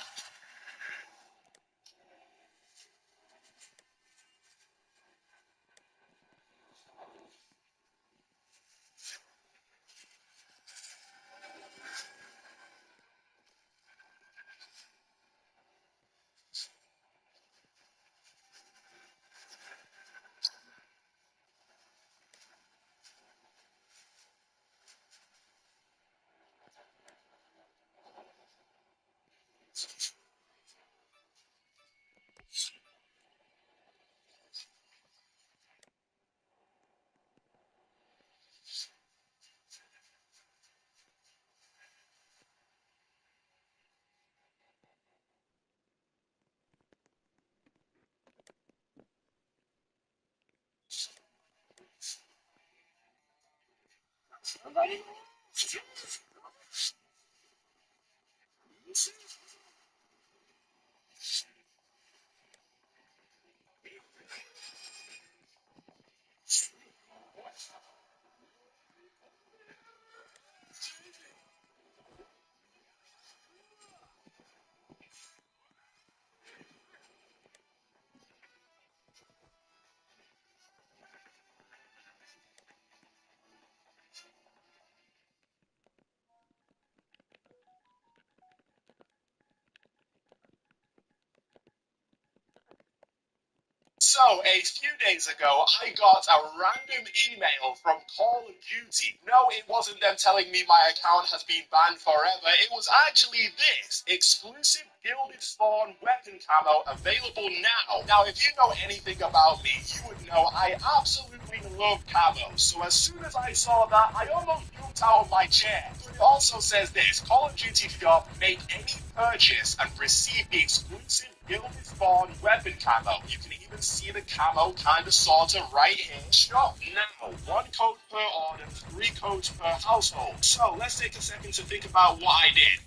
So, a few days ago, I got a random email from Call of Duty. No, it wasn't them telling me my account has been banned forever. It was actually this: exclusive Gilded Spawn weapon camo available now. Now, if you know anything about me, you would know I absolutely love camo. So as soon as I saw that, I almost jumped out of my chair. But it also says this: Call of Duty Shop, make any purchase and receive the exclusive Gilded Spawn weapon camo. You can even see the camo kinda sorta right here. Shop now. 1 code per order, 3 codes per household. So let's take a second to think about what I did.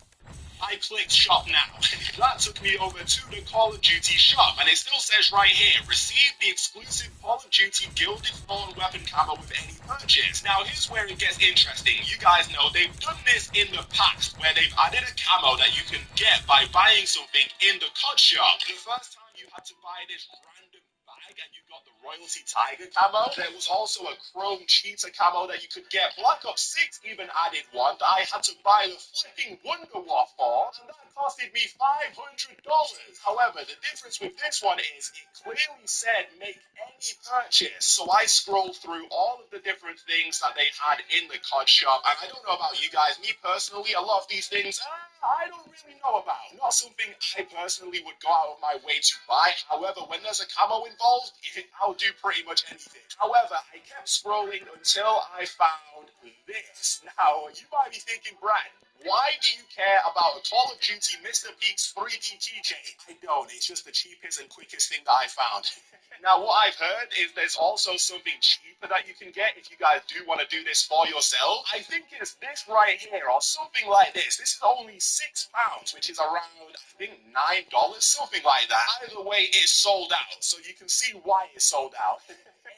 I clicked shop now. That took me over to the Call of Duty shop, and it still says right here, receive the exclusive Call of Duty Gilded Spawn weapon camo with any purchase. Now here's where it gets interesting. You guys know they've done this in the past, where they've added a camo that you can get by buying something in the COD shop. The first time you had to buy this random bag and you got the Royalty Tiger camo. There was also a Chrome Cheetah camo that you could get. Black Ops 6 even added one that I had to buy the flipping Wonder War for, and that costed me $500. However, the difference with this one is it clearly said make any purchase. So I scrolled through all of the different things that they had in the COD shop, and I don't know about you guys, me personally, a lot of these things I don't really know about. Not something I personally would go out of my way to buy. However, when there's a camo involved, I'll do pretty much anything. However, I kept scrolling until I found this. Now, you might be thinking, Brad, why do you care about a Call of Duty Mr. Peaks 3D keychain? I don't. It's just the cheapest and quickest thing that I found. Now, what I've heard is there's also something cheaper that you can get if you guys do want to do this for yourself. I think it's this right here or something like this. This is only £6, which is around, I think, $9, something like that. Either way, it's sold out, so you can see why it's sold out.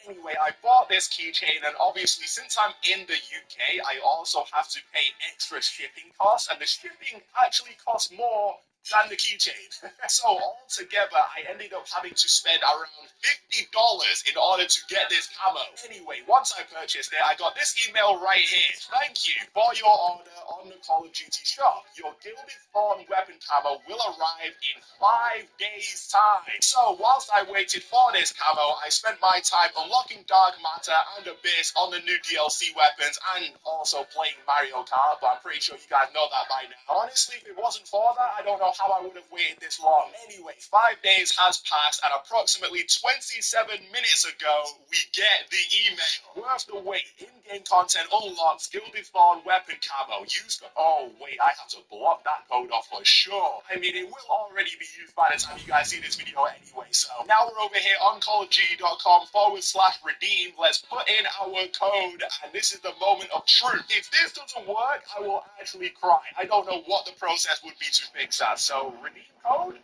Anyway, I bought this keychain, and obviously, since I'm in the UK, I also have to pay extra shipping costs, and the shipping actually costs more than the keychain. So altogether, I ended up having to spend around $50 in order to get this camo. Anyway, once I purchased it, I got this email right here. Thank you for your order on the Call of Duty shop. Your Gilded Spawn weapon camo will arrive in 5 days' time. So whilst I waited for this camo, I spent my time unlocking Dark Matter and Abyss on the new DLC weapons and also playing Mario Kart, but I'm pretty sure you guys know that by now. Honestly, if it wasn't for that, I don't know how I would have waited this long. Anyway, 5 days has passed, and approximately 27 minutes ago, we get the email. Worth the wait. In-game content unlocked, Gilded Spawn weapon camo. Use the... Oh, wait, I have to block that code off for sure. I mean, it will already be used by the time you guys see this video anyway, so... Now we're over here on callofduty.com/redeem. Let's put in our code, and this is the moment of truth. If this doesn't work, I will actually cry. I don't know what the process would be to fix that. So, redeem code? And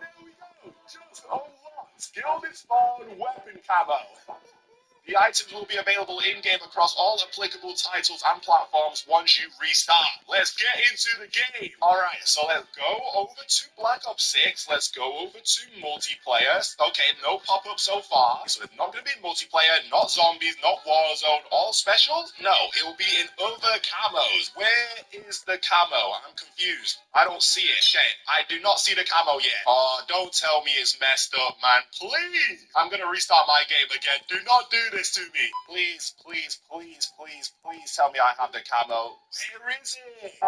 there we go. Just unlocked. Gilded Spawn weapon camo. The items will be available in-game across all applicable titles and platforms once you restart. Let's get into the game. Alright, so let's go over to Black Ops 6. Let's go over to multiplayer. Okay, no pop-up so far. So it's not going to be multiplayer, not zombies, not Warzone, all specials? No, it will be in other camos. Where is the camo? I'm confused. I don't see it. Okay, I do not see the camo yet. Oh, don't tell me it's messed up, man. Please! I'm going to restart my game again. Do not do this to me. Please, please, please, please, please tell me I have the camo. Where is it?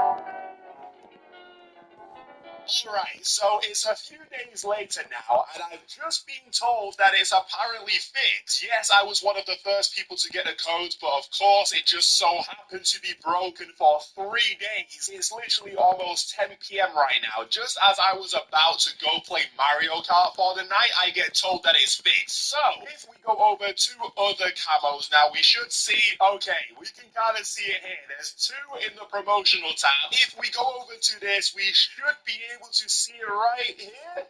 Alright, so it's a few days later now, and I've just been told that it's apparently fixed. Yes, I was one of the first people to get the codes, but of course it just so happened to be broken for 3 days. It's literally almost 10 PM right now. Just as I was about to go play Mario Kart for the night, I get told that it's fixed. So, if we go over to other camos now, we should see, okay, we can kind of see it here. There's 2 in the promotional tab. If we go over to this, we should be able to see it right here.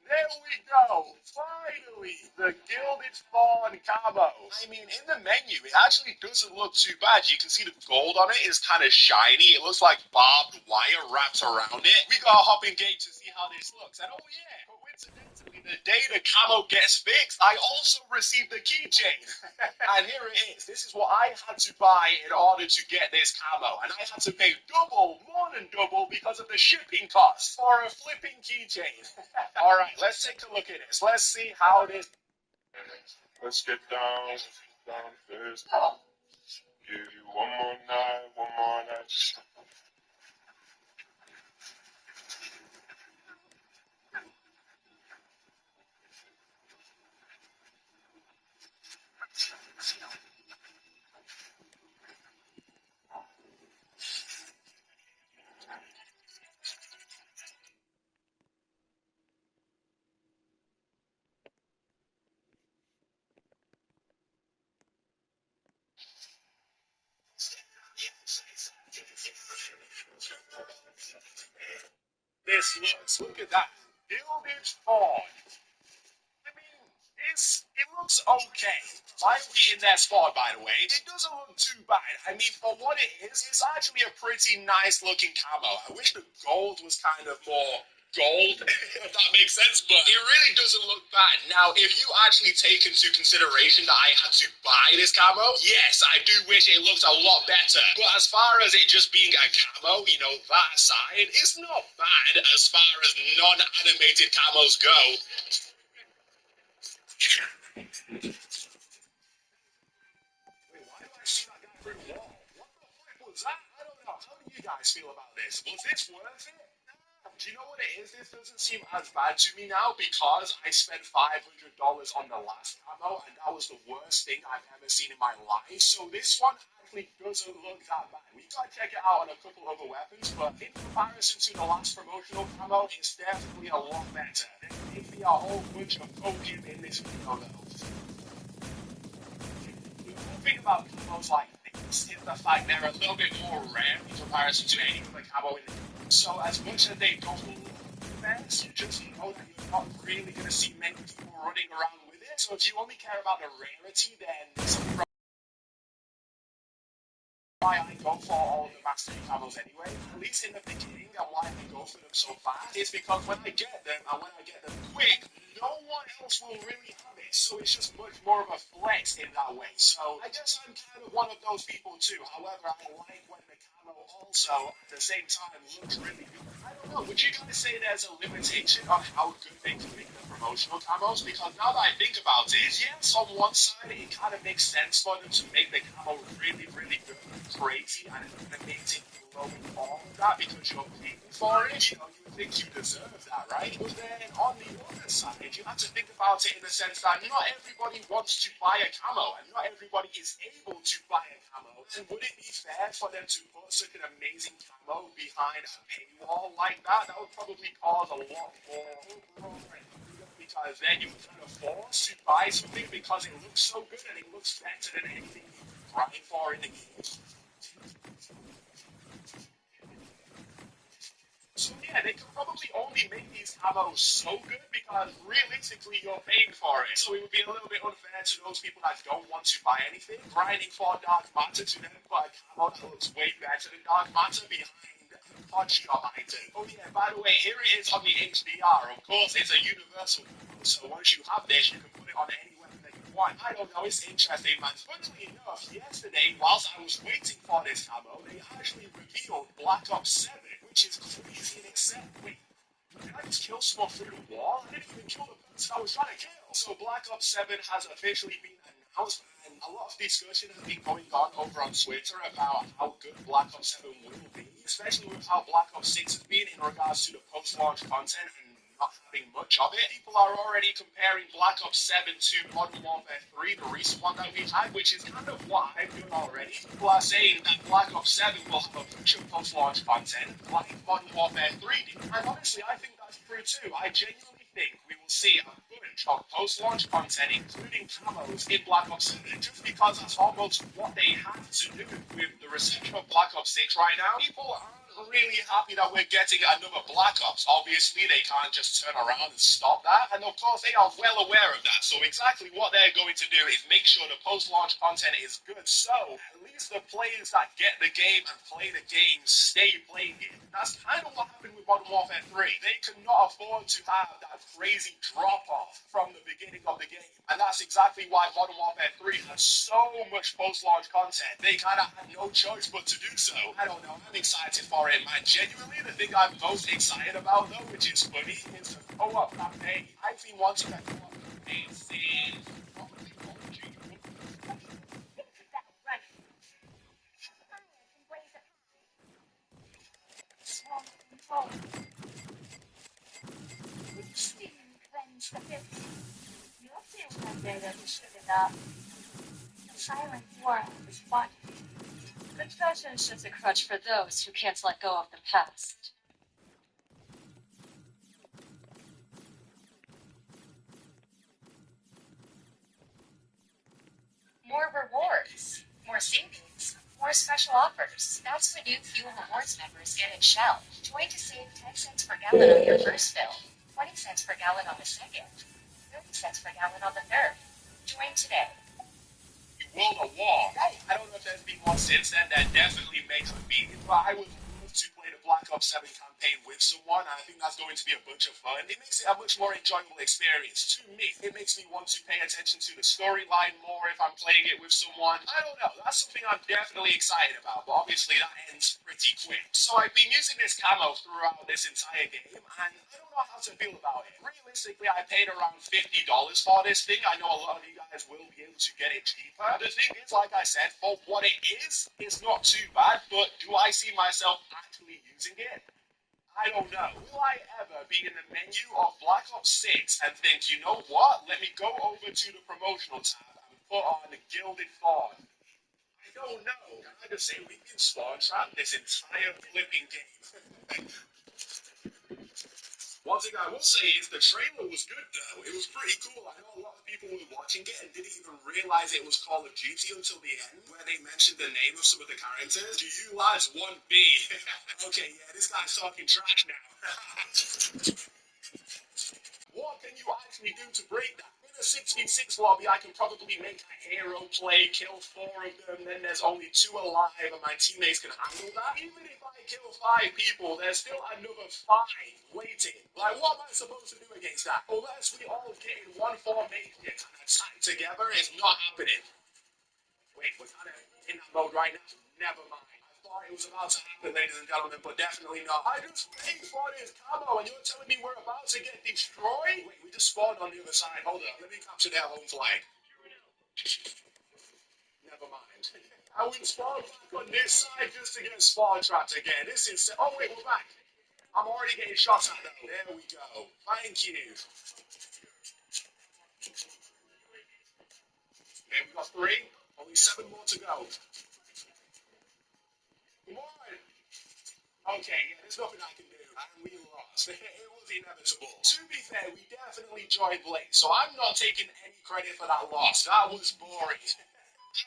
There we go. Finally, the Gilded Spawn camo. I mean, in the menu, it actually doesn't look too bad. You can see the gold on it is kind of shiny. It looks like barbed wire wrapped around it. We got a hopping gate to see how this looks. And oh yeah, coincidentally, The day the camo gets fixed, I also received the keychain. And here it is. This is what I had to buy in order to get this camo. And I had to pay double, more than double, because of the shipping costs for a flipping keychain. Alright, let's take a look at this. Let's see how this... Let's get down to business. Give you one more night. This looks. Look at that. Buildage Ford. I mean, it looks okay. Why are we in that spot, by the way? It doesn't look too bad. I mean, for what it is, it's actually a pretty nice looking camo. I wish the gold was kind of more gold, if that makes sense, but it really doesn't look bad. Now, if you actually take into consideration that I had to buy this camo, yes, I do wish it looked a lot better. But as far as it just being a camo, you know, that aside, it's not bad as far as non-animated camos go. Wait, why do I see that guy through the wall? What the fuck was that? I don't know. How do you guys feel about this? Was this worth it? Do you know what it is? This doesn't seem as bad to me now because I spent $500 on the last camo and that was the worst thing I've ever seen in my life. So this one actually doesn't look that bad. We gotta check it out on a couple other weapons, but in comparison to the last promotional camo, it's definitely a lot better. There may be a whole bunch of podium in this video though. The cool thing about camos like this is the fact they're a little bit more rare in comparison to any other camo in the game. So as much as they don't look the best, you just know that you're not really going to see many people running around with it. So if you only care about the rarity, then this is why I go for all the mastery camos anyway, at least in the beginning, and why I go for them so fast, is because when I get them, and when I get them quick, no one else will really have it, so it's just much more of a flex in that way. So I guess I'm kind of one of those people too. However, I like when the camo also, at the same time, looks really good. I don't know, would you guys say there's a limitation on how good they can make the promotional camos? Because now that I think about it, yes, on one side, it kind of makes sense for them to make the camo really, really good, crazy, and amazing, glowing, all of that, because you're paying for it, you know, you think you deserve that, right? But then, on the other side, you have to think about it in the sense that not everybody wants to buy a camo, and not everybody is able to buy a camo. And would it be fair for them to put such an amazing camo behind a paywall like that? That would probably cause a lot more uproar, because then you're kind of forced to buy something because it looks so good and it looks better than anything you grind for in the game. So yeah, they could probably only make these camos so good because realistically you're paying for it. So it would be a little bit unfair to those people that don't want to buy anything. Grinding for Dark Matter to them put a camo that looks way better than Dark Matter behind a pod shop item. Oh yeah, by the way, here it is on the HDR. Of course, it's a universal camo, so once you have this, you can put it on any weapon that you want. I don't know, it's interesting, man. Funnily enough, yesterday, whilst I was waiting for this camo, they actually revealed Black Ops 7. Which is crazy in itself. Wait, did I just kill someone through the wall? I didn't even kill the person I was trying to kill. So Black Ops 7 has officially been announced, and a lot of discussion has been going on over on Twitter about how good Black Ops 7 will be, especially with how Black Ops 6 has been in regards to the post-launch content and not having much of it. People are already comparing Black Ops 7 to Modern Warfare 3, the recent one that we had, which is kind of what I've done already. People are saying that Black Ops 7 will have a bunch of post-launch content like Modern Warfare 3 did. And honestly, I think that's true too. I genuinely think we will see a bunch of post-launch content, including camos, in Black Ops 7, just because that's almost what they have to do with the reception of Black Ops 6 right now. People aren't really happy that we're getting another Black Ops. Obviously, they can't just turn around and stop that, and of course, they are well aware of that. So exactly what they're going to do is make sure the post-launch content is good. So at least it's the players that get the game and play the game stay playing it. That's kind of what happened with Modern Warfare 3. They could not afford to have that crazy drop-off from the beginning of the game. And that's exactly why Modern Warfare 3 has so much post-launch content. They kind of had no choice but to do so. I don't know, I'm excited for it, man. Genuinely, the thing I'm most excited about, though, which is funny, is the co-op campaign. I've been wanting a co-op campaign since probably Call of Duty. Cleanse the pits. You'll feel one day that is good enough. The silent war is fun. Confession's just a crutch for those who can't let go of the past. More rewards, more savings, more special offers. That's what new Fuel Rewards members get at Shell. Join to save 10 cents per gallon on your first fill, 20 cents per gallon on the second, 30 cents per gallon on the third. Join today. World of War. I don't know if there's been one since then that definitely makes me, but I would love to play the Black Ops 7 campaign with someone, and I think that's going to be a bunch of fun. It makes it a much more enjoyable experience to me. It makes me want to pay attention to the storyline more if I'm playing it with someone. I don't know, that's something I'm definitely excited about, but obviously that ends pretty quick. So I've been using this camo throughout this entire game, and I don't know how to feel about it. Realistically, I paid around $50 for this thing. I know a lot of you guys will be able to get it cheaper. The thing is, like I said, for what it is, it's not too bad, but do I see myself actually using it? I don't know. Will I ever be in the menu of Black Ops 6 and think, you know what, let me go over to the promotional tab and put on the Gilded Fawn? I don't know. Can I just say we've been spawn trapped this entire flipping game? One thing I will say is the trailer was good though. It was pretty cool. I know a lot of people were watching it and didn't even realize it was Call of Duty until the end, where they mentioned the name of some of the characters. Do you lads want B? Okay, yeah, this guy's talking trash now. What can you actually do to break that? In a 66 lobby, I can probably make a hero play, kill 4 of them, then there's only 2 alive, and my teammates can handle that. Even if I kill 5 people, there's still another 5 waiting. Like, what am I supposed to do against that? Unless we all get in one formation and attack together, it's not happening. Wait, we're kind of in that mode right now. Never mind. I thought it was about to happen, ladies and gentlemen, but definitely not. I just paid for this camo, and you're telling me we're about to get destroyed? Wait, we just spawned on the other side. Hold up, let me capture their home flag. Never mind. I went spawn back on this side just to get spawn trapped again. This is... Oh, wait, we're back. I'm already getting shot at, though. There we go. Thank you. Okay, we've got 3. Only 7 more to go. Come on. Okay, yeah, there's nothing I can do. And we lost. It was inevitable. To be fair, we definitely joined late, so I'm not taking any credit for that loss. That was boring.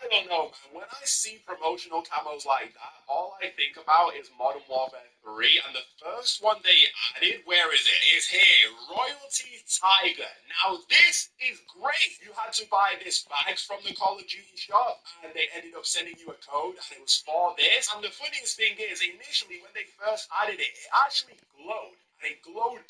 I don't know, man. When I see promotional camos like that, all I think about is Modern Warfare 3, and the first one they added, where is it? It's here, Royalty Tiger. Now, this is great. You had to buy this bag from the Call of Duty shop, and they ended up sending you a code, and it was for this. And the funniest thing is, initially, when they first added it, it actually glowed. It glowed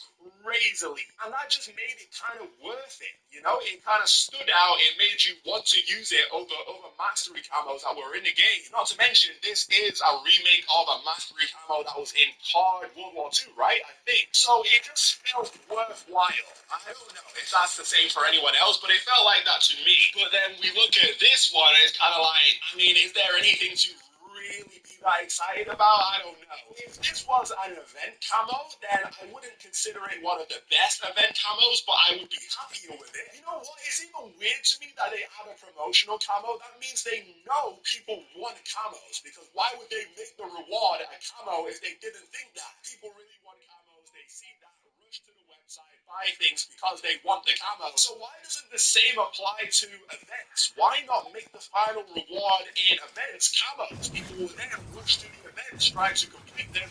crazily, and that just made it kind of worth it, you know? It kind of stood out, it made you want to use it over Mastery camos that were in the game. Not to mention, this is a remake of a Mastery camo that was in COD World War II, right? I think. So it just felt worthwhile. I don't know if that's the same for anyone else, but it felt like that to me. But then we look at this one, and it's kind of like, I mean, is there anything to really be that excited about? I don't know. If this was an event camo, then I wouldn't consider it one of the best event camos, but I would be happier with it. You know what? It's even weird to me that they have a promotional camo. That means they know people want camos, because why would they make the reward a camo if they didn't think that? People really want camos. They see that, rush to the website, buy things because they want the camo. So why doesn't the same apply to events? Why not make the final reward in events camos? People will then rush to the events, try to complete them,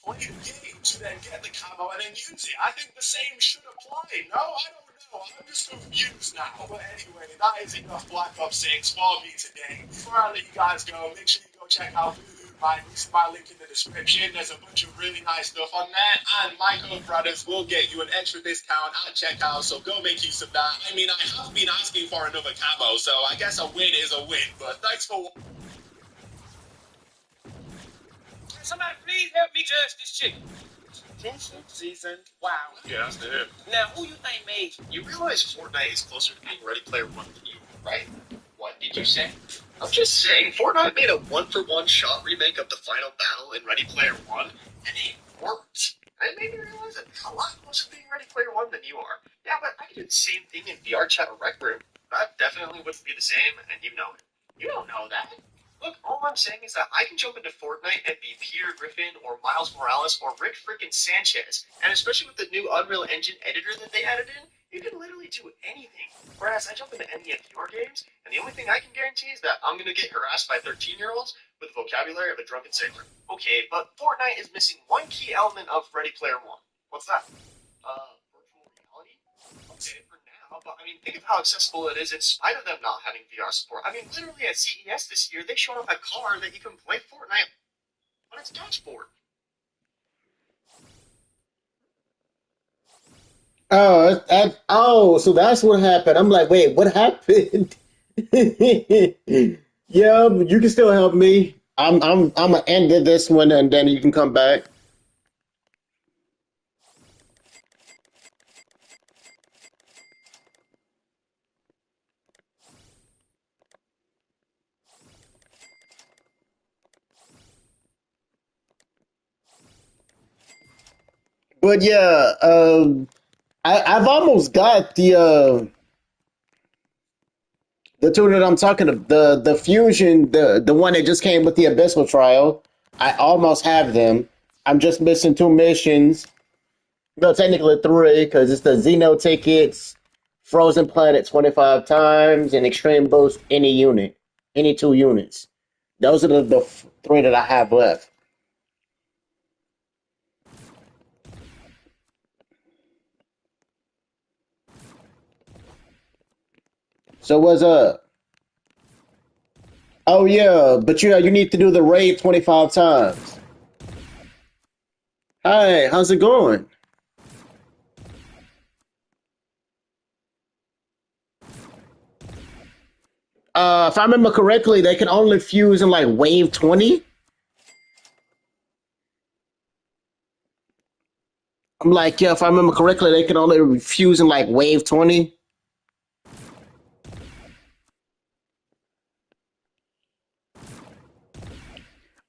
play the game to then get the camo and then use it. I think the same should apply. No, I don't know. I'm just confused now. But anyway, that is enough Black Ops 6 for me today. Before I let you guys go, make sure you go check out Voodoo Mine. Use my link in the description. There's a bunch of really nice stuff on there. And my code brothers will get you an extra discount at checkout, so go make use of that. I mean, I have been asking for another camo, so I guess a win is a win. But thanks for watching. Somebody please help me judge this chick. Season. Wow. Yeah, that's the hit. Now, who you think made you? You realize Fortnite is closer to being Ready Player One than you, right? What did you say? I'm just saying, Fortnite made a one-for-one shot remake of the final battle in Ready Player One, and it worked. And it made me realize that a lot closer to being Ready Player One than you are. Yeah, but I can do the same thing in VR chat or Rec Room. That definitely wouldn't be the same, and you know it. You don't know that. Look, all I'm saying is that I can jump into Fortnite and be Peter Griffin or Miles Morales or Rick frickin' Sanchez. And especially with the new Unreal Engine editor that they added in, you can literally do anything. Whereas I jump into any of your games, and the only thing I can guarantee is that I'm gonna get harassed by 13-year-olds with the vocabulary of a drunken sailor. Okay, but Fortnite is missing one key element of Ready Player One. What's that? Virtual reality? Okay, for now, but I mean, think of how accessible it is in spite of them not having VR support. I mean, literally at CES this year, they showed off a car that you can play Fortnite on its dashboard. So that's what happened. I'm like, wait, what happened? Yeah, but you can still help me. I'm gonna end this one and then you can come back. But yeah, I've almost got the two that I'm talking of, the fusion, the one that just came with the Abyssal trial. I almost have them. I'm just missing two missions. No, technically three, because it's the Xeno tickets, Frozen Planet 25 times, and Extreme Boost any unit, any two units. Those are the three that I have left. So what's up? Oh yeah, but you need to do the raid 25 times. Hi, how's it going? If I remember correctly, they can only fuse in like wave 20. I'm like, yeah, if I remember correctly, they can only fuse in like wave 20.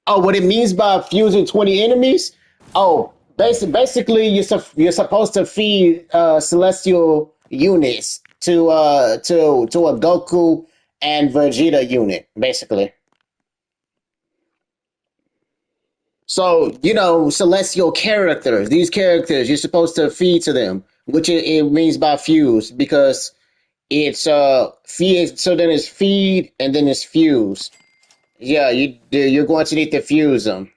Oh, what it means by fusing 20 enemies? Oh, basically, you're supposed to feed celestial units to a Goku and Vegeta unit, basically. So, celestial characters, these characters, you're supposed to feed to them, which it means by fuse, because it's feed, so then it's feed and then it's fuse. Yeah, you're going to need to fuse them.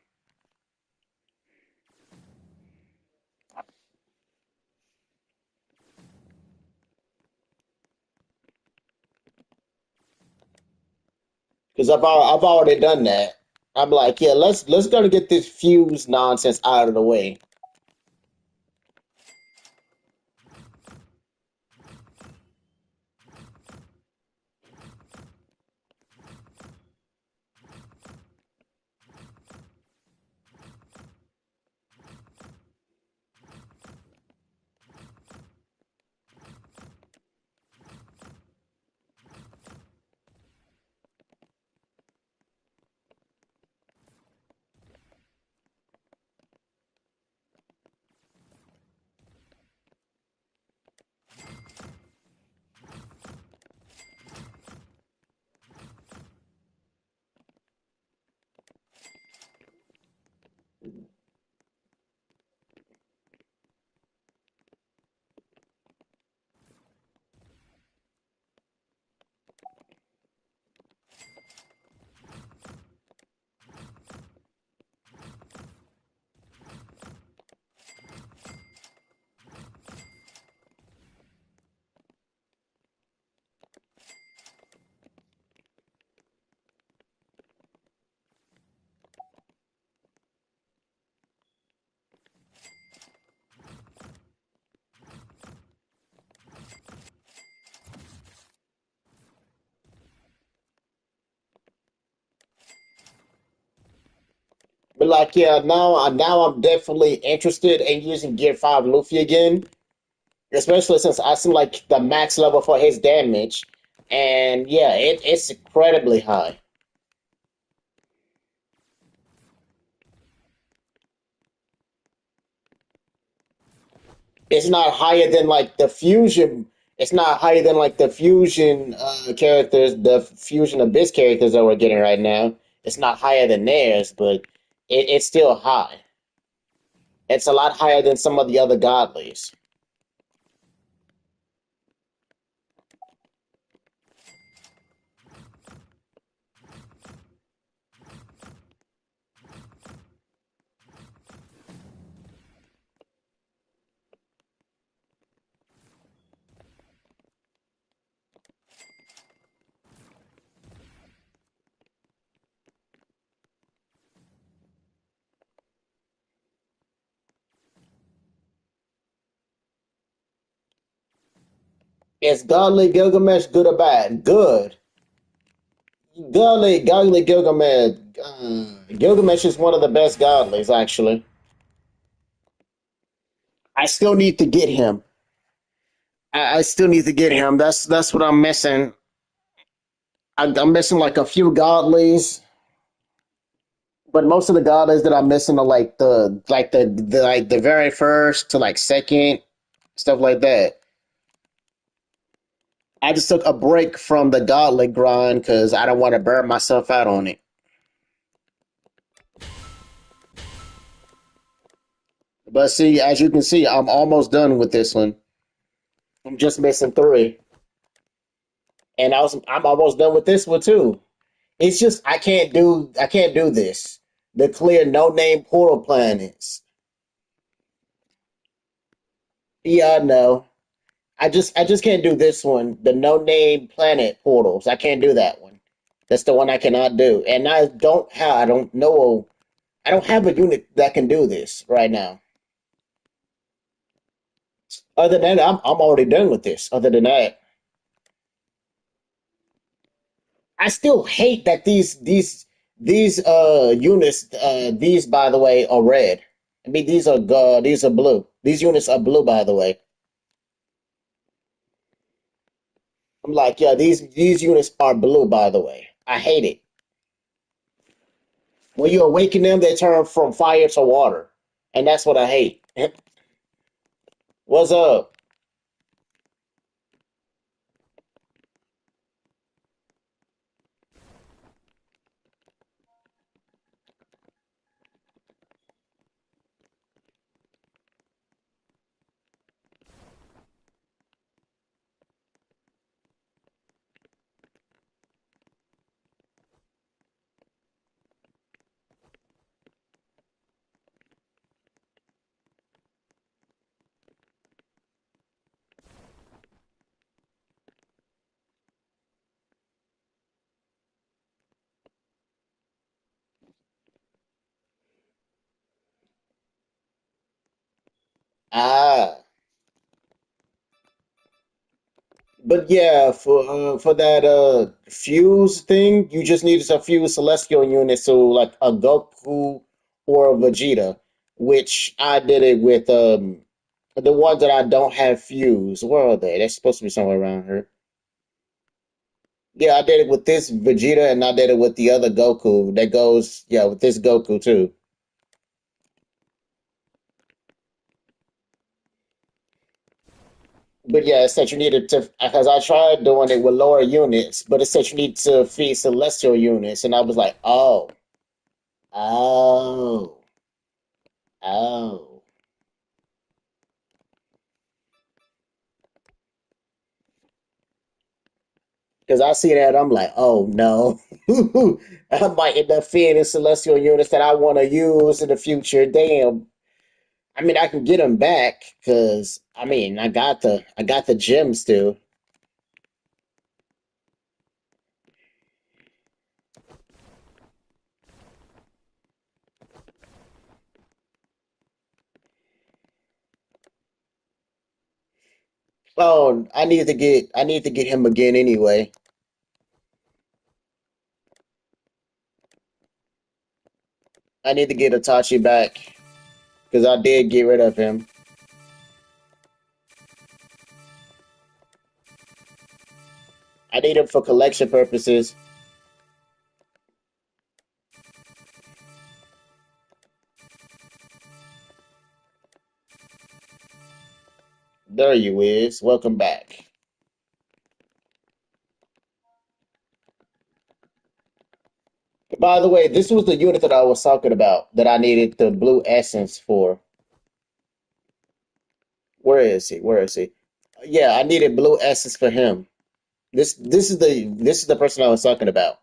Because I've already done that. I'm like, yeah, let's gonna get this fuse nonsense out of the way. But like, yeah, now I'm definitely interested in using Gear 5 Luffy again, especially since I seem like the max level for his damage, and yeah, it's incredibly high. It's not higher than like the fusion. It's not higher than like the fusion characters, the fusion abyss characters that we're getting right now. It's not higher than theirs, but it's still high. It's a lot higher than some of the other godlies. Is godly Gilgamesh good or bad? Good. Godly Gilgamesh. Gilgamesh is one of the best godlies, actually. I still need to get him. I still need to get him. That's what I'm missing. I'm missing like a few godlies, but most of the godlies that I'm missing are like the very first to like second stuff like that. I just took a break from the godly grind because I don't want to burn myself out on it. But see, as you can see, I'm almost done with this one. I'm just missing three, and I'm almost done with this one too. It's just I can't do this. The clear no name portal planets. Yeah, I know. I just can't do this one. The no name planet portals. I can't do that one. That's the one I cannot do. And I don't know I don't have a unit that can do this right now. Other than that, I'm already done with this. Other than that, I still hate that these units these by the way are red. I mean these are blue. These units are blue by the way. I'm like, yeah, these units are blue by the way. I hate it. When you awaken them, they turn from fire to water, and that's what I hate. What's up? Ah, but yeah, for that fuse thing, you just need to fuse celestial units to like a Goku or a Vegeta, which I did it with the ones that I don't have fuse. Where are they? They're supposed to be somewhere around here. Yeah, I did it with this Vegeta, and I did it with the other Goku. That goes, yeah, with this Goku too. But yeah, it said you needed to, because I tried doing it with lower units, but it said you need to feed celestial units, and I was like, oh, oh. Because I see that, I'm like, oh no. I might end up feeding celestial units that I want to use in the future. Damn. I mean, I can get them back, because, I mean, I got the gems still. Oh, I need to get him again anyway. I need to get Itachi back because I did get rid of him. I need him for collection purposes. There you is. Welcome back. By the way, this was the unit that I was talking about that I needed the blue essence for. Where is he? Where is he? Yeah, I needed blue essence for him. This is the person I was talking about.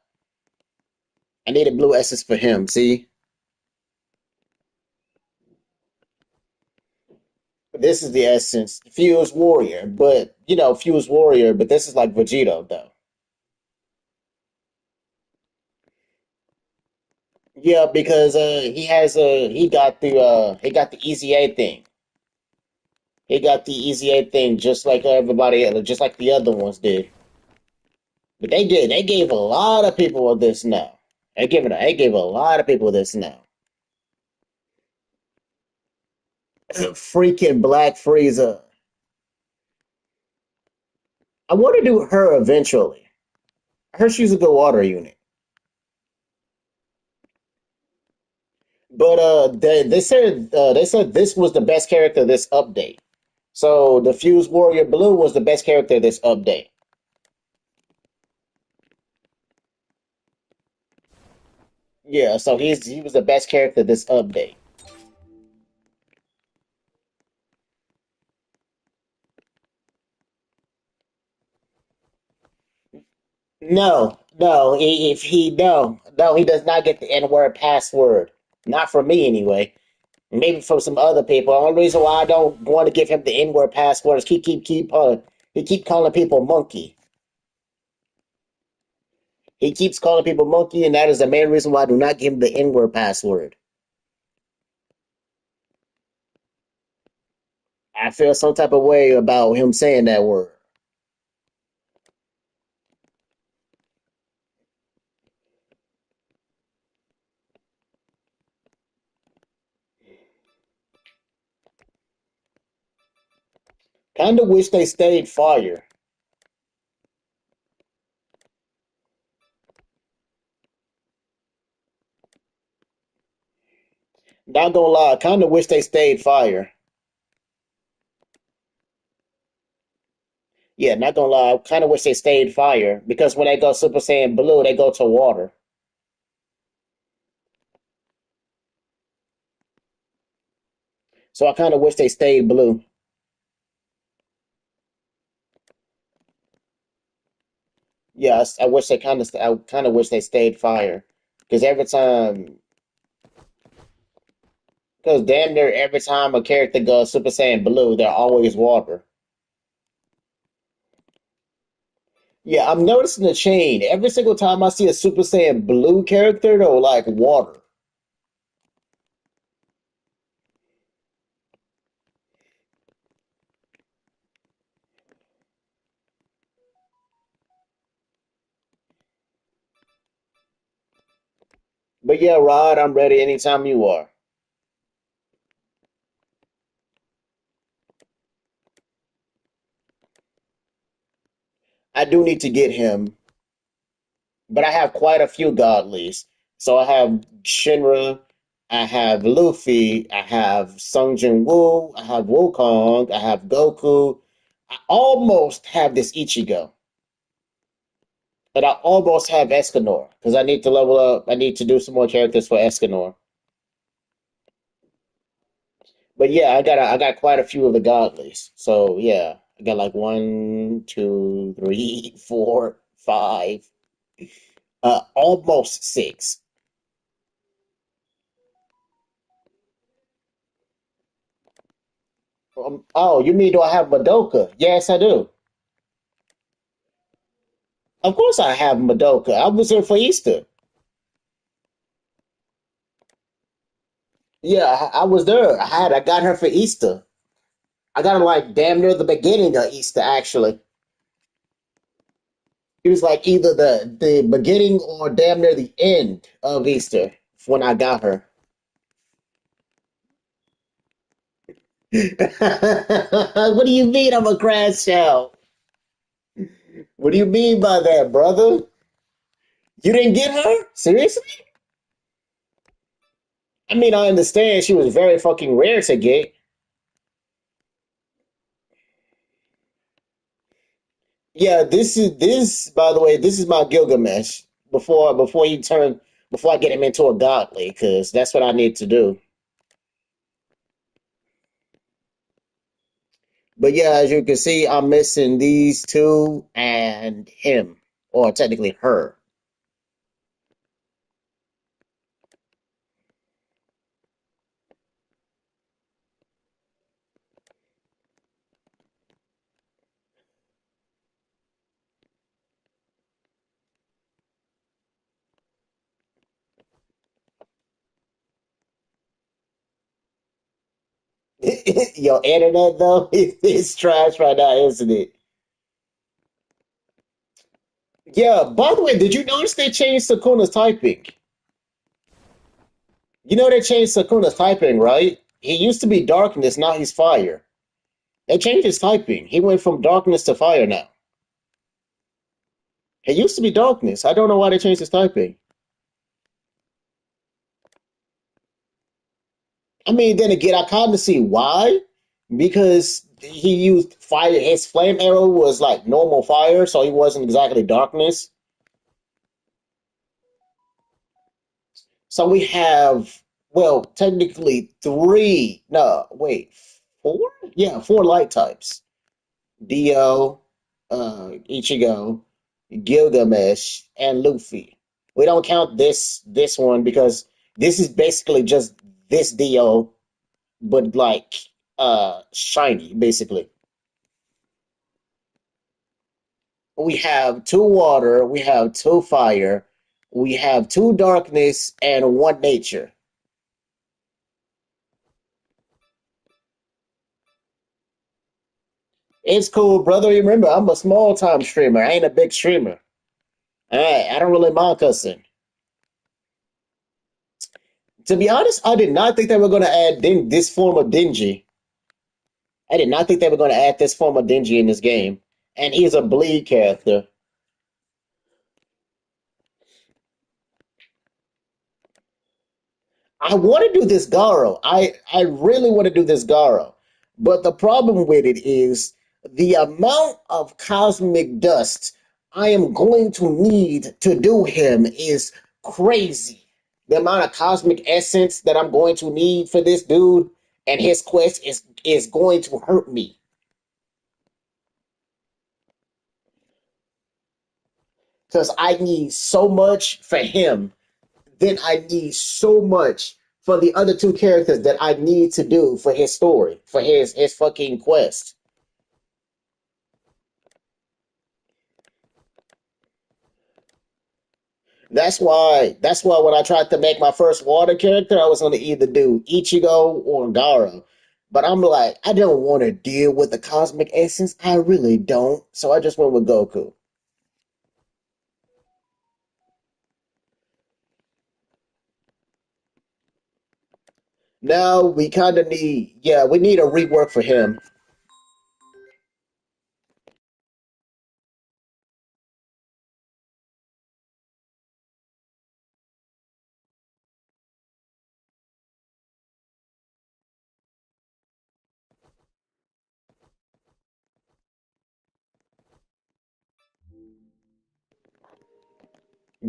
I needed blue essence for him. See, this is the essence, Fuse Warrior. But Fuse Warrior. But this is like Vegito though. Yeah, because he got the Easy A thing. He got the Easy A thing just like everybody else, just like the other ones did. But they gave a lot of people this now. They gave a lot of people this now. Freaking Black Frieza. I want to do her eventually. I heard she's a good water unit. But they said this was the best character this update. So the Fuse Warrior Blue was the best character this update. Yeah, so he was the best character this update. No, no, if he no, he does not get the N-word password. Not from me anyway. Maybe from some other people. The only reason why I don't want to give him the N-word password is he keep calling people monkey. He keeps calling people monkey, and that is the main reason why I do not give him the N-word password. I feel some type of way about him saying that word. Kinda wish they stayed fire. Not gonna lie, kinda wish they stayed fire. Yeah, not gonna lie, I kinda wish they stayed fire because when they go Super Saiyan Blue, they go to water. So I kinda wish they stayed blue. Yes, I kind of wish they stayed fire, because because damn near every time a character goes Super Saiyan Blue, they're always water. Yeah, I'm noticing the chain. Every single time I see a Super Saiyan Blue character, they're like water. But yeah, Rod, I'm ready anytime you are. I do need to get him, but I have quite a few godlies. So I have Shinra, I have Luffy, I have Sung Jin Woo, I have Wukong, I have Goku. I almost have this Ichigo, and I almost have Escanor because I need to level up. I need to do some more characters for Escanor. But yeah, I got quite a few of the godlies. So yeah, I got like one, two, three, four, five, almost six. Oh, you mean do I have Madoka? Yes, I do. Of course I have Madoka. I was there for Easter. Yeah, I was there. I got her for Easter. I got her like damn near the beginning of Easter, actually. It was like either the beginning or damn near the end of Easter when I got her. What do you mean I'm a crash out? What do you mean by that, brother? You didn't get her? Seriously? I mean, I understand she was very fucking rare to get. Yeah, this by the way, this is my Gilgamesh before I get him into a godly, because that's what I need to do. But yeah, as you can see, I'm missing these two and him, or technically her. Your internet though, it's trash right now, isn't it? Yeah. By the way, did you notice they changed Sakuna's typing? You know they changed Sakuna's typing, right? He used to be darkness, now he's fire. They changed his typing. He went from darkness to fire now. It used to be darkness. I don't know why they changed his typing. I mean, then again, I kind of see why. Because he used fire. His flame arrow was like normal fire, so he wasn't exactly darkness. So we have, well, technically three. No, wait, four? Yeah, four light types. Dio, Ichigo, Gilgamesh, and Luffy. We don't count this one because this is basically just this Dio, but like shiny, basically. We have two water, we have two fire, we have two darkness, and one nature. It's cool, brother. You remember, I'm a small time streamer. I ain't a big streamer. I don't really mind cussing. To be honest, I did not think they were going to add this form of Dingy. I did not think they were going to add this form of Dingy in this game. And he's a bleed character. I want to do this Garo. I really want to do this Garo. But the problem with it is the amount of cosmic dust I am going to need to do him is crazy. The amount of cosmic essence that I'm going to need for this dude and his quest is going to hurt me. Because I need so much for him, then I need so much for the other two characters that I need to do for his story, for his fucking quest. That's why when I tried to make my first water character, I was gonna either do Ichigo or Gaara. But I'm like, I don't want to deal with the cosmic essence. I really don't. So I just went with Goku. Now we kind of need, yeah, we need a rework for him.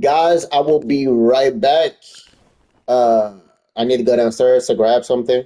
Guys, I will be right back. Uh, I need to go downstairs to grab something.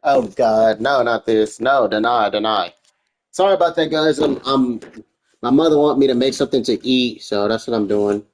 Oh God, no, not this. No, deny, deny. Sorry about that, guys. My mother want me to make something to eat, so that's what I'm doing.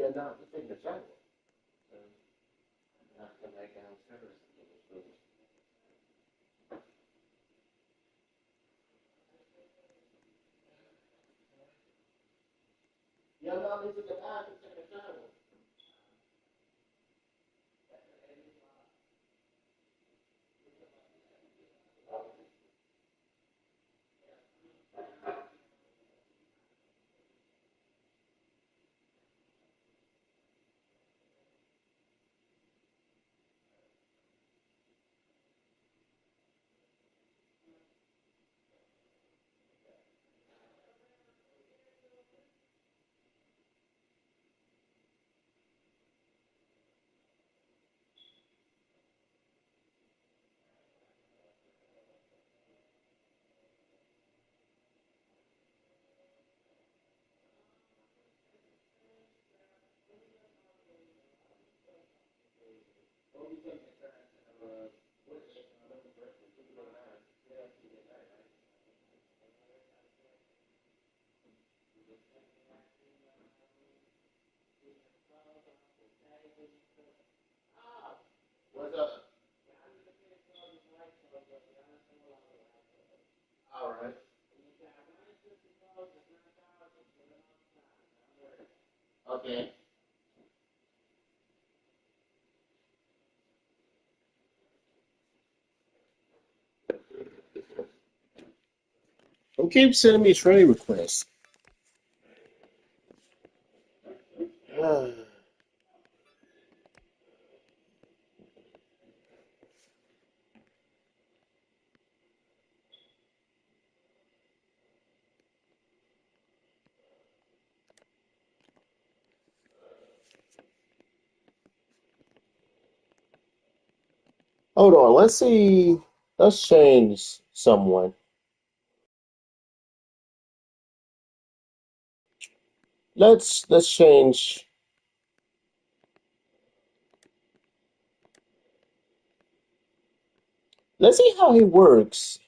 Yeah, no, it's in the shower. Not come back downstairs. Yeah, no, this is the bathroom, take a shower. What's up? All right. Okay. Who keeps sending me trade requests? Hold on, let's see. Let's change someone. Let's change. Let's see how he works.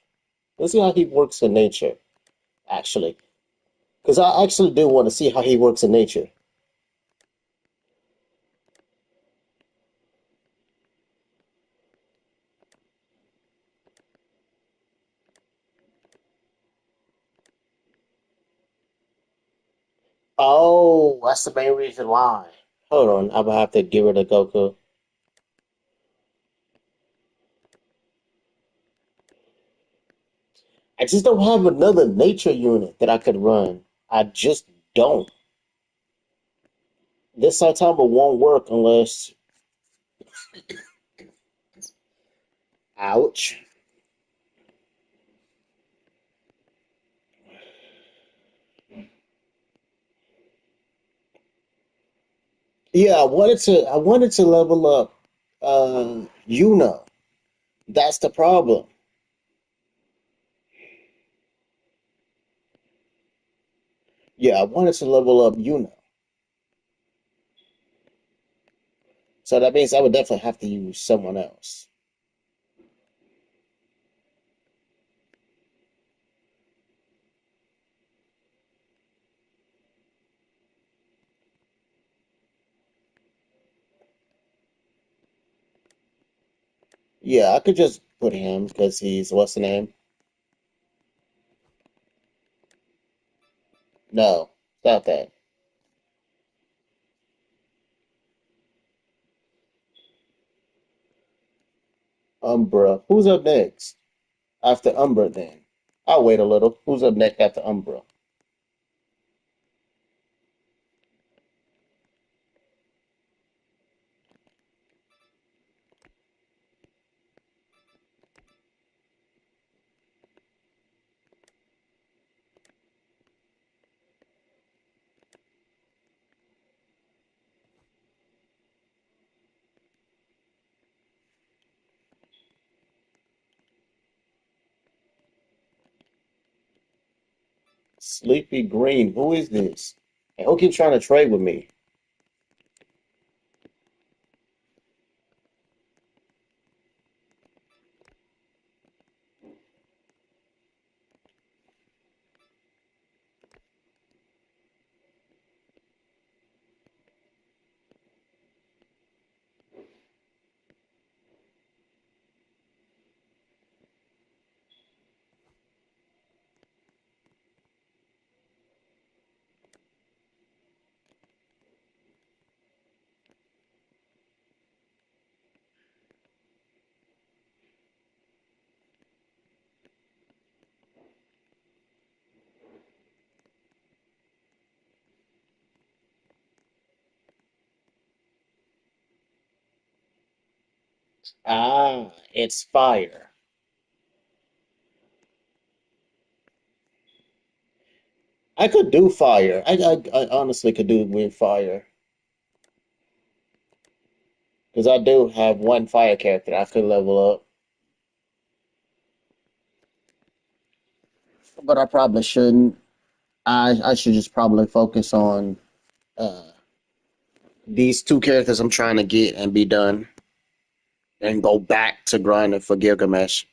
Let's see how he works in nature, actually. Because I actually do want to see how he works in nature. Oh, that's the main reason why. Hold on, I'm gonna have to give her to Goku. I just don't have another nature unit that I could run. I just don't. This Saitama won't work unless. Ouch. Yeah, I wanted to level up Yuna. That's the problem. Yeah, I wanted to level up Yuna. So that means I would definitely have to use someone else. Yeah, I could just put him because he's what's the name? No, stop that. Umbra. Who's up next? After Umbra then. I'll wait a little. Who's up next after Umbra? Sleepy Green. Who is this? And who keeps trying to trade with me? Ah, it's fire. I could do fire. I honestly could do with fire because I do have one fire character I could level up, but I probably shouldn't. I should just probably focus on uh these two characters I'm trying to get and be done, and go back to grinding for Gilgamesh.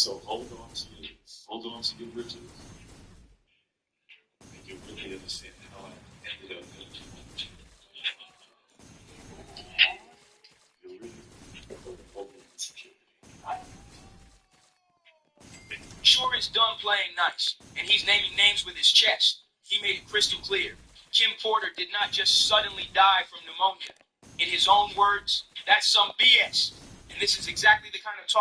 So hold on to your riches, and you really understand how I ended up there. You're really Sure is done playing nice, and he's naming names with his chest. He made it crystal clear. Kim Porter did not just suddenly die from pneumonia. In his own words, that's some BS. And this is exactly the kind of talk